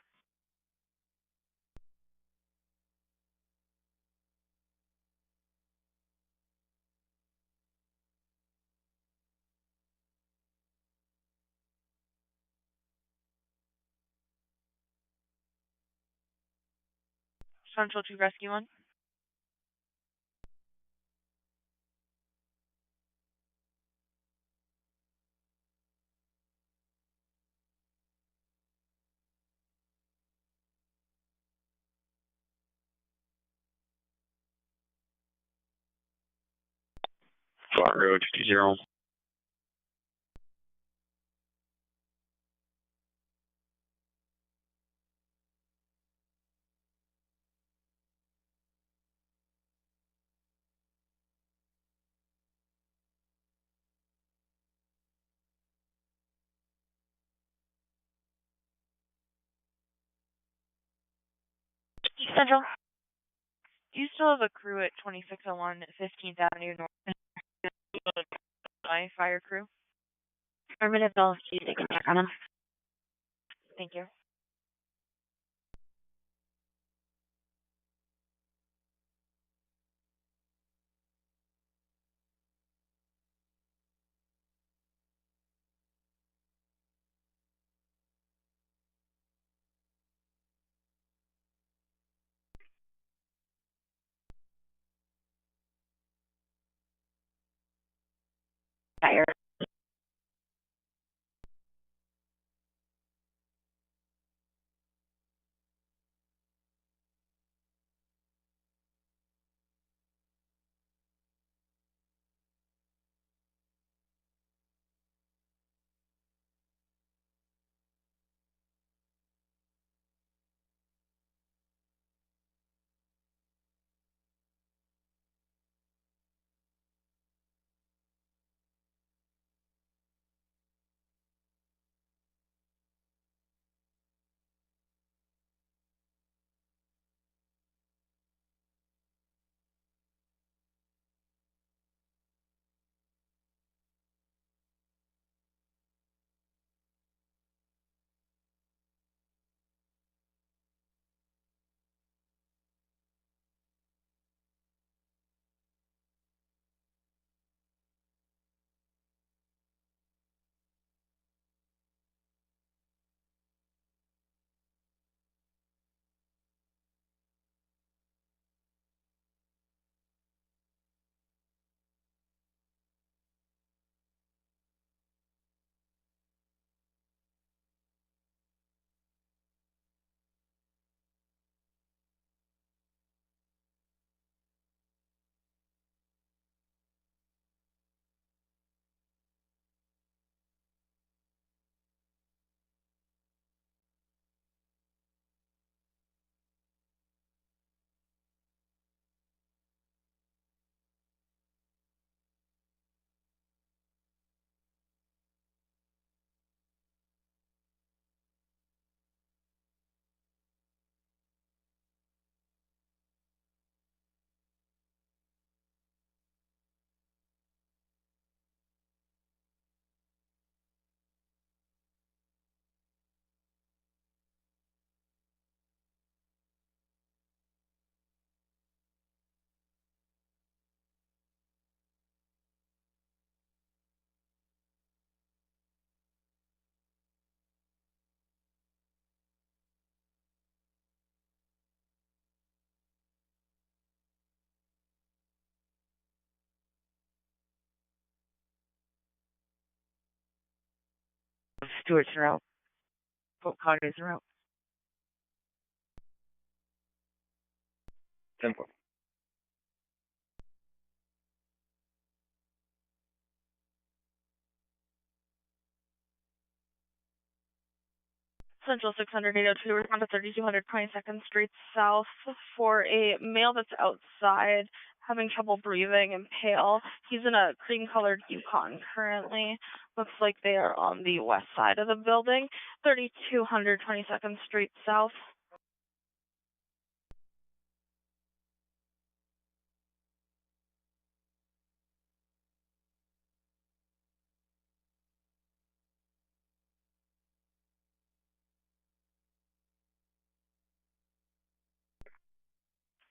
Central to Rescue 1. Fargo 220. Central. Do you still have a crew at 2601 15th Avenue North? My fire crew? Affirmative, I'll see you take back on them. Thank you. Fire. Stewart's route. Both Carter's route. 10-4. Central 600 802, respond to 3222nd Street South for a male that's outside having trouble breathing and pale. He's in a cream-colored Yukon currently. Looks like they are on the west side of the building, 3222nd Street South.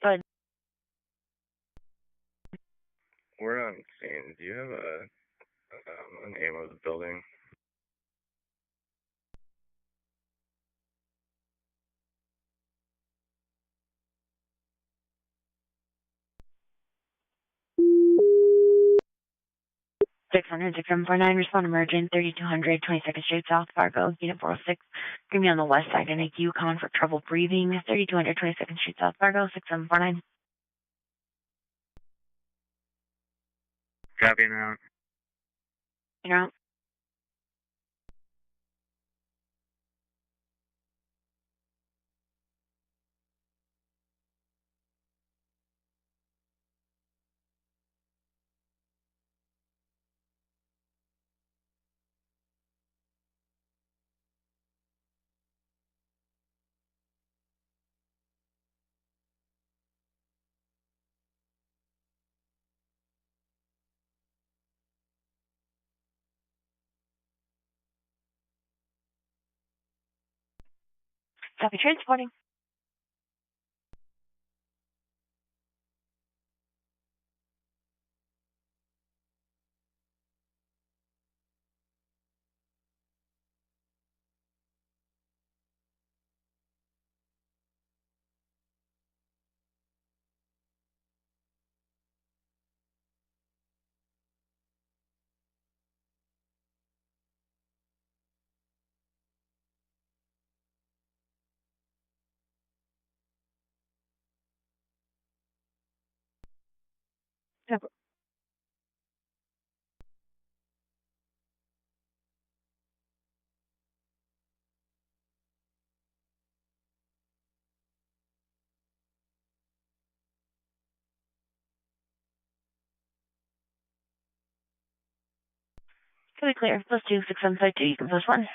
Good. We're on scene. Do you have a name of the building? Six hundred 6749, respond emergent, 3200 22nd Street South, Fargo, Unit 406. Going to be on the west side in a Yukon for trouble breathing, 3200 22nd Street South, Fargo, 6749. Copy now. You're out. Copy transporting. Fully clear. +2, 6752, you can post 1.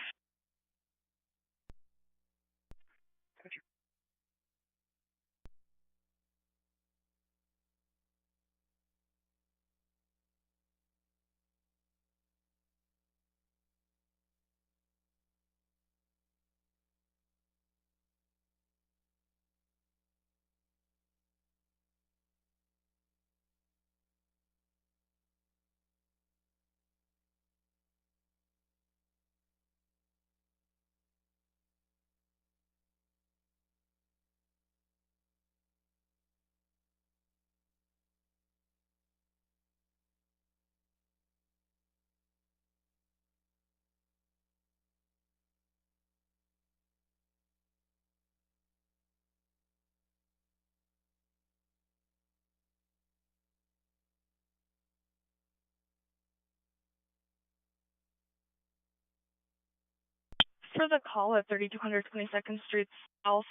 For the call at 3200 22nd Street South,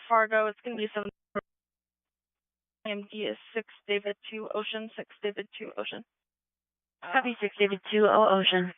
Fargo, it's going to be 7. IMD is 6 David 2 Ocean, 6 David 2 Ocean. Copy 6 David 2 Ocean.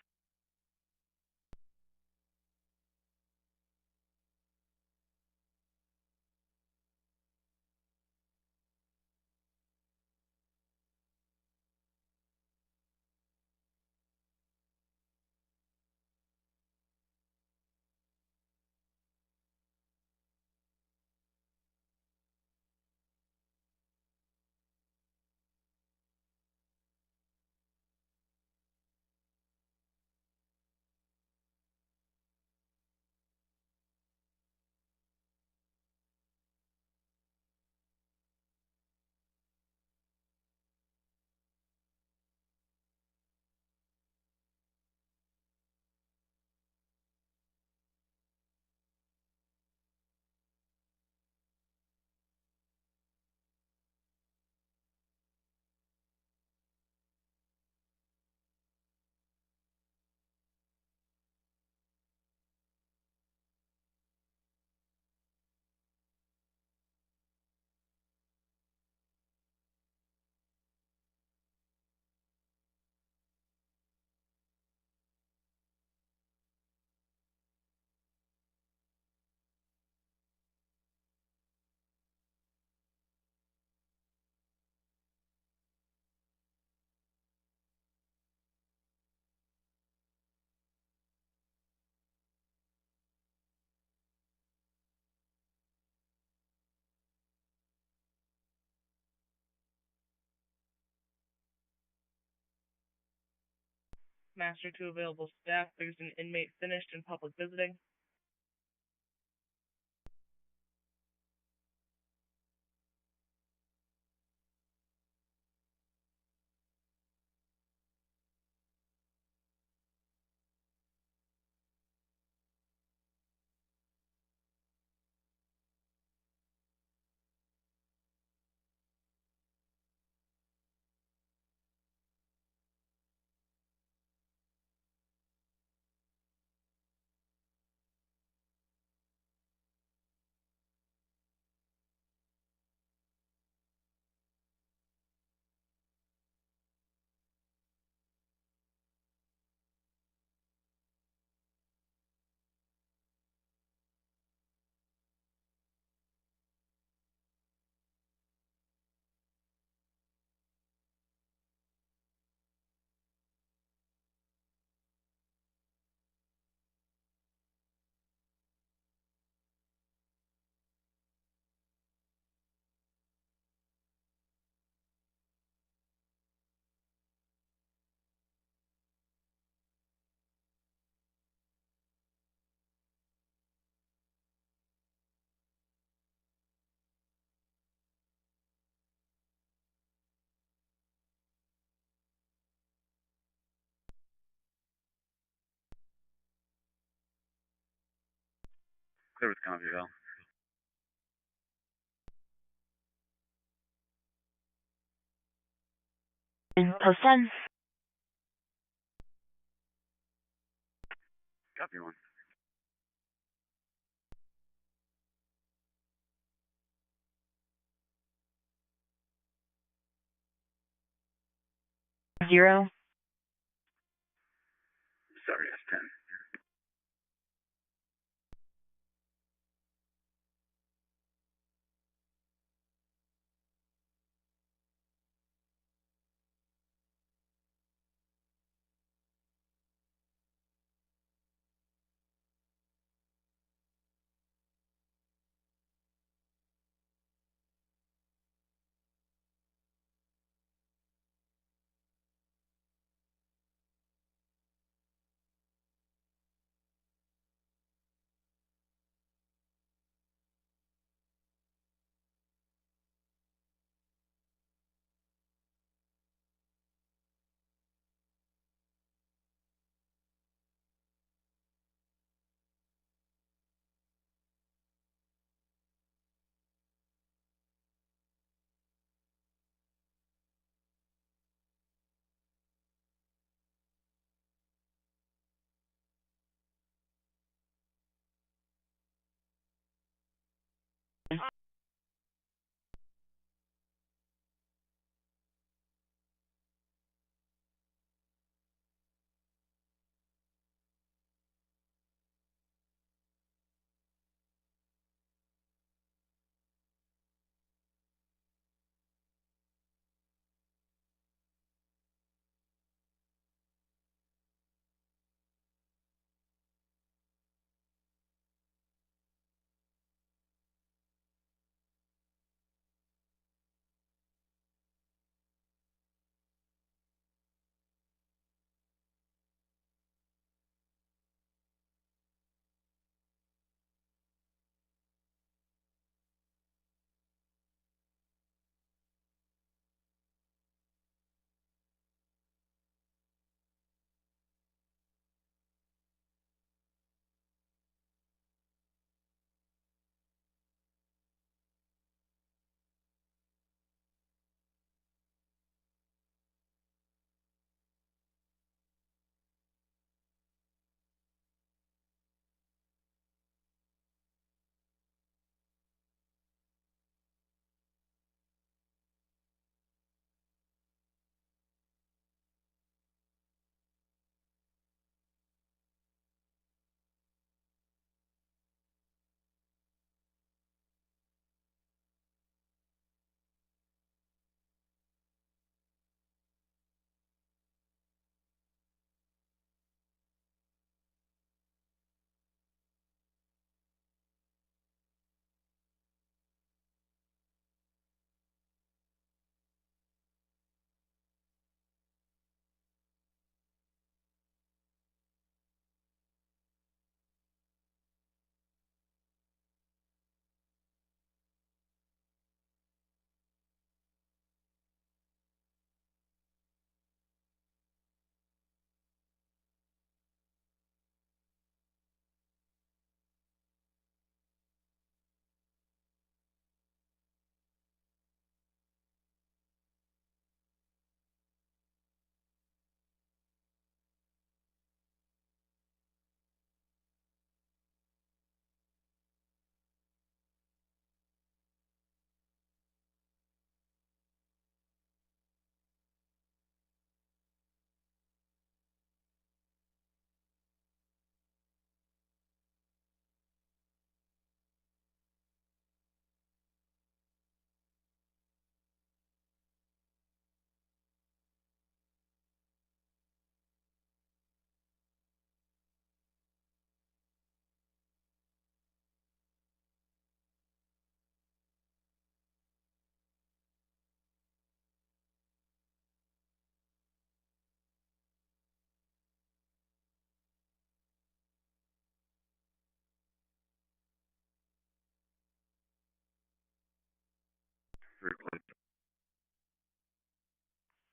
Master 2 available staff. There's an inmate finished in public visiting. Clear with Coffeeville. Post 10. Copy one. Zero. Sorry, S10.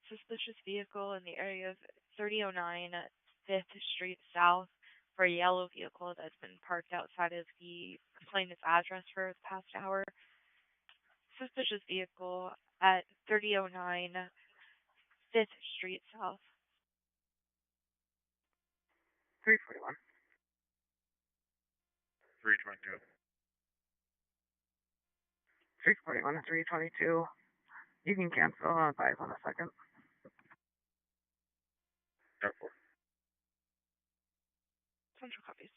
Suspicious vehicle in the area of 3009 5th Street South for a yellow vehicle that's been parked outside of the complainant's address for the past hour. Suspicious vehicle at 3009 5th Street South. 341. 322. 341 to 322. You can cancel on 5 on a second. Central copies.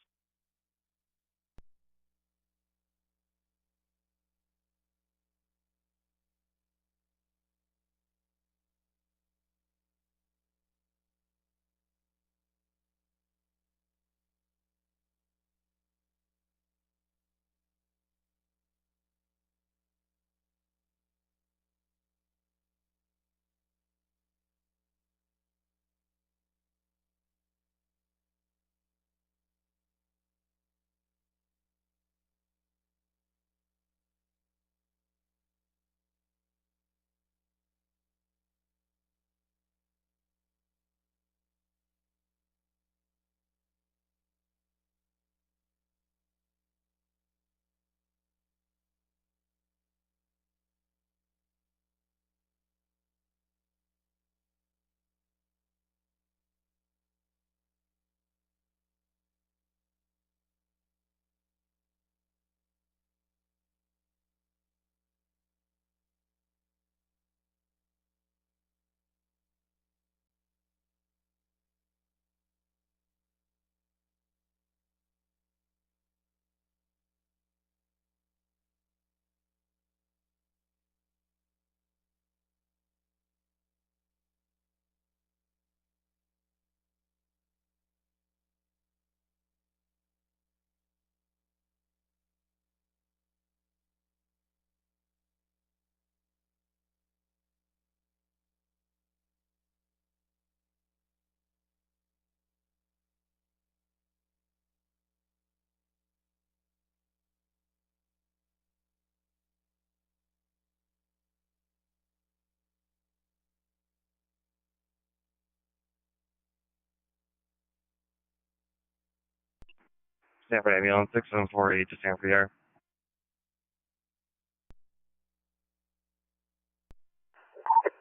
Stanford ambulance 6748 to Stanford Yard.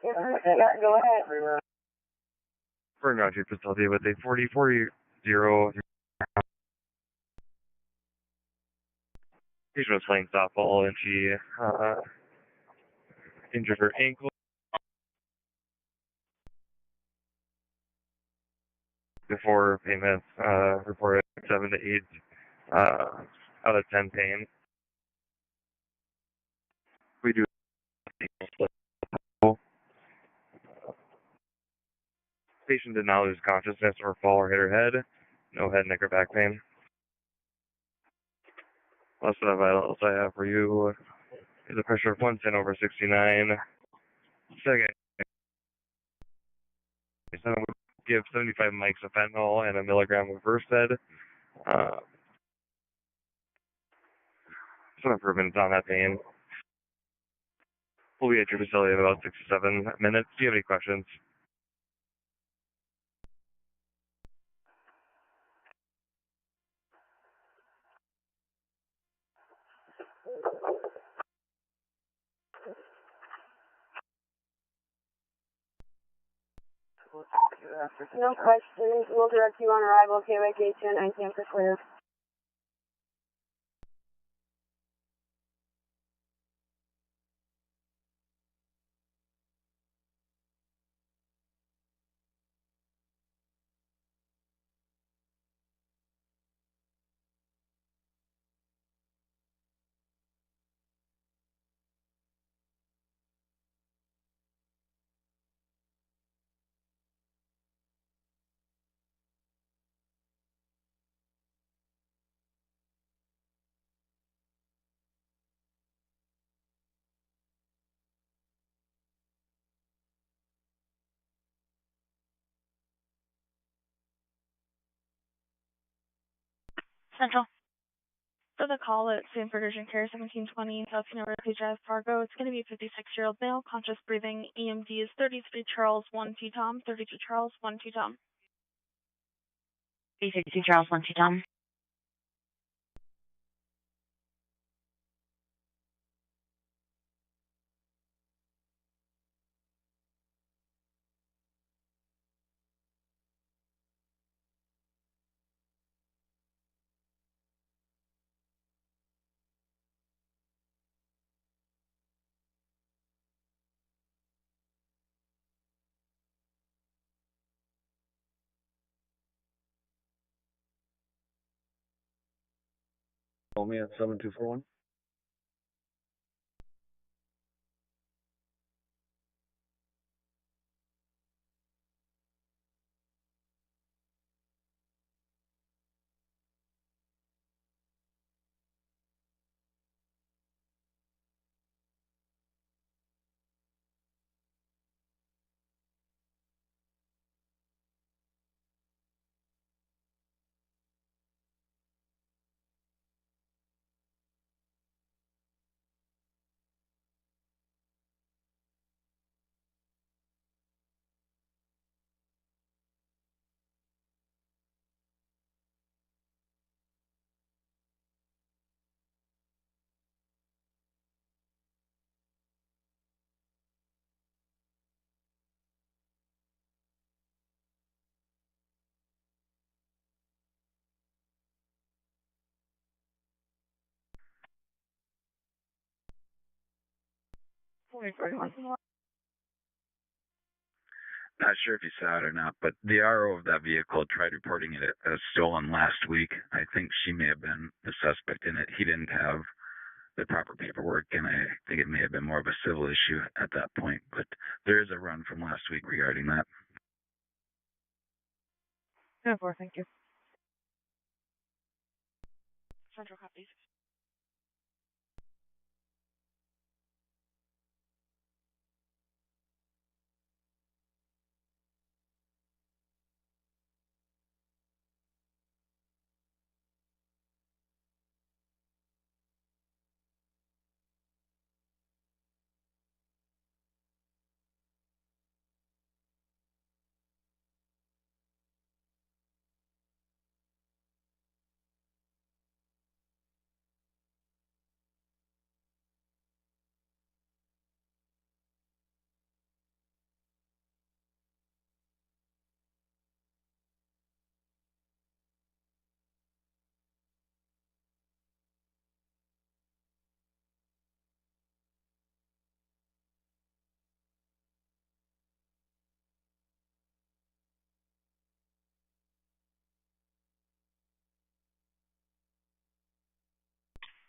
Yeah, go ahead. For a ground treatment facility with a 4040. Patient was playing softball and she injured her ankle. Before payments, reported 7 to 8 out of 10 pain. We do patient did not lose consciousness or fall or hit her head. No head, neck, or back pain. Last set of vitals I have for you is a pressure of 110 over 69. Second, so we give 75 mics of fentanyl and a milligram of Versed. Some improvements on that pain. We'll be at your facility in about 6 to 7 minutes. Do you have any questions? No questions. We'll direct you on arrival. KYK 1019 for clear. Central. For the call at Stanford Urgent Care 1720 South University Drive, Fargo, it's going to be a 56-year-old male, conscious breathing. EMD is 33 Charles 1 T Tom, 32 Charles 1 T Tom. 32 Charles 1 T Tom. Call me at 7241. Not sure if you saw it or not, but the RO of that vehicle tried reporting it as stolen last week. I think she may have been the suspect in it. He didn't have the proper paperwork, and I think it may have been more of a civil issue at that point. But there is a run from last week regarding that. 10-4, thank you. Central copies.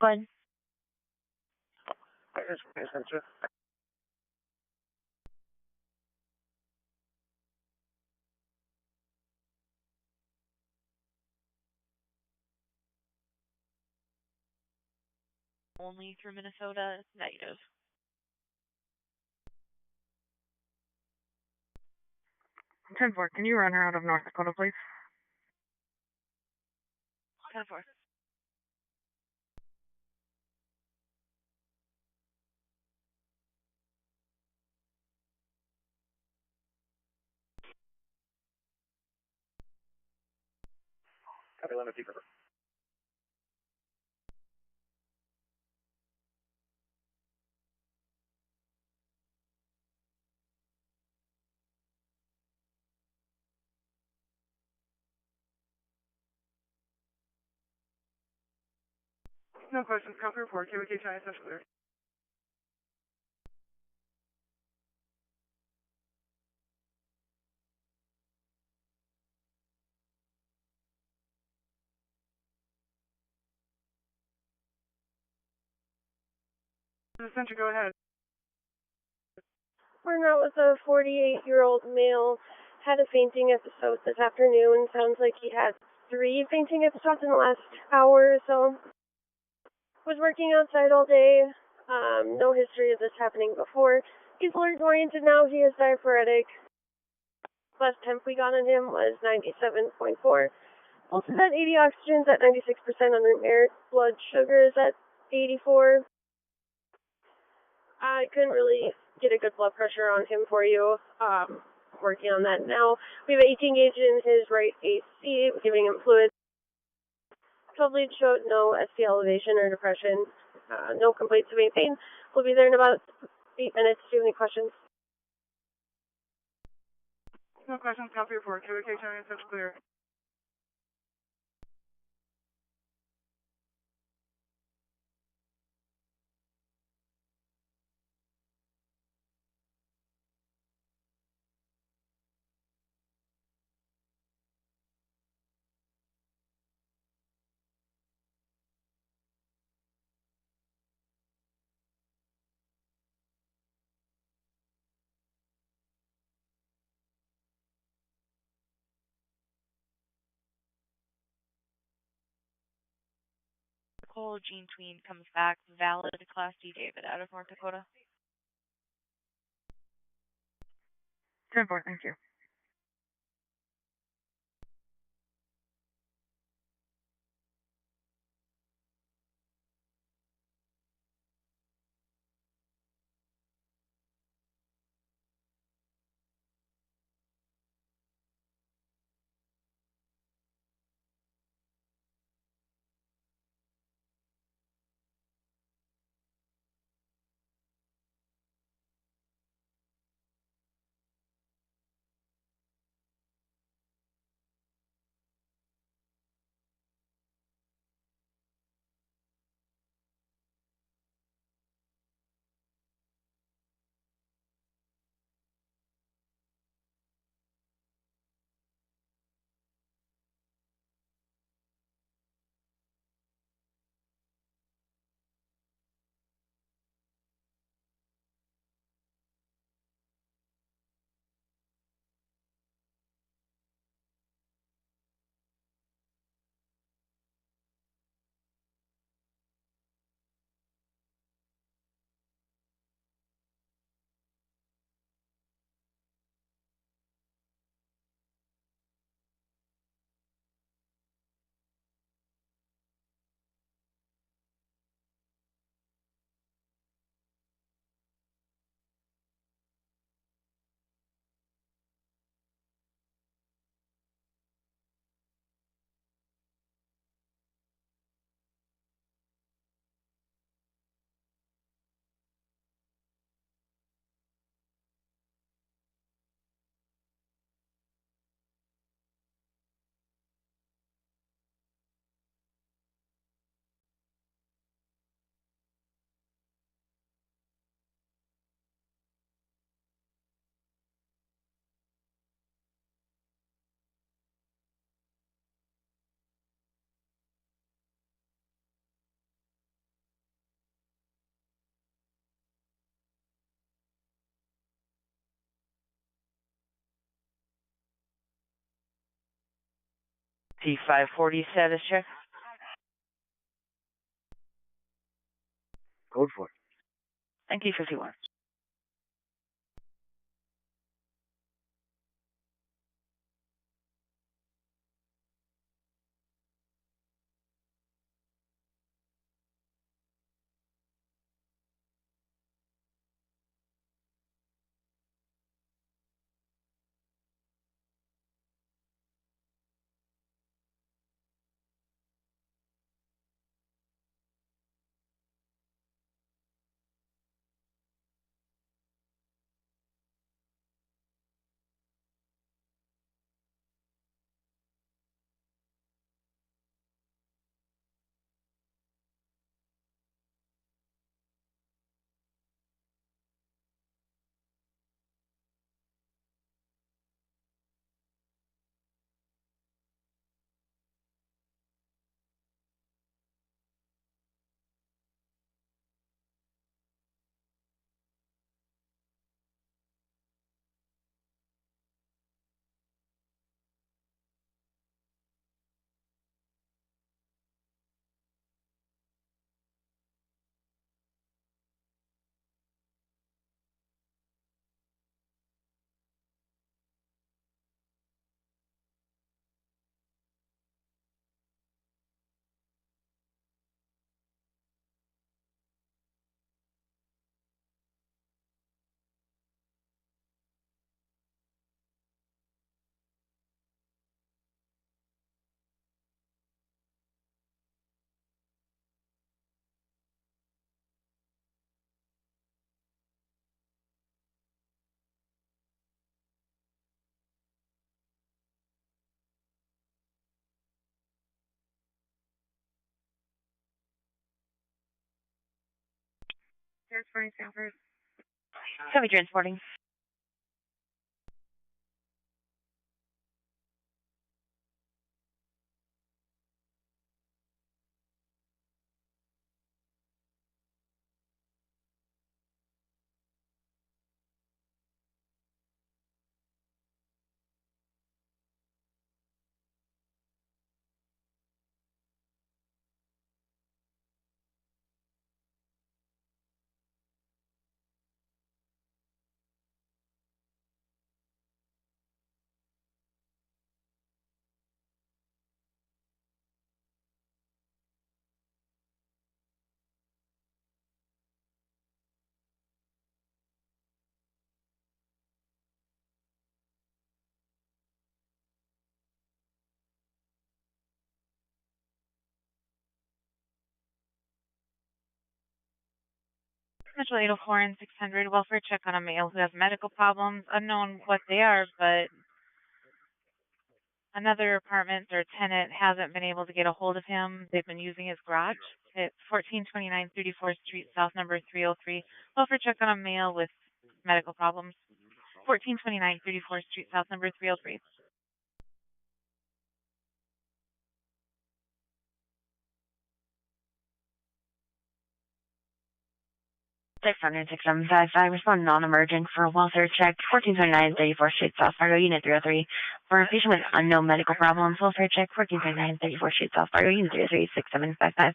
Go ahead. Only through Minnesota, negative. Ten four, can you run her out of North Dakota, please? 10-4. Copy, limit deeper. No questions, copy report, KVK China Central clear. Central, go ahead. Partner out with a 48-year-old male, had a fainting episode this afternoon. Sounds like he had 3 fainting episodes in the last hour or so. Was working outside all day. No history of this happening before. He's alert oriented now. He is diaphoretic. Last temp we got on him was 97.4. Pulse is at 80, oxygen's at 96% on room air. Blood sugar is at 84. I couldn't really get a good blood pressure on him for you. Working on that now. We have 18 gauge in his right AC, giving him fluid. 12 lead showed no ST elevation or depression. No complaints of any pain. We'll be there in about 8 minutes. Do you have any questions? No questions, copy report, KVK China Central clear. vehicle. Gene Tween comes back valid. Class D David out of North Dakota. 10-4, thank you. T540 status check. Code for it. Thank you, 51. Transporting Stanford. Copy transporting. Central 804 and 600, welfare check on a male who has medical problems. Unknown what they are, but another apartment or tenant hasn't been able to get a hold of him. They've been using his garage. It's 1429 34th Street, South number 303. Welfare check on a male with medical problems. 1429 34th Street, South number 303. 600-6755, respond non-emergent for a welfare check, 1429 34th Street, South Fargo, Unit 303. For a patient with unknown medical problems, welfare check, 1429 34th Street, South Fargo, Unit 303, 6755.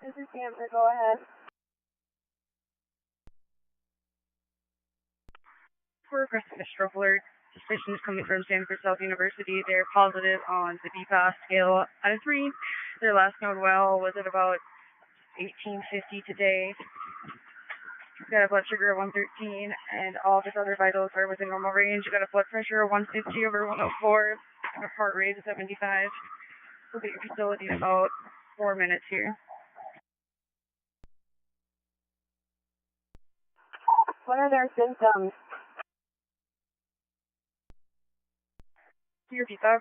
This is Sanford, go ahead. For aggressive stroke alert, suspicions coming from Stanford South University. They're positive on the DPAS scale out of 3. Their last known well was at about 1850 today. Got a blood sugar of 113, and all of his other vitals are within normal range. Got a blood pressure of 150 over 104, and a heart rate of 75. We'll be at your facility in about 4 minutes here. What are their symptoms? Can you repeat that?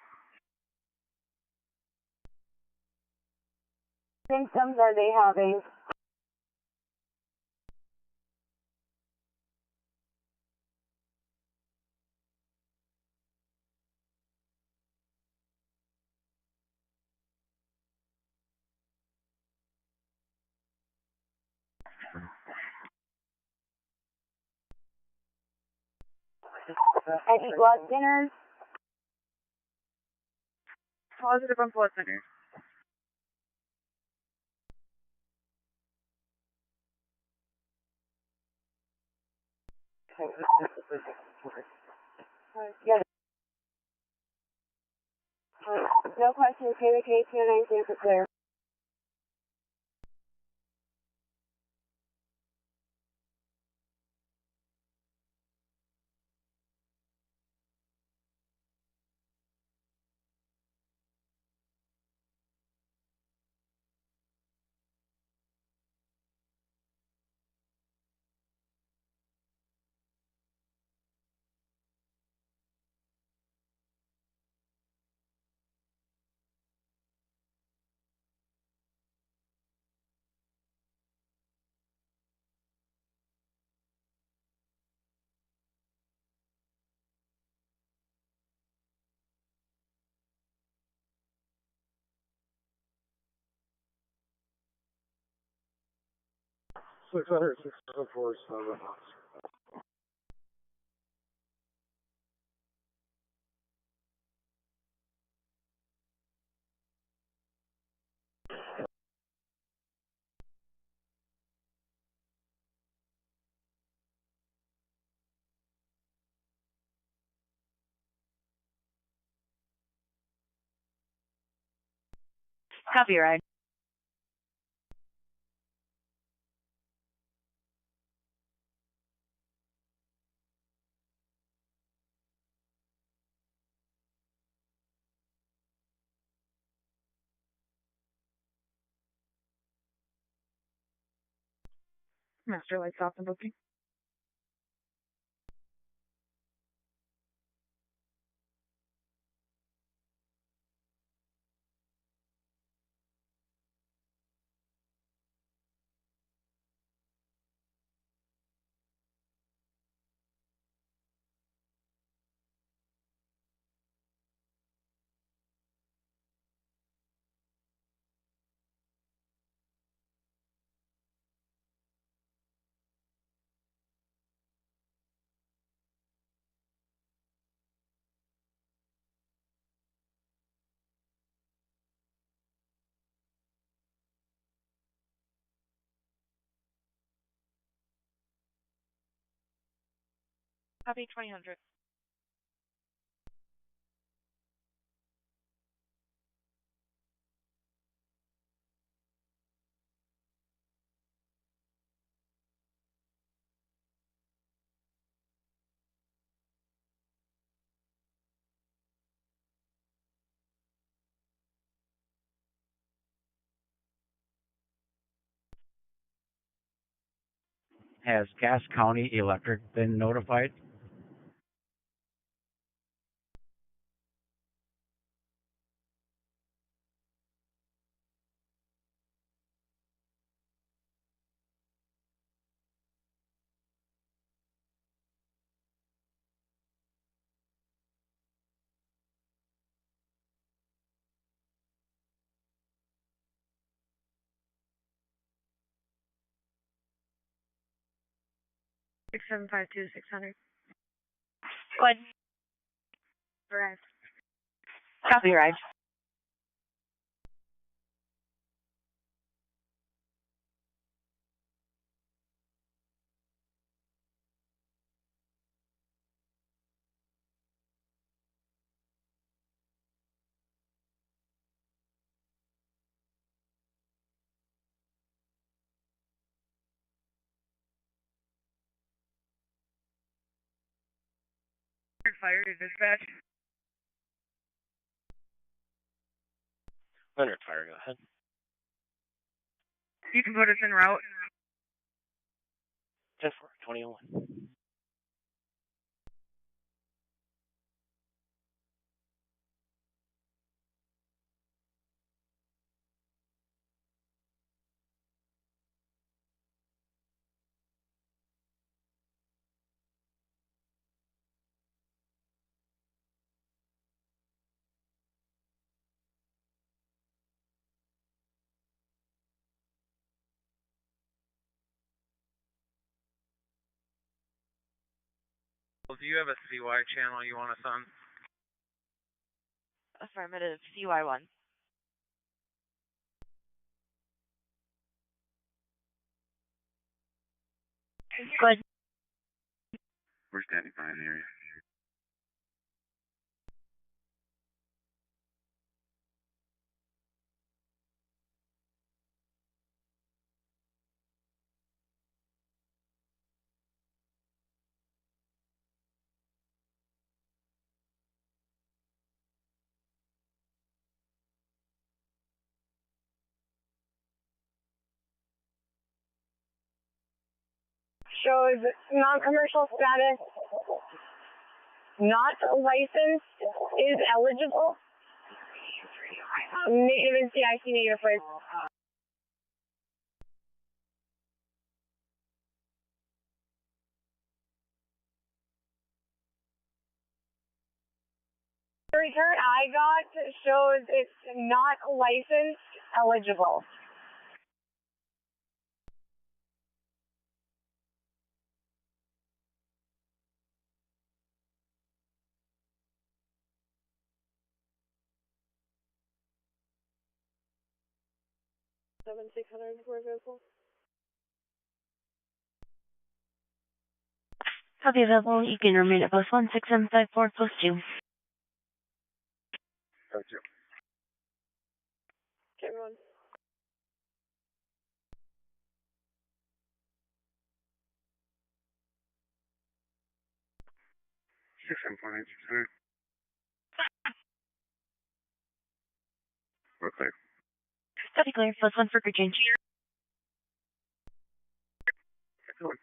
Symptoms are they having? Any blood thinners? Positive on blood thinners. Yes. No questions. KVK 29 Sanford clear. Six hundred 647. Copy your ride. Master lights off and booking. Copy 2000. Has Cass County Electric been notified? Six 600. Go ahead. Arrived. Copy, arrived. Fire to dispatch. 100 fire, go ahead. You can put us en route. 10-4, 2001. Do you have a CY channel you want us on? Affirmative, CY1. Good. We're standing by in the area. Shows non-commercial status, not licensed, is eligible. Negative and CIC negative first. The return I got shows it's not licensed, eligible. Seven 600 for a vehicle. Copy available. You can remain at post 16754, post 2. Post 2. Okay, everyone. Six 600. We're clear. Copy clear. Post 1 for crew change. Excellent.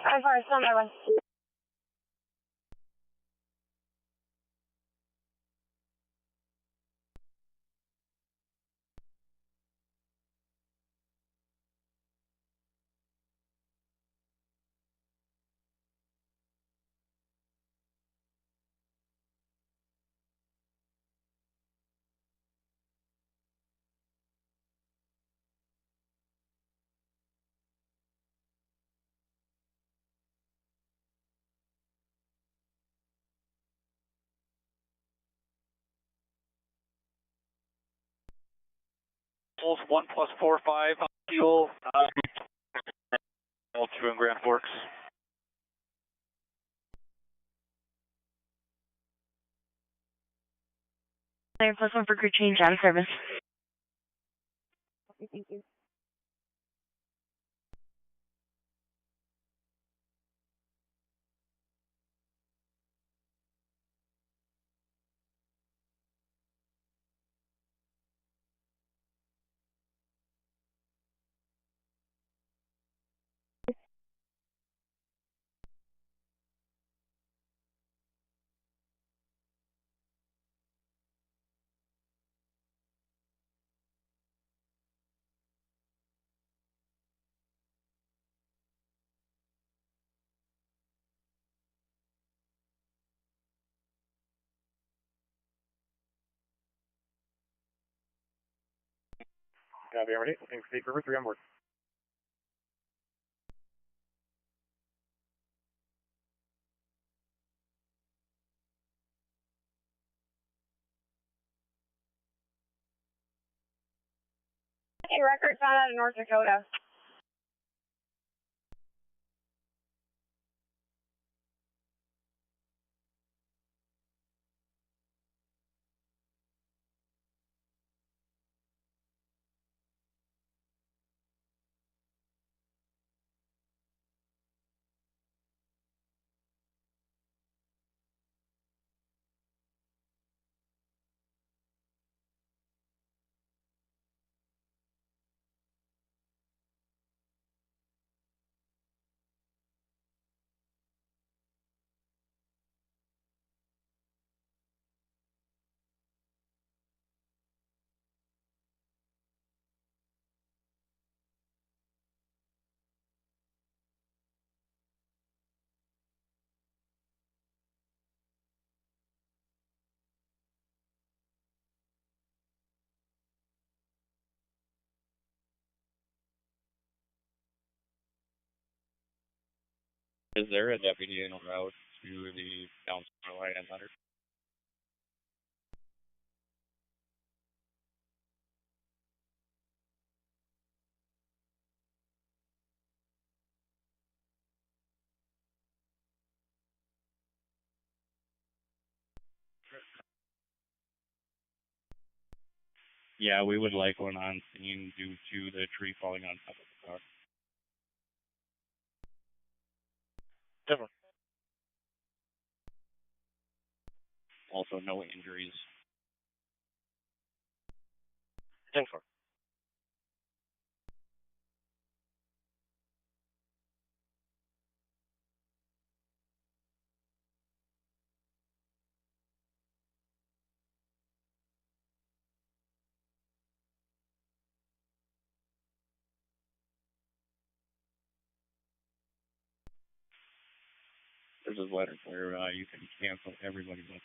I'm sorry, stand by one. Pulse 1 plus 45 on fuel. All 2 in Grand Forks. Clear +1 for crew change out of service. Thank you. Copy, already. Thanks, State River 3 on board. Hey, record found out of North Dakota. Is there a deputy en route to the downtown light and letter? Yeah, we would like one on scene due to the tree falling on top of the car. Different. Also, no injuries. Thanks, for. There's a letter where you can cancel everybody but the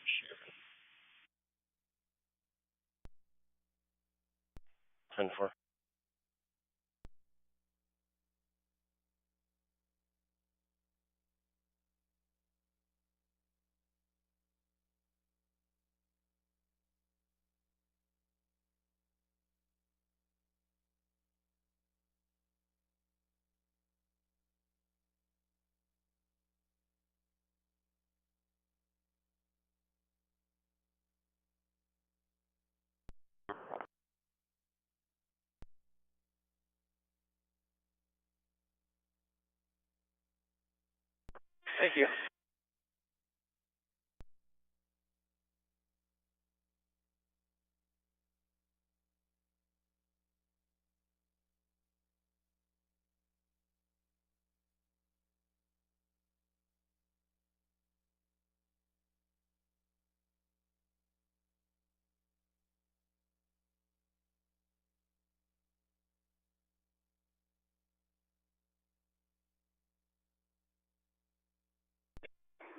sheriff. 10-4. Thank you.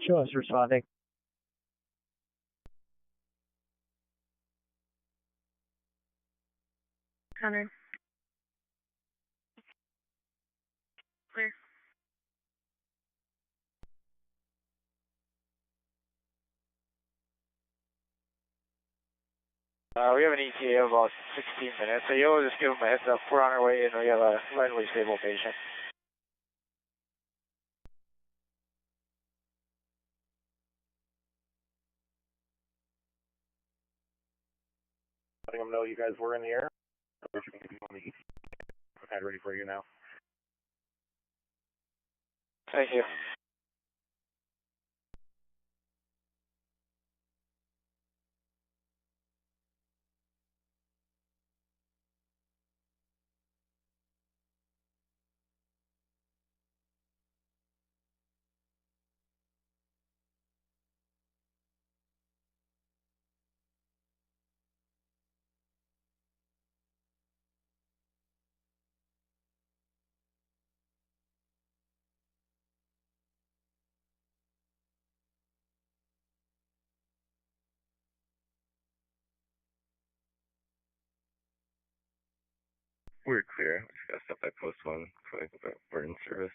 Show us responding. 100. Clear. We have an ETA of about 16 minutes, so you'll just give them a heads up. We're on our way and we have a vitally stable patient. Letting them know you guys were in the air. We're on the east. Okay, ready for you now. Thank you. We're clear. We just got stuff at post one. We're in service.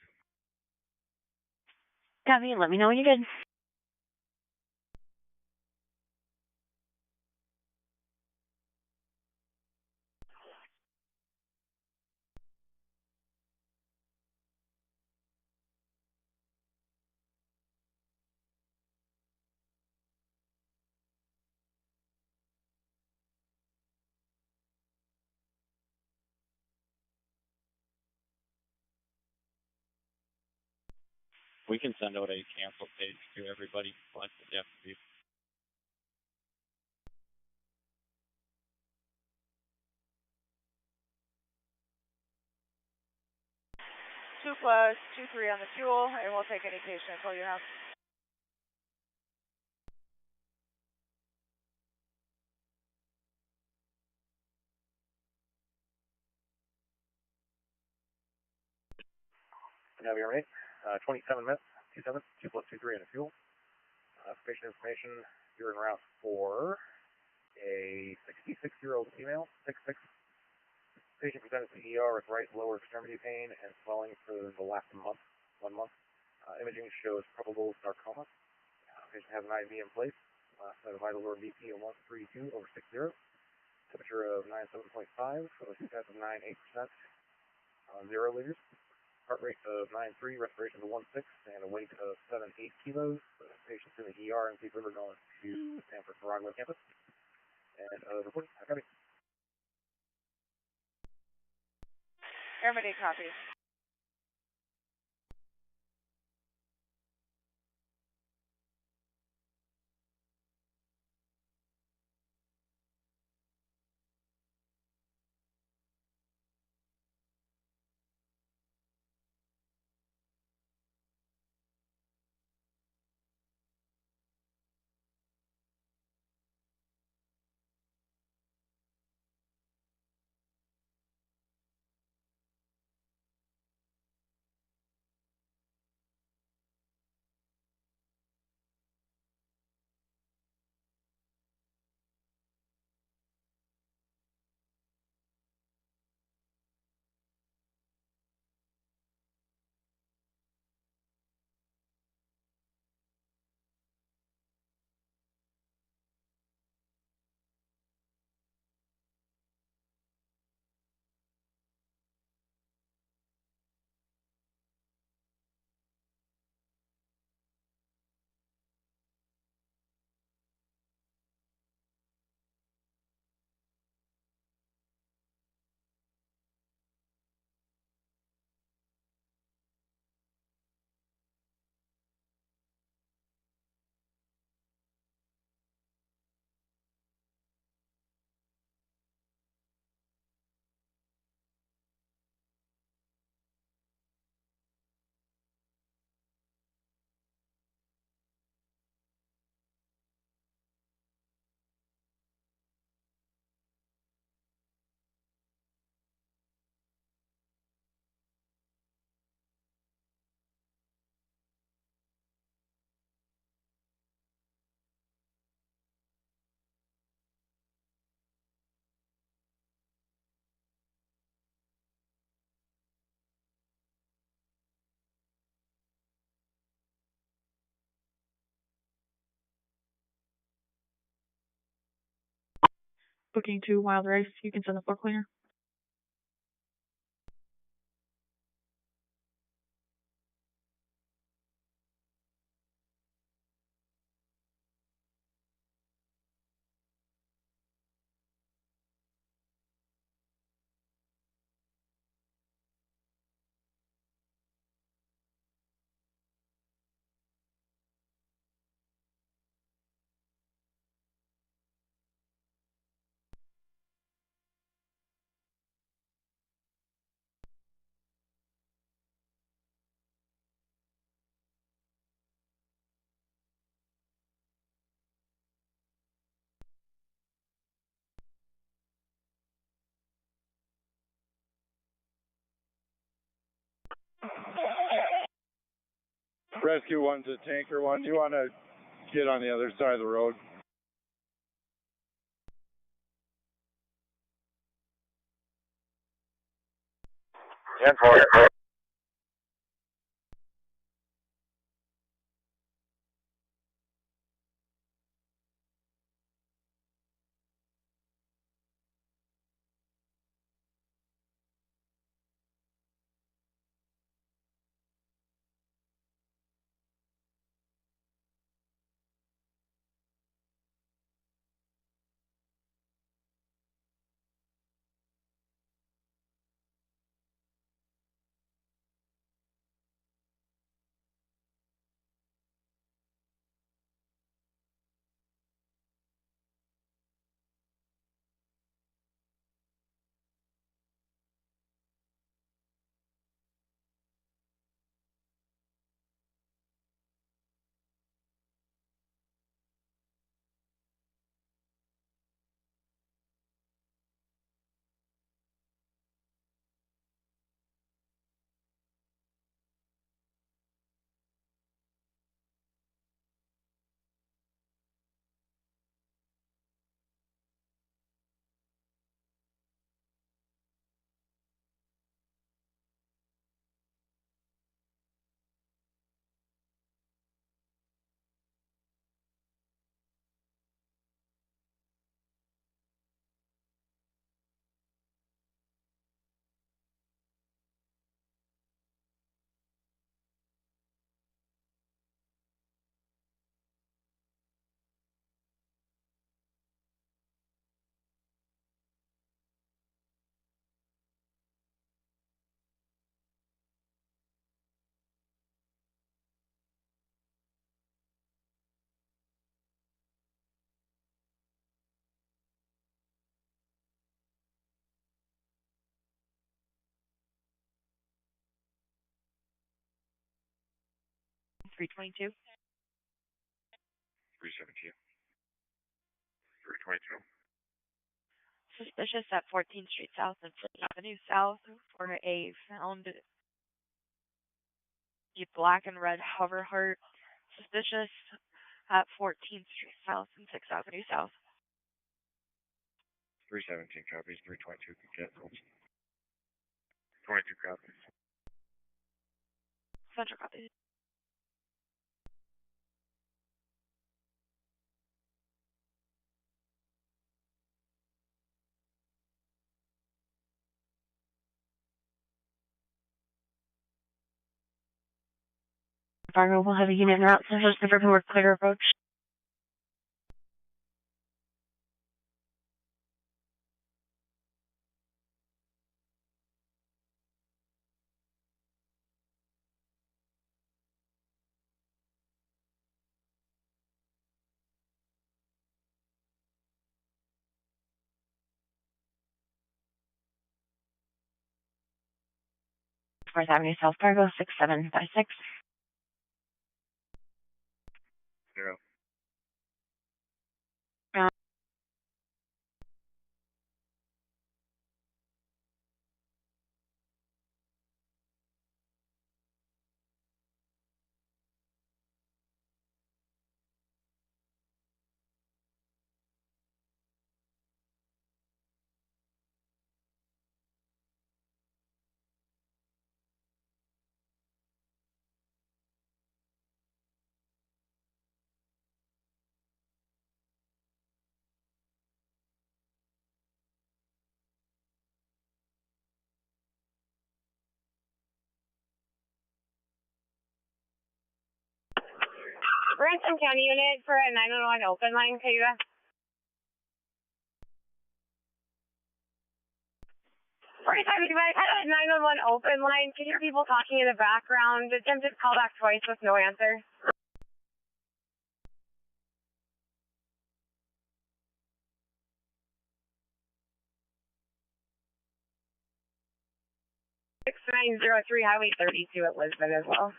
Copy. Let me know when you're good. We can send out a cancel page to everybody, but it has to be. Two plus 2-3 on the fuel, and we'll take any patient until you have. Have you ready? 27 minutes, 27, 2 plus 2-3 in the fuel. Patient information, you're en route for a 66-year-old female, 6'6". Patient presented to ER with right lower extremity pain and swelling for the last month, 1 month. Imaging shows probable sarcoma. Patient has an IV in place. Set a vital lower BP of 132/60. Temperature of 97.5, CPAP of 98%, 0 liters. Heart rate of 9.3, respiration of 1.6, and a weight of 7-8 kilos. Patient's in the ER and people are going to Stanford Farrago campus. And reporting, copy. Everybody copies. Booking to Wild Rice, you can send the floor cleaner. Rescue 1's a Tanker 1. Do you want to get on the other side of the road? 10-4. Three 22. 317. 322. Suspicious at 14th Street South and Flint Avenue South for a found a black and red hover heart. Suspicious at 14th Street South and 6th Avenue South. 317 copies. 322 can get 22 copies. Central copy. Fargo will have a unit en route to host the Riverwork Clear approach. Fourth Avenue South Fargo, 6756. 0. Ransom County unit for a 911 open line, Cayuga. First time you guys had a 911 open line. Can you hear people talking in the background? Attempted call back twice with no answer. (6903) Highway 32 at Lisbon as well.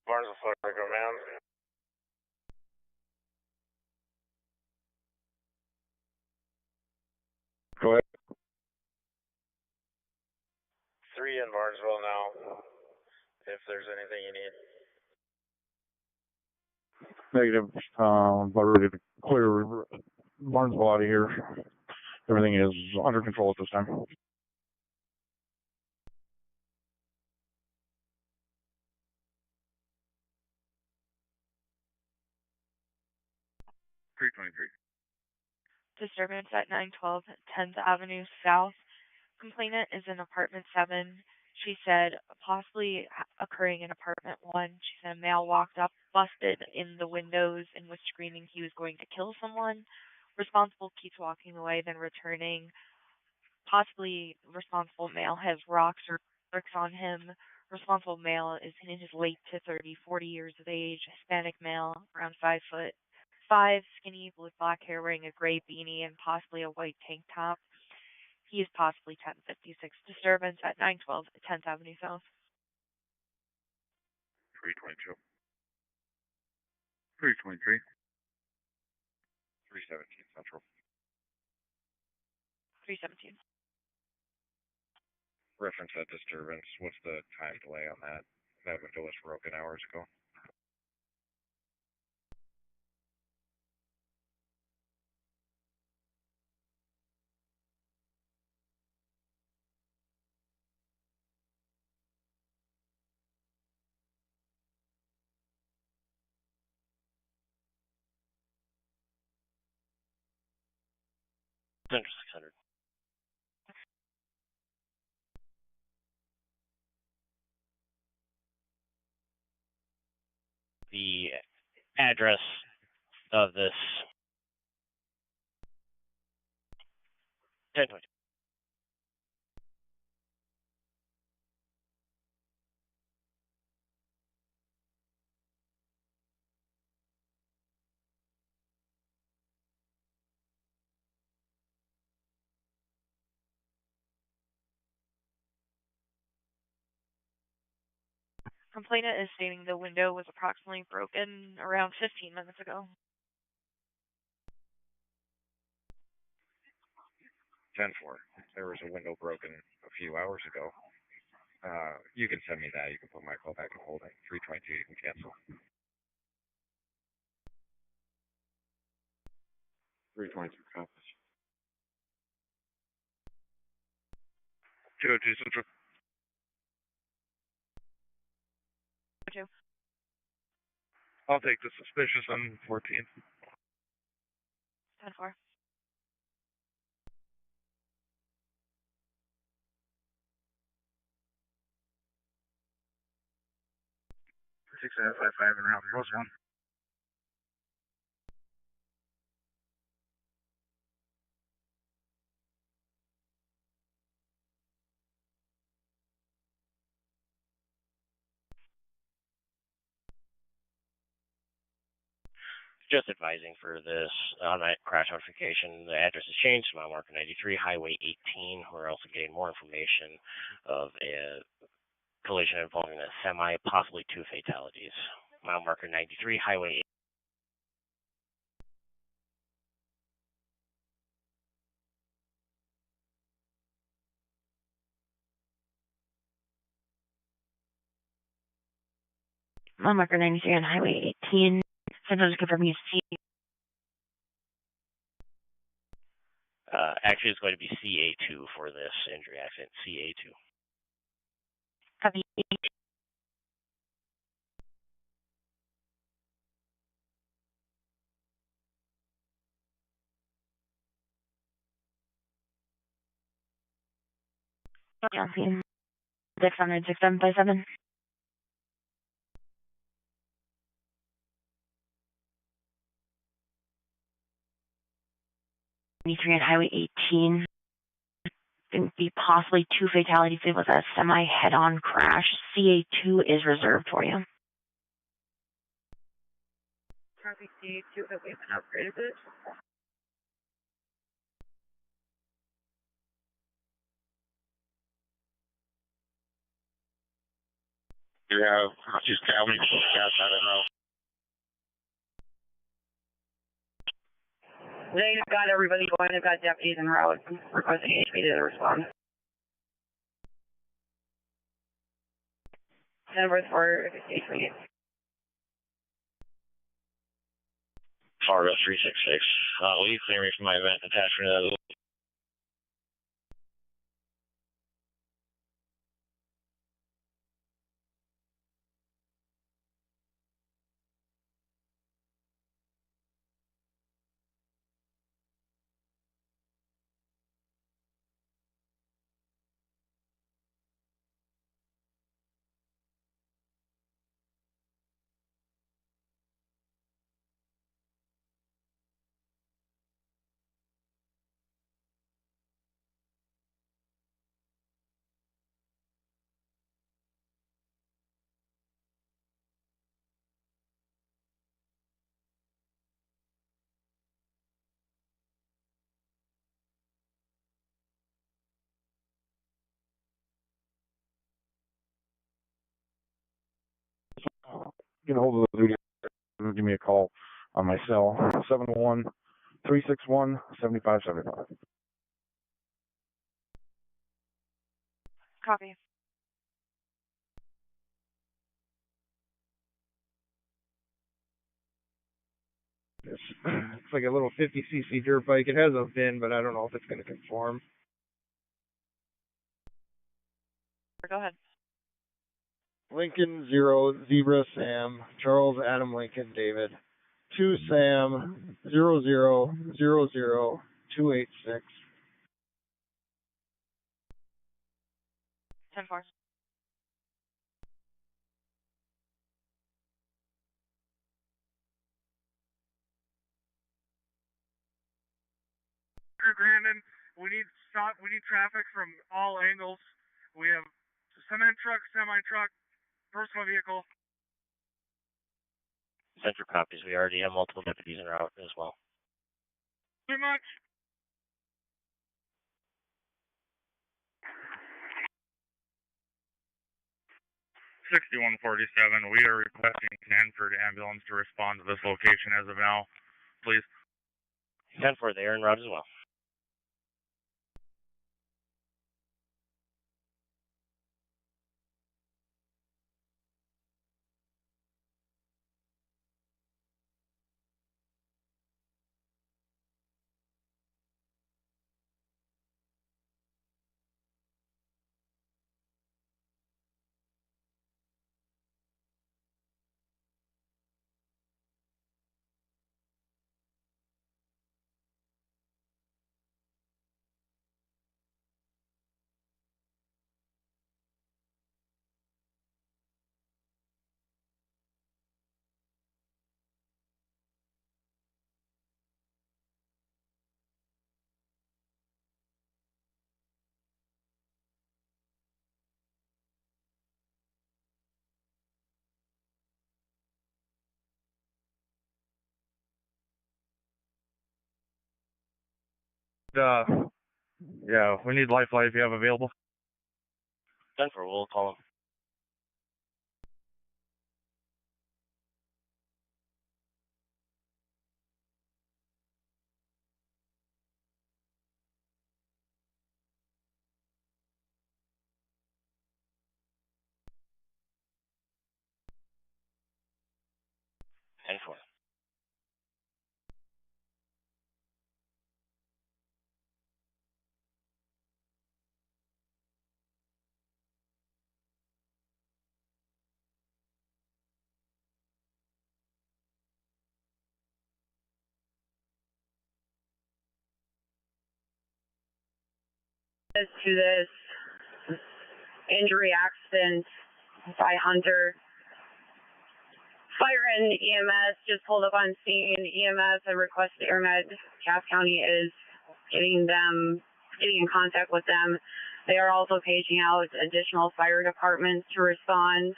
Barnesville, Florida, command. Go ahead. 3 in Barnesville now, if there's anything you need. Negative. About ready to clear Barnesville out of here. Everything is under control at this time. 323. Disturbance at 912 10th Avenue South. Complainant is in apartment 7. She said possibly occurring in apartment 1. She said a male walked up, busted in the windows, and was screaming he was going to kill someone. Responsible keeps walking away, then returning. Possibly responsible male has rocks or bricks on him. Responsible male is in his late to 40 years of age. Hispanic male, around 5'5", skinny, with black hair, wearing a gray beanie and possibly a white tank top. He is possibly 1056. Disturbance at 912 10th Avenue South. 322. 323. 317 Central. 317. Reference that disturbance. What's the time delay on that? That window was broken hours ago. Central 600. The address of this 1020. Complainant is stating the window was approximately broken around 15 minutes ago. 10-4. There was a window broken a few hours ago. You can send me that. You can put my call back in holding. 322, you can cancel. 322 copies. 202 Central. 2. I'll take the suspicious on 14. 10-4. 6955 and round Roseville. Just advising for this automatic crash notification, the address has changed to mile marker 93, Highway 18. We're also getting more information of a collision involving a semi, possibly 2 fatalities. Mile marker 93, Highway 18. mile marker 93 on Highway 18. Central just confirming you see. Actually, it's going to be CA2 for this injury accident. CA2. Copy. Johnson. 600 6757. 93 on Highway 18. Going to be possibly 2 fatalities with a semi head-on crash. CA2 is reserved for you. Copy CA2 that we've been upgraded it. You have just how many cats out of know? They've got everybody going. They've got deputies en route. Requesting HP to respond. Number 4, HP. Fargo 366. Will you clear me from my event attachment? Get a hold of the duty. Give me a call on my cell, 701-361-7575. Copy. It's like a little 50cc dirt bike. It has a VIN, but I don't know if it's going to conform. Go ahead. Lincoln 0, Zebra Sam, Charles Adam Lincoln David, 2 Sam, 00000286. 10-4. Grandin, we need traffic from all angles. We have cement truck, semi-truck, personal vehicle. Central copies. We already have multiple deputies en route as well. Pretty much. (6147), we are requesting Hanford ambulance to respond to this location as of now, please. 10-4, they are en route as well. Yeah, we need lifeline if you have available. 10-4, we'll call them. 10-4. To this injury accident by Hunter. Fire and EMS just pulled up on scene. EMS and requested AirMed. Cass County is getting in contact with them. They are also paging out additional fire departments to respond.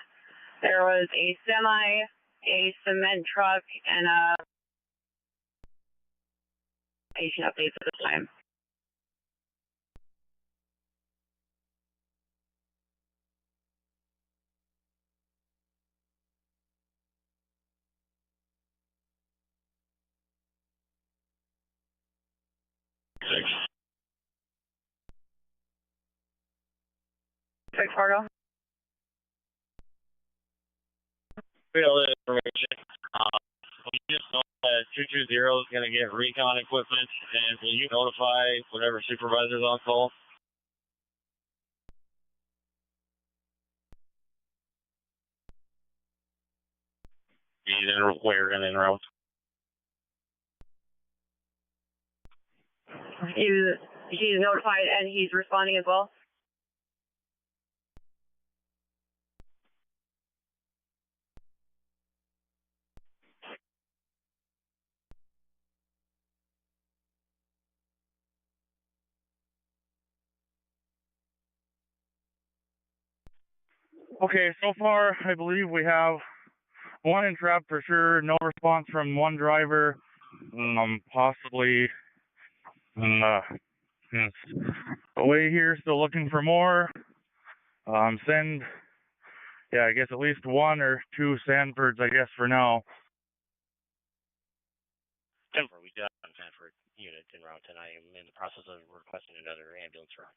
There was a semi, a cement truck, and a patient updates at this time. Six Fargo. Field information. We just know that 220 is going to get recon equipment, and will you notify whatever supervisor's on call? We're going to interrupt. He's notified and he's responding as well. Okay, so far I believe we have one entrapped for sure. No response from one driver. Possibly away here, still looking for more. Send, yeah, I guess at least one or two Sanfords, I guess, for now. 10-4, we got one Sanford unit en route, and I am in the process of requesting another ambulance route.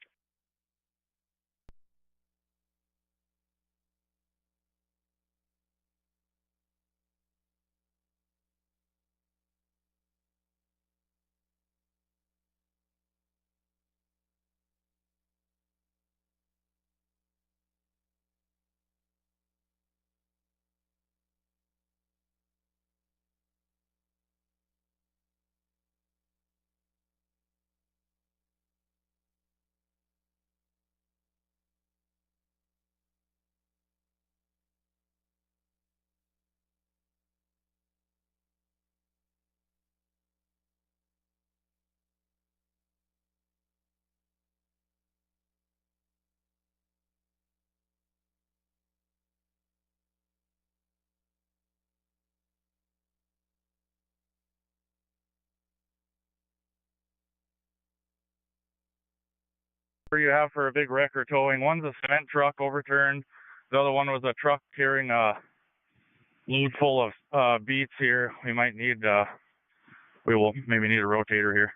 You have for a big wreck or towing. One's a cement truck overturned. The other one was a truck carrying a load full of beets here. We might need, we will maybe need a rotator here.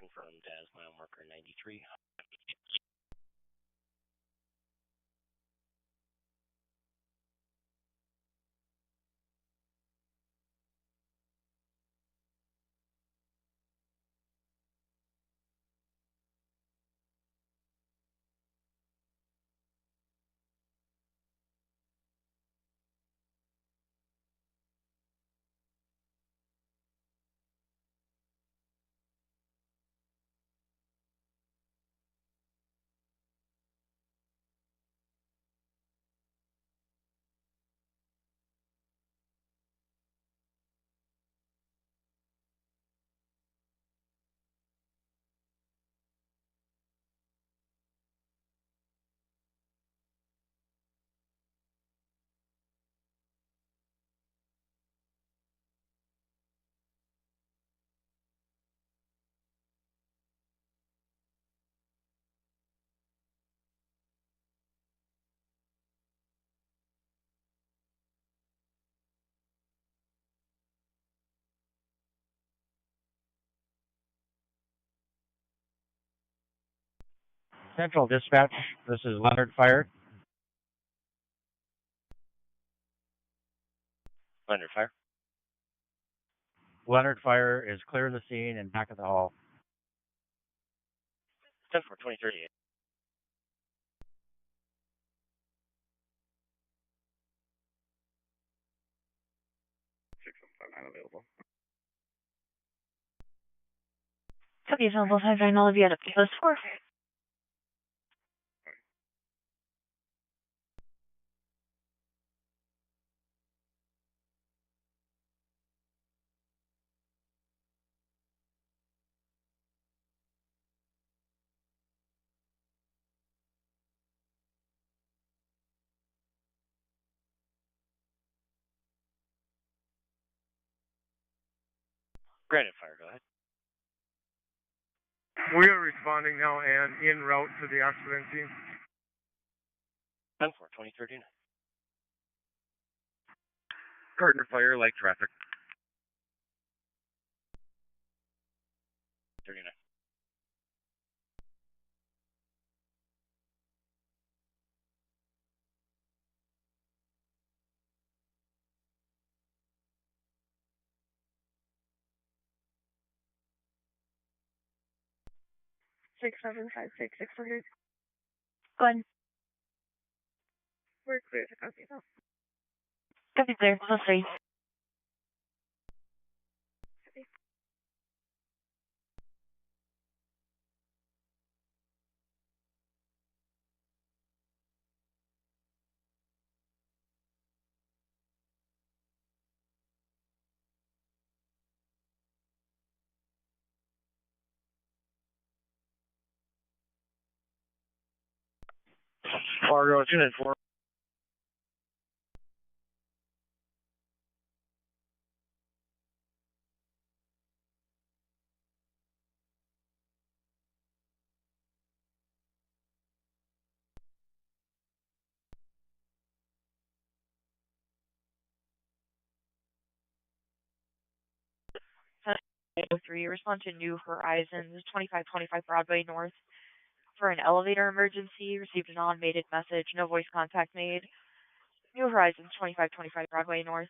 Confirmed as mile marker 93. Central Dispatch, this is Leonard Fire. Leonard Fire. Leonard Fire is clear of the scene and back at the hall. 10-4, 2038. Unavailable. Copy available 5-9 Olivia to post 4. Granted Fire, go ahead. We are responding now and en route to the accident scene. 10-4, 2039. Gardner Fire, light traffic. 39. Six 756 600. Go ahead. We're clear to copy now. Copy clear. Close 3. Fargo, Unit 4. Three, respond to New Horizons, 2525 Broadway North. For an elevator emergency, received an automated message, no voice contact made. New Horizons, 2525 Broadway North.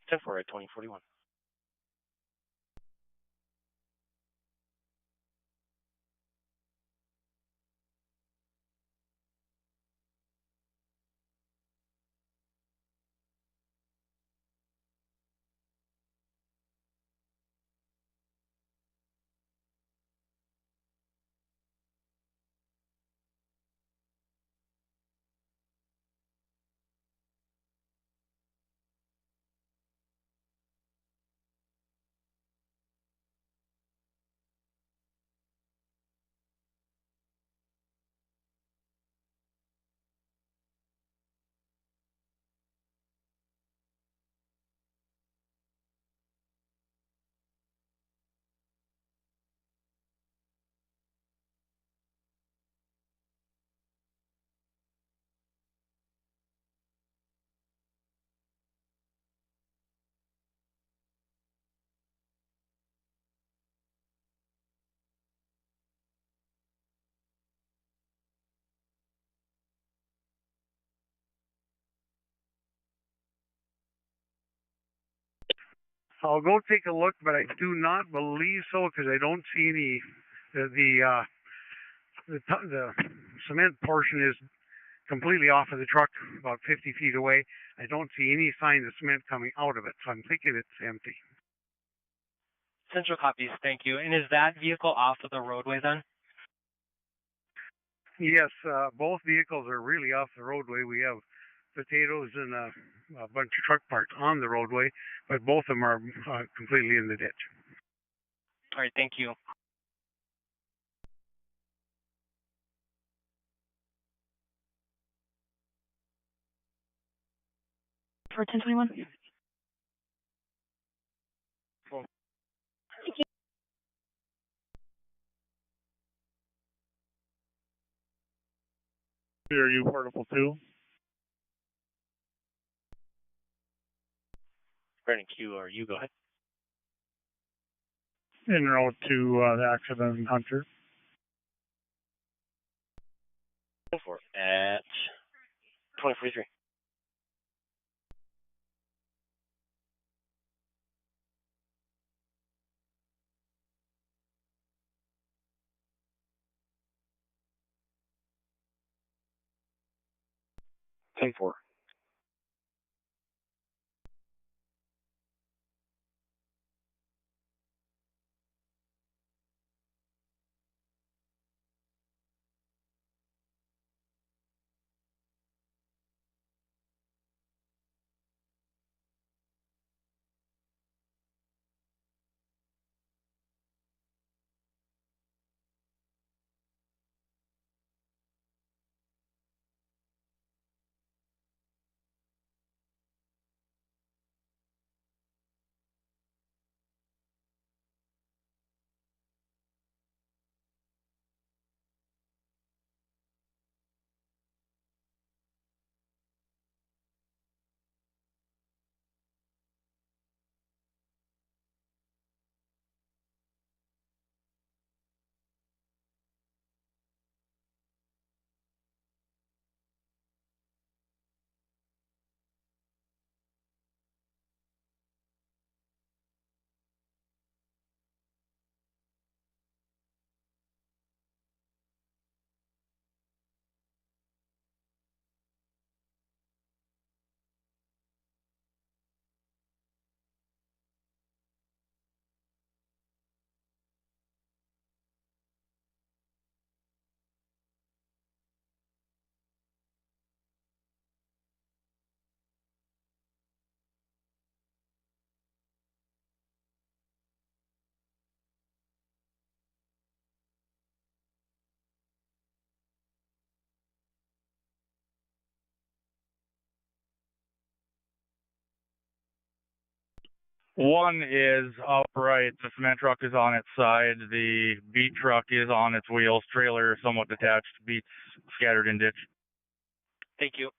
Ten four at 2041. I'll go take a look, but I do not believe so because I don't see any. The cement portion is completely off of the truck, about 50 feet away. I don't see any sign of cement coming out of it, so I'm thinking it's empty. Central copies, thank you. And is that vehicle off of the roadway then? Yes, both vehicles are really off the roadway. We have potatoes and a bunch of truck parts on the roadway, but both of them are completely in the ditch. All right, thank you. For 1021. Are you portable too? Brandon Q, are you? Go ahead. En route to the accident in Hunter. For at 2043. Tank 4. One is upright. The cement truck is on its side. The beat truck is on its wheels. Trailer somewhat detached. Beats scattered in ditch. Thank you.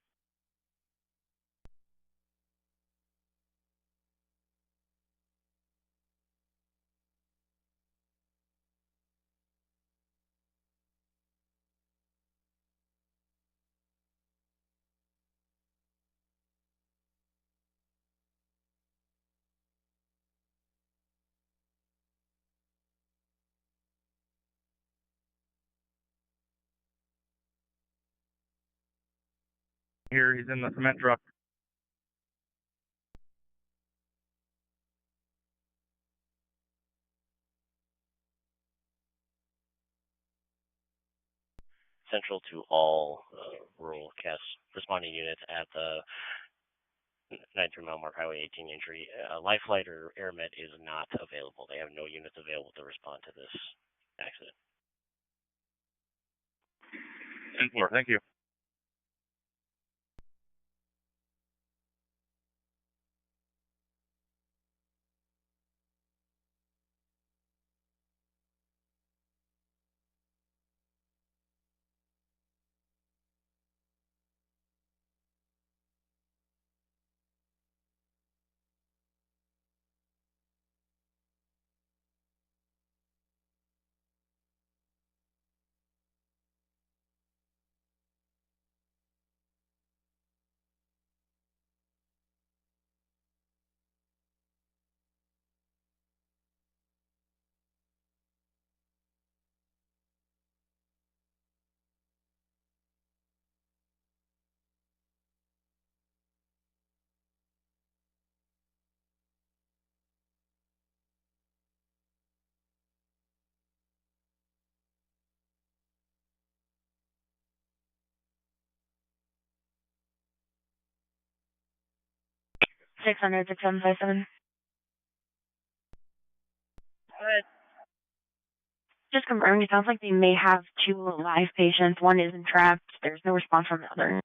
Here, he's in the cement truck. Central to all rural CAS responding units at the 93 mile mark Highway 18 injury. Life flight or AirMed is not available. They have no units available to respond to this accident. 10-4, thank you. Six hundred 6757. Good. Just confirming, it sounds like they may have two live patients. One is entrapped. There's no response from the other.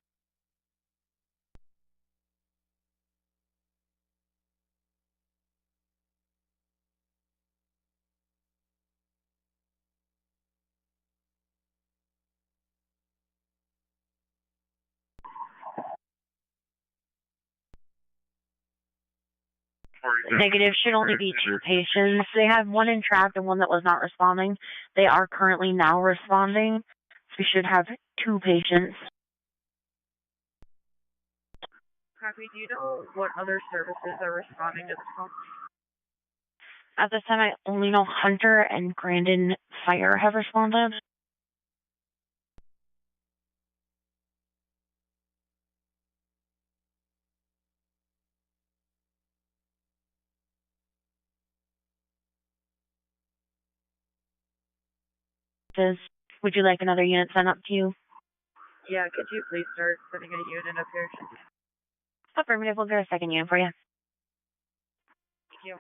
Negative, should only be 2 patients. They had one entrapped and one that was not responding. They are currently now responding. We should have 2 patients. Copy. Do you know what other services are responding to this call? At this time, I only know Hunter and Grandin Fire have responded. Would you like another unit sent up to you? Yeah, could you please start sending a unit up here? Affirmative, we'll get a second unit for you. Thank you.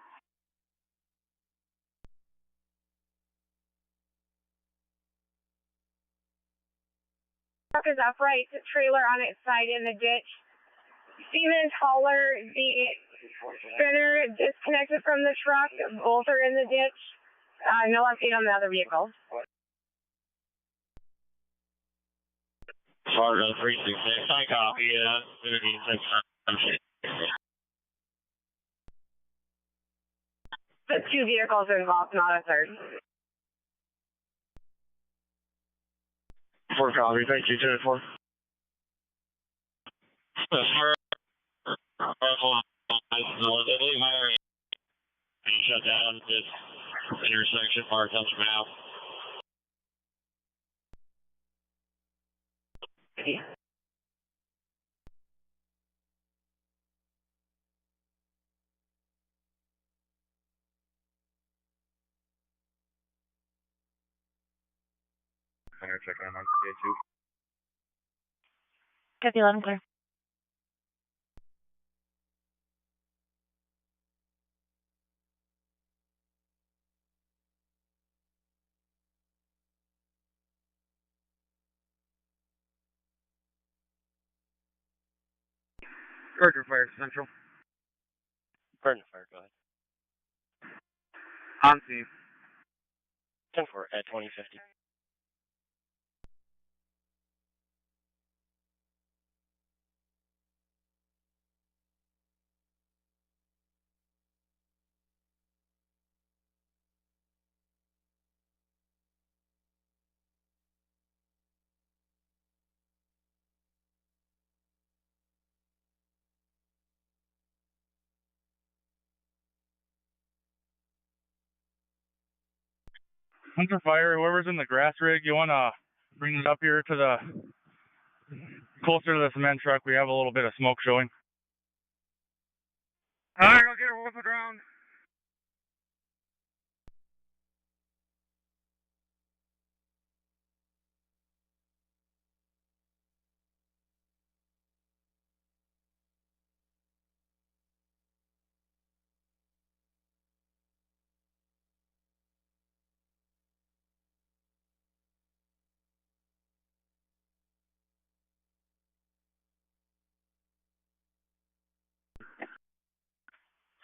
Truck is upright, trailer on its side in the ditch. Stevens, hauler, the spinner disconnected from the truck. Both are in the ditch. No update on the other vehicle. Fargo 326, I copy. The 2 vehicles are involved, not a third. 4 copy, thank you, 2-4. Shut down this intersection marked on the map. I'm gonna check on CA2. Copy 11, clear. Gardner Fire Central. Gardner Fire, go ahead. On scene. 10-4 at 2050. Hunter Fire, whoever's in the grass rig, you want to bring it up here to the, closer to the cement truck. We have a little bit of smoke showing. Alright, I'll get her whip it around.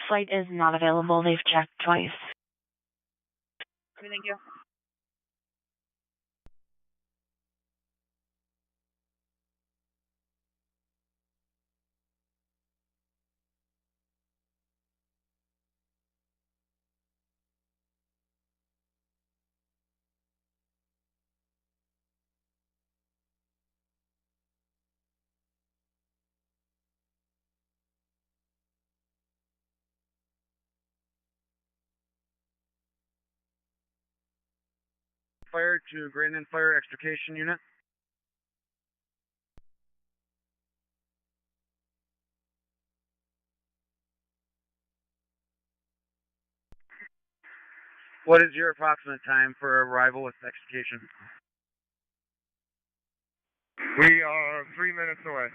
Flight is not available. They've checked twice. Thank you. Fire to Grandin Fire Extrication Unit. What is your approximate time for arrival with extrication? We are 3 minutes away.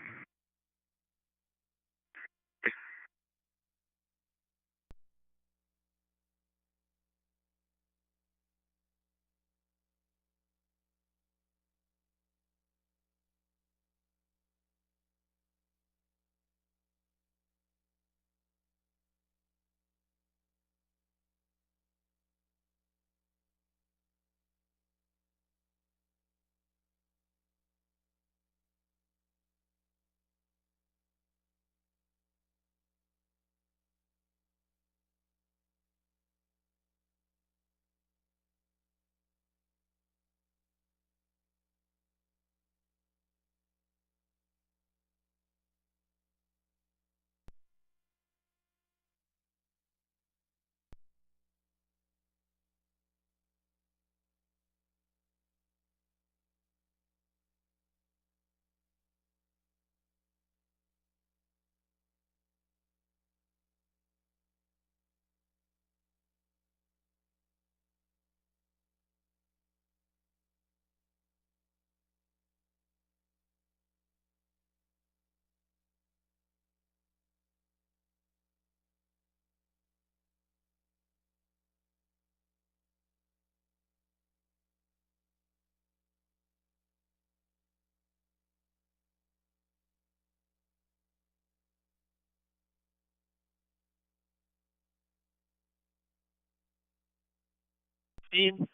Scene.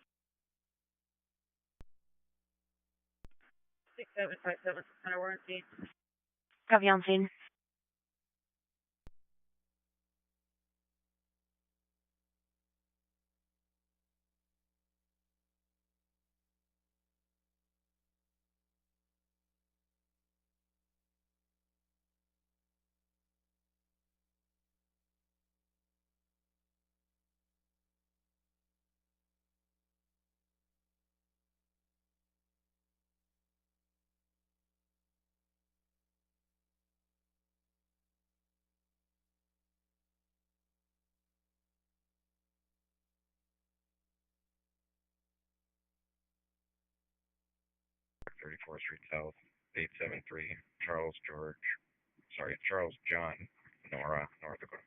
6757, under warranty. Copy on scene. Thirty-fourth Street South, 873, Charles John, Nora, North Dakota.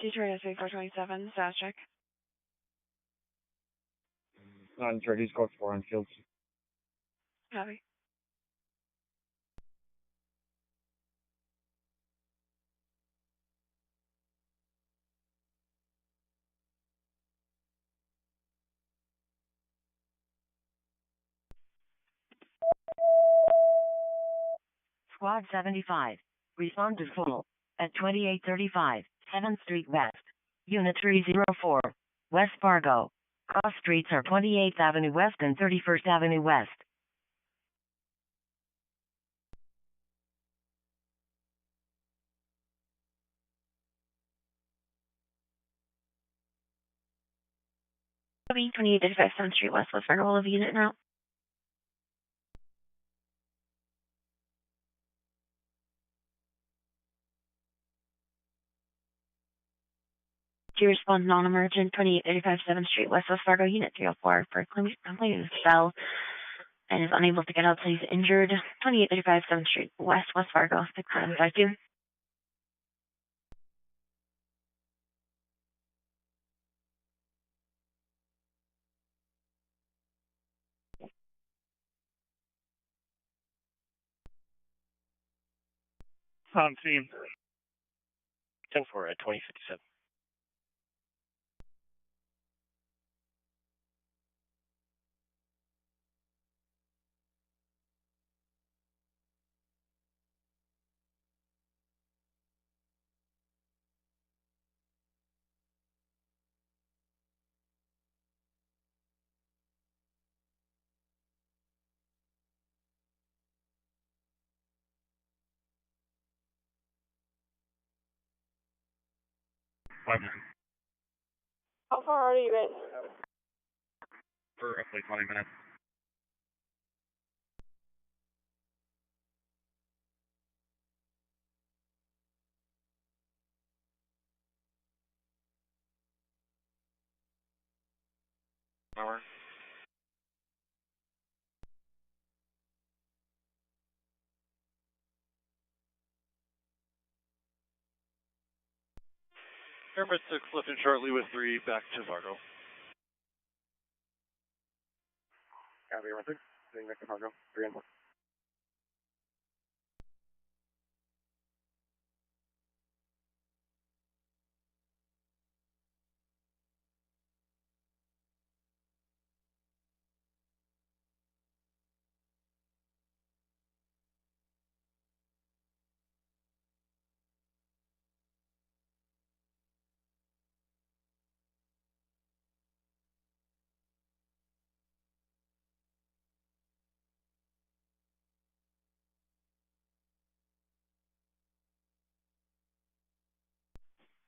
Detroit SV 427, status check. On Detroit, East Coast 4 on Fields. Copy. Squad 75. Respond to full. At 2835, 7th Street West. Unit 304. West Fargo. Cross streets are 28th Avenue West and 31st Avenue West. Copy 2835 7th Street West, West Fargo, all of unit route. To respond non-emergent, 2835 7th Street West, West Fargo, Unit 304 for completed spell and is unable to get out, please injured. 2835 7th Street West, West Fargo, 6752. On scene. 10-4 at 2057. How far are you guys? For roughly 20 minutes. Hour. Airport 6 lifting shortly with 3 back to Fargo. Copy, Airport 6, heading back to Fargo, 3 and 1.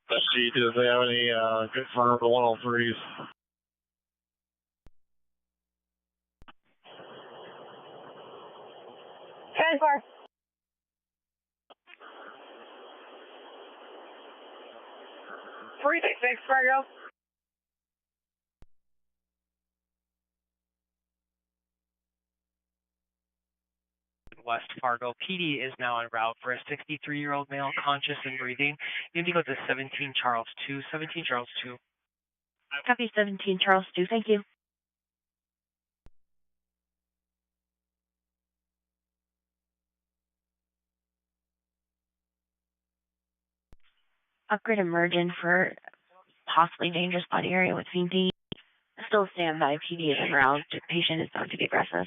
Let's see, does they have any good front of the 103s? Transport. Six Fargo. West Fargo. PD is now en route for a 63-year-old male, conscious and breathing. Unity code is 17 Charles 2, 17 Charles 2. Copy 17 Charles 2, thank you. Upgrade emergent for possibly dangerous body area with VD. Still stand by. PD is en route. Patient is thought to be aggressive.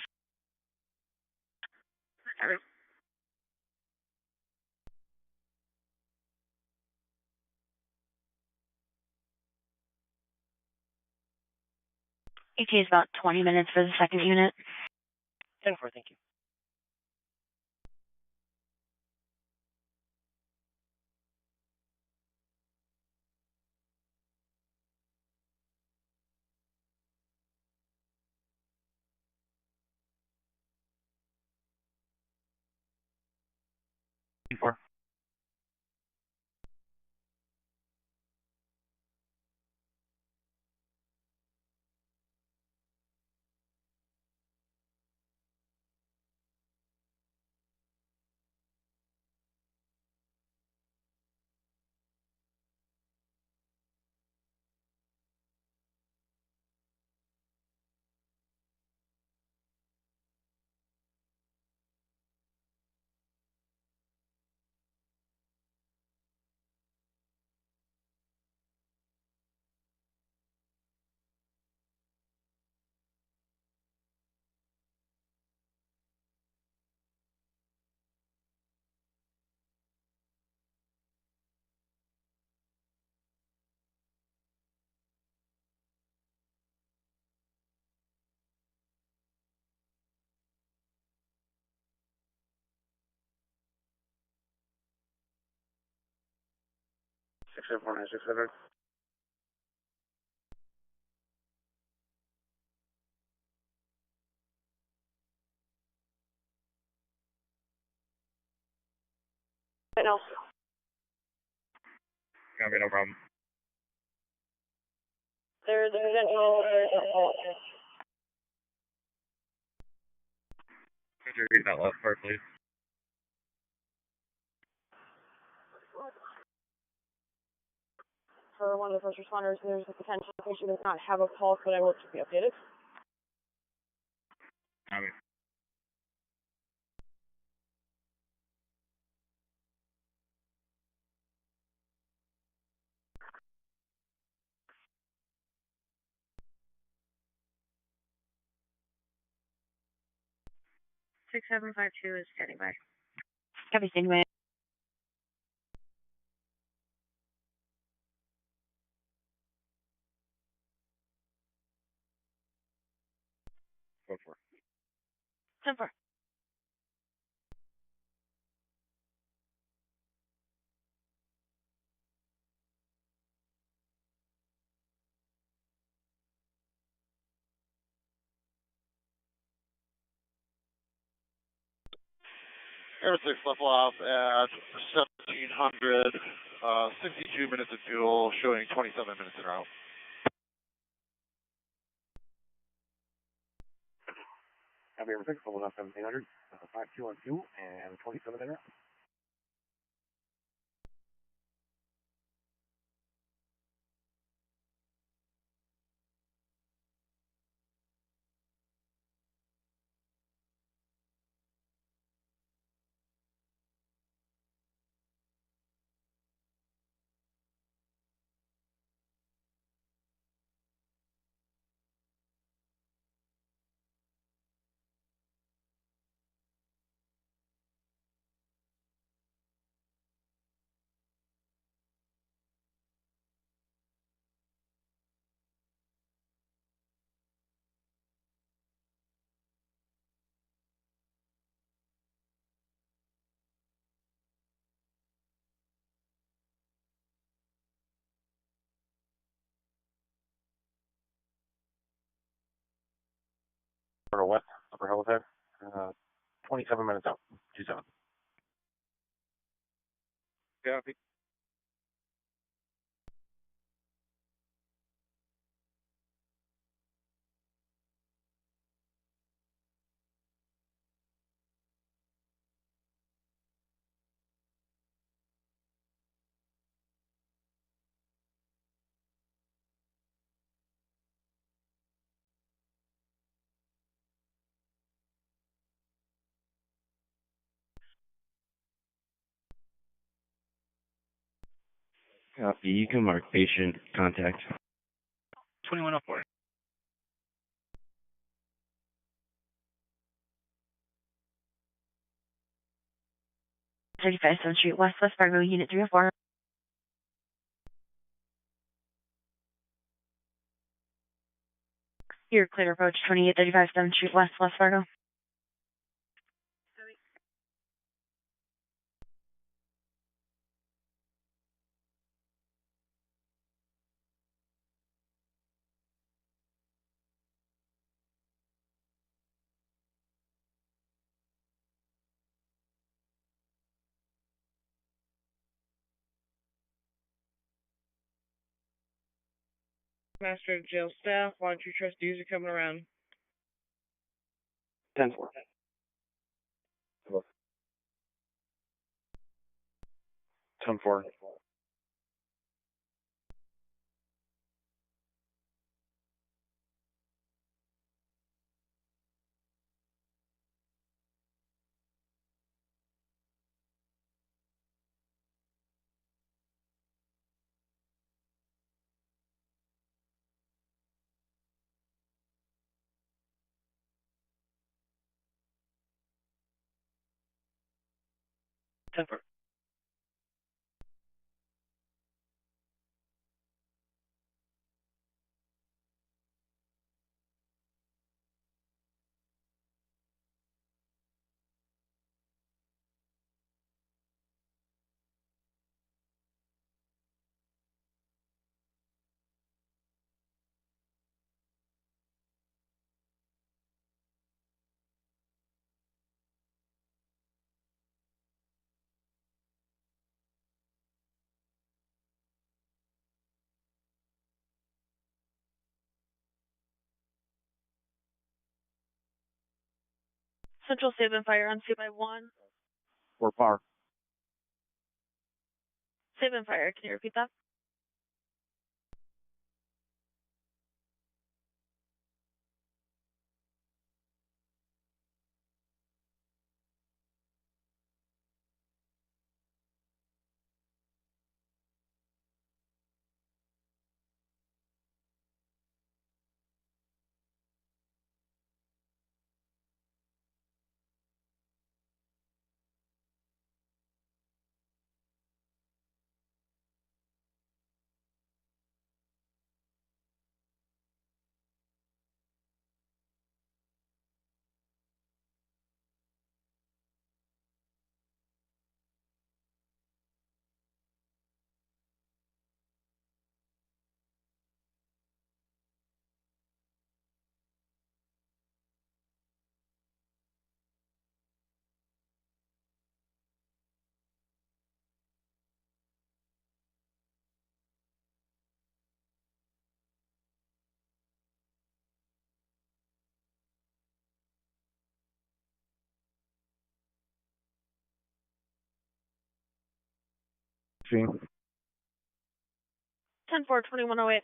ET is about 20 minutes for the second unit. 10-4, thank you. Four. Six seven four nine 600. No. Copy, no problem. There's Could you repeat that last part, please? for one of the first responders, there's a potential the patient does not have a pulse, but I will keep you updated. Copy. Six 752 is standing by. Copy, standing by. Code 4. 10-4. Air 6 left off at 1700, 62 minutes of fuel, showing 27 minutes en route. Copy, Air 6, level off 1700, 52 on fuel, and 27 en route. West, upper helipad, 27 minutes out, 27. Copy. Copy. You can mark patient contact. 2104. Thirty-five Street West, West Fargo, Unit 304. You're clear to approach 2835 7th Street West, West Fargo. Master of Jail staff, voluntary trustees are coming around. 10-4. 10-4. Central Save and Fire on 2x1. Or par. Save and Fire, can you repeat that? See. 10-4, 2108.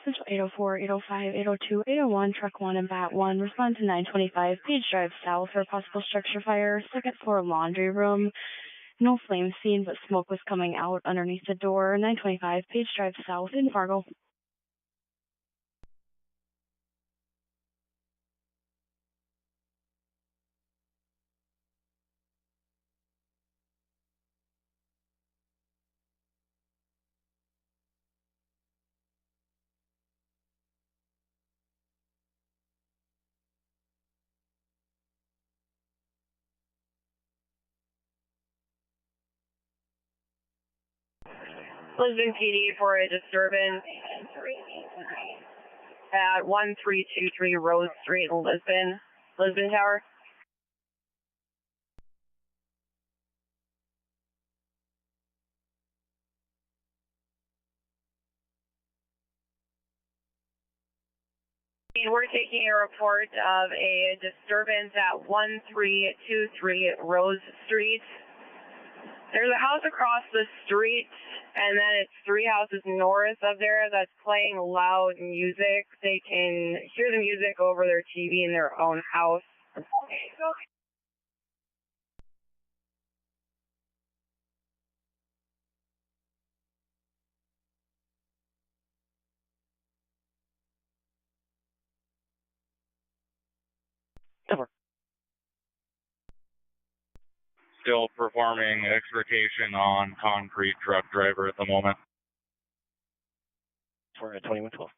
Central 804, 805, 802, 801, Truck 1 and Bat 1. Respond to 925 Page Drive South for a possible structure fire. Second floor laundry room. No flame seen, but smoke was coming out underneath the door. 925 Page Drive South in Fargo. Lisbon PD for a disturbance at 1323 Rose Street, Lisbon Tower. We're taking a report of a disturbance at 1323 Rose Street. There's a house across the street, and then it's 3 houses north of there that's playing loud music. They can hear the music over their TV in their own house. Still performing extrication on concrete truck driver at the moment. For 2112.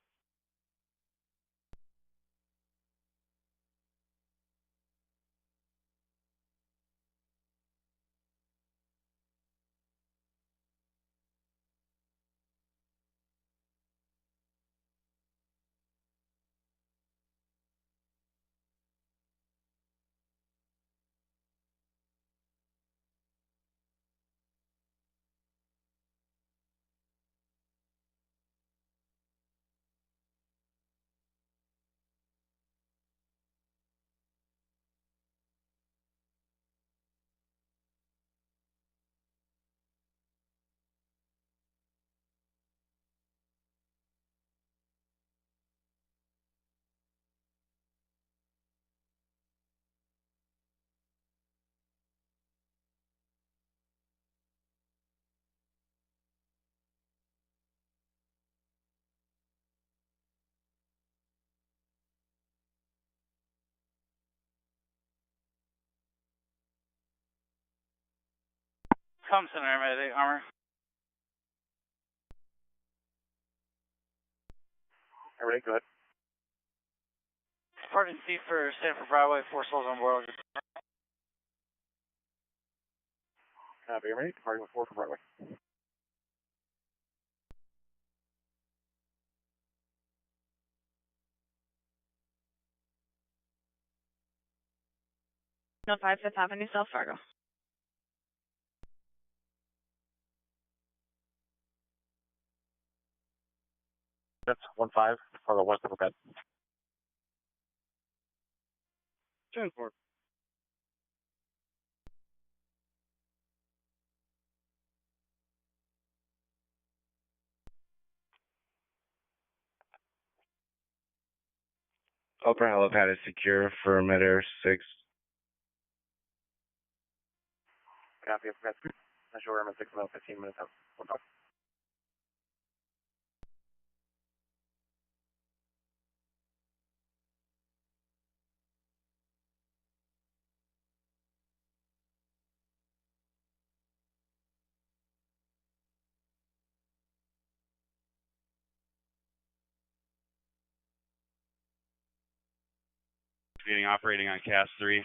Thompson, armor. Everything good? Departing C for Stanford Broadway, 4 souls on board. Copy, everybody. Departing with 4 for Broadway. No 5 Fifth Avenue, South Fargo. That's 15 for the west of the bed. 10-4. Upper helipad is secure for Midair 6. Copy, that's good. I show I'm at 6 minutes, 15 minutes out. Okay. Operating on CAS 3.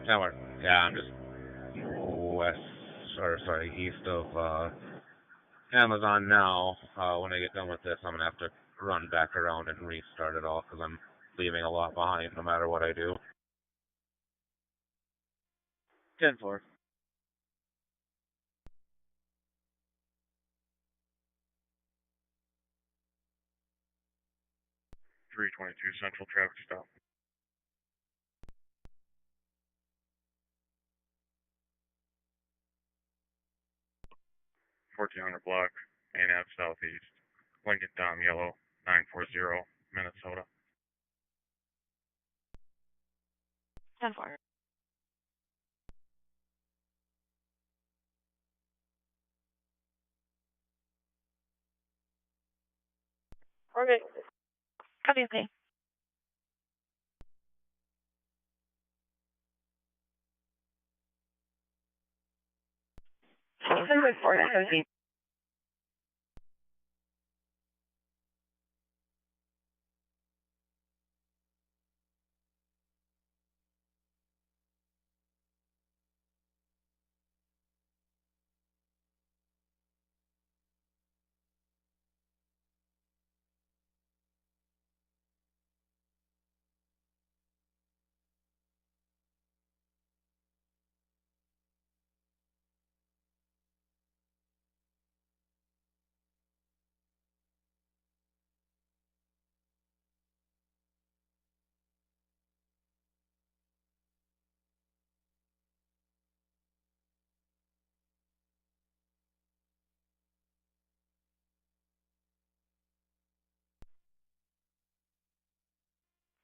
I'm just west, or sorry, east of Amazon now. When I get done with this, I'm gonna have to run back around and restart it all because I'm leaving a lot behind no matter what I do. 10-4. Central traffic stop. 1400 block, Main Ave Southeast, Lincoln Dom Yellow, 940, Minnesota. 10-4. Okay. Copy, okay.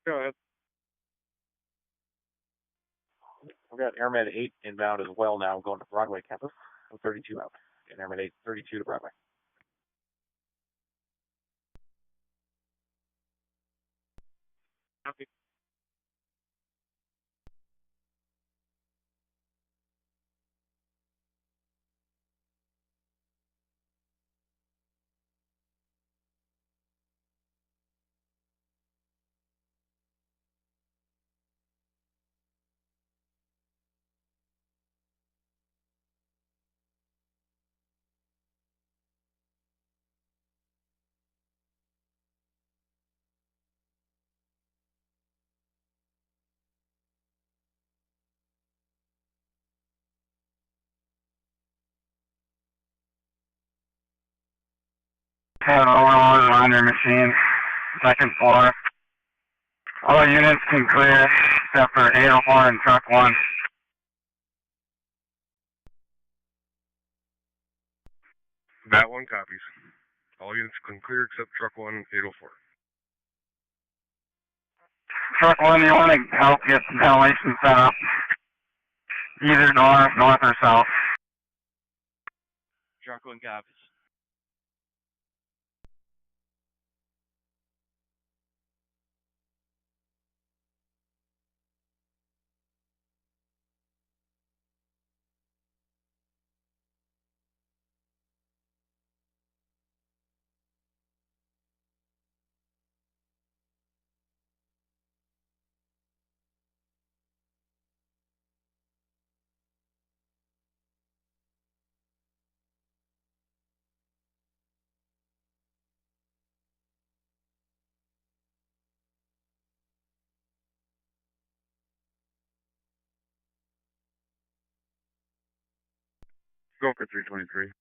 Go ahead. We've got AirMed 8 inbound as well now, going to Broadway campus. I'm 32 out. And AirMed 8, 32 to Broadway. Copy. Hello, on your machine. Second floor. All units can clear except for 804 and truck 1. That one copies. All units can clear except truck 1, 804. Truck 1, you want to help get some ventilation set up? Either north or south. Truck 1 copies. Go for 323.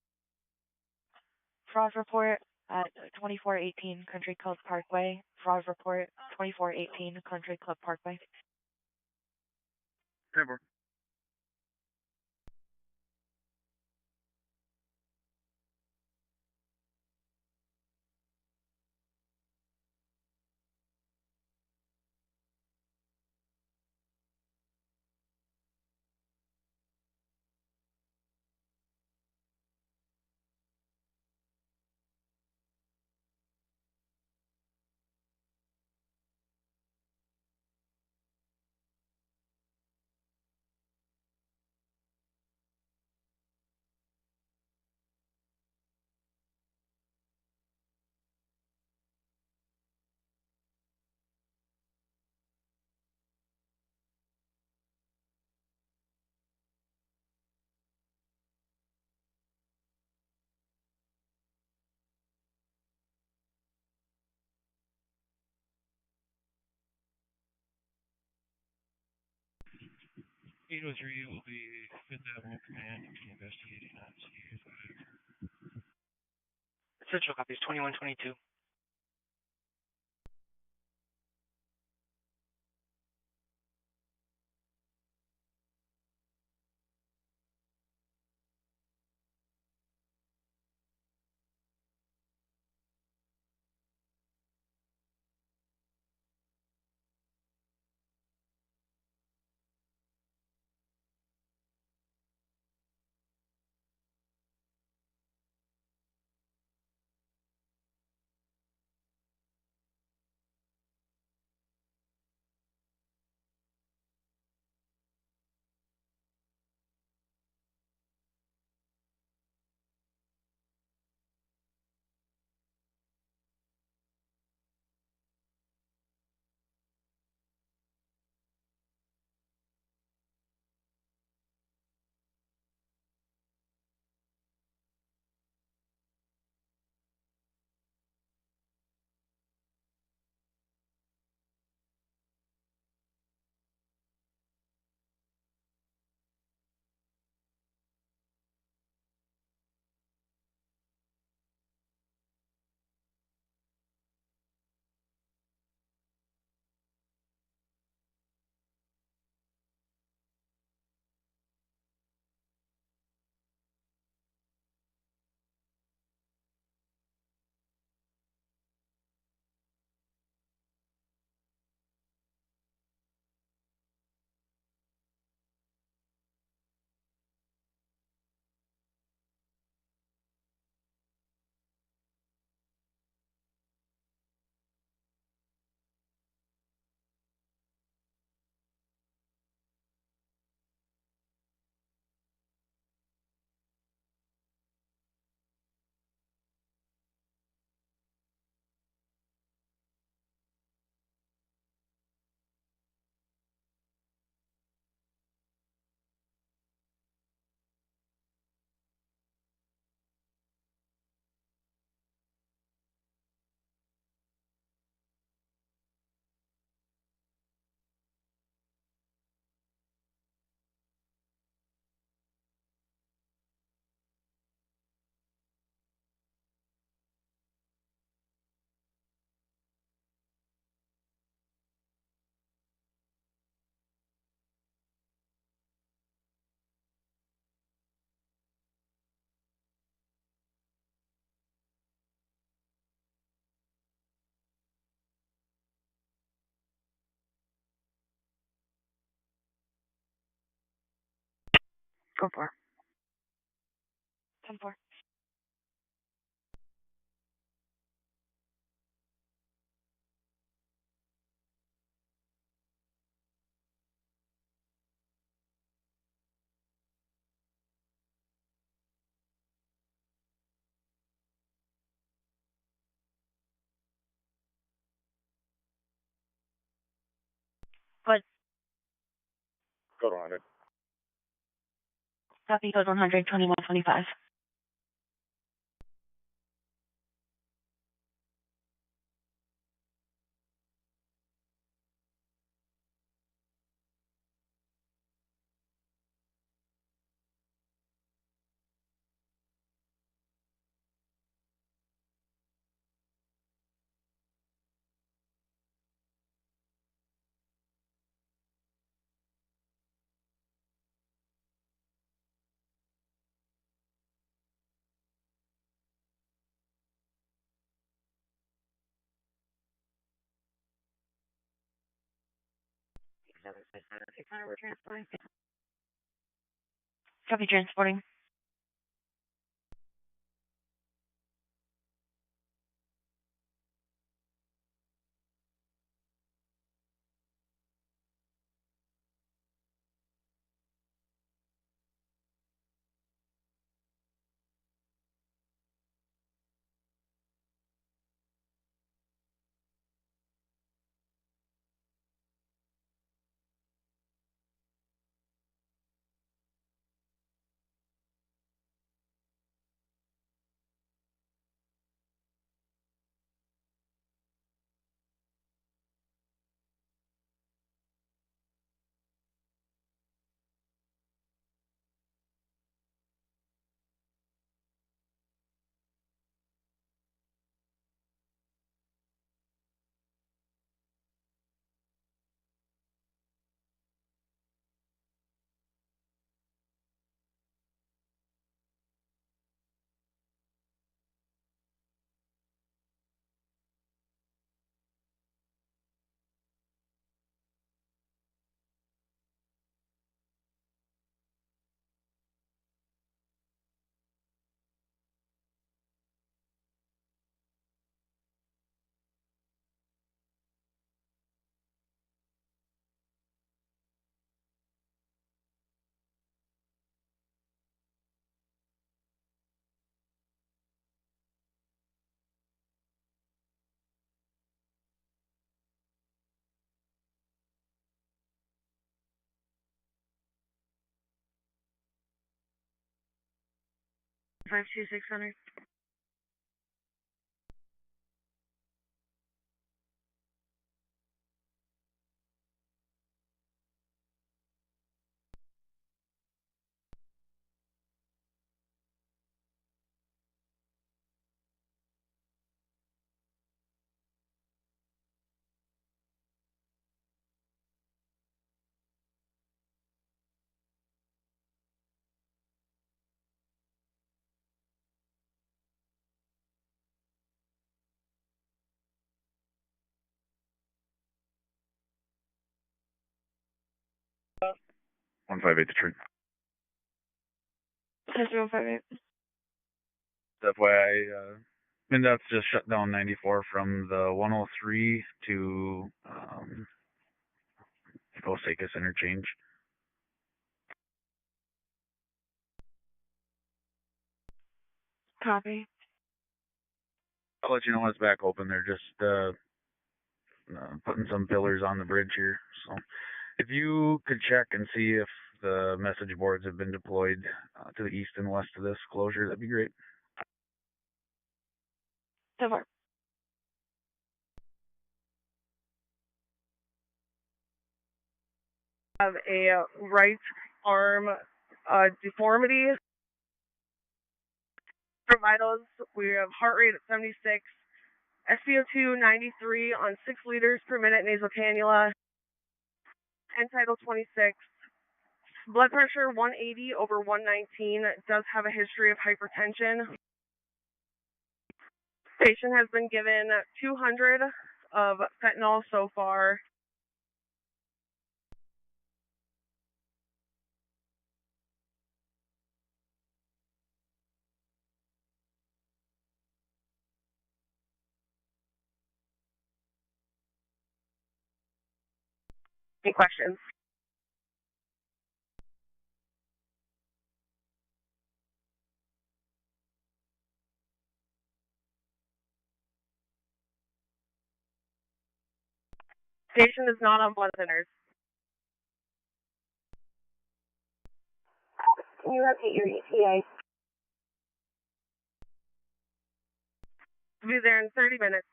Fraud report at 2418 Country Club Parkway. Fraud report 2418 Country Club Parkway. 10-4. 803 will be 5th Avenue Command investigating on C5. Central copies 2122. Go for it. 10-4. Good. Code 100. Copy code 100, 2125. We're transporting. Copy transporting. 52600. Uh, 158 the tree. 158. FYI, MnDOT's just shut down 94 from the 103 to Dos Equis interchange. Copy. I'll let you know when it's back open. They're just putting some pillars on the bridge here. So if you could check and see if the message boards have been deployed to the east and west of this closure, that'd be great. So far. Have a right arm deformity. For vitals, we have heart rate at 76, SpO2 93 on 6 liters per minute nasal cannula, and Title 26. Blood pressure 180 over 119, does have a history of hypertension. Patient has been given 200 of fentanyl so far. Any questions? Patient is not on blood thinners. Can you repeat your ETA? Be there in 30 minutes.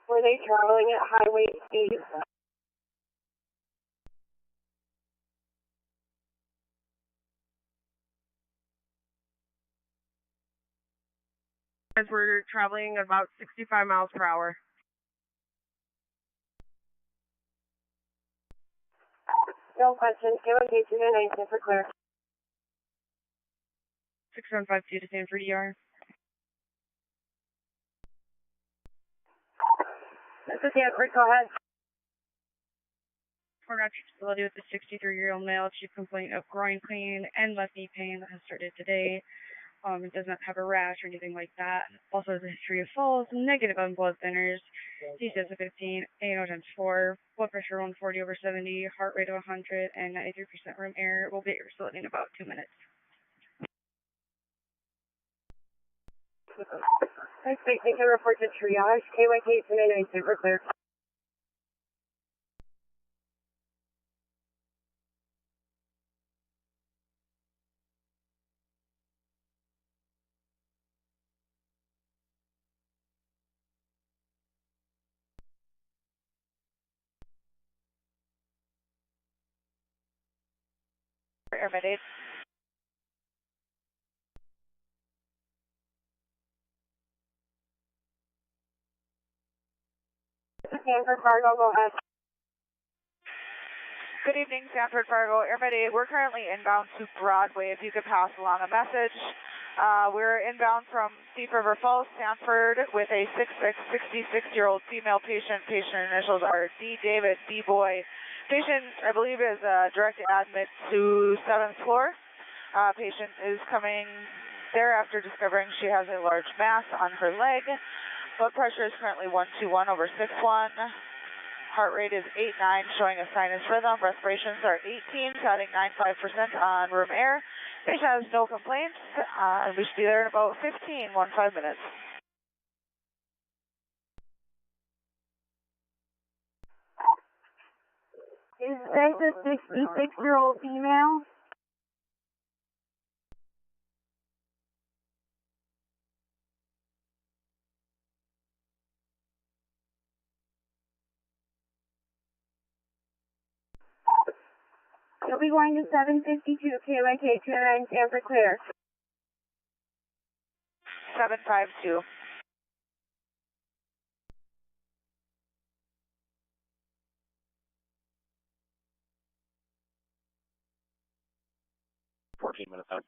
Were they traveling at highway speed? As we're traveling about 65 miles per hour. No questions. Give them patient and 19 for clear. 6152 to stand for ER. This is Hanford. Go ahead. We're at your facility with a 63-year-old male, chief complaint of groin pain and left knee pain that has started today. It does not have a rash or anything like that. Also has a history of falls, negative on blood thinners, CCS of 15, ANO times 4, blood pressure 140 over 70, heart rate of 100, and 93% room air. We'll be at your facility in about 2 minutes. Thanks, they can report to triage. KYK 299 for clear. Airmed 8. Sanford Fargo, go ahead. Good evening, Sanford Fargo. Airmed 8, we're currently inbound to Broadway. If you could pass along a message. We're inbound from Thief River Falls, Sanford, with a 66-year-old female patient. Patient initials are D. David, D. Boy. Patient, I believe, is direct admit to 7th floor. Patient is coming there after discovering she has a large mass on her leg. Blood pressure is currently 121 over 61. heart rate is 89, showing a sinus rhythm. Respirations are 18, counting 95% on room air. Patient has no complaints, and we should be there in about 15 minutes. Is this a 66-year-old female? You'll be going to 752 KYK 29, stand for clear. 752. Minutes out.